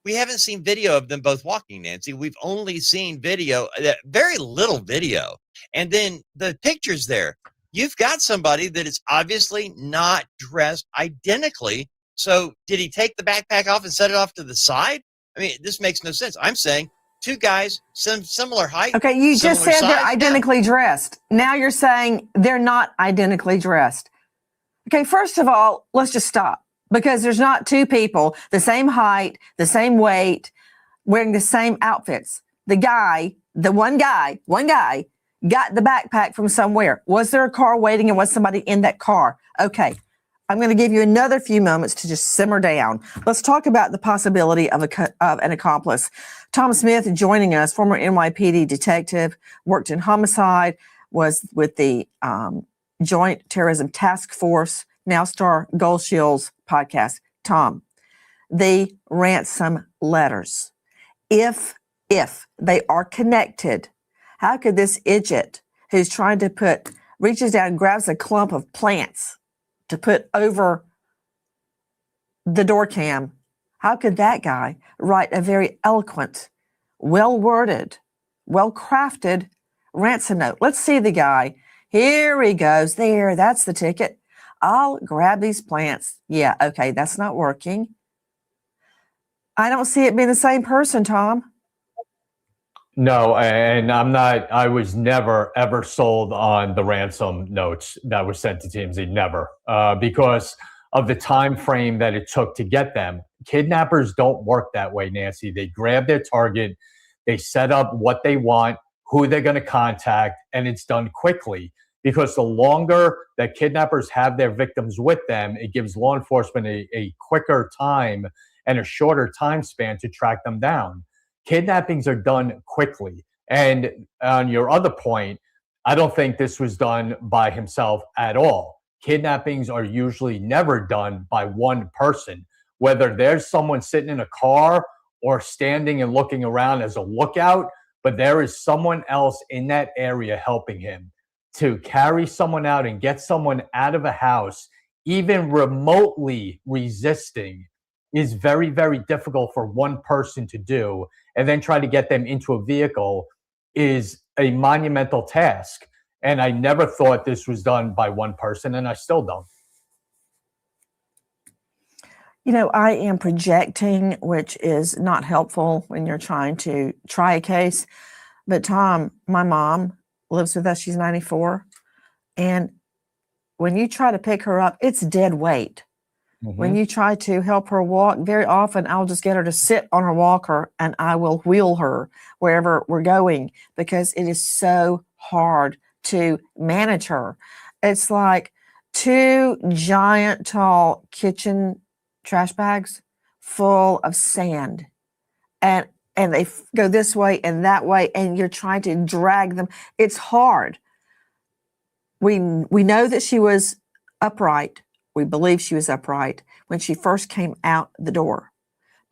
We haven't seen video of them both walking, Nancy. We've only seen video, very little video. And then the pictures there. You've got somebody that is obviously not dressed identically. So did he take the backpack off and set it off to the side? I mean, this makes no sense. I'm saying two guys, similar height. Okay, you just similar said they're size. identically dressed. Now you're saying they're not identically dressed. Okay, first of all, let's just stop because there's not two people the same height, the same weight, wearing the same outfits. The one guy got the backpack from somewhere. Was there a car waiting and was somebody in that car? Okay, I'm going to give you another few moments to just simmer down. Let's talk about the possibility of an accomplice. Tom Smith joining us, former NYPD detective, worked in homicide, was with the Joint Terrorism Task Force, now star Gold Shields podcast. Tom, the ransom letters, if they are connected, how could this idiot who's trying to reaches down and grabs a clump of plants to put over the door cam, how could that guy write a very eloquent, well-worded, well-crafted ransom note? Let's see the guy. Here he goes. There, that's the ticket. I'll grab these plants. Yeah, okay, that's not working. I don't see it being the same person, Tom. No, and I was never, ever sold on the ransom notes that were sent to TMZ, never, because of the time frame that it took to get them. Kidnappers don't work that way, Nancy. They grab their target, they set up what they want, who they're going to contact, and it's done quickly. Because the longer that kidnappers have their victims with them, it gives law enforcement a quicker time and a shorter time span to track them down. Kidnappings are done quickly. And on your other point, I don't think this was done by himself at all. Kidnappings are usually never done by one person, whether there's someone sitting in a car or standing and looking around as a lookout, but there is someone else in that area helping him. To carry someone out and get someone out of a house, even remotely resisting, is very, very difficult for one person to do. And then try to get them into a vehicle is a monumental task. And I never thought this was done by one person, and I still don't. You know, I am projecting, which is not helpful when you're trying to try a case. But Tom, my mom lives with us. She's 94. And when you try to pick her up, it's dead weight. When you try to help her walk, very often I'll just get her to sit on her walker and I will wheel her wherever we're going because it is so hard to manage her. It's like 2 giant tall kitchen trash bags full of sand. And they go this way and that way and you're trying to drag them. It's hard. We know that she was upright. We believe she was upright when she first came out the door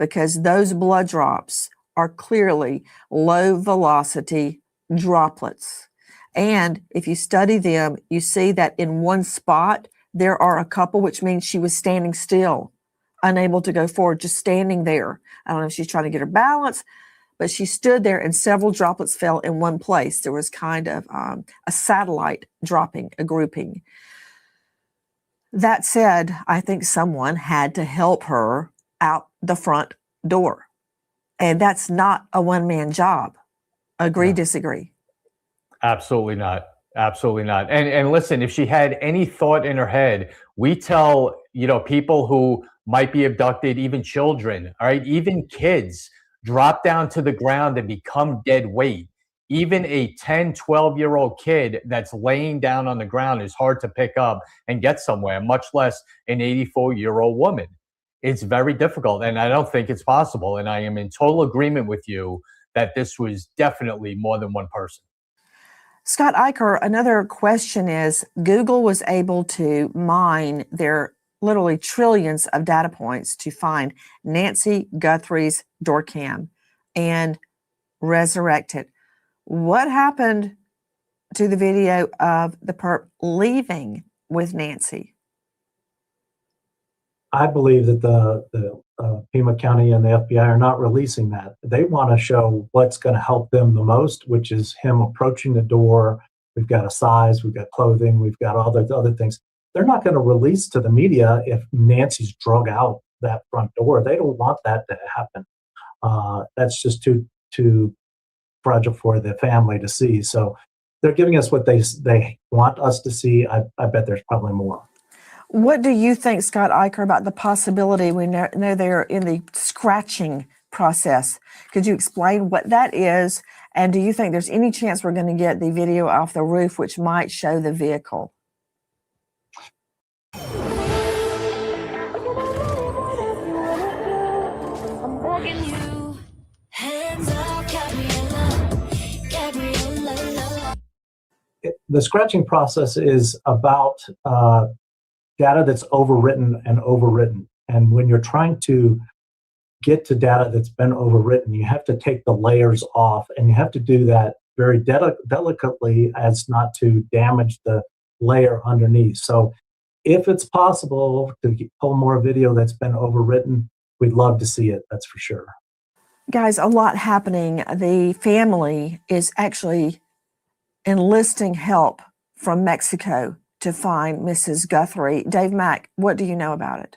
because those blood drops are clearly low velocity droplets. And if you study them, you see that in one spot, there are a couple, which means she was standing still, unable to go forward, just standing there. I don't know if she's trying to get her balance, but she stood there and several droplets fell in one place. There was kind of a satellite dropping, a grouping. That said, I think someone had to help her out the front door. And that's not a one-man job. Agree, disagree? Absolutely not. Absolutely not. And listen, if she had any thought in her head, we tell, people who might be abducted, even children, all right, even kids, drop down to the ground and become dead weight. Even a 10, 12-year-old kid that's laying down on the ground is hard to pick up and get somewhere, much less an 84-year-old woman. It's very difficult, and I don't think it's possible. And I am in total agreement with you that this was definitely more than one person. Scott Eicher, another question is, Google was able to mine their literally trillions of data points to find Nancy Guthrie's door cam and resurrect it. What happened to the video of the perp leaving with Nancy? I believe that the Pima County and the FBI are not releasing that. They want to show what's going to help them the most, which is him approaching the door. We've got a size, we've got clothing, we've got all the other things. They're not going to release to the media if Nancy's drug out that front door. They don't want that to happen. That's just too fragile for the family to see. So they're giving us what they want us to see. I bet there's probably more. What do you think, Scott Eicher, about the possibility? We know they're in the scratching process. Could you explain what that is? And do you think there's any chance we're going to get the video off the roof, which might show the vehicle? I'm begging you, hands up, Gabriella. The scratching process is about data that's overwritten. And when you're trying to get to data that's been overwritten, you have to take the layers off, and you have to do that very delicately as not to damage the layer underneath. So if it's possible to pull more video that's been overwritten, we'd love to see it, that's for sure. Guys, a lot happening. The family is actually enlisting help from Mexico to find Mrs. Guthrie. Dave Mack, what do you know about it?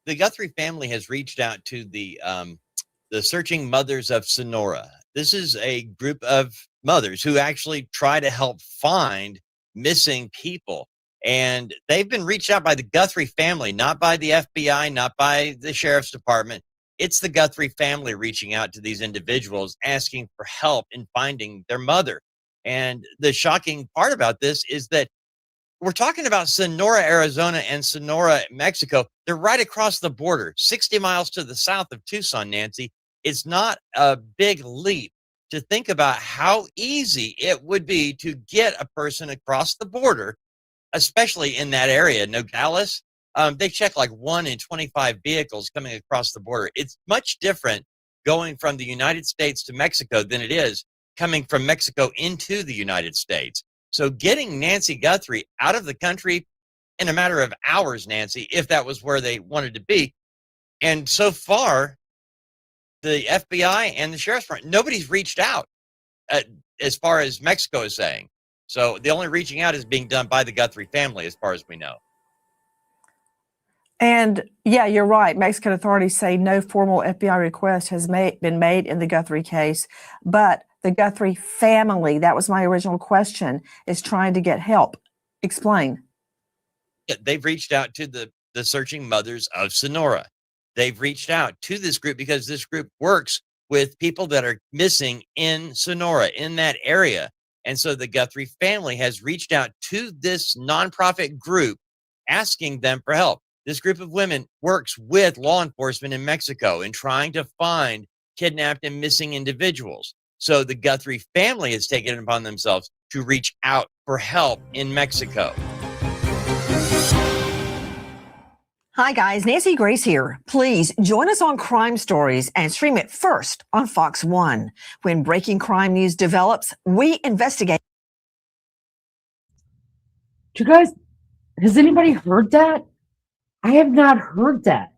The Guthrie family has reached out to the Searching Mothers of Sonora. This is a group of mothers who actually try to help find missing people. And they've been reached out by the Guthrie family, not by the FBI, not by the sheriff's department. It's the Guthrie family reaching out to these individuals, asking for help in finding their mother. And the shocking part about this is that we're talking about Sonora, Arizona, and Sonora, Mexico. They're right across the border, 60 miles to the south of Tucson, Nancy. It's not a big leap to think about how easy it would be to get a person across the border, especially in that area, Nogales. They check like 1 in 25 vehicles coming across the border. It's much different going from the United States to Mexico than it is coming from Mexico into the United States. So getting Nancy Guthrie out of the country in a matter of hours, Nancy, if that was where they wanted to be. And so far, the FBI and the sheriff's department, nobody's reached out as far as Mexico is saying. So the only reaching out is being done by the Guthrie family, as far as we know. And yeah, you're right. Mexican authorities say no formal FBI request has been made in the Guthrie case, but the Guthrie family, that was my original question, is trying to get help. Explain. They've reached out to the searching mothers of Sonora. They've reached out to this group because this group works with people that are missing in Sonora, in that area. And so the Guthrie family has reached out to this nonprofit group asking them for help. This group of women works with law enforcement in Mexico in trying to find kidnapped and missing individuals. So the Guthrie family has taken it upon themselves to reach out for help in Mexico. Hi, guys. Nancy Grace here. Please join us on Crime Stories and stream it first on Fox 1. When breaking crime news develops, we investigate. You guys, has anybody heard that? I have not heard that.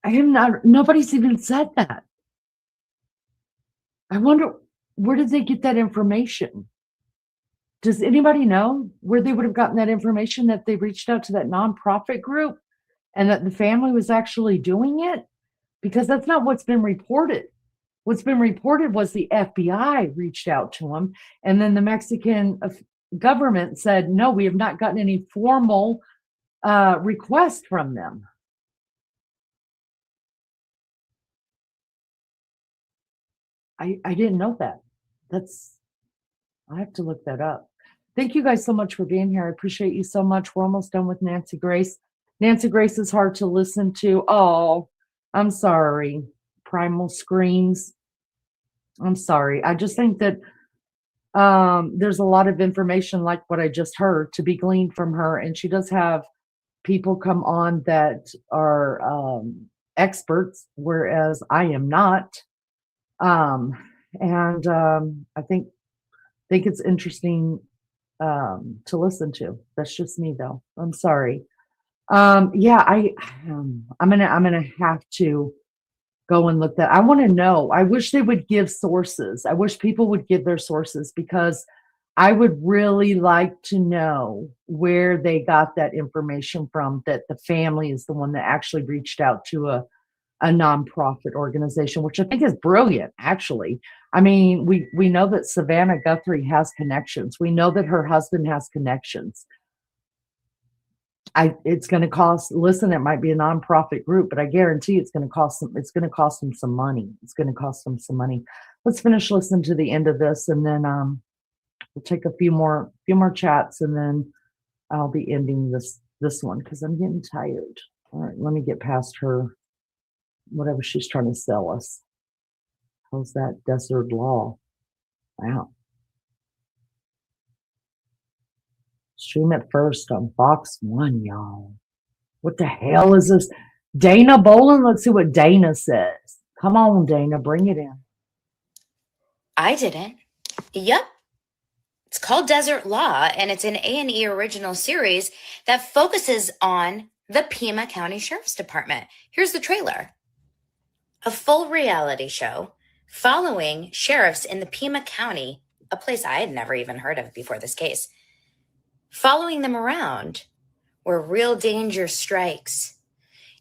Nobody's even said that. I wonder, where did they get that information? Does anybody know where they would have gotten that information, that they reached out to that nonprofit group and that the family was actually doing it? Because that's not what's been reported. What's been reported was the FBI reached out to them, and then the Mexican government said, no, we have not gotten any formal request from them. I didn't know that. I have to look that up. Thank you guys so much for being here. I appreciate you so much. We're almost done with Nancy Grace. Nancy Grace is hard to listen to. Oh, I'm sorry. Primal Screams. I'm sorry. I just think that there's a lot of information like what I just heard to be gleaned from her. And she does have people come on that are experts, whereas I am not. I think it's interesting to listen to. That's just me, though. I'm sorry. I'm gonna have to go and look that. I want to know. I wish they would give sources. I wish people would give their sources, because I would really like to know where they got that information from, that the family is the one that actually reached out to a nonprofit organization, which I think is brilliant, actually. I mean, we know that Savannah Guthrie has connections. We know that her husband has connections. It's going to cost, listen, it might be a nonprofit group, but I guarantee it's going to cost them some money. It's going to cost them some money. Let's finish listening to the end of this, and then we'll take a few more chats, and then I'll be ending this one because I'm getting tired. All right, let me get past her, whatever she's trying to sell us. How's that desert law? Wow. Stream it first on Fox 1, y'all. What the hell is this? Dana Bolin? Let's see what Dana says. Come on, Dana, bring it in. I didn't. Yep. It's called Desert Law, and it's an A&E original series that focuses on the Pima County Sheriff's Department. Here's the trailer. A full reality show following sheriffs in the Pima County, a place I had never even heard of before this case, following them around where real danger strikes.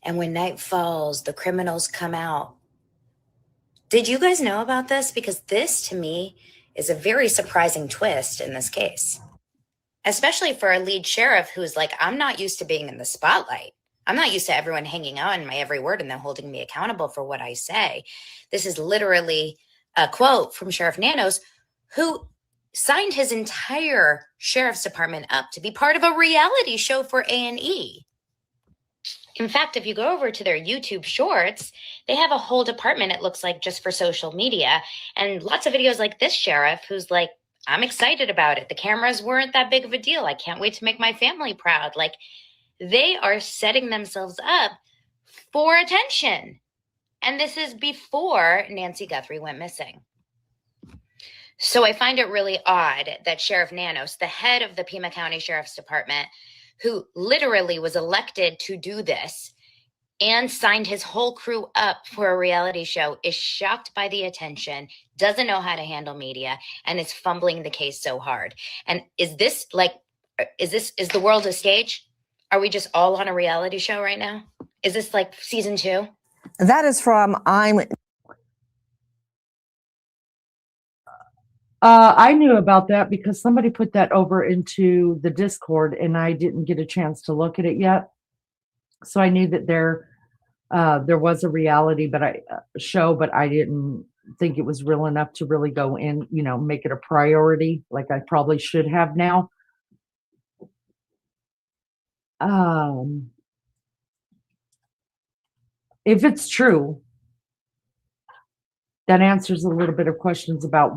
And when night falls, the criminals come out. Did you guys know about this? Because this, to me, is a very surprising twist in this case, especially for a lead sheriff who's like, I'm not used to being in the spotlight. I'm not used to everyone hanging on my every word and then holding me accountable for what I say. This is literally a quote from Sheriff Nanos, who signed his entire sheriff's department up to be part of a reality show for A&E. In fact, if you go over to their YouTube shorts, they have a whole department, it looks like, just for social media, and lots of videos like this sheriff who's like, I'm excited about it. The cameras weren't that big of a deal. I can't wait to make my family proud. Like, they are setting themselves up for attention. And this is before Nancy Guthrie went missing. So I find it really odd that Sheriff Nanos, the head of the Pima County Sheriff's Department, who literally was elected to do this and signed his whole crew up for a reality show, is shocked by the attention, doesn't know how to handle media, and is fumbling the case so hard. And is the world a stage? Are we just all on a reality show right now? Is this like season 2? That is from I knew about that because somebody put that over into the Discord and I didn't get a chance to look at it yet. So I knew that there was a reality show, but I didn't think it was real enough to really go in, make it a priority like I probably should have now. If it's true, that answers a little bit of questions about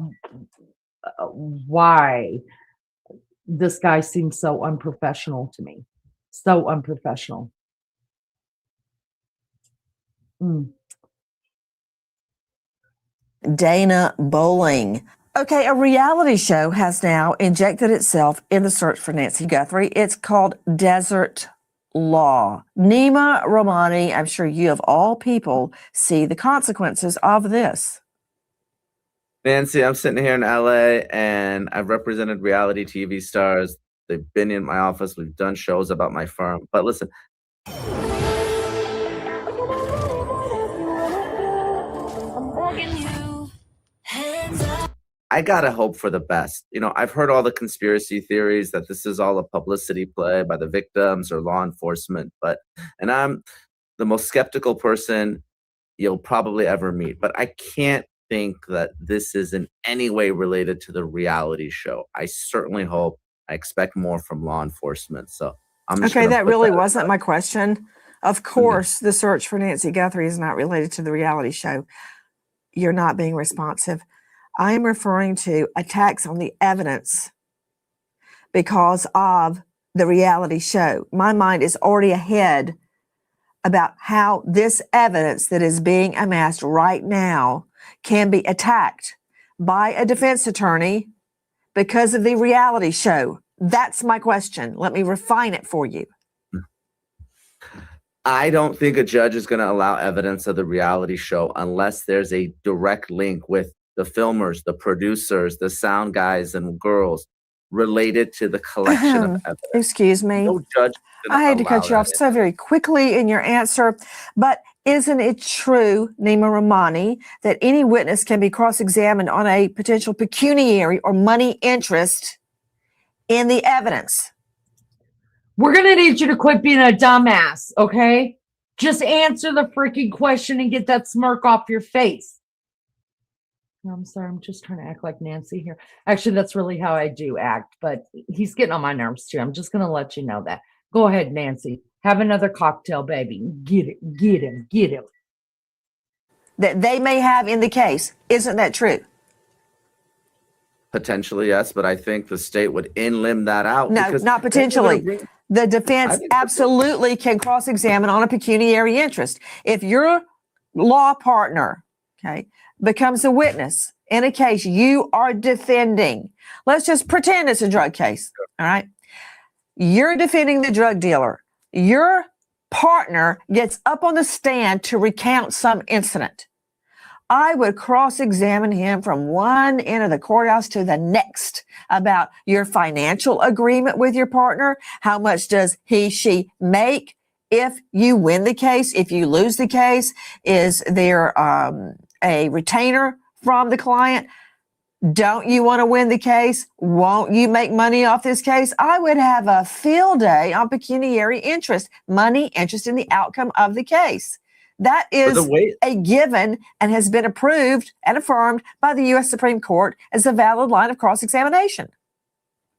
why this guy seems so unprofessional to me. So unprofessional. Dana Bowling. Okay, a reality show has now injected itself in the search for Nancy Guthrie. It's called Desert Law. Nima Romani, I'm sure you of all people see the consequences of this. Nancy, I'm sitting here in LA and I've represented reality TV stars. They've been in my office. We've done shows about my firm. But listen, I gotta hope for the best. I've heard all the conspiracy theories that this is all a publicity play by the victims or law enforcement, and I'm the most skeptical person you'll probably ever meet. But I can't think that this is in any way related to the reality show. I certainly hope. I expect more from law enforcement. So I'm just okay. That really that wasn't my question. Of course, the search for Nancy Guthrie is not related to the reality show. You're not being responsive. I am referring to attacks on the evidence because of the reality show. My mind is already ahead about how this evidence that is being amassed right now can be attacked by a defense attorney because of the reality show. That's my question. Let me refine it for you. I don't think a judge is going to allow evidence of the reality show unless there's a direct link with the filmers, the producers, the sound guys and girls related to the collection of evidence. Excuse me. No judge is gonna I had to allow cut you off that so very quickly in your answer, but isn't it true, Nima Romani, that any witness can be cross-examined on a potential pecuniary or money interest in the evidence? We're going to need you to quit being a dumbass, okay? Just answer the freaking question and get that smirk off your face. I'm sorry, I'm just trying to act like Nancy here. Actually, that's really how I do act, but he's getting on my nerves too. I'm just going to let you know that. Go ahead, Nancy. Have another cocktail, baby. Get it, get him, get him. That they may have in the case. Isn't that true? Potentially, yes, but I think the state would in-limb that out. No, not potentially. The defense absolutely can cross-examine on a pecuniary interest. If your law partner, becomes a witness in a case you are defending, let's just pretend it's a drug case, all right? You're defending the drug dealer. Your partner gets up on the stand to recount some incident. I would cross-examine him from one end of the courthouse to the next about your financial agreement with your partner. How much does she make if you win the case? If you lose the case, is there a retainer from the client? Don't you want to win the case? Won't you make money off this case? I would have a field day on pecuniary interest, money interest in the outcome of the case. That is a given and has been approved and affirmed by the U.S. Supreme Court as a valid line of cross-examination.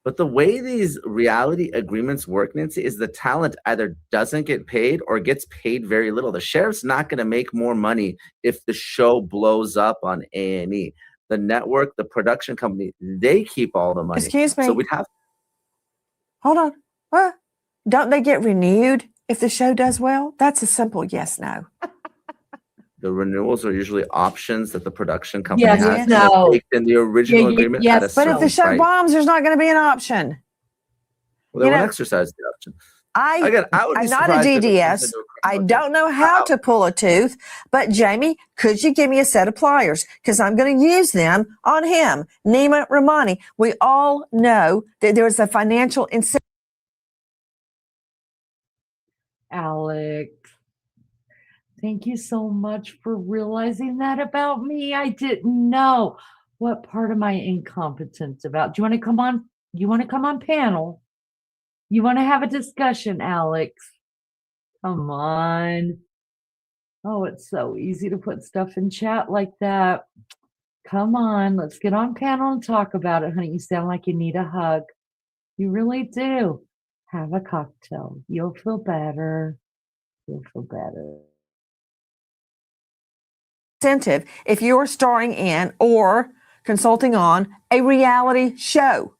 But the way these reality agreements work, Nancy, is the talent either doesn't get paid or gets paid very little. The sheriff's not going to make more money if the show blows up on A&E. The network, the production company, they keep all the money. Excuse me. So we'd have. Hold on. What? Don't they get renewed if the show does well? That's a simple yes, no. The renewals are usually options that the production company has. No. In the original agreement. Yes, but if the show bombs, there's not going to be an option. Well, they won't exercise the option. I'm not a DDS. I don't know how to pull a tooth, but Jamie, could you give me a set of pliers? Because I'm going to use them on him, Nima Romani. We all know that there is a financial incentive. Alex, thank you so much for realizing that about me. I didn't know. What part am I incompetent about? Do you want to come on? You want to come on panel? You want to have a discussion, Alex? Come on. Oh, it's so easy to put stuff in chat like that. Come on, let's get on panel and talk about it, honey. You sound like you need a hug. You really do. Have a cocktail. You'll feel better. You'll feel better. Incentive if you're starring in or consulting on a reality show.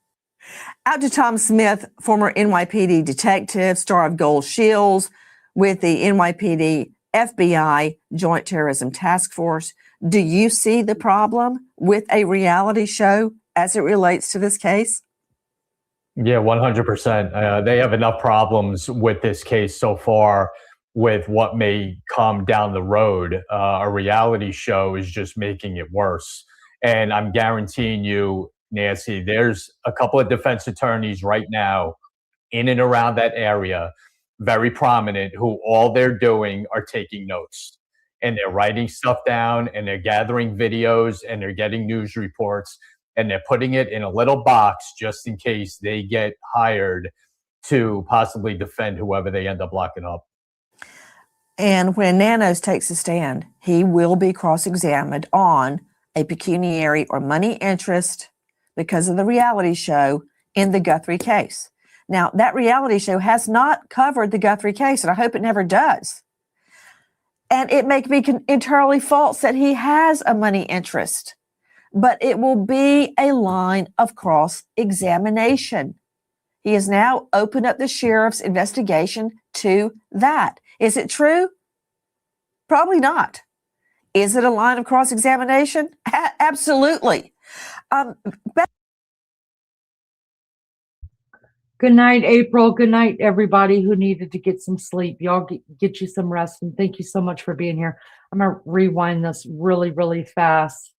Out to Tom Smith, former NYPD detective, star of Gold Shields with the NYPD FBI Joint Terrorism Task Force. Do you see the problem with a reality show as it relates to this case? Yeah, 100%. They have enough problems with this case so far with what may come down the road. A reality show is just making it worse. And I'm guaranteeing you, Nancy, there's a couple of defense attorneys right now in and around that area, very prominent, who all they're doing are taking notes. And they're writing stuff down and they're gathering videos and they're getting news reports and they're putting it in a little box just in case they get hired to possibly defend whoever they end up locking up. And when Nanos takes a stand, he will be cross-examined on a pecuniary or money interest because of the reality show in the Guthrie case. Now, that reality show has not covered the Guthrie case, and I hope it never does. And it may be entirely false that he has a money interest, but it will be a line of cross-examination. He has now opened up the sheriff's investigation to that. Is it true? Probably not. Is it a line of cross-examination? Absolutely. Good night, April. Good night, everybody who needed to get some sleep. Y'all get you some rest, and thank you so much for being here. I'm going to rewind this really, really fast,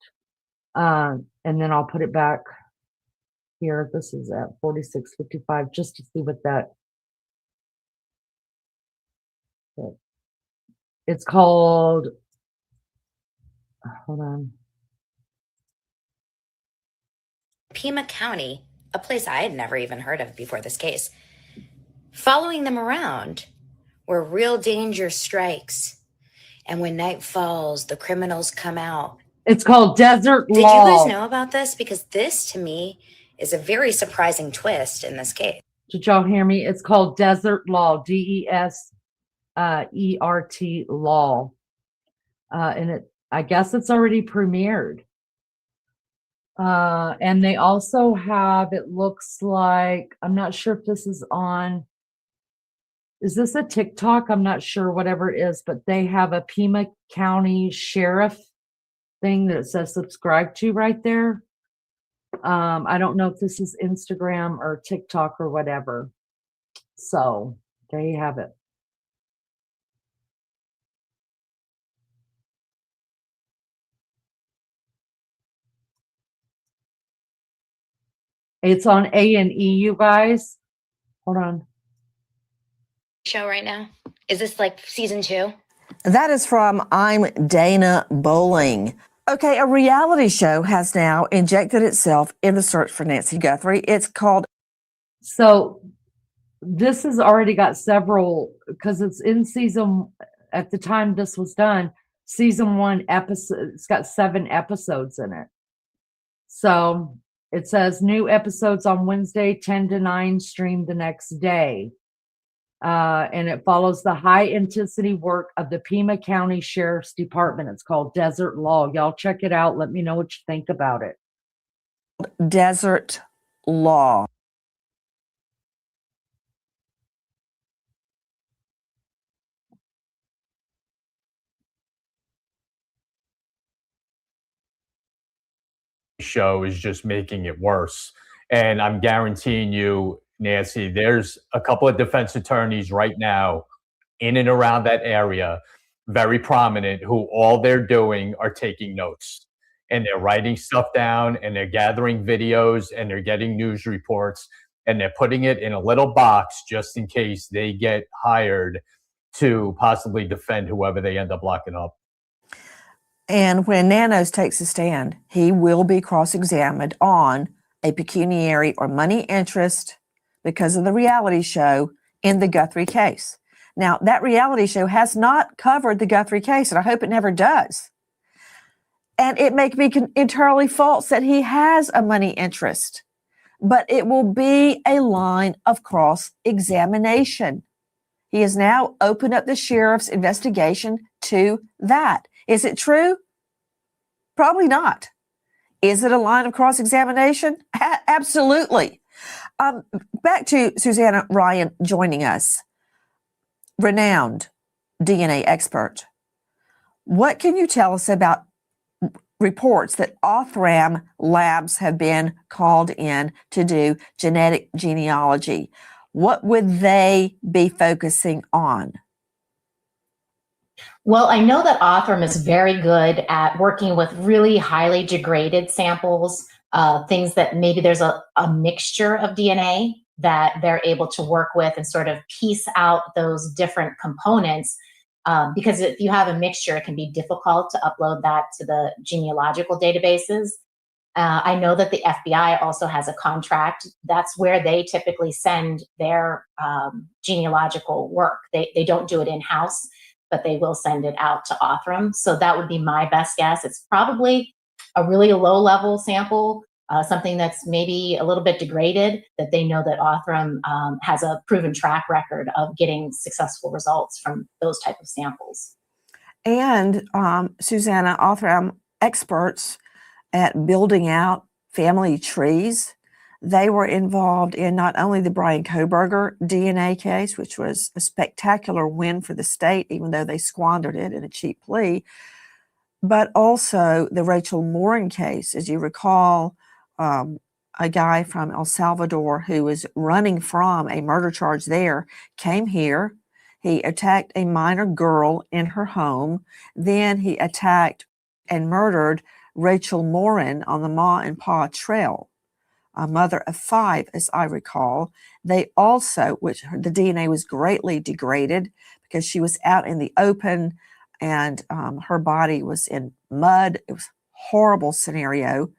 and then I'll put it back here. This is at 46:55, just to see what that. It's called, hold on. Pima County, a place I had never even heard of before this case. Following them around where real danger strikes. And when night falls, the criminals come out. It's called Desert Law. Did you guys know about this? Because this, to me, is a very surprising twist in this case. Did y'all hear me? It's called Desert Law, DESERT Law. And I guess it's already premiered. And they also have, it looks like, I'm not sure if this is on, is this a TikTok? I'm not sure, whatever it is, but they have a Pima County Sheriff thing that it says subscribe to right there. I don't know if this is Instagram or TikTok or whatever. So there you have it. It's on A&E, you guys. Hold on. Show right now? Is this like season 2? That is from I'm Dana Bowling. Okay, a reality show has now injected itself in the search for Nancy Guthrie. It's called. So this has already got several, because it's in season, at the time this was done, season 1 episode, it's got 7 episodes in it. So it says new episodes on Wednesday, 10 to 9, streamed the next day. And it follows the high intensity work of the Pima County Sheriff's Department. It's called Desert Law. Y'all check it out. Let me know what you think about it. Desert Law. Show is just making it worse. And I'm guaranteeing you, Nancy, there's a couple of defense attorneys right now in and around that area, very prominent, who all they're doing are taking notes. And they're writing stuff down and they're gathering videos and they're getting news reports and they're putting it in a little box just in case they get hired to possibly defend whoever they end up locking up. And when Nanos takes a stand, he will be cross-examined on a pecuniary or money interest because of the reality show in the Guthrie case. Now, that reality show has not covered the Guthrie case, and I hope it never does. And it may be entirely false that he has a money interest, but it will be a line of cross-examination. He has now opened up the sheriff's investigation to that. Is it true? Probably not. Is it a line of cross-examination? Absolutely. Back to Susanna Ryan joining us, renowned DNA expert. What can you tell us about reports that Othram labs have been called in to do genetic genealogy? What would they be focusing on? Well, I know that Othram is very good at working with really highly degraded samples, things that maybe there's a mixture of DNA that they're able to work with and sort of piece out those different components. Because if you have a mixture, it can be difficult to upload that to the genealogical databases. I know that the FBI also has a contract. That's where they typically send their genealogical work. They don't do it in-house, but they will send it out to Othram. So that would be my best guess. It's probably a really low-level sample, something that's maybe a little bit degraded, that they know that Othram has a proven track record of getting successful results from those type of samples. And Susanna, Othram experts at building out family trees. They were involved in not only the Brian Kohberger DNA case, which was a spectacular win for the state, even though they squandered it in a cheap plea, but also the Rachel Morin case. As you recall, a guy from El Salvador who was running from a murder charge there came here. He attacked a minor girl in her home. Then he attacked and murdered Rachel Morin on the Ma and Pa Trail, a mother of 5, as I recall. They also, which the DNA was greatly degraded because she was out in the open and her body was in mud. It was a horrible scenario.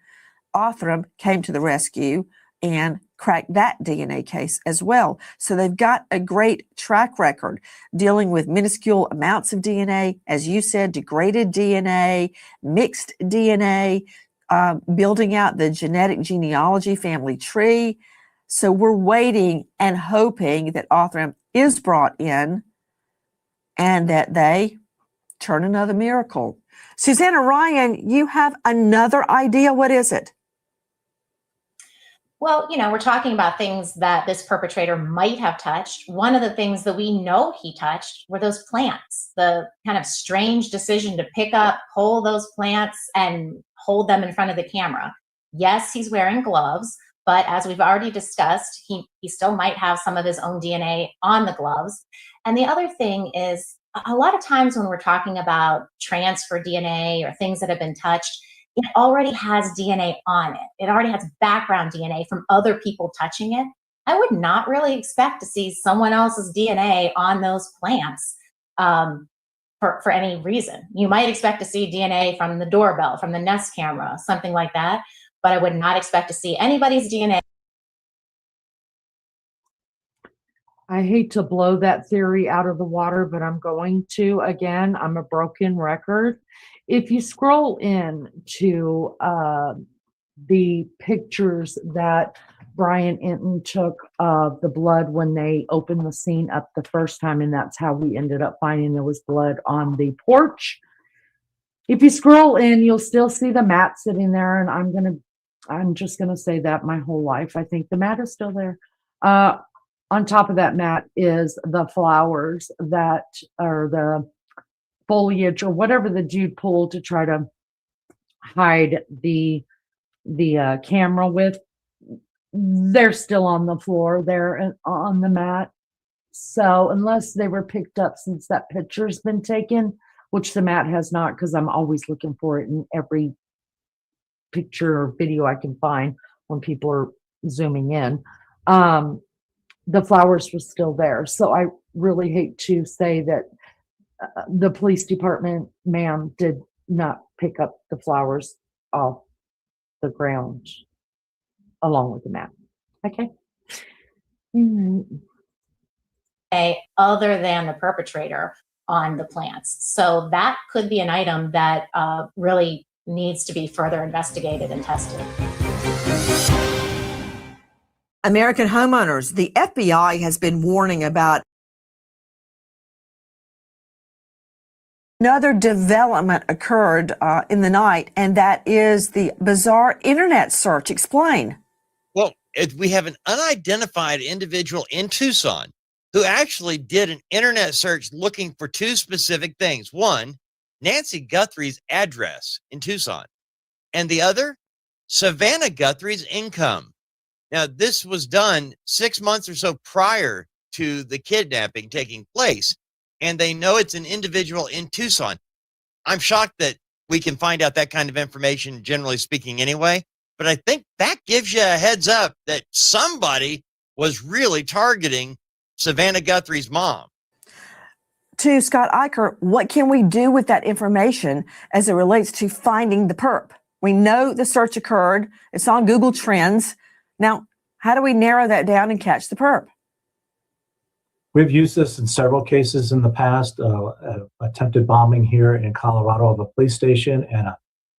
Othram came to the rescue and cracked that DNA case as well. So they've got a great track record dealing with minuscule amounts of DNA, as you said, degraded DNA, mixed DNA, building out the genetic genealogy family tree. So we're waiting and hoping that Othram is brought in and that they turn another miracle. Susanna Ryan, you have another idea. What is it? Well, we're talking about things that this perpetrator might have touched. One of the things that we know he touched were those plants, the kind of strange decision to pick up, pull those plants and hold them in front of the camera. Yes, he's wearing gloves, but as we've already discussed, he still might have some of his own DNA on the gloves. And the other thing is, a lot of times when we're talking about transfer DNA or things that have been touched, it already has DNA on it. It already has background DNA from other people touching it. I would not really expect to see someone else's DNA on those plants for any reason. You might expect to see DNA from the doorbell, from the Nest camera, something like that, but I would not expect to see anybody's DNA. I hate to blow that theory out of the water, but I'm going to. Again, I'm a broken record. If you scroll in to the pictures that Brian Enton took of the blood when they opened the scene up the first time, and that's how we ended up finding there was blood on the porch. If you scroll in, you'll still see the mat sitting there, and I'm just gonna say that my whole life. I think the mat is still there. On top of that mat is the flowers that are the foliage or whatever the dude pulled to try to hide the camera with. They're still on the floor there on the mat. So unless they were picked up since that picture's been taken, which the mat has not, because I'm always looking for it in every picture or video I can find when people are zooming in. The flowers were still there. So really hate to say that the police department man did not pick up the flowers off the ground along with the map. Okay. Other than the perpetrator on the plants. So that could be an item that really needs to be further investigated and tested. American homeowners, the FBI has been warning about another development occurred in the night, and that is the bizarre internet search. Explain. Well, we have an unidentified individual in Tucson who actually did an internet search looking for two specific things. One, Nancy Guthrie's address in Tucson, and the other, Savannah Guthrie's income. Now, this was done 6 months or so prior to the kidnapping taking place, and they know it's an individual in Tucson. I'm shocked that we can find out that kind of information, generally speaking, anyway, but I think that gives you a heads up that somebody was really targeting Savannah Guthrie's mom. To Scott Eicher, what can we do with that information as it relates to finding the perp? We know the search occurred. It's on Google Trends. Now, how do we narrow that down and catch the perp? We've used this in several cases in the past, attempted bombing here in Colorado of a police station and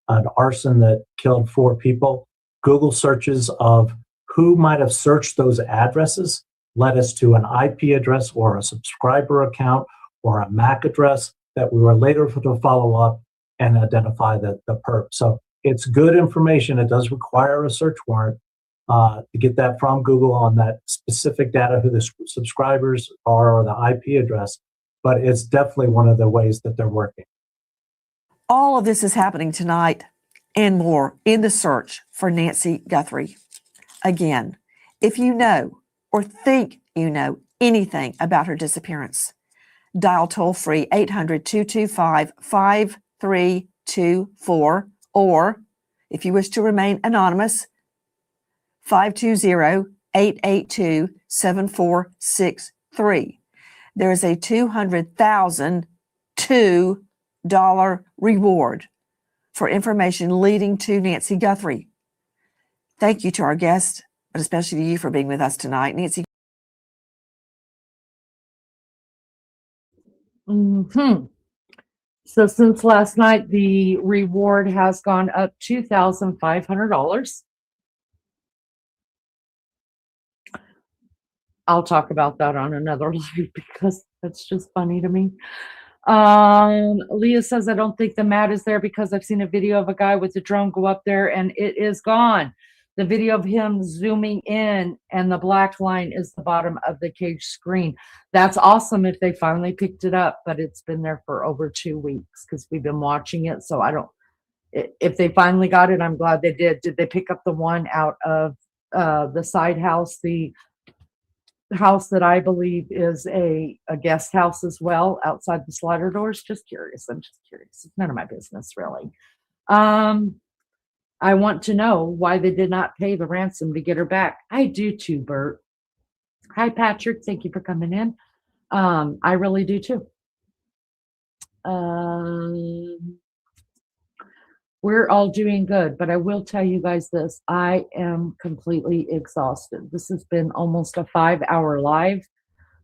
an arson that killed 4 people. Google searches of who might have searched those addresses led us to an IP address or a subscriber account or a MAC address that we were later to follow up and identify the perp. So it's good information. It does require a search warrant to get that from Google on that specific data, who the subscribers are or the IP address. But it's definitely one of the ways that they're working. All of this is happening tonight and more in the search for Nancy Guthrie. Again, if you know or think you know anything about her disappearance, dial toll-free 800-225-5324, or if you wish to remain anonymous, 520-882-7463. There is a $200,002 reward for information leading to Nancy Guthrie. Thank you to our guests, but especially to you for being with us tonight. Nancy. So since last night, the reward has gone up $2,500. I'll talk about that on another live because that's just funny to me. Leah says, I don't think the mat is there because I've seen a video of a guy with a drone go up there and it is gone. The video of him zooming in and the black line is the bottom of the cage screen. That's awesome if they finally picked it up, but it's been there for over 2 weeks because we've been watching it. So I don't, if they finally got it, I'm glad they did. Did they pick up the one out of the side house, the house that I believe is a guest house as well, outside the slider doors? Just curious. I'm just curious. It's none of my business, really. I want to know why they did not pay the ransom to get her back. I do too, Bert. Hi, Patrick. Thank you for coming in. I really do too. We're all doing good, but I will tell you guys this. I am completely exhausted. This has been almost a 5-hour live.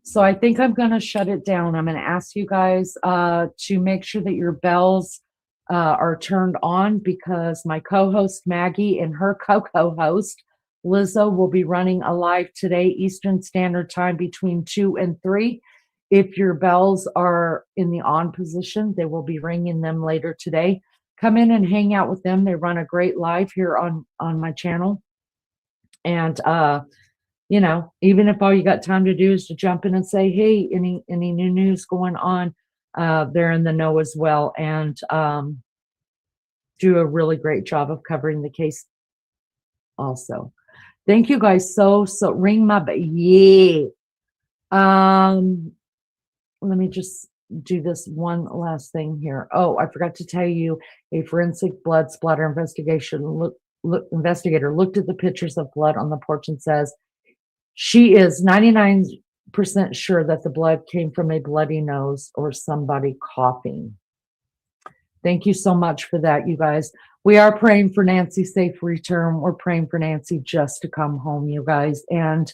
So I think I'm going to shut it down. I'm going to ask you guys to make sure that your bells are turned on, because my co-host Maggie and her co-host Lizzo will be running a live today, Eastern Standard Time, between 2 and 3. If your bells are in the on position, they will be ringing them later today. Come in and hang out with them. They run a great live here on my channel. And, you know, even if all you got time to do is to jump in and say, hey, any new news going on, they're in the know as well, and do a really great job of covering the case also. Thank you guys so ring my yeah. Let me just do this one last thing here. Oh, I forgot to tell you, a forensic blood splatter investigator looked at the pictures of blood on the porch and says she is 99 sure that the blood came from a bloody nose or somebody coughing. Thank you so much for that, you guys. We are praying for Nancy's safe return. We're praying for Nancy just to come home, you guys. And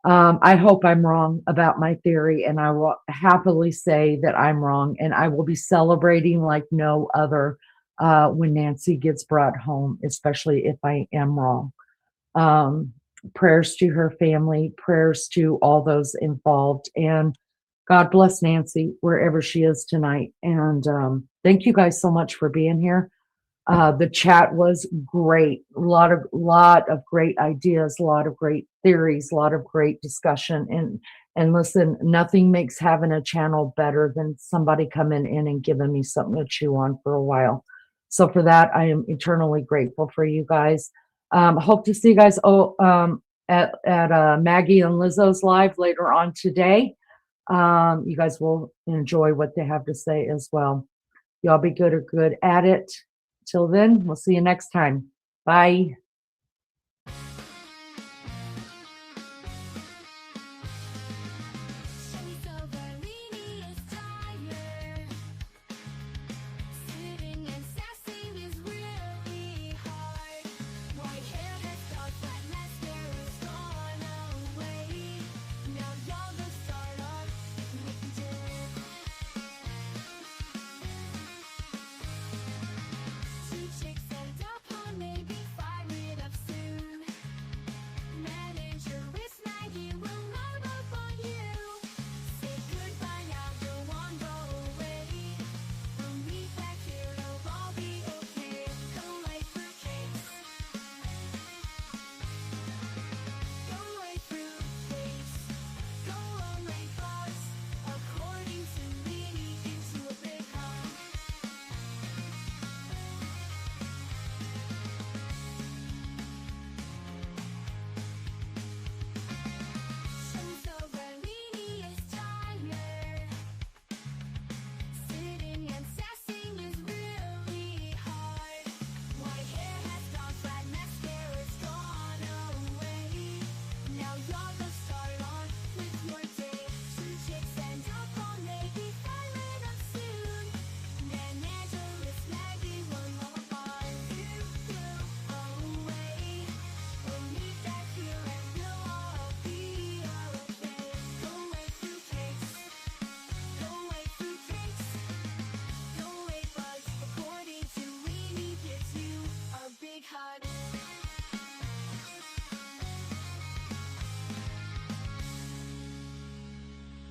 I hope I'm wrong about my theory, and I will happily say that I'm wrong, and I will be celebrating like no other when Nancy gets brought home, especially if I am wrong. Prayers to her family, prayers to all those involved, and God bless Nancy wherever she is tonight. And thank you guys so much for being here. The chat was great. A lot of great ideas, a lot of great theories, a lot of great discussion. And listen, nothing makes having a channel better than somebody coming in and giving me something to chew on for a while. So for that, I am eternally grateful for you guys. Hope to see you guys at Maggie and Lizzo's live later on today. You guys will enjoy what they have to say as well. Y'all be good at it. Till then, we'll see you next time. Bye.